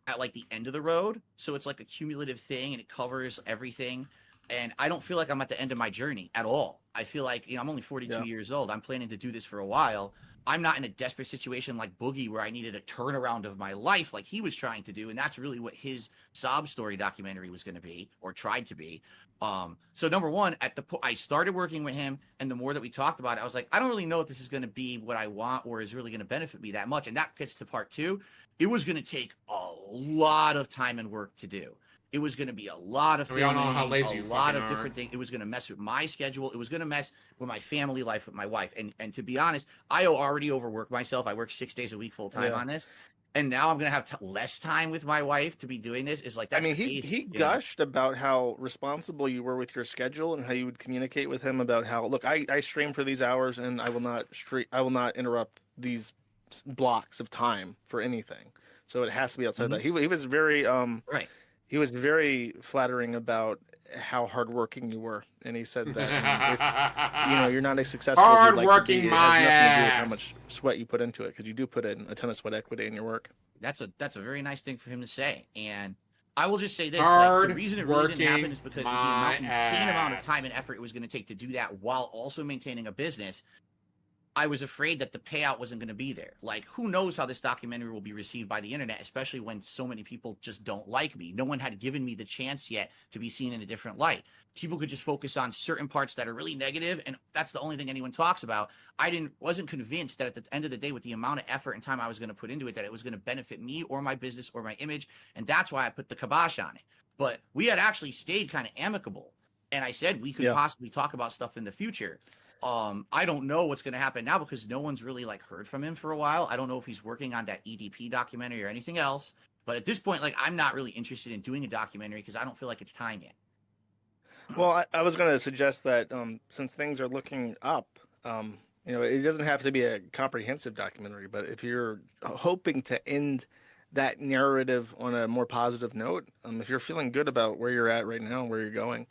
at like the end of the road. So it's like a cumulative thing and it covers everything. And I don't feel like I'm at the end of my journey at all. I feel like, I'm only 42 Yeah. years old. I'm planning to do this for a while. I'm not in a desperate situation like Boogie where I needed a turnaround of my life like he was trying to do. And that's really what his sob story documentary was going to be, or tried to be. So number one, I started working with him, and the more that we talked about it, I was like, I don't really know if this is going to be what I want or is really going to benefit me that much. And that gets to part two. It was going to take a lot of time and work to do. It was going to be a lot of We all filming, know how lazy a you lot fucking of different things. It was going to mess with my schedule. It was going to mess with my family life with my wife. And to be honest, I already overwork myself. I work 6 days a week full time Yeah. on this. And now I'm going to have less time with my wife to be doing this. Is like, that's he crazy, gushed about how responsible you were with your schedule and how you would communicate with him about how, look, I stream for these hours and I will not interrupt these blocks of time for anything. So it has to be outside that. He was very Right. He was very flattering about how hardworking you were, and he said that if you're not as successful as you'd like to be, it has nothing to do with how much sweat you put into it, because you do put in a ton of sweat equity in your work. That's a very nice thing for him to say. And I will just say this: the reason it really didn't happen is because of the insane amount of time and effort it was going to take to do that while also maintaining a business. I was afraid that the payout wasn't going to be there. Like, who knows how this documentary will be received by the internet, especially when so many people just don't like me. No one had given me the chance yet to be seen in a different light. People could just focus on certain parts that are really negative, and that's the only thing anyone talks about. Wasn't convinced that at the end of the day, with the amount of effort and time I was going to put into it, that it was going to benefit me or my business or my image, and that's why I put the kibosh on it. But we had actually stayed kind of amicable, and I said we could possibly talk about stuff in the future. I don't know what's going to happen now because no one's really heard from him for a while. I don't know if he's working on that EDP documentary or anything else. But at this point, I'm not really interested in doing a documentary because I don't feel like it's time yet. Well, I was going to suggest that since things are looking up, it doesn't have to be a comprehensive documentary, but if you're hoping to end that narrative on a more positive note, if you're feeling good about where you're at right now and where you're going,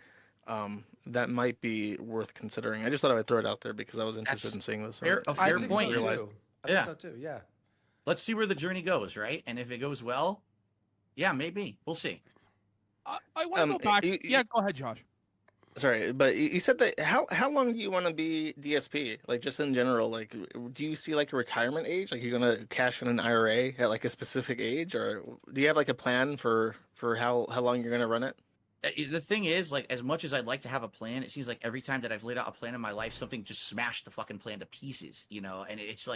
that might be worth considering. I just thought I would throw it out there because I was interested in seeing this. A fair point. So too. I think so too. Yeah. Let's see where the journey goes, right? And if it goes well, yeah, maybe. We'll see. I want to go back. Yeah, go ahead, Josh. Sorry, but you said that how long do you want to be DSP? Just in general, do you see a retirement age? You're gonna cash in an IRA at a specific age, or do you have a plan for how long you're gonna run it? The thing is, as much as I'd like to have a plan, it seems like every time that I've laid out a plan in my life, something just smashed the fucking plan to pieces, and it's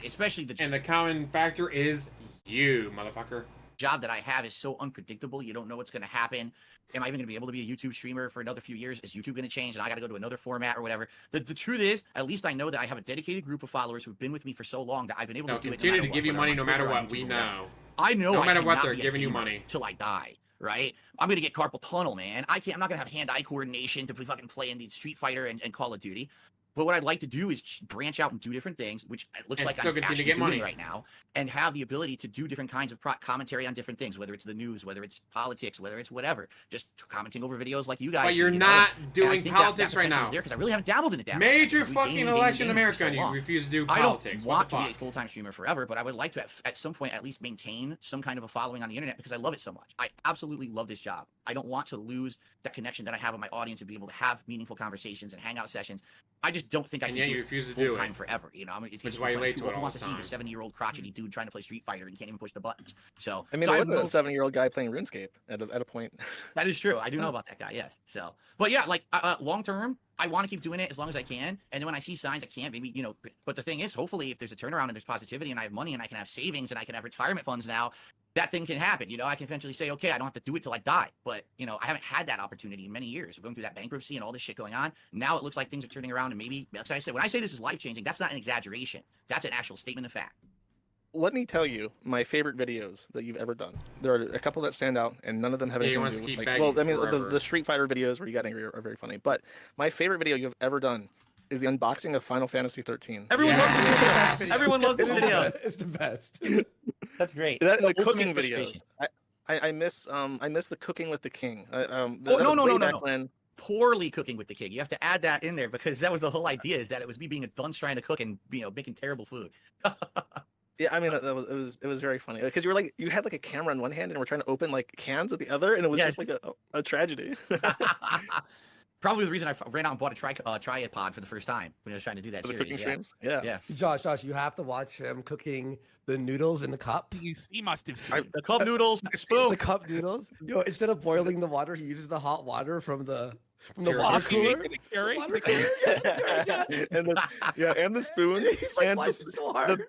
especially the common factor is you, motherfucker. Job that I have is so unpredictable. You don't know what's going to happen. Am I even going to be able to be a YouTube streamer for another few years? Is YouTube going to change and I got to go to another format or whatever? The truth is, at least I know that I have a dedicated group of followers who've been with me for so long that I've been able to do it. Continue to give you money no matter what. We know. I know. No matter what, they're giving you money till I die. Right? I'm gonna get carpal tunnel, man. I'm not gonna have hand-eye coordination to fucking play in the Street Fighter and Call of Duty. But what I'd like to do is branch out and do different things, which it looks like I'm actually doing right now, and have the ability to do different kinds of commentary on different things, whether it's the news, whether it's politics, whether it's whatever. Just commenting over videos like you guys. But you're not doing politics right now. Because I really haven't dabbled in it that much. Major fucking election in America, and you refuse to do politics. I don't want to be a full-time streamer forever, but I would like to, at some point, at least maintain some kind of a following on the internet because I love it so much. I absolutely love this job. I don't want to lose that connection that I have with my audience and be able to have meaningful conversations and hangout sessions. I just don't think I can do it full time forever. Which is why you're late to it all the time. Who wants to see the 70-year-old crotchety dude trying to play Street Fighter and he can't even push the buttons? So I was a 7-year-old guy playing RuneScape at a point. That is true. I do know about that guy. Yes. So, but yeah, long term, I want to keep doing it as long as I can. And then when I see signs I can't, maybe But the thing is, hopefully, if there's a turnaround and there's positivity and I have money and I can have savings and I can have retirement funds now, that thing can happen. You know, I can eventually say, okay, I don't have to do it till I die. But, you know, I haven't had that opportunity in many years. We're going through that bankruptcy and all this shit going on. Now it looks like things are turning around, and maybe, that's why I said, when I say this is life-changing, that's not an exaggeration. That's an actual statement of fact. Let me tell you my favorite videos that you've ever done. There are a couple that stand out, and none of them have Yeah, he anything wants to to do with, keep like, begging well, I mean, forever. the Street Fighter videos where you got angry are very funny. But my favorite video you've ever done is the unboxing of Final Fantasy 13. Everyone loves this Yes. video. Everyone loves this video. It's the best. That's great. That, the ultimate cooking frustration. videos. I miss the cooking with the king. Oh, That was no, way no, no, back no. when. Poorly cooking with the king. You have to add that in there because that was the whole idea, is that it was me being a dunce trying to cook and, you know, making terrible food. Yeah, I mean it was very funny because you were like, you had like a camera in one hand and we're trying to open like cans with the other, and it was Yes. just like a tragedy. Probably the reason I ran out and bought a tripod for the first time when I was trying to do that For the series. cooking Yeah. streams. Yeah. Yeah. Josh, you have to watch him cooking the noodles in the cup. He must have seen. The cup noodles, the The spoon. cup noodles. Yo, instead of boiling the water, he uses the hot water from the Pure water coffee. cooler. Carrie? Water cooler. Yeah. and the spoon. He's like and flashing so hard.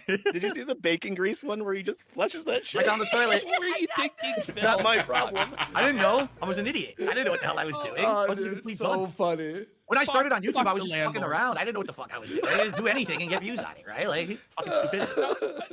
did you see the bacon grease one where he just flushes that shit? Right down the toilet. What were you thinking, Phil? Not my problem. I didn't know. I was an idiot. I didn't know what the hell I was doing. I Oh, was a dude, complete so dunce. funny. When I started on YouTube, Fuck I was the just fucking landlord. around. I didn't know what the fuck I was doing. I didn't do anything and get views on it, right? Like, fucking stupidity.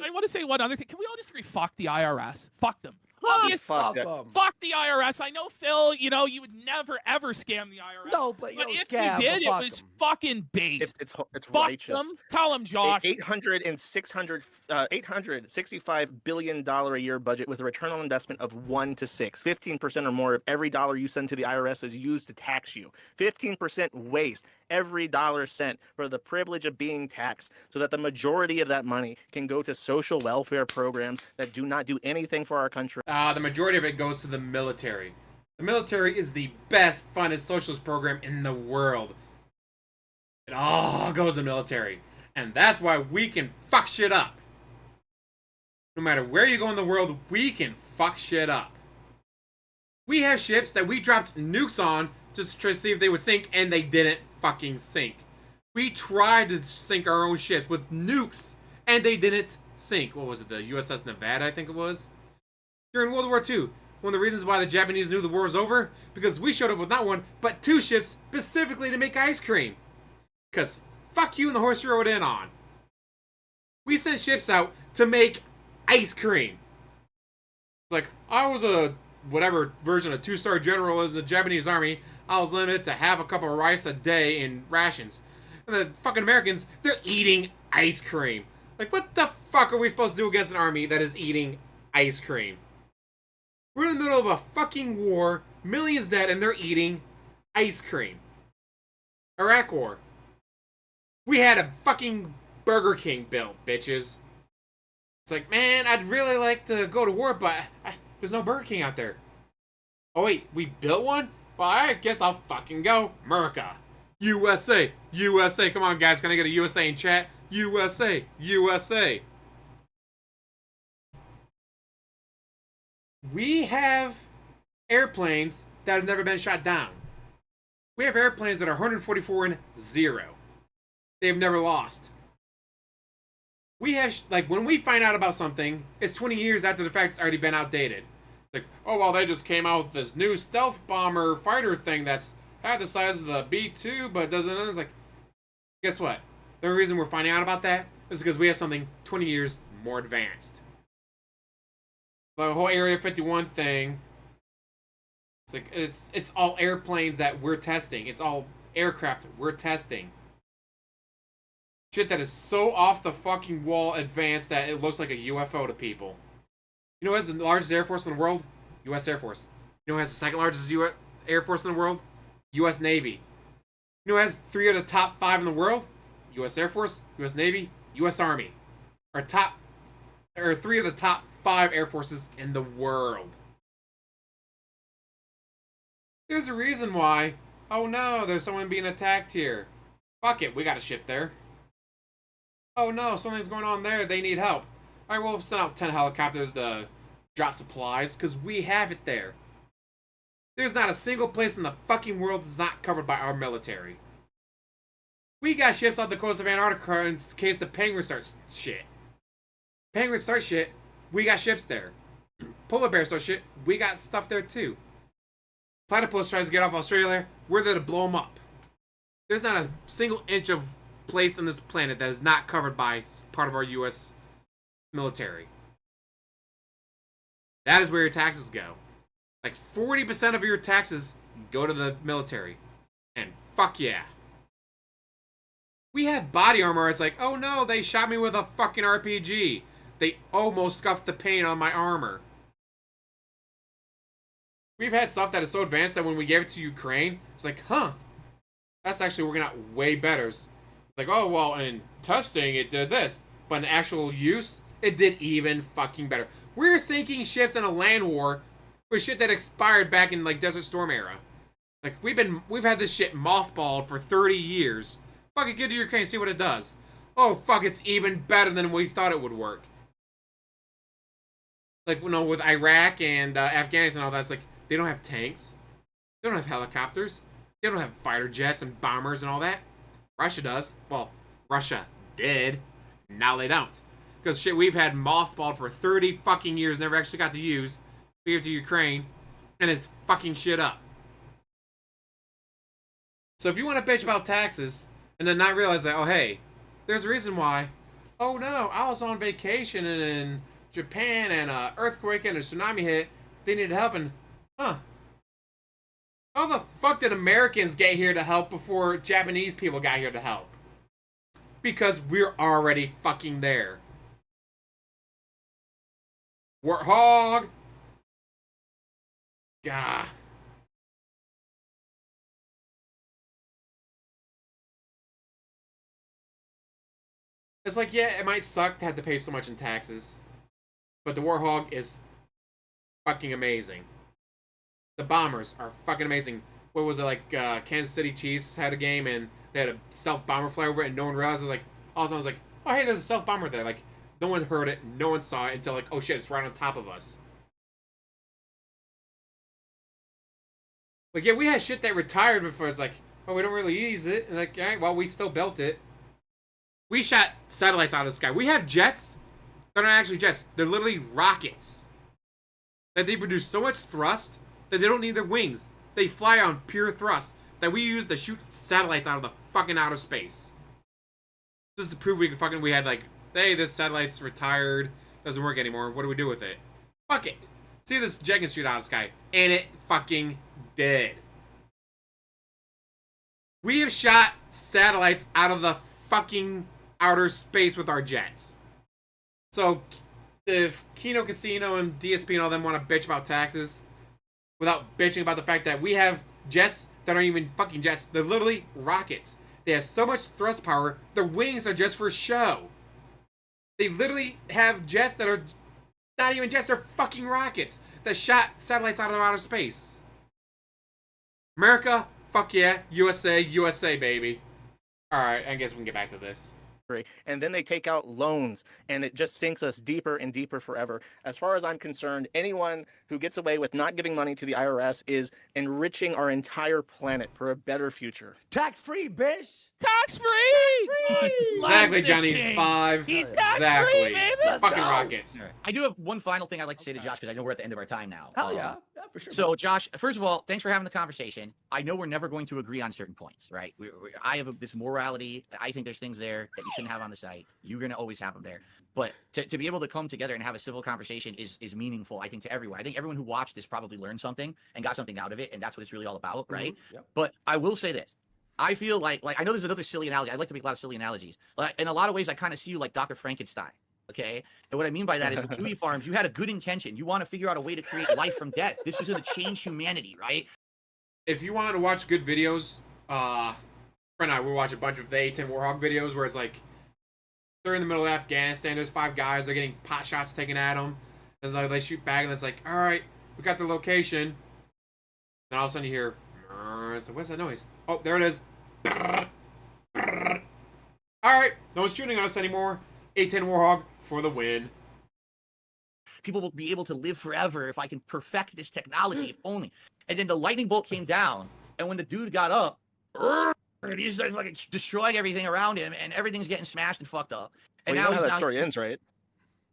I want to say one other thing. Can we all just agree? Fuck the IRS. Fuck them. Fuck Obvious- Fuck yeah. them. Fuck the IRS. I know, Phil, you know, you would never, ever scam the IRS. No, but, but yo, if scam, you did, it but was fuck 'em. fucking base. It's Fuck righteous. them. Tell them, Josh. 865 billion dollar a year budget with a return on investment of 1 to 6. 15% or more of every dollar you send to the IRS is used to tax you. 15% waste every dollar sent for the privilege of being taxed, so that the majority of that money can go to social welfare programs that do not do anything for our country. The majority of it goes to the military. The military is the best funded socialist program in the world. It all goes to the military. And that's why we can fuck shit up. No matter where you go in the world, we can fuck shit up. We have ships that we dropped nukes on just to try to see if they would sink, and they didn't fucking sink. We tried to sink our own ships with nukes, and they didn't sink. What was it, the USS Nevada, I think it was? During World War II, one of the reasons why the Japanese knew the war was over, because we showed up with not one, but 2 ships specifically to make ice cream. Because fuck you and the horse you rode in on. We sent ships out to make ice cream. It's like, I was a whatever version of 2-star general is in the Japanese army. I was limited to half a cup of rice a day in rations. And the fucking Americans, they're eating ice cream. Like, what the fuck are we supposed to do against an army that is eating ice cream? We're in the middle of a fucking war, millions dead, and they're eating ice cream. Iraq War. We had a fucking Burger King built, bitches. It's like, man, I'd really like to go to war, but there's no Burger King out there. Oh wait, we built one? Well, I guess I'll fucking go. America. USA. USA. Come on, guys. Can I get a USA in chat? USA. USA. We have airplanes that have never been shot down. We have airplanes that are 144 and 0. They've never lost. We have, like, when we find out about something, it's 20 years after the fact it's already been outdated. Like, oh, well, they just came out with this new stealth bomber fighter thing that's half the size of the B-2, but doesn't. It's like, guess what? The only reason we're finding out about that is because we have something 20 years more advanced. The whole Area 51 thing, it's like, it's all airplanes that we're testing. It's all aircraft we're testing. Shit that is so off the fucking wall advanced that it looks like a UFO to people. You know who has the largest Air Force in the world? U.S. Air Force. You know who has the second largest Air Force in the world? U.S. Navy. You know who has 3 of the top 5 in the world? U.S. Air Force, U.S. Navy, U.S. Army. Or 3 of the top 5 Air Forces in the world. There's a reason why. Oh no, there's someone being attacked here. Fuck it, we got a ship there. Oh no, something's going on there, they need help. Alright, we'll send out 10 helicopters to drop supplies, because we have it there. There's not a single place in the fucking world that's not covered by our military. We got ships off the coast of Antarctica in case the penguins start shit. Penguins start shit, we got ships there. polar bears so shit, we got stuff there too. Platypus tries to get off Australia, we're there to blow them up. There's not a single inch of place on this planet that is not covered by part of our U.S. military. That is where your taxes go. Like 40% of your taxes go to the military. And fuck yeah. We had body armor. It's like, oh no, they shot me with a fucking RPG. They almost scuffed the paint on my armor. We've had stuff that is so advanced that when we gave it to Ukraine, it's like, huh, that's actually working out way better. It's like, oh, well, in testing, it did this. But in actual use, it did even fucking better. We're sinking ships in a land war with shit that expired back in, like, Desert Storm era. Like, we've had this shit mothballed for 30 years. Fuck it, get to Ukraine, see what it does. Oh, fuck, it's even better than we thought it would work. Like, you know, with Iraq and Afghanistan and all that, it's like, they don't have tanks. They don't have helicopters. They don't have fighter jets and bombers and all that. Russia does. Well, Russia did. Now they don't. Because shit we've had mothballed for 30 fucking years, never actually got to use. We give it to Ukraine, and it's fucking shit up. So if you want to bitch about taxes, and then not realize that, oh hey, there's a reason why. Oh no, I was on vacation and in Japan and an earthquake and a tsunami hit. They needed help and, huh. How the fuck did Americans get here to help before Japanese people got here to help? Because we're already fucking there. Warthog! Gah. It's like, yeah, it might suck to have to pay so much in taxes. But the Warthog is fucking amazing. The bombers are fucking amazing. What was it, like, Kansas City Chiefs had a game and they had a stealth bomber fly over it and no one realized it. Like, all of a sudden I was like, oh hey, there's a stealth bomber there. Like, no one heard it, no one saw it until like, oh shit, it's right on top of us. Like, yeah, we had shit that retired before. It's like, oh, we don't really use it. And like, alright, well, we still built it. We shot satellites out of the sky. We have jets that aren't actually jets. They're literally rockets. That they produce so much thrust that they don't need their wings. They fly on pure thrust that we use to shoot satellites out of the fucking outer space. Just to prove we had like, hey, this satellite's retired, doesn't work anymore. What do we do with it? Fuck it. See if this jet can shoot out of the sky. And it fucking did. We have shot satellites out of the fucking outer space with our jets. So, if Kino Casino and DSP and all them want to bitch about taxes, without bitching about the fact that we have jets that aren't even fucking jets, they're literally rockets. They have so much thrust power, their wings are just for show. They literally have jets that are not even jets, they're fucking rockets that shot satellites out of outer space. America, fuck yeah, USA, USA, baby. Alright, I guess we can get back to this. And then they take out loans, and it just sinks us deeper and deeper forever. As far as I'm concerned, anyone who gets away with not giving money to the IRS is enriching our entire planet for a better future. Tax-free, bitch! Tax-free! Exactly, Johnny's 5. He's Exactly. tax-free, baby! Let's Fucking go. rockets. All right. I do have one final thing I'd like to say to Josh, because I know we're at the end of our time now. Hell yeah. Yeah, for sure. So, Josh, first of all, thanks for having the conversation. I know we're never going to agree on certain points, right? I have this morality. I think there's things there that you shouldn't have on the site. You're going to always have them there. But to be able to come together and have a civil conversation is meaningful, I think, to everyone. I think everyone who watched this probably learned something and got something out of it, and that's what it's really all about, right? Mm-hmm. Yep. But I will say this. I feel like I know there's another silly analogy. I like to make a lot of silly analogies. But in a lot of ways, I kind of see you like Dr. Frankenstein. Okay. And what I mean by that is with KiwiFarms, you had a good intention. You want to figure out a way to create life from death. This is going to change humanity, right? If you want to watch good videos, friend and I, we watch a bunch of the A10 Warhawk videos where it's like, they're in the middle of Afghanistan, there's 5 guys, they're getting pot shots taken at them, and they shoot back, and it's like, alright, we got the location. Then all of a sudden you hear, it's like, what's that noise? Oh, there it is. Alright, no one's shooting on us anymore. A10 Warhawk for the win. People will be able to live forever if I can perfect this technology, if only. And then the lightning bolt came down, and when the dude got up, he's like destroying everything around him, and everything's getting smashed and fucked up. And Well, you now know how he's that story ends, right?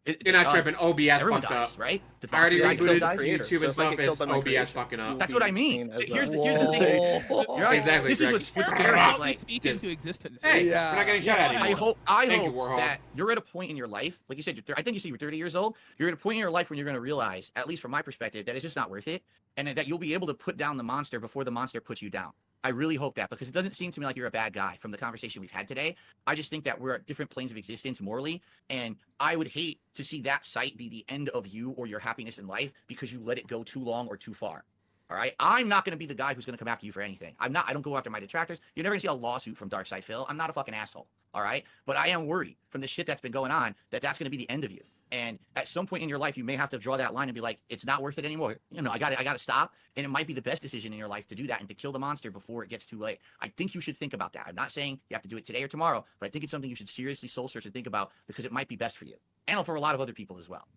You're not tripping. OBS Everyone fucked dies, up. right? The I already monster dies, rebooted kills YouTube and Just like stuff. it killed It's by my OBS creation. fucking up. That's what I mean. Seen as Here's a- the thing. You're right. Exactly, This is Greg. what's scary. We're Is like, speaking just- to existence. Hey, Yeah. we're not getting shot at anymore. I Thank you, hope Warhol. that you're at a point in your life, like you said, I think you said you're 30 years old. You're at a point in your life when you're going to realize, at least from my perspective, that it's just not worth it, and that you'll be able to put down the monster before the monster puts you down. I really hope that, because it doesn't seem to me like you're a bad guy from the conversation we've had today. I just think that we're at different planes of existence morally, and I would hate to see that site be the end of you or your happiness in life because you let it go too long or too far. All right, I'm not going to be the guy who's going to come after you for anything. I don't go after my detractors. You're never going to see a lawsuit from Darkside Phil. I'm not a fucking asshole. All right, but I am worried from the shit that's been going on that that's going to be the end of you. And at some point in your life, you may have to draw that line and be like, it's not worth it anymore. You know, I got to stop. And it might be the best decision in your life to do that and to kill the monster before it gets too late. I think you should think about that. I'm not saying you have to do it today or tomorrow, but I think it's something you should seriously soul search and think about because it might be best for you and for a lot of other people as well.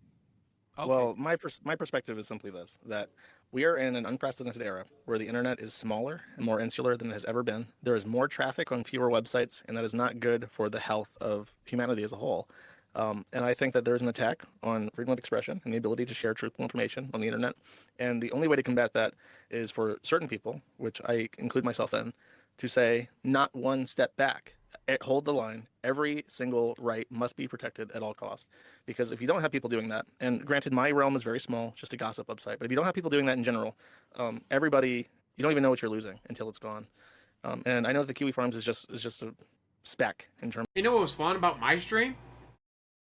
Okay. Well, my perspective is simply this: that we are in an unprecedented era where the internet is smaller and more insular than it has ever been. There is more traffic on fewer websites, and that is not good for the health of humanity as a whole. And I think that there's an attack on freedom of expression and the ability to share truthful information on the internet. And the only way to combat that is for certain people, which I include myself in, to say not one step back. Hold the line. Every single right must be protected at all costs. Because if you don't have people doing that, and granted, my realm is very small, it's just a gossip website, but if you don't have people doing that in general, everybody, you don't even know what you're losing until it's gone. And I know that the KiwiFarms is just a speck in terms. You know what was fun about my stream?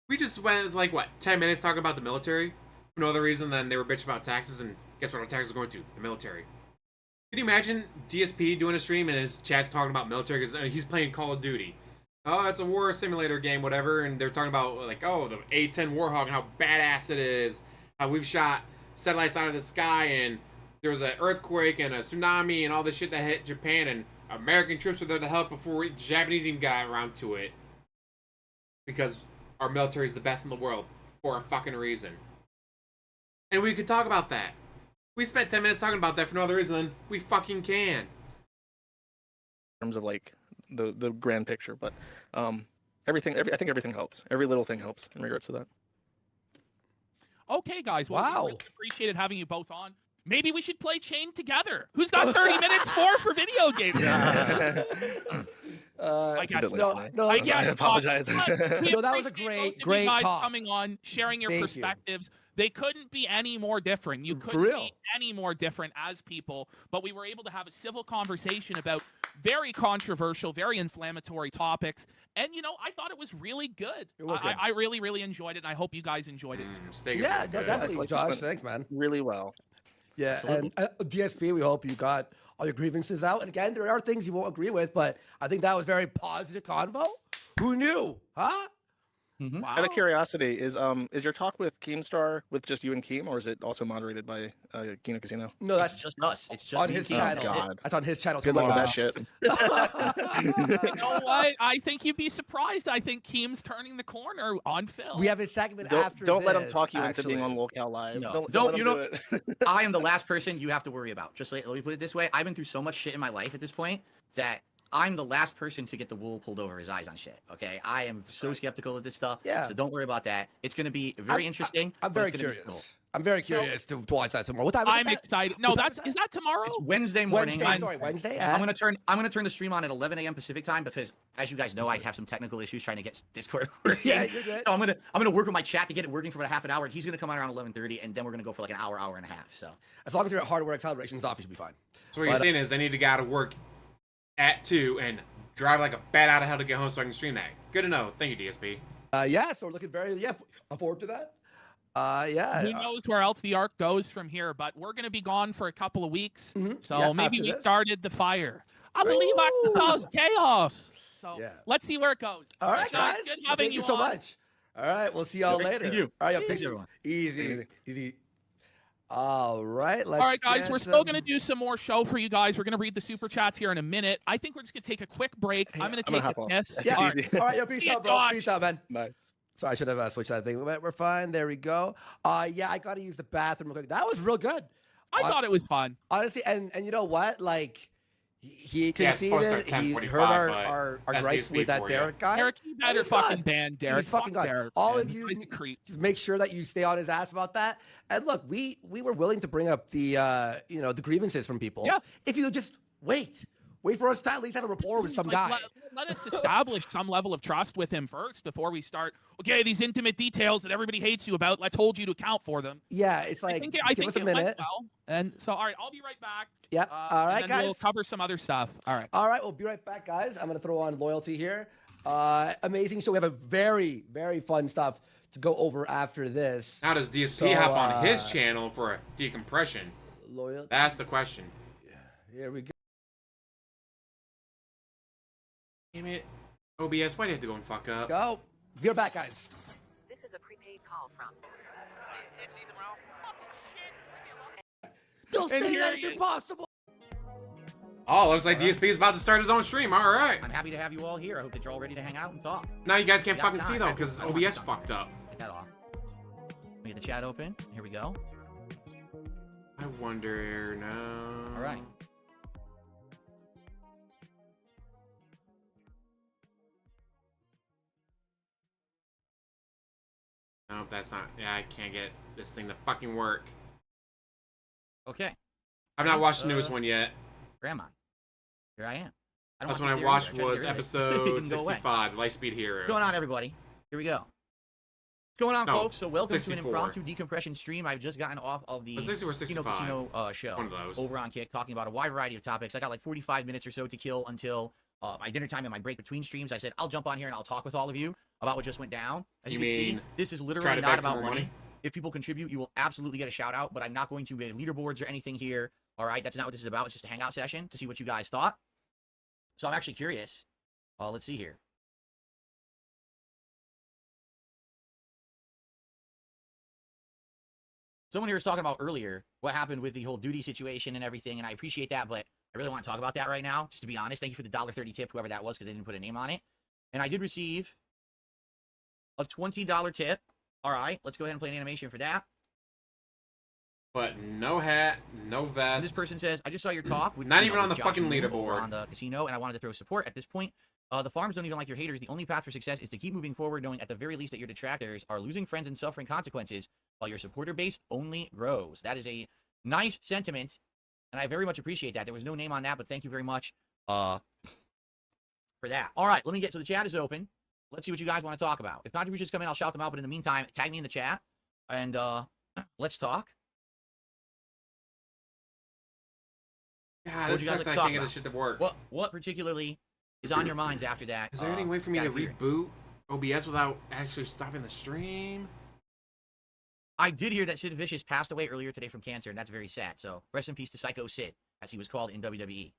We just went, like, what, 10 minutes talking about the military? For no other reason than they were bitching about taxes, and guess what our taxes are going to? The military. Can you imagine DSP doing a stream and his chat's talking about military because he's playing Call of Duty? Oh, it's a war simulator game, whatever, and they're talking about, like, oh, the A-10 Warhawk and how badass it is, how we've shot satellites out of the sky, and there was an earthquake and a tsunami and all this shit that hit Japan, and American troops were there to help before the Japanese even got around to it. Because our military is the best in the world for a fucking reason. And we could talk about that. We spent 10 minutes talking about that for no other reason than we fucking can. In terms of like the grand picture, but I think everything helps. Every little thing helps in regards to that. Okay, guys. Well, Wow. we really appreciated having you both on. Maybe we should play Chain together. Who's got 30 minutes for video games? I guess no, I I guess apologize. We No, that was a appreciate both of great you guys talk. coming on, sharing your Thank you. perspectives. They couldn't be any more different. You For couldn't real. be any more different as people, but we were able to have a civil conversation about very controversial, very inflammatory topics. And, you know, I thought it was really good. It was good. I really, really enjoyed it, and I hope you guys enjoyed it too. Steak is Yeah, really good. definitely, Like, Josh. this went Thanks, man. really well. Yeah, and DSP, we hope you got all your grievances out. And again, there are things you won't agree with, but I think that was very positive convo. Who knew? Huh? Wow. Out of curiosity, is your talk with Keemstar with just you and Keem, or is it also moderated by Kino Casino? No, It's that's just us. It's just on me his and Keem. channel. God. That's on his channel Good luck with tomorrow. that shit. You know what? I think you'd be surprised. I think Keem's turning the corner on Phil. We have a segment Don't after let him this, talk you into actually. being on Locale Live. No. Don't let You him know- do it. I am the last person you have to worry about. Just let me put it this way. I've been through so much shit in my life at this point that I'm the last person to get the wool pulled over his eyes on shit. Okay, I am so skeptical of this stuff. Yeah. So don't worry about that. It's going to be very interesting. I'm but very it's gonna be curious. cool. I'm very curious to watch that tomorrow. What time is I'm it? excited. No, What time is that tomorrow? It's Wednesday morning. Wednesday. Sorry, Wednesday. I'm gonna turn the stream on at 11 a.m. Pacific time because, as you guys know, I have some technical issues trying to get Discord working. Yeah, you're good. So I'm gonna work with my chat to get it working for about half an hour. He's gonna come on around 11:30, and then we're gonna go for like an hour and a half. So As long as your hardware calibration's off, you should be fine. So what you're But, saying is I need to get out of work at 2 and drive like a bat out of hell to get home so I can stream that. Good to know. Thank you, DSP. Yeah, so we're looking very forward to that. Yeah. Who knows where else the arc goes from here? But we're going to be gone for a couple of weeks, Mhm. so Yeah, maybe after we this. started the fire. I believe I can cause chaos. So Yeah. let's see where it goes. All right, Josh, guys. Good Well, having thank you so on. much. All right, we'll see y'all Thank later. you. All right, Thanks, peace. everyone. Easy. All right, let's All right, guys, get we're still some- going to do some more show for you guys. We're going to read the super chats here in a minute. I think we're just going to take a quick break. I'm going to I'm gonna take hop a off. piss. Yeah. All right. Easy. All right, yo, peace See ya, out, bro. Josh. Peace out, man. Bye. Sorry, I should have switched that thing. We're fine. There we go. Yeah, I got to use the bathroom real quick. That was real good. I thought it was fun. Honestly, and you know what? Like, He Yeah, it's supposed to conceded. start He 10:45, heard but our that's gripes DSP with that for you. Derek guy. Derek, you better he's fucking good. ban Derek. He's fucking Fuck good. Derek, All man. of you, He's a creep. just make sure that you stay on his ass about that. And look, we were willing to bring up the the grievances from people. Yeah. If you just wait for us to at least have a rapport with some Like, guy. let us establish some level of trust with him first before we start. Okay, these intimate details that everybody hates you about. Let's hold you to account for them. Yeah, it's like I give think us a it minute. went well. And so, all right, I'll be right back. Yeah. All right, and then we'll guys. cover some other stuff. All right. All right, we'll be right back, guys. I'm gonna throw on loyalty here. Amazing show. We have a very, very fun stuff to go over after this. Now does DSP So, hop on his channel for a decompression? Loyalty. That's the question. Here we go. Damn it. OBS, why do you have to go and fuck up? Go. Be right back, guys. This is a prepaid call from. Don't And say here that. he It's is. impossible. Oh, looks like DSP is about to start his own stream. All right. I'm happy to have you all here. I hope that you're all ready to hang out and talk. Now you guys can't Yeah, fucking nah, see though I- because I don't want OBS to talk fucked about up. Get that off. Let me get the chat open. Here we go. I wonder now. All right. Nope, that's not. Yeah, I can't get this thing to fucking work. Okay. I've not watched the newest one yet. Where am I? Here I am. I don't That's want one I you watched staring at me. was I tried to get rid of it. episode It didn't go away. 65, Lightspeed Hero. What's going on, everybody? Here we go. What's going on, No, folks? So welcome to 64. an impromptu decompression stream. I've just gotten off of the It's 60 or Kino 65. show One of those. over on Kick, talking about a wide variety of topics. I got like 45 minutes or so to kill until my dinner time and my break between streams. I said, I'll jump on here and I'll talk with all of you about what just went down. As you, You can see, mean this is try literally to not beg for about more money. money? If people contribute, you will absolutely get a shout out, but I'm not going to get leaderboards or anything here. All right, that's not what this is about. It's just a hangout session to see what you guys thought. So I'm actually curious. Let's see here. Someone here was talking about earlier what happened with the whole duty situation and everything, and I appreciate that, but I really want to talk about that right now, just to be honest. Thank you for the $1.30 tip, whoever that was, because they didn't put a name on it. And I did receive a $20 tip. All right, let's go ahead and play an animation for that. But no hat, no And vest. this person says, I just saw your talk. With, Not you even know, on with the Josh fucking Moon over leaderboard. on the casino, and I wanted to throw support at this point. The farms don't even like your haters. The only path for success is to keep moving forward, knowing at the very least that your detractors are losing friends and suffering consequences, while your supporter base only grows. That is a nice sentiment, and I very much appreciate that. There was no name on that, but thank you very much for that. All right, let me get, so the chat is open. Let's see what you guys want to talk about. If contributions come in, I'll shout them out, but in the meantime, tag me in the chat, and let's talk. God, What would this you guys sucks. like I to talk can't get about? this shit to work. What particularly is on your minds after that? Is there any way for me that to appearance? reboot OBS without actually stopping the stream? I did hear that Sid Vicious passed away earlier today from cancer, and that's very sad. So rest in peace to Psycho Sid, as he was called in WWE.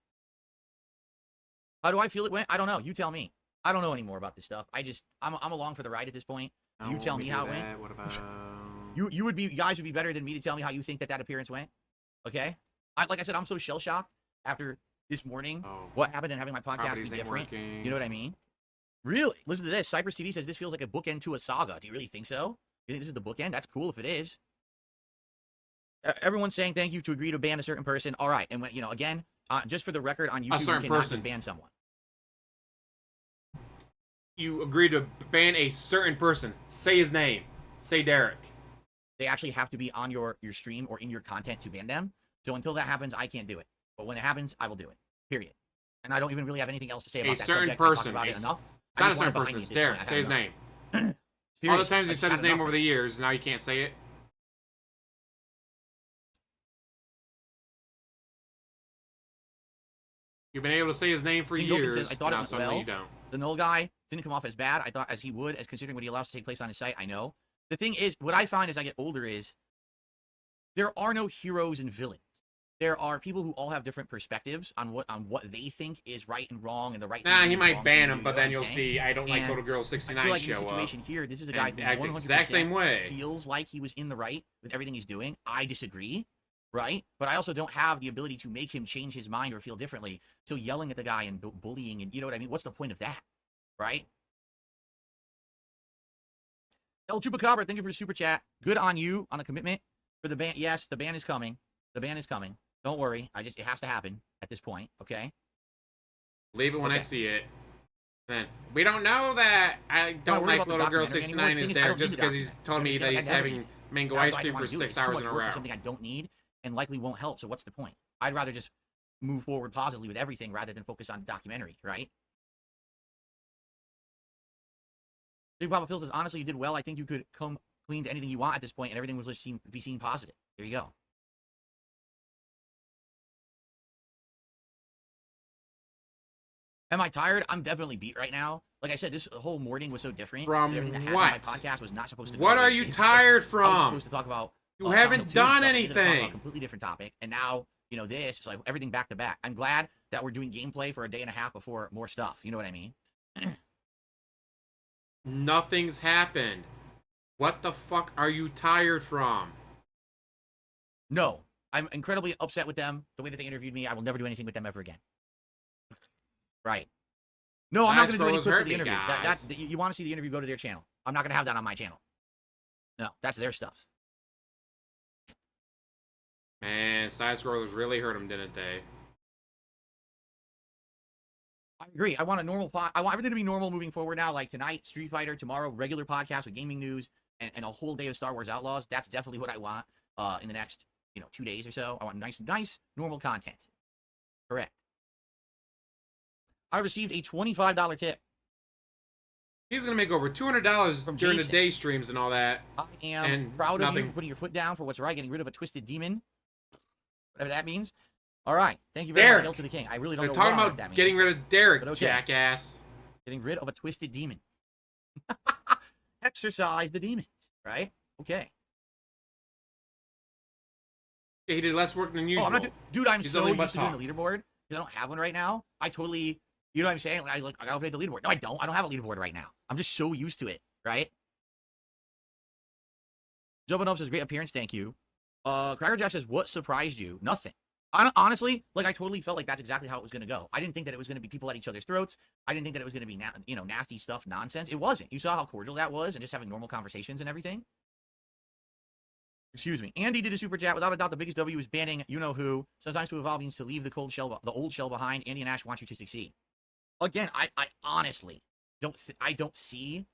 How do I feel it went? I don't know. You tell me. I don't know anymore about this stuff. I'm along for the ride at this point. Oh, You tell let me do how it went. that. What about... You guys would be better than me to tell me how you think that appearance went. Okay? Like I said, I'm so shell shocked after this morning. Oh, What happened and having my podcast be properties ain't different. working. You know what I mean? Really? Listen to this. Cypress TV says this feels like a bookend to a saga. Do you really think so? You think this is the bookend? That's cool if it is. Everyone's saying thank you to agree to ban a certain person. All right. And when, again, just for the record on YouTube, you certain cannot person. just ban someone. You agree to ban a certain person. Say his name. Say Derek. They actually have to be on your stream or in your content to ban them. So until that happens, I can't do it. But when it happens, I will do it. Period. And I don't even really have anything else to say about that certain subject. I talked person. about it enough. It's I not a just want certain it behind person. me It's at this Derek. point. I've Say had his enough. name. All Serious. the times I you just said his had name enough. over the years, now you can't say it. You've been able to say his name for King Goldman years. says, I thought it now went suddenly well. you don't. The Null guy didn't come off as bad. I thought as he would, as considering what he allows to take place on his site. I know. The thing is, what I find as I get older is there are no heroes and villains. There are people who all have different perspectives on what they think is right and wrong and the right. Nah, thing he is might wrong ban thing to him, do, but you know then what you'll I'm saying? see I don't like And Little Girl I 69 feel like in show this up. situation here, this is a guy And who act the 100% exact same way. feels like he was in the right with everything he's doing. I disagree, right? But I also don't have the ability to make him change his mind or feel differently. So yelling at the guy and bullying and you know what I mean? What's the point of that, right? El Chupacabra, thank you for the super chat. Good on you on the commitment for the ban. Yes, the ban is coming. The ban is coming. Don't worry. It has to happen at this point, okay? Believe it when I Okay. see it. Then we don't know that I not don't worried like about the Little Girl documentary 69 anymore. The is thing is, I there don't just need the because he's documentary. told You me that understand? he's I never having need mango That's ice why I cream didn't for wanna do it. 6 It's too hours much in a work row. for something I don't need and likely won't help. So what's the point? I'd rather just move forward positively with everything rather than focus on the documentary, right? Big Papa Phil says, honestly, you did well. I think you could come clean to anything you want at this point, and everything was just be seen positive. There you go. Am I tired? I'm definitely beat right now. Like I said, this whole morning was so different. From Everything that happened what? in my podcast was not supposed to What go are the way you it did, tired because I was from? supposed to talk about You Silent haven't Hill 2 done stuff. I ended up talking about a anything. completely different topic, and now this is like everything back to back. I'm glad that we're doing gameplay for a day and a half before more stuff. You know what I mean? Nothing's happened. What the fuck are you tired from? No, I'm incredibly upset with them. The way that they interviewed me, I will never do anything with them ever again. Right. No, I'm not going to do any Side-scrollers clips of hurt the me, interview. guys. You want to see the interview, go to their channel. I'm not going to have that on my channel. No, that's their stuff. Man, side scrollers really hurt him, didn't they? I agree. I want a normal I want everything to be normal moving forward now. Like tonight, Street Fighter. Tomorrow, regular podcast with gaming news and a whole day of Star Wars Outlaws. That's definitely what I want in the next 2 days or so. I want nice, normal content. Correct. I received a $25 tip. He's gonna make over $200 From during the Jason. day streams and all that. I am And proud of you nothing. for putting your foot down for what's right, getting rid of a twisted demon. Whatever that means. All right. Thank you very Derek. much, Hail to the King. I really don't They're know talking what about that means. getting rid of Derek, But okay. jackass. Getting rid of a twisted demon. Exercise the demons, right? Okay. He did less work than usual. Oh, I'm not dude, I'm He's so only used but to doing talk. the leaderboard because I don't have one right now. I totally, you know what I'm saying? Like, I gotta play the leaderboard. No, I don't. I don't have a leaderboard right now. I'm just so used to it, right? Jumping up says, great appearance, thank you. Cracker Jack says, what surprised you? Nothing. Honestly, like, I totally felt like that's exactly how it was going to go. I didn't think that it was going to be people at each other's throats. I didn't think that it was going to be, nasty stuff, nonsense. It wasn't. You saw how cordial that was and just having normal conversations and everything. Excuse me. Andy did a super chat. Without a doubt, the biggest W is banning you-know-who. Sometimes to evolve means to leave the old shell behind. Andy and Ash want you to succeed. Again, I honestly don't see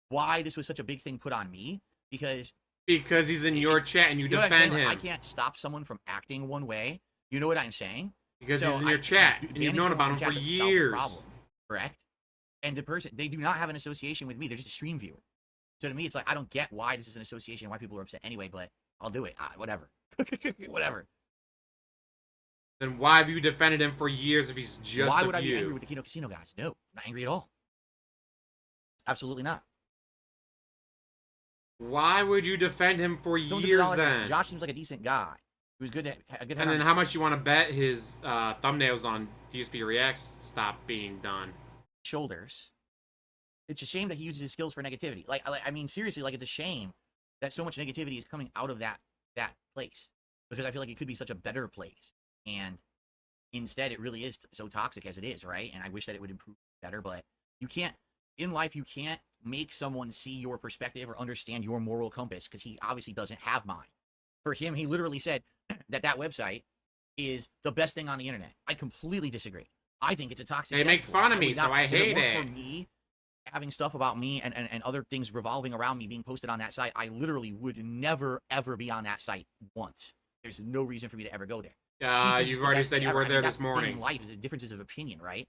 why this was such a big thing put on me because Because he's in your chat and you know what I'm defend saying? him. Like, I can't stop someone from acting one way. You know what I'm saying? Because So he's in your chat and you've banning known someone about from him for chat doesn't solve the years. problem, correct? And the person, they do not have an association with me. They're just a stream viewer. So to me, it's like, I don't get why this is an association and why people are upset anyway, but I'll do it. Whatever. Whatever. Then why have you defended him for years if he's just Why a would I be angry few? with the Kino Casino guys? No, not angry at all. Absolutely not. Why would you defend him for Someone years $50 says, then? Josh seems like a decent guy. He was good at a good head And then on- how much you want to bet his thumbnails on DSP Reacts stop being done? shoulders. It's a shame that he uses his skills for negativity. I mean, seriously, like, it's a shame that so much negativity is coming out of that place because I feel like it could be such a better place, and instead, it really is so toxic as it is, right? And I wish that it would improve better, but you can't in life. You can't make someone see your perspective or understand your moral compass because he obviously doesn't have mine. For him, he literally said that website is the best thing on the internet. I completely disagree. I think it's a toxic. They make cesspool. fun of me, would so not- I if hate weren't it. For me, having stuff about me and other things revolving around me being posted on that site, I literally would never, ever be on that site once. There's no reason for me to ever go there. He thinks it's You've the already best said thing you ever. were I mean, there that's this the thing in morning. life is the differences of opinion, right?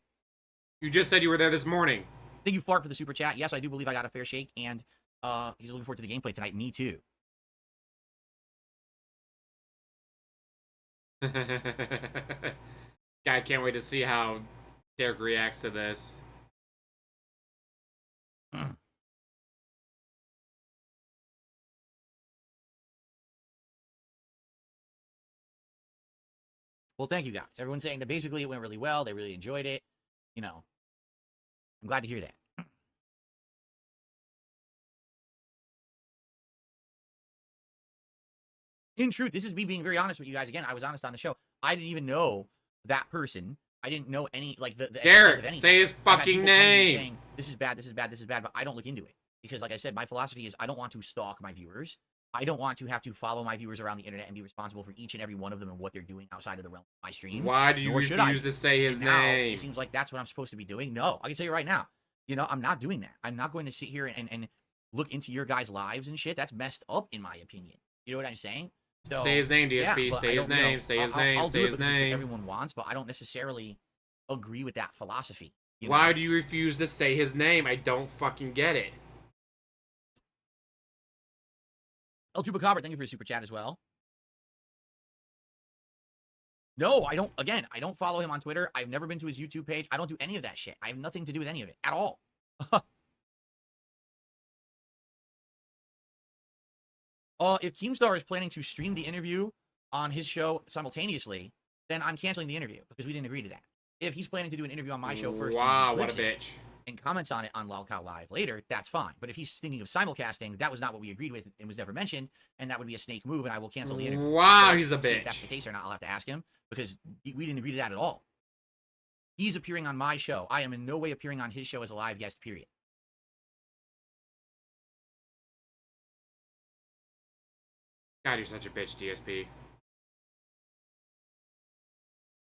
You just said you were there this morning. Thank you, Fart, for the super chat. Yes, I do believe I got a fair shake, and he's looking forward to the gameplay tonight. Me too. I can't wait to see how Derek reacts to this. Well, thank you guys. Everyone's saying that basically it went really well. They really enjoyed it. You know, I'm glad to hear that. In truth, this is me being very honest with you guys. Again, I was honest on the show. I didn't even know that person. I didn't know any, like, the extent of Derek, anything. say his I've had fucking people come to me name. saying, this is bad, this is bad, this is bad, but I don't look into it. Because, like I said, my philosophy is I don't want to stalk my viewers. I don't want to have to follow my viewers around the internet and be responsible for each and every one of them and what they're doing outside of the realm of my streams. Why do you Nor should I. refuse to say his And now, name? it seems like that's what I'm supposed to be doing. No, I can tell you right now. You know, I'm not doing that. I'm not going to sit here and look into your guys' lives and shit. That's messed up, in my opinion. You know what I'm saying? So, Say his name, DSP. yeah, but say I his don't, you know, name. Say his I'll name. do Say it his because it's what name. everyone wants, but I don't necessarily agree with that philosophy. You know? Why do you refuse to say his name? I don't fucking get it. El Chupacabra, thank you for your super chat as well. No, I don't. Again, I don't follow him on Twitter. I've never been to his YouTube page. I don't do any of that shit. I have nothing to do with any of it at all. If Keemstar is planning to stream the interview on his show simultaneously, then I'm canceling the interview because we didn't agree to that. If he's planning to do an interview on my show first, Wow, and what a clips it bitch. and comments on it on Lolcow Live later, that's fine. But if he's thinking of simulcasting, that was not what we agreed with and was never mentioned, and that would be a snake move, and I will cancel the interview. Wow, So he's a see if that's bitch. the case or not, I'll have to ask him because we didn't agree to that at all. He's appearing on my show. I am in no way appearing on his show as a live guest, period. God, you're such a bitch, DSP.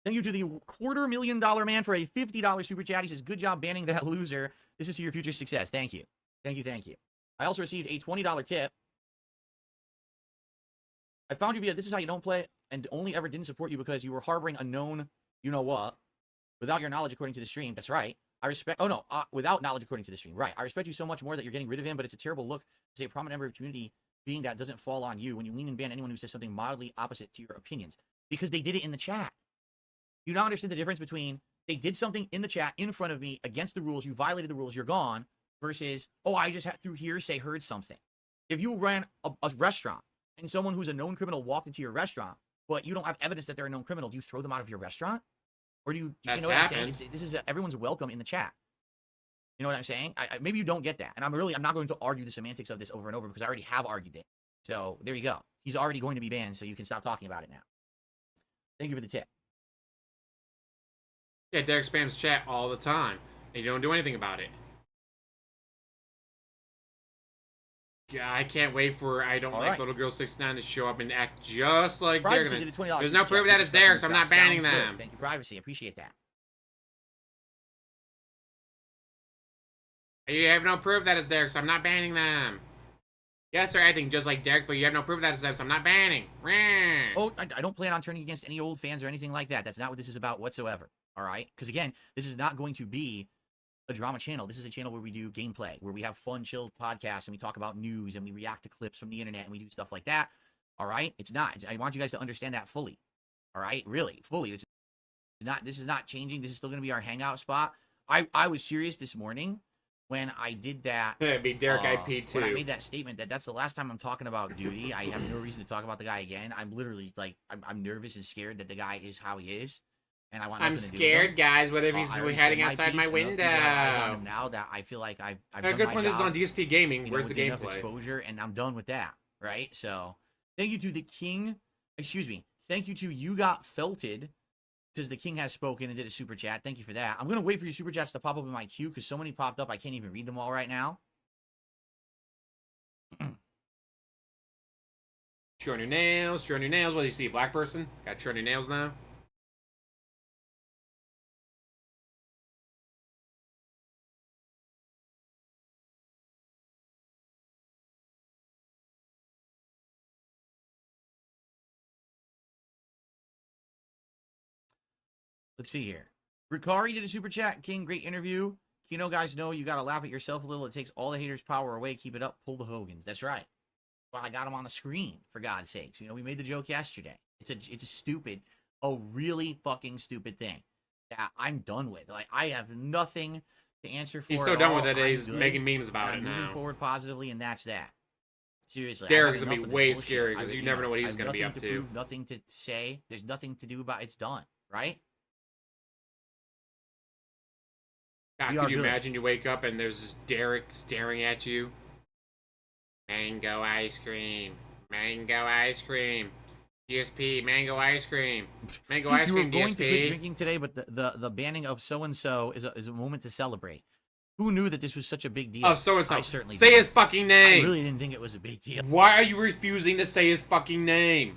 Thank you to the $250,000 man for a $50 super chat. He says, good job banning that loser. This is to your future success. Thank you. Thank you, thank you. I also received a $20 tip. I found you via This Is How You Don't Play and only ever didn't support you because you were harboring a known you-know-what without your knowledge according to the stream. That's right. I respect... Oh, no. Without knowledge according to the stream. Right. I respect you so much more that you're getting rid of him, but it's a terrible look to say a prominent member of the community being that doesn't fall on you when you lean and ban anyone who says something mildly opposite to your opinions. Because they did it in the chat. You now understand the difference between they did something in the chat in front of me against the rules, you violated the rules, you're gone, versus, oh, I just through hearsay heard something. If you ran a restaurant and someone who's a known criminal walked into your restaurant, but you don't have evidence that they're a known criminal, do you throw them out of your restaurant? Or do you know what I'm saying? This is everyone's welcome in the chat. You know what I'm saying? Maybe you don't get that. And I'm not going to argue the semantics of this over and over because I already have argued it. So there you go. He's already going to be banned, so you can stop talking about it now. Thank you for the tip. Yeah, Derek spams chat all the time, and you don't do anything about it. Yeah, I can't wait for I don't All like right. little girl 69 to show up and act just like Privacy Derek. did a $20 There's super no chat. proof that it's Derek, so I'm not banning Sounds good. them. Thank you, Privacy. Appreciate that. You have no proof that it's Derek, so I'm not banning them. Yes, they're acting just like Derek, but you have no proof that it's them, so I'm not banning. Oh, I don't plan on turning against any old fans or anything like that. That's not what this is about whatsoever. All right? Because again, this is not going to be a drama channel. This is a channel where we do gameplay, where we have fun, chilled podcasts, and we talk about news, and we react to clips from the internet, and we do stuff like that. All right? It's not. I want you guys to understand that fully. All right? Really, fully. It's not. This is not changing. This is still going to be our hangout spot. I was serious this morning when I did that. It'd be Derek IP too. When I made that statement that's the last time I'm talking about Duty. I have no reason to talk about the guy again. I'm literally like, I'm nervous and scared that the guy is how he is. And I want I'm nothing to do with scared, him. guys. What if he's I already hiding said my outside piece, my enough window? people have eyes on him now that I feel like I've A done good my point. This is job, on DSP Gaming. you know, Where's the with enough gameplay? exposure, and I'm done with that, right? So, thank you to the King. Excuse me. Thank you to You Got Felted. Says the King has spoken and did a super chat. Thank you for that. I'm gonna wait for your super chats to pop up in my queue because so many popped up I can't even read them all right now. Chew on your nails. Chew on your nails. What do you see? A black person? Got to chew on your nails now. Let's see here. Ricari did a super chat. King, great interview. Kino guys know you gotta laugh at yourself a little. It takes all the haters' power away. Keep it up. Pull the Hogans. That's right. Well, I got him on the screen, for God's sakes. You know, we made the joke yesterday. It's a stupid, a really fucking stupid thing that I'm done with. Like, I have nothing to answer for. He's so at done all. with it. I'm He's good, making memes and about it I'm moving now. forward positively, and that's that. Seriously. Derek's I've gonna had be enough of way this bullshit. scary because you never know what I he's have gonna be nothing up to to. prove, nothing to say. There's nothing to do about it. It's done, right? God, We could are you good. imagine you wake up and there's just Derek staring at you? Mango ice cream. Mango ice cream. DSP, mango ice cream. Mango ice You were cream, going to quit DSP. drinking today, but the banning of so and so is a moment to celebrate. Who knew that this was such a big deal? Oh, so-and-so. I certainly Say didn't. his fucking I name. really didn't think it was a big deal Why are you refusing to say his fucking name?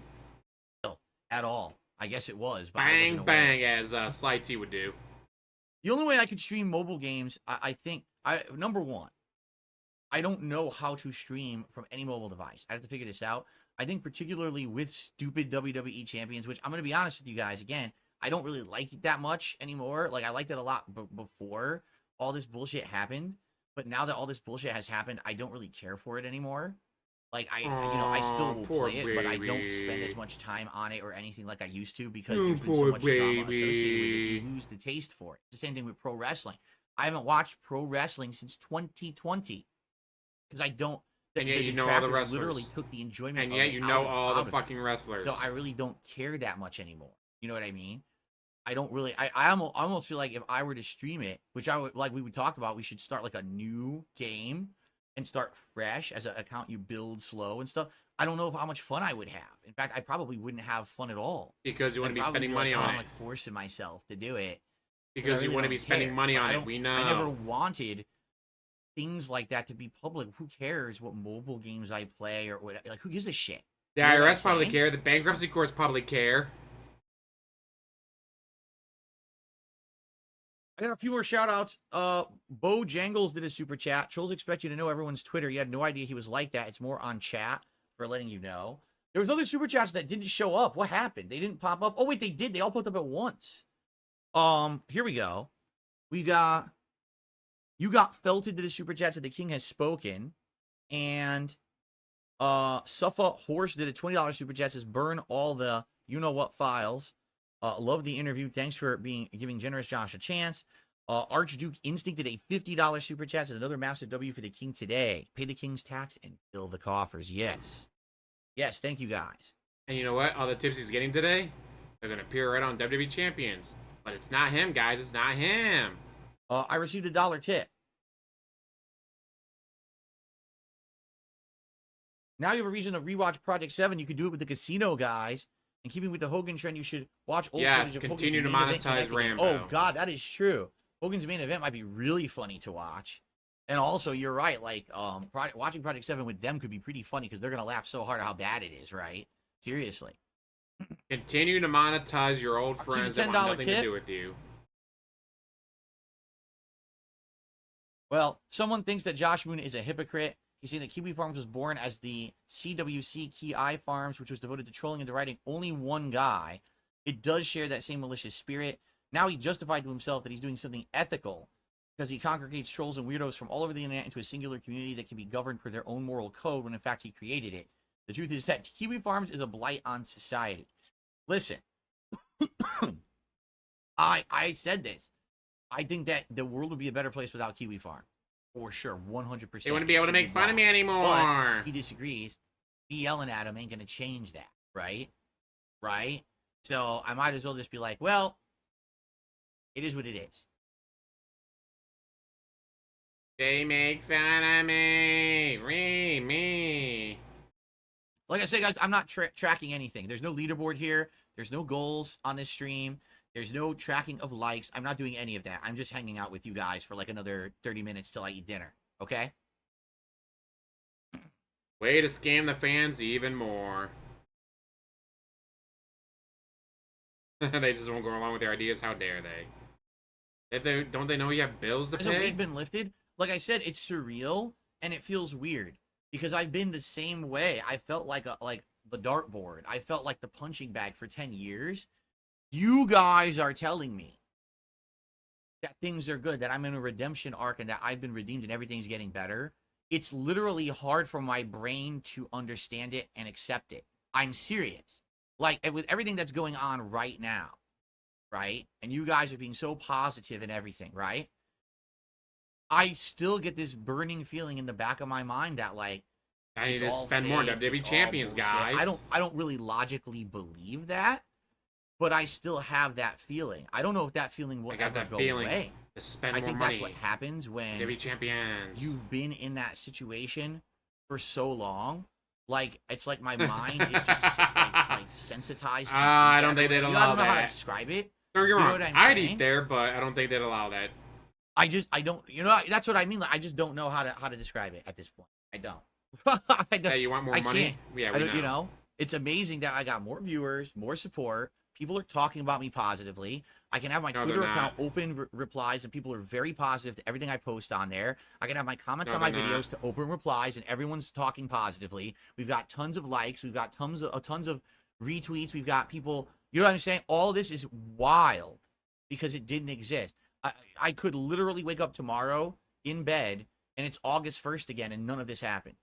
at all. I guess it was, but I Bang, wasn't aware. bang, as Sly T would do. The only way I could stream mobile games, I think, number one, I don't know how to stream from any mobile device. I have to figure this out. I think particularly with stupid WWE champions, which I'm going to be honest with you guys, again, I don't really like it that much anymore. Like, I liked it a lot before all this bullshit happened. But now that all this bullshit has happened, I don't really care for it anymore. Like, I still will poor play it, but I don't baby. spend as much time on it or anything like I used to because Oh, there's been so poor much drama associated with it. baby. You lose the taste for it. It's the same thing with pro wrestling. I haven't watched pro wrestling since 2020 because I don't. And yet the you know all the detractors wrestlers. literally took the enjoyment. And of yet it you out know of- all out the of it. fucking wrestlers. So I really don't care that much anymore. You know what I mean? I don't really. I almost feel like if I were to stream it, which I would, like we would talk about, we should start like a new game and start fresh as an account you build slow and stuff. I don't know how much fun I would have. In fact, I probably wouldn't have fun at all. Because you want I'd to be probably spending like, money oh, on I'm it. like forcing myself to do it. Because you really want to be don't spending care. money But on I it. don't- We know. I never wanted things like that to be public. Who cares what mobile games I play or what? Like, who gives a shit? The You know what I'm IRS probably saying? care. The bankruptcy courts probably care. I got a few more shout outs. Bo Jangles did a super chat. Trolls expect you to know everyone's Twitter. You had no idea he was like that. It's more on chat for letting you know. There was other super chats that didn't show up. What happened? They didn't pop up. Oh wait, they did. They all popped up at once. Here we go. You got felted to the super chat, said the king has spoken. And Suffa Horse did a $20 super chat, says burn all the you know what files. Love the interview. Thanks for giving generous Josh a chance. Archduke Instinct did a $50 super chat. Says another massive W for the king today. Pay the king's tax and fill the coffers. Yes. Yes, thank you guys. And you know what? All the tips he's getting today, they're going to appear right on WWE Champions. But it's not him, guys. It's not him. I received a $1 tip. Now you have a reason to rewatch Project 7. You can do it with the casino guys. And keeping with the Hogan trend, you should watch old Yes, footage of continue Hogan's to main event monetize connecting it. Rambo. Oh, God, that is true. Hogan's main event might be really funny to watch. And also, you're right. Like, watching Project 7 with them could be pretty funny because they're going to laugh so hard at how bad it is, right? Seriously. Continue to monetize your old I'll see the friends that $10 want nothing to tip. do with you. Well, someone thinks that Josh Moon is a hypocrite. He's saying that KiwiFarms was born as the CWC KiwiFarms, which was devoted to trolling and deriding only one guy. It does share that same malicious spirit. Now he justified to himself that he's doing something ethical because he congregates trolls and weirdos from all over the internet into a singular community that can be governed per their own moral code when in fact he created it. The truth is that KiwiFarms is a blight on society. Listen, I said this. I think that the world would be a better place without KiwiFarm. For sure, 100%. They wouldn't be able to make fun of me anymore. But he disagrees. Me yelling at him ain't going to change that, right? Right? So I might as well just be like, well, it is what it is. They make fun of me. Me. Like I said, guys, I'm not tracking anything. There's no leaderboard here. There's no goals on this stream. There's no tracking of likes. I'm not doing any of that. I'm just hanging out with you guys for like another 30 minutes till I eat dinner. Okay? Way to scam the fans even more. They just won't go along with their ideas. How dare they? Don't they know you have bills to Has a pay? weight been lifted? Like I said, it's surreal and it feels weird because I've been the same way. I felt like the dartboard. I felt like the punching bag for 10 years. You guys are telling me that things are good, that I'm in a redemption arc and that I've been redeemed and everything's getting better. It's literally hard for my brain to understand it and accept it. I'm serious. Like, with everything that's going on right now, right? And you guys are being so positive and everything, right? I still get this burning feeling in the back of my mind that, like, I need it's to all spend more on fake, WWE it's all Champions, bullshit. guys. I don't really logically believe that, but I still have that feeling. I don't know if that feeling will I got ever that go feeling. away. To spend I more think money. that's what happens when WWE Champions. you've been in that situation for so long. Like, it's like my mind is just like sensitized to I don't think that. they'd I allow don't know how to that. describe it. Don't get me You know wrong. what I'm I'd saying? eat there, but I don't think they'd allow that. I don't, that's what I mean. Like, I just don't know how to describe it at this point. I don't. I don't. Hey, you want more I money? can't. Yeah, I we don't, know. it's amazing that I got more viewers, more support. People are talking about me positively. I can have my No, Twitter they're account not. open replies, and people are very positive to everything I post on there. I can have my comments No, on my they're videos not. to open replies, and everyone's talking positively. We've got tons of likes. We've got tons of retweets. We've got people. You know what I'm saying? All this is wild because it didn't exist. I could literally wake up tomorrow in bed and it's August 1st again, and none of this happened.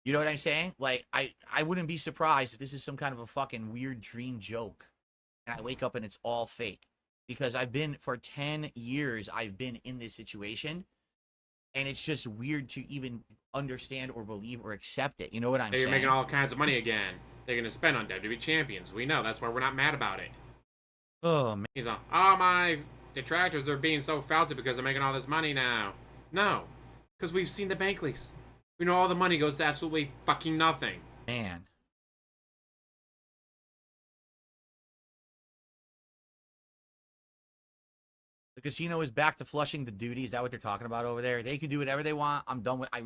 You know what I'm saying? Like, I wouldn't be surprised if this is some kind of a fucking weird dream joke. And I wake up and it's all fake. Because for 10 years, I've been in this situation. And it's just weird to even understand or believe or accept it. You know what I'm They're saying? making all kinds of money again. They're going to spend on WWE champions. We know. That's why we're not mad about it. Oh, man. He's on, oh, my detractors are being so felted because they're making all this money now. No. Because we've seen the bank leaks. We know all the money goes to absolutely fucking nothing. Man. The casino is back to flushing the duty. Is that what they're talking about over there? They can do whatever they want. I'm done with. I'm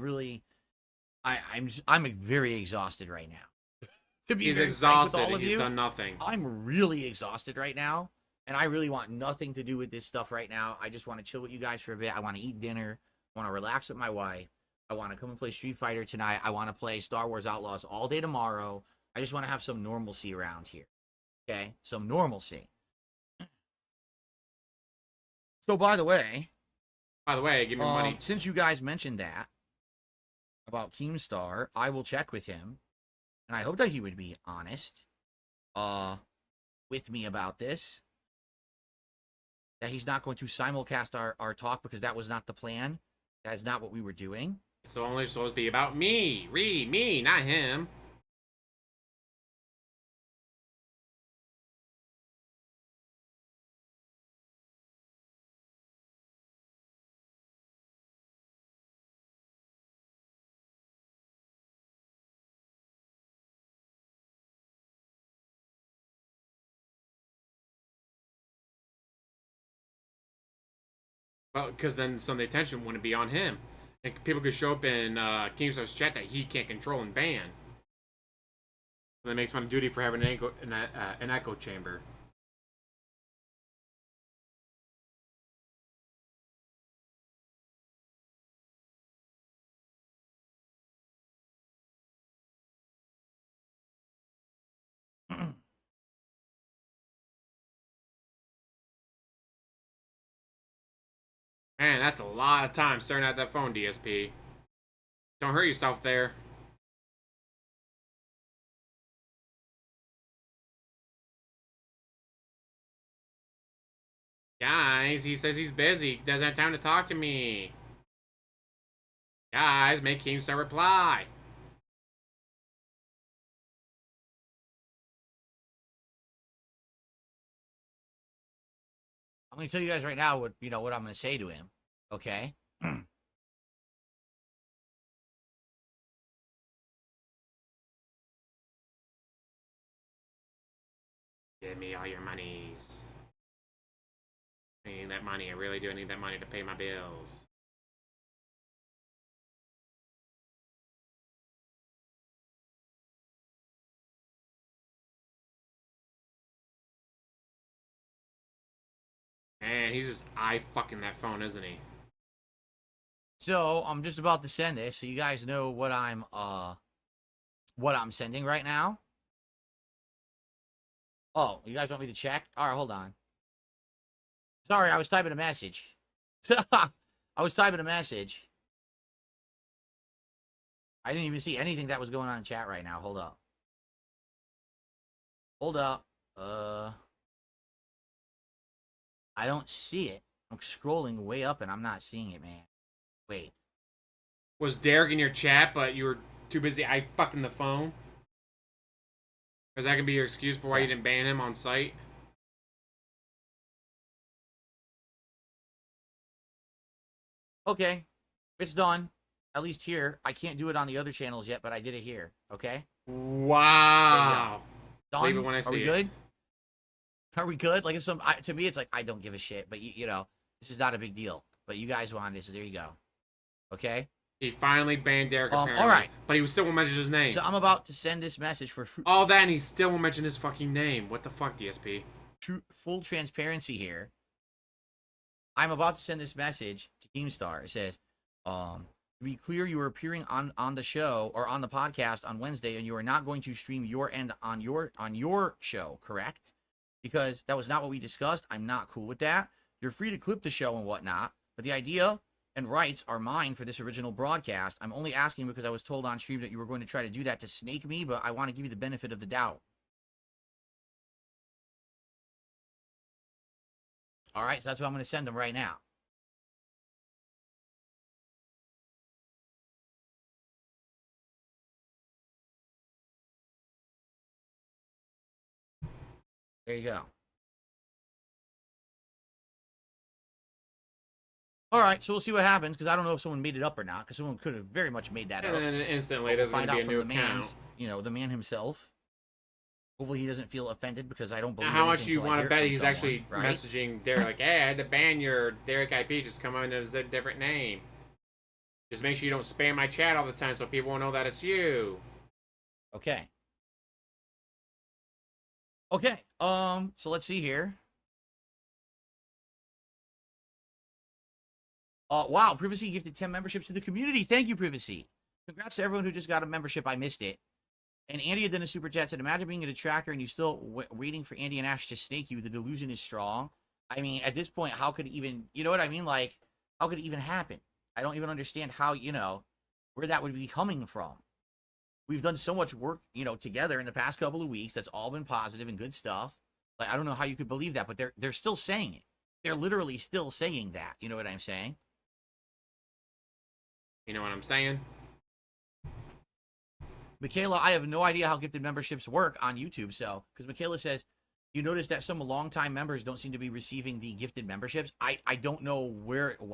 very exhausted right now. To be He's very frank with exhausted. all of He's you, done nothing. I'm really exhausted right now, and I really want nothing to do with this stuff right now. I just want to chill with you guys for a bit. I want to eat dinner. I want to relax with my wife. I want to come and play Street Fighter tonight. I want to play Star Wars Outlaws all day tomorrow. I just want to have some normalcy around here. Okay? Some normalcy. So, by the way, give me money. since you guys mentioned that about Keemstar, I will check with him, and I hope that he would be honest with me about this. That he's not going to simulcast our talk because that was not the plan. That is not what we were doing. It's only supposed to be about me. Reee, me, not him. Well, because then some of the attention wouldn't be on him. And people could show up in Keemstar's chat that he can't control and ban. And that makes fun of Duty for having an echo chamber. Man, that's a lot of time staring at that phone, DSP. Don't hurt yourself there. Guys, he says he's busy. He doesn't have time to talk to me. Guys, make Keemstar reply. I'm going to tell you guys right now what I'm going to say to him. Okay? Give me all your monies. I need that money. I really do need that money to pay my bills. Man, he's just eye-fucking that phone, isn't he? So, I'm just about to send this so you guys know what I'm sending right now. Oh, you guys want me to check? All right, hold on. Sorry, I was typing a message. I was typing a message. I didn't even see anything that was going on in chat right now. Hold up. Hold up. I don't see it. I'm scrolling way up and I'm not seeing it, man. Wait. Was Derek in your chat, but you were too busy eye-fucking the phone? Because that can be your excuse for why you didn't ban him on site? Okay. It's done. At least here. I can't do it on the other channels yet, but I did it here. Okay? Wow. Done? Leave it when I Are see we it. good? Are we good? Like, to me, it's like, I don't give a shit. But, you know, This is not a big deal. But you guys wanted it, so there you go. Okay? He finally banned Derek, apparently. All right. But he still won't mention his name. So I'm about to send this message for All that, and he still won't mention his fucking name. What the fuck, DSP? full transparency here. I'm about to send this message to Keemstar. It says, to be clear, you are appearing on the show or on the podcast on Wednesday, and you are not going to stream your end on your show, correct? Because that was not what we discussed. I'm not cool with that. You're free to clip the show and whatnot, but the idea and rights are mine for this original broadcast. I'm only asking because I was told on stream that you were going to try to do that to snake me, but I want to give you the benefit of the doubt. All right, so that's what I'm going to send them right now. There you go. All right, so we'll see what happens, because I don't know if someone made it up or not, because someone could have very much made that And up. then instantly, there's going to be a new account. The man himself. Hopefully he doesn't feel offended, because I don't believe How much anything you till I want hear to it bet from he's someone, actually right? messaging Derek like, hey, I had to ban your Derek IP, just come on as a different name. Just make sure you don't spam my chat all the time so people won't know that it's you. Okay. Okay, so let's see here. Wow, Privacy gifted 10 memberships to the community. Thank you, Privacy. Congrats to everyone who just got a membership. I missed it. And Andy had done a super chat, said, imagine being a detractor and you still waiting for Andy and Ash to snake you. The delusion is strong. I mean, at this point, how could it even, you know what I mean? Like, how could it even happen? I don't even understand how, where that would be coming from. We've done so much work, together in the past couple of weeks. That's all been positive and good stuff. Like, I don't know how you could believe that, but they're still saying it. They're literally still saying that. You know what I'm saying? You know what I'm saying? Michaela, I have no idea how gifted memberships work on YouTube. So, because Michaela says, you notice that some longtime members don't seem to be receiving the gifted memberships. I don't know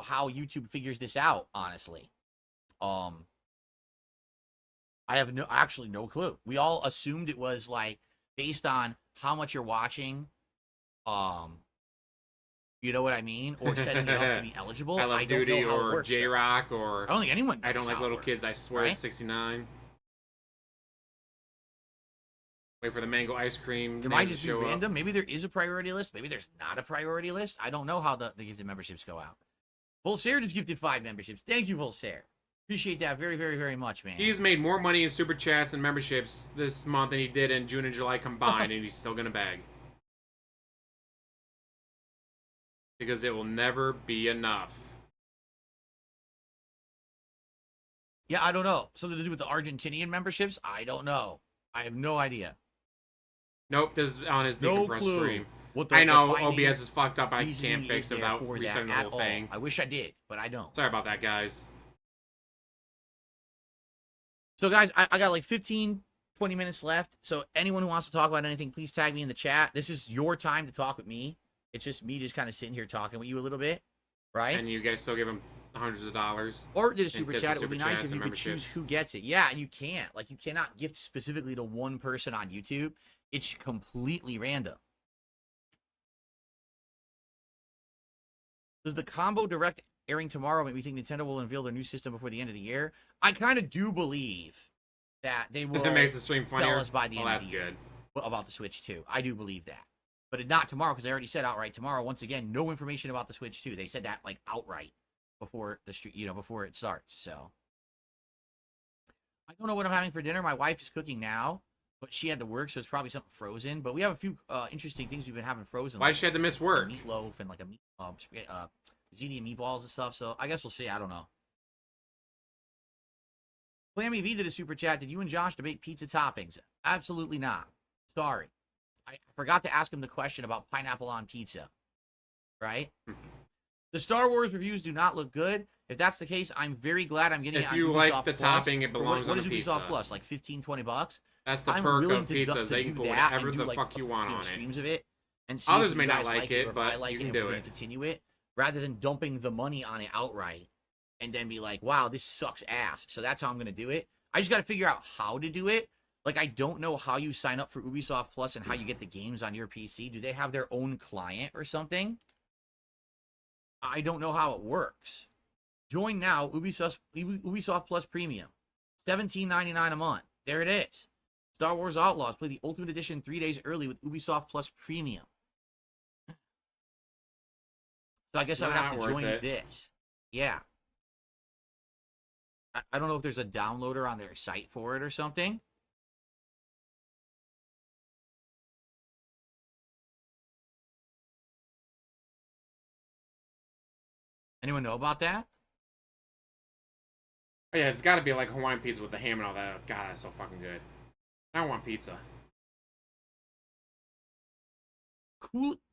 how YouTube figures this out, honestly. I have actually no clue. We all assumed it was like based on how much you're watching. You know what I mean? Or setting it up to be eligible. I Love don't Duty know how it or works, so. J-Rock or... I don't think anyone I don't knows like how it little works, kids, I swear right? it's 69. Wait for the mango ice cream It name might to just be show up. random. Maybe there is a priority list. Maybe there's not a priority list. I don't know how the gifted memberships go out. Volsair just gifted 5 memberships. Thank you, Volsair. Appreciate that very, very, very much, man. He's made more money in super chats and memberships this month than he did in June and July combined, and he's still gonna bag. Because it will never be enough. Yeah, I don't know. Something to do with the Argentinian memberships? I don't know. I have no idea. Nope, this is on his No decompressed clue. stream. What I know defining OBS is fucked up. I reasoning can't fix is it there without for that resetting the at whole all. thing. I wish I did, but I don't. Sorry about that, guys. So, guys, I got like 15, 20 minutes left. So, anyone who wants to talk about anything, please tag me in the chat. This is your time to talk with me. It's just me just kind of sitting here talking with you a little bit, right? And you guys still give him hundreds of dollars. Or did a and super tips chat. and It would be super nice chats if you and could choose memberships. who gets it. Yeah, and you can't. Like, you cannot gift specifically to one person on YouTube. It's completely random. Does the combo direct airing tomorrow make me think Nintendo will unveil their new system before the end of the year? I kind of do believe that they will That makes the stream funnier. tell us by the Well, end of that's the year good. about the Switch 2. I do believe that. But not tomorrow, because I already said outright tomorrow. Once again, no information about the Switch 2. They said that like outright before before it starts. So I don't know what I'm having for dinner. My wife is cooking now, but she had to work, so it's probably something frozen. But we have a few interesting things we've been having frozen. Why like did she have to miss work? a meatloaf and like a ziti and meatballs and stuff. So I guess we'll see. I don't know. Clammy V did a super chat. Did you and Josh debate pizza toppings? Absolutely not. Sorry. I forgot to ask him the question about pineapple on pizza. Right? The Star Wars reviews do not look good. If that's the case, I'm very glad I'm getting it If on you Ubisoft like the Plus. topping, it belongs what on is a Ubisoft pizza. Plus? Like $15-20? That's the I'm perk willing of to pizzas. They can do put that whatever and the do, fuck you want on it. streams of it and see Others if you may not guys like it, or if but I like you it can and do we're gonna it. continue it rather than dumping the money on it outright and then be like, wow, this sucks ass. So that's how I'm gonna do it. I just gotta figure out how to do it. Like, I don't know how you sign up for Ubisoft Plus and how you get the games on your PC. Do they have their own client or something? I don't know how it works. Join now, Ubisoft Plus Premium. $17.99 a month. There it is. Star Wars Outlaws. Play the Ultimate Edition 3 days early with Ubisoft Plus Premium. So I guess I would have to join this. Yeah. I don't know if there's a downloader on their site for it or something. Anyone know about that? Oh, yeah, it's got to be like Hawaiian pizza with the ham and all that. God, that's so fucking good. I want pizza.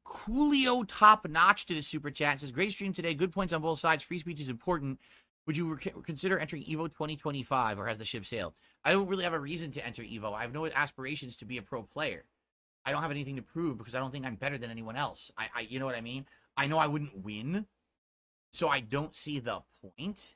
Coolio Top Notch to the super chat. It says, great stream today. Good points on both sides. Free speech is important. Would you consider entering EVO 2025, or has the ship sailed? I don't really have a reason to enter EVO. I have no aspirations to be a pro player. I don't have anything to prove because I don't think I'm better than anyone else. You know what I mean? I know I wouldn't win, so I don't see the point.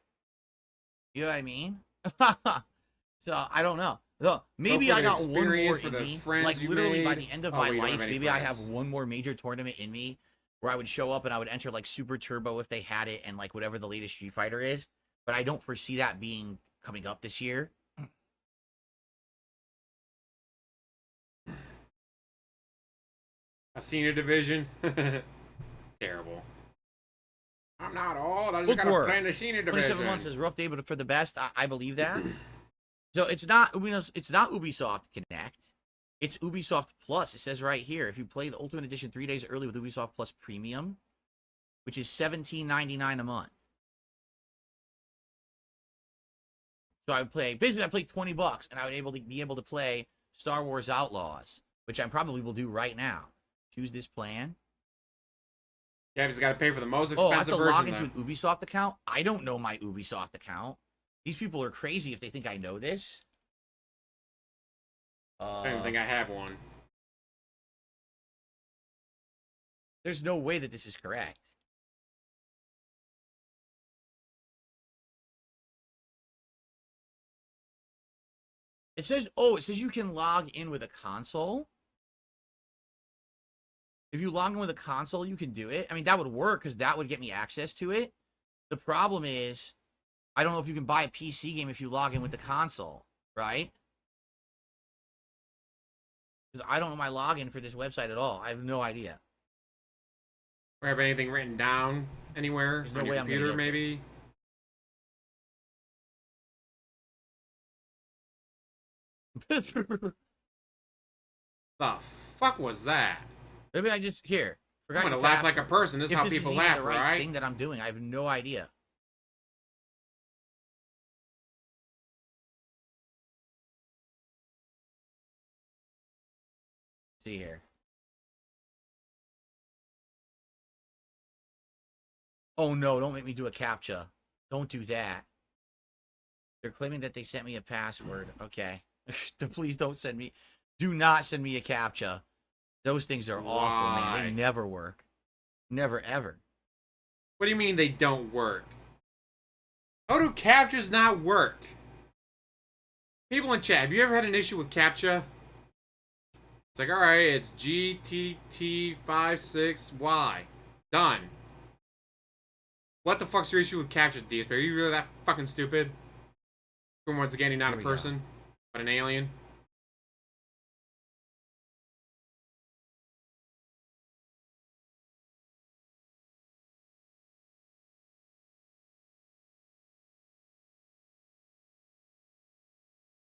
You know what I mean? So I don't know. Look, maybe I got one more in me. Like literally by the end of my life, maybe I have one more major tournament in me where I would show up and I would enter like Super Turbo if they had it, and like whatever the latest Street Fighter is. But I don't foresee that being coming up this year. A senior division. Terrible. I'm not old. I just gotta play in the senior division. 27 months is rough day, but for the best. I believe that. So it's not Ubisoft Connect. It's Ubisoft Plus. It says right here, if you play the Ultimate Edition 3 days early with Ubisoft Plus Premium, which is $17.99 a month. So I would play, basically I played $20 and I would be able to play Star Wars Outlaws, which I probably will do right now. Choose this plan. Yeah, but you got to pay for the most I have expensive to version. log into an Ubisoft account? I don't know my Ubisoft account. These people are crazy if they think I know this. I don't think I have one. There's no way that this is correct. It says you can log in with a console. If you log in with a console, you can do it. I mean, that would work because that would get me access to it. The problem is, I don't know if you can buy a PC game if you log in with the console, right? Because I don't know my login for this website at all. I have no idea. Or have anything written down anywhere There's on no your way I'm gonna computer, get maybe? The fuck was that? Maybe I just here. I'm gonna laugh like a person. This is how people laugh, the right right? thing that I'm doing. I have no idea. See here. Oh no, don't make me do a CAPTCHA. Don't do that. They're claiming that they sent me a password. Okay. Please don't send me. Do not send me a CAPTCHA. Those things are awful, man. They never work. Never, ever. What do you mean they don't work? How do CAPTCHAs not work? People in chat, have you ever had an issue with CAPTCHA? It's like, alright, it's GTT56Y. Done. What the fuck's your issue with CAPTCHA, DSP? Are you really that fucking stupid? Once again, you're not a person, but an alien.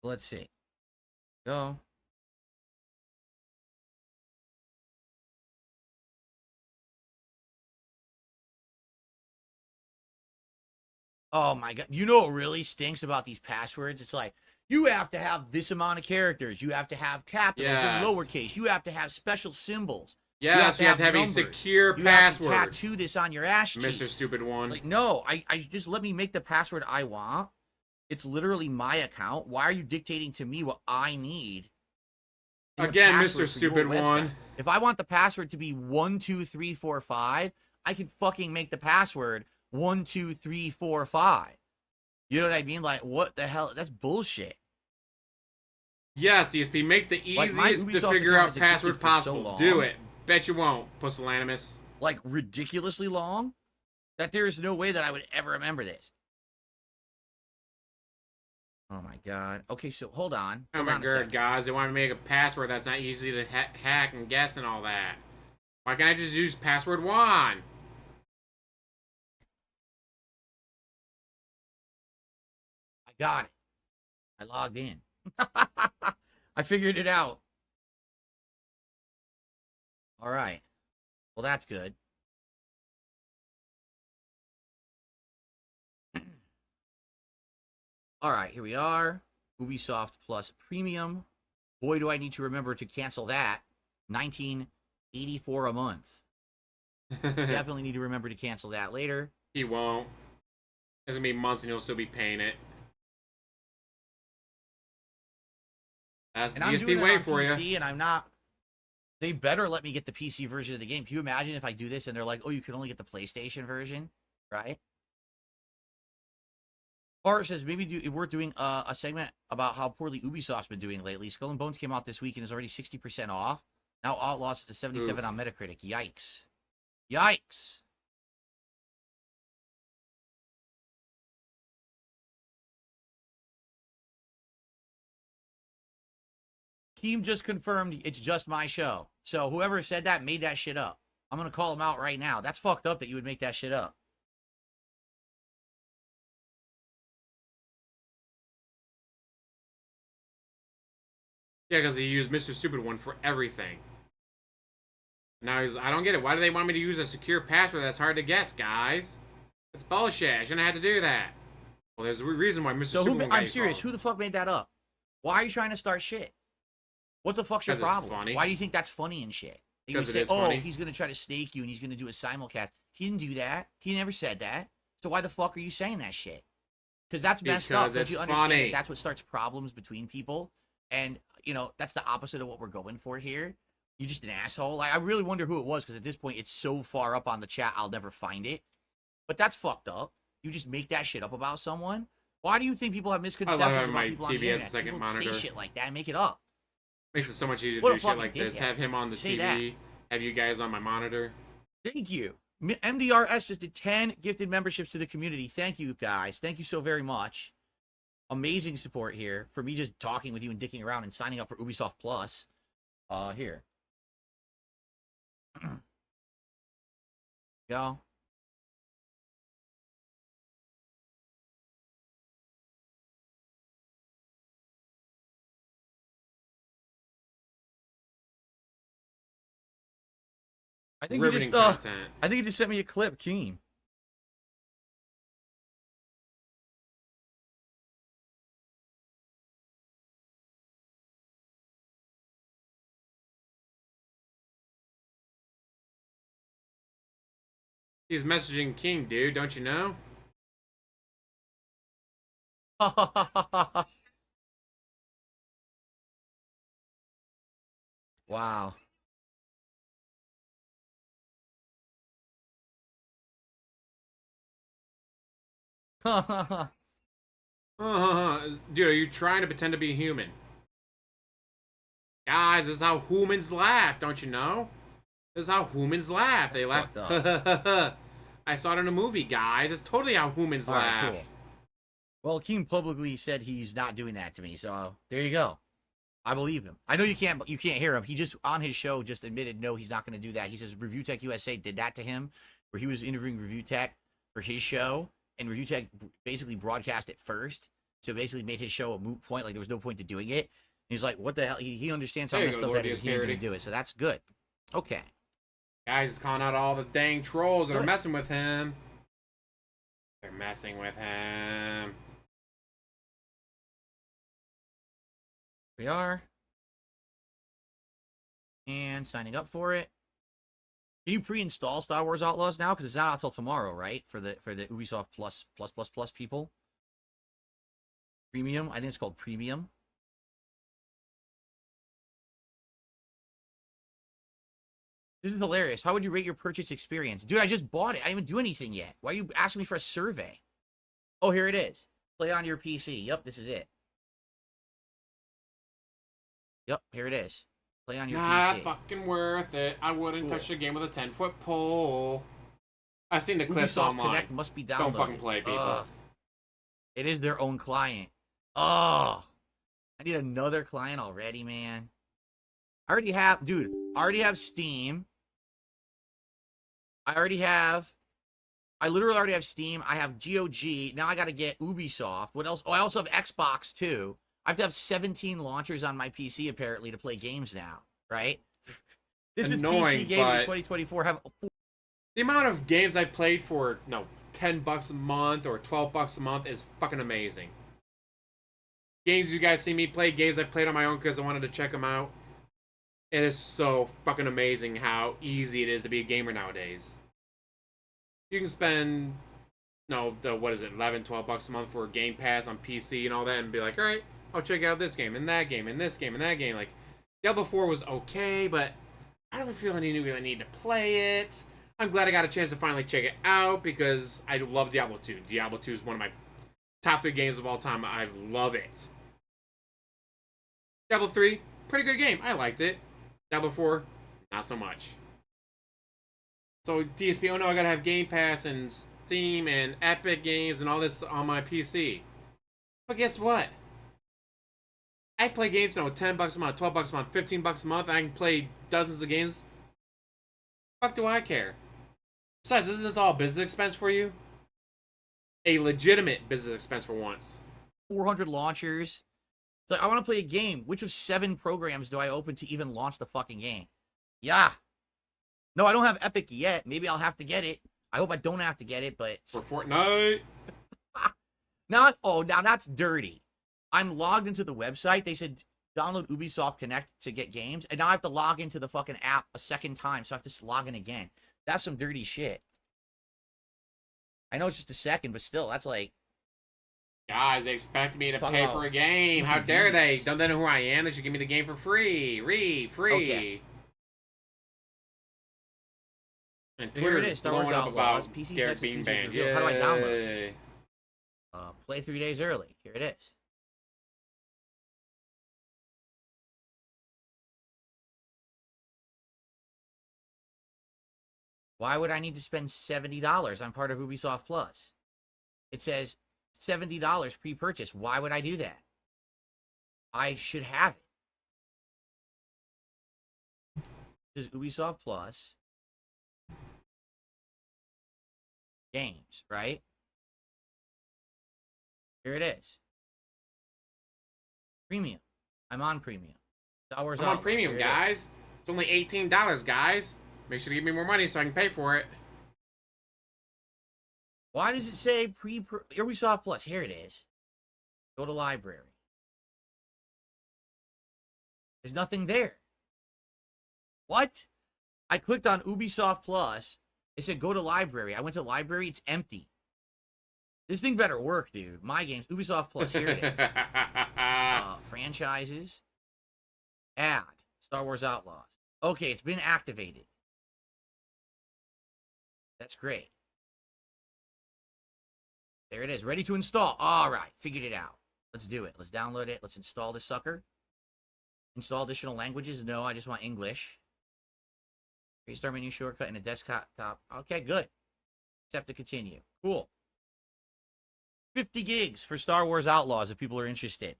Let's see. Go. Oh my god. You know what really stinks about these passwords? It's like, you have to have this amount of characters. You have to have capitals and lowercase. You have to have special symbols. Yes, you have to have a secure password. You have to tattoo this on your ass cheeks. Mr. Stupid One. Like, no, I just let me make the password I want. It's literally my account. Why are you dictating to me what I need? Again, Mr. Stupid One. If I want the password to be 12345, I can fucking make the password 12345. You know what I mean? Like, what the hell? That's bullshit. Yes, DSP, make the easiest to figure out password possible. Do it. Bet you won't, pusillanimous. Like, ridiculously long? that there is no way that I would ever remember this. Oh my god. Okay, so hold on. Oh Hold my on a second. god, guys, they want to make a password that's not easy to hack and guess and all that. Why can't I just use password 1? I got it. I logged in. I figured it out. All right. Well, that's good. All right, here we are. Ubisoft Plus Premium. Boy, do I need to remember to cancel that. $19.84 a month. Definitely need to remember to cancel that later. He won't. There's gonna be months and he'll still be paying it. That's the And I'm doing DSP it way on for PC, you. and I'm not. They better let me get the PC version of the game. Can you imagine if I do this and they're like, "Oh, you can only get the PlayStation version," right? Bart says maybe we're doing a segment about how poorly Ubisoft's been doing lately. Skull and Bones came out this week and is already 60% off. Now Outlaws is a 77 on Metacritic. Yikes! Yikes! Keem just confirmed it's just my show. So whoever said that made that shit up. I'm gonna call him out right now. That's fucked up that you would make that shit up. Yeah, because he used Mr. Stupid One for everything. Now I don't get it. Why do they want me to use a secure password that's hard to guess, guys? It's bullshit. I shouldn't have to do that. Well, there's a reason why Mr. So Stupid One got I'm serious. Who the fuck made that up? Why are you trying to start shit? What the fuck's your 'Cause it's problem? funny. Why do you think that's funny and shit? You would Because it say, is oh, funny. he's gonna try to snake you and he's gonna do a simulcast. He didn't do that. He never said that. So why the fuck are you saying that shit? Because that's messed up. Because Don't it's you understand funny. that that's what starts problems between people? And you know that's the opposite of what we're going for here. You're just an asshole. Like I really wonder who it was because at this point it's so far up on the chat I'll never find it. But that's fucked up. You just make that shit up about someone. Why do you think people have misconceptions having about my people on the TV as a internet? second People monitor. say shit like that and make it up. Makes it so much easier to What a do shit fucking like this. dickhead. Have him on the Say TV. Have you guys on my monitor. Thank you. MDRS just did 10 gifted memberships to the community. Thank you, guys. Thank you so very much. Amazing support here for me just talking with you and dicking around and signing up for Ubisoft Plus. Here. Go. I think Riveting you just content. I think you just sent me a clip, Keen. He's messaging King, dude. Don't you know? Wow. Dude, are you trying to pretend to be human? Guys, this is how humans laugh, don't you know? This is how humans laugh. They laugh. Fucked I saw it in a movie, guys. It's totally how humans All right, laugh. cool. Well, Keen publicly said he's not doing that to me, so there you go. I believe him. I know you can't hear him. He just on his show just admitted no, he's not going to do that. He says Review Tech USA did that to him, where he was interviewing Review Tech for his show, and Review Tech basically broadcast it first, so basically made his show a moot point. Like there was no point to doing it. And he's like, what the hell? He understands how There you messed go, up Lord that is. He ain't Parody. gonna do it, so that's good. Okay. Guys, he's calling out all the dang trolls that are Good. messing with him. They're messing with him. We are. And signing up for it. Can you pre-install Star Wars Outlaws now? Because it's not out till tomorrow, right? For the Ubisoft Plus people. Premium. I think it's called Premium. This is hilarious. How would you rate your purchase experience? Dude, I just bought it. I didn't even do anything yet. Why are you asking me for a survey? Oh, here it is. Play on your PC. Yep, this is it. Yep, here it is. Play on your Not PC. fucking worth it. I wouldn't Cool. touch the game with a 10-foot pole. I've seen the clips Ubisoft online. Connect must be downloaded. Don't fucking play, people. It is their own client. Oh, I need another client already, man. I already have, dude. I already have Steam. I literally already have Steam. I have GOG. Now I got to get Ubisoft. What else? Oh, I also have Xbox too. I have to have 17 launchers on my PC apparently to play games now, right? This Annoying, is PC Gaming but 2024. Have the amount of games I played for $10 a month or $12 a month is fucking amazing. Games you guys see me play, games I played on my own because I wanted to check them out. It is so fucking amazing how easy it is to be a gamer nowadays. You can spend, what is it, $11, $12 a month for a Game Pass on PC and all that, and be like, all right, I'll check out this game and that game and this game and that game. Like, Diablo 4 was okay, but I don't feel any really need to play it. I'm glad I got a chance to finally check it out because I love Diablo 2. Diablo 2 is one of my top 3 games of all time. I love it. Diablo 3, pretty good game. I liked it. Diablo 4, not so much. So DSP, oh no, I gotta have Game Pass and Steam and Epic Games and all this on my PC. But guess what? I play games now with $10 a month, $12 a month, $15 a month. I can play dozens of games. Fuck do I care? Besides, isn't this all a business expense for you? A legitimate business expense for once. 400 launchers. It's like, I want to play a game. Which of 7 programs do I open to even launch the fucking game? Yeah. No, I don't have Epic yet. Maybe I'll have to get it. I hope I don't have to get it, but... For Fortnite? now that's dirty. I'm logged into the website. They said download Ubisoft Connect to get games, and now I have to log into the fucking app a second time, so I have to log in again. That's some dirty shit. I know it's just a second, but still, that's like... Guys, they expect me to Talk pay about for a game. How dare they? Don't they know who I am? They should give me the game for free. Free. Okay. And Here it Twitter's is, Star Wars blowing up Outlaws, about PC Derek sex and being features banned. revealed. How do I download it? Yay. Play 3 days early. Here it is. Why would I need to spend $70? I'm part of Ubisoft Plus. It says $70 pre-purchase. Why would I do that? I should have it. This is Ubisoft Plus. Games, right? Here it is. Premium. I'm on premium. I'm on premium, guys. It's only $18, guys. Make sure to give me more money so I can pay for it. Why does it say Ubisoft Plus? Here it is. Go to library. There's nothing there. What? I clicked on Ubisoft Plus. It said go to library. I went to library. It's empty. This thing better work, dude. My games. Ubisoft Plus. Here it is. Franchises. Add. Star Wars Outlaws. Okay, it's been activated. That's great. There it is. Ready to install. All right. Figured it out. Let's do it. Let's download it. Let's install this sucker. Install additional languages. No, I just want English. Restart menu shortcut in a desktop. Okay, good. Accept to continue. Cool. 50 gigs for Star Wars Outlaws if people are interested.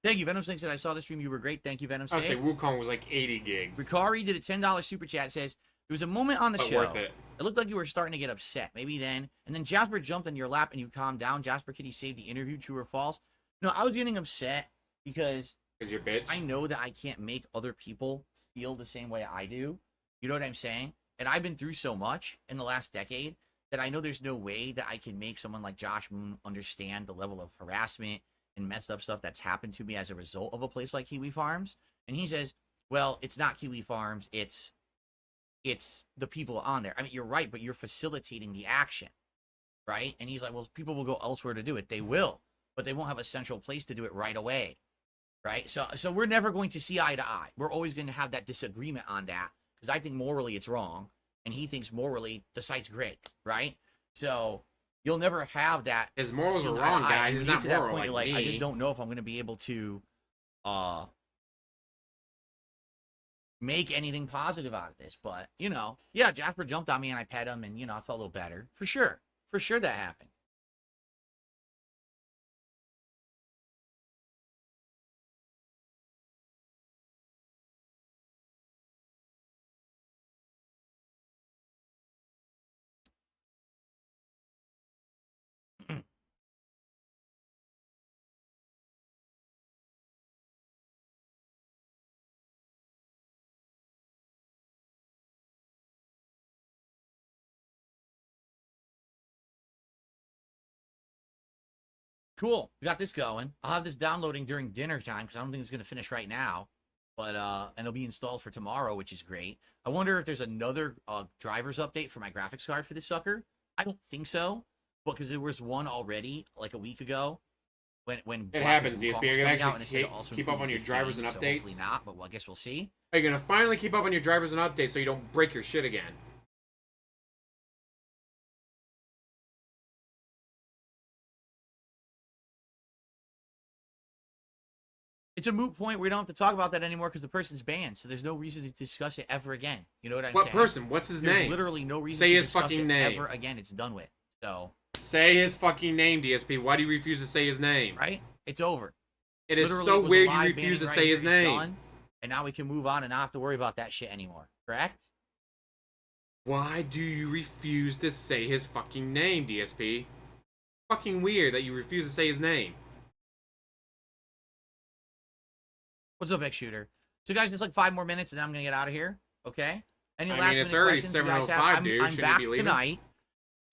Thank you. Venom Snake said, I saw the stream. You were great. Thank you, Venom Snake. I'll say Wukong was like 80 gigs. Ricari did a $10 super chat. Says, there was a moment on the But show. worth it. It looked like you were starting to get upset. Maybe then. And then Jasper jumped on your lap and you calmed down. Jasper Kitty saved the interview. True or false? No, I was getting upset because Because you're bitch. I know that I can't make other people feel the same way I do. You know what I'm saying? And I've been through so much in the last decade that I know there's no way that I can make someone like Josh Moon understand the level of harassment and messed up stuff that's happened to me as a result of a place like KiwiFarms. And he says, well, it's not KiwiFarms, it's the people on there. I mean, you're right, but you're facilitating the action, right? And he's like, well, people will go elsewhere to do it. They will, but they won't have a central place to do it right away, right? So we're never going to see eye to eye. We're always going to have that disagreement on that because I think morally it's wrong, and he thinks morally the site's great, right? So you'll never have that. His morals are seeing wrong, eye to eye. guys. You He's get not to that moral point, like you're I me. just don't know if I'm going to be able to make anything positive out of this. But, you know, yeah, Jasper jumped on me and I pet him and, you know, I felt a little better. For sure. For sure that happened. Cool. We got this going. I'll have this downloading during dinner time because I don't think it's going to finish right now. But, and it'll be installed for tomorrow, which is great. I wonder if there's another driver's update for my graphics card for this sucker. I don't think so. Because there was one already, like a week ago. When it happens, DSP. You're going to actually keep up on your drivers and updates? Hopefully not, but well, I guess we'll see. Are you going to finally keep up on your drivers and updates so you don't break your shit again? It's a moot point. We don't have to talk about that anymore because the person's banned, so there's no reason to discuss it ever again. You know what I'm saying? What person? What's his There's name? literally no reason Say to his discuss fucking it name. ever again. It's done with. So say his fucking name, DSP. Why do you refuse to say his name? Right? It's over. It is Literally, so it was a weird you live refuse to banning say right his here. It's name. done, and now we can move on and not have to worry about that shit anymore. Correct? Why do you refuse to say his fucking name, DSP? Fucking weird that you refuse to say his name. What's up, X Shooter? So, guys, it's like 5 more minutes, and then I'm gonna get out of here. Okay? Any last minute it's already questions you guys have? 7:05, dude. I'm Shouldn't back you be leaving? tonight,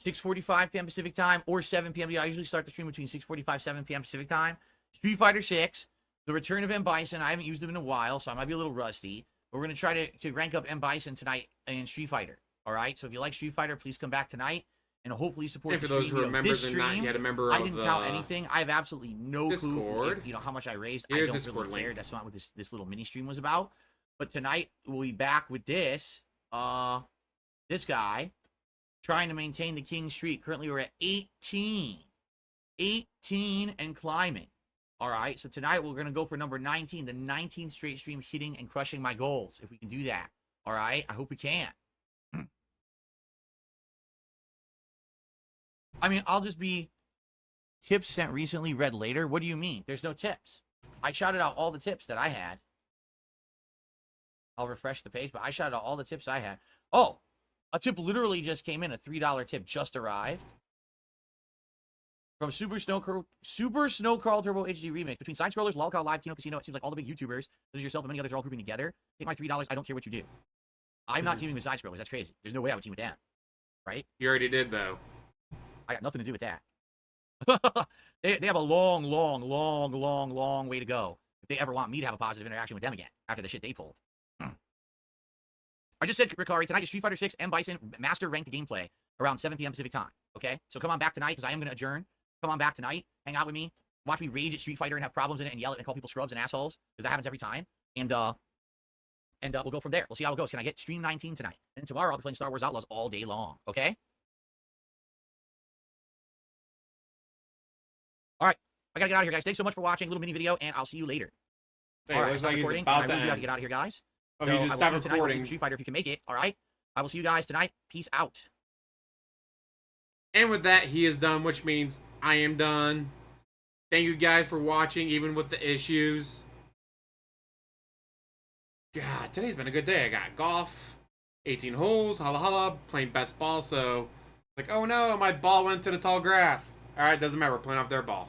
6:45 p.m. Pacific time or 7 p.m. I usually start the stream between 6:45 7 p.m. Pacific time. Street Fighter 6, the return of M Bison. I haven't used him in a while, so I might be a little rusty. But we're gonna try to rank up M Bison tonight in Street Fighter. All right. So if you like Street Fighter, please come back tonight and hopefully support. And for the those stream. who You know, remember, this they're stream, not yet a member I of didn't the count anything. I have absolutely no clue. Discord. You know how much I raised. Here's I don't Discord really care. link. That's not what this little mini stream was about. But tonight we'll be back with this guy trying to maintain the king streak. Currently we're at 18 and climbing. All right, so tonight we're gonna go for number 19, the 19th straight stream hitting and crushing my goals. If we can do that, all right, I hope we can. I mean, I'll just be tips sent recently, read later. What do you mean? There's no tips. I shouted out all the tips that I had. I'll refresh the page, but I shouted out all the tips I had. Oh, a tip literally just came in. A $3 tip just arrived. From Super Snow Crawl Turbo HD Remix. Between Side Scrollers, Lolcow Live, Kino Casino, it seems like all the big YouTubers, such as yourself and many others, are all grouping together. Take my $3. I don't care what you do. I'm not teaming with Side Scrollers. That's crazy. There's no way I would team with them. Right? You already did, though. I got nothing to do with that. they have a long way to go if they ever want me to have a positive interaction with them again after the shit they pulled. I just said, Ricari, tonight is Street Fighter 6 M Bison Master Ranked gameplay around 7 p.m. Pacific time. Okay? So come on back tonight because I am going to adjourn. Come on back tonight. Hang out with me. Watch me rage at Street Fighter and have problems in it and yell at it and call people scrubs and assholes because that happens every time. And we'll go from there. We'll see how it goes. Can I get Stream 19 tonight? And tomorrow I'll be playing Star Wars Outlaws all day long. Okay? All right. I got to get out of here, guys. Thanks so much for watching. Little mini video, and I'll see you later. Hey, all right. looks like he's recording. about I to really got to end. get out of here, guys. Oh, So you I just will stop see you tonight. We'll recording. do Street Fighter if you can make it. All right. I will see you guys tonight. Peace out. And with that, he is done, which means I am done. Thank you guys for watching, even with the issues. God, today's been a good day. I got golf, 18 holes, holla holla, playing best ball, so... Like, oh no, my ball went to the tall grass. Alright, doesn't matter, we're playing off their ball.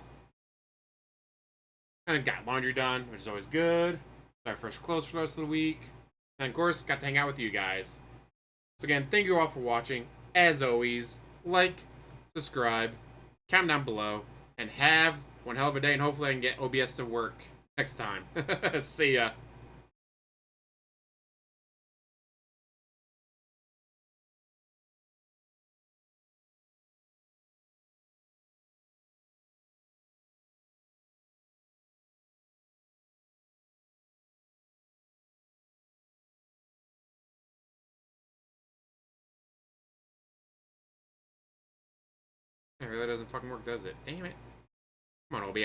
And got laundry done, which is always good. Our first close for the rest of the week. And of course, got to hang out with you guys. So again, thank you all for watching. As always, like, subscribe, comment down below, and have one hell of a day, and hopefully I can get OBS to work next time. See ya. It really doesn't fucking work, does it? Damn it. Come on, OBS.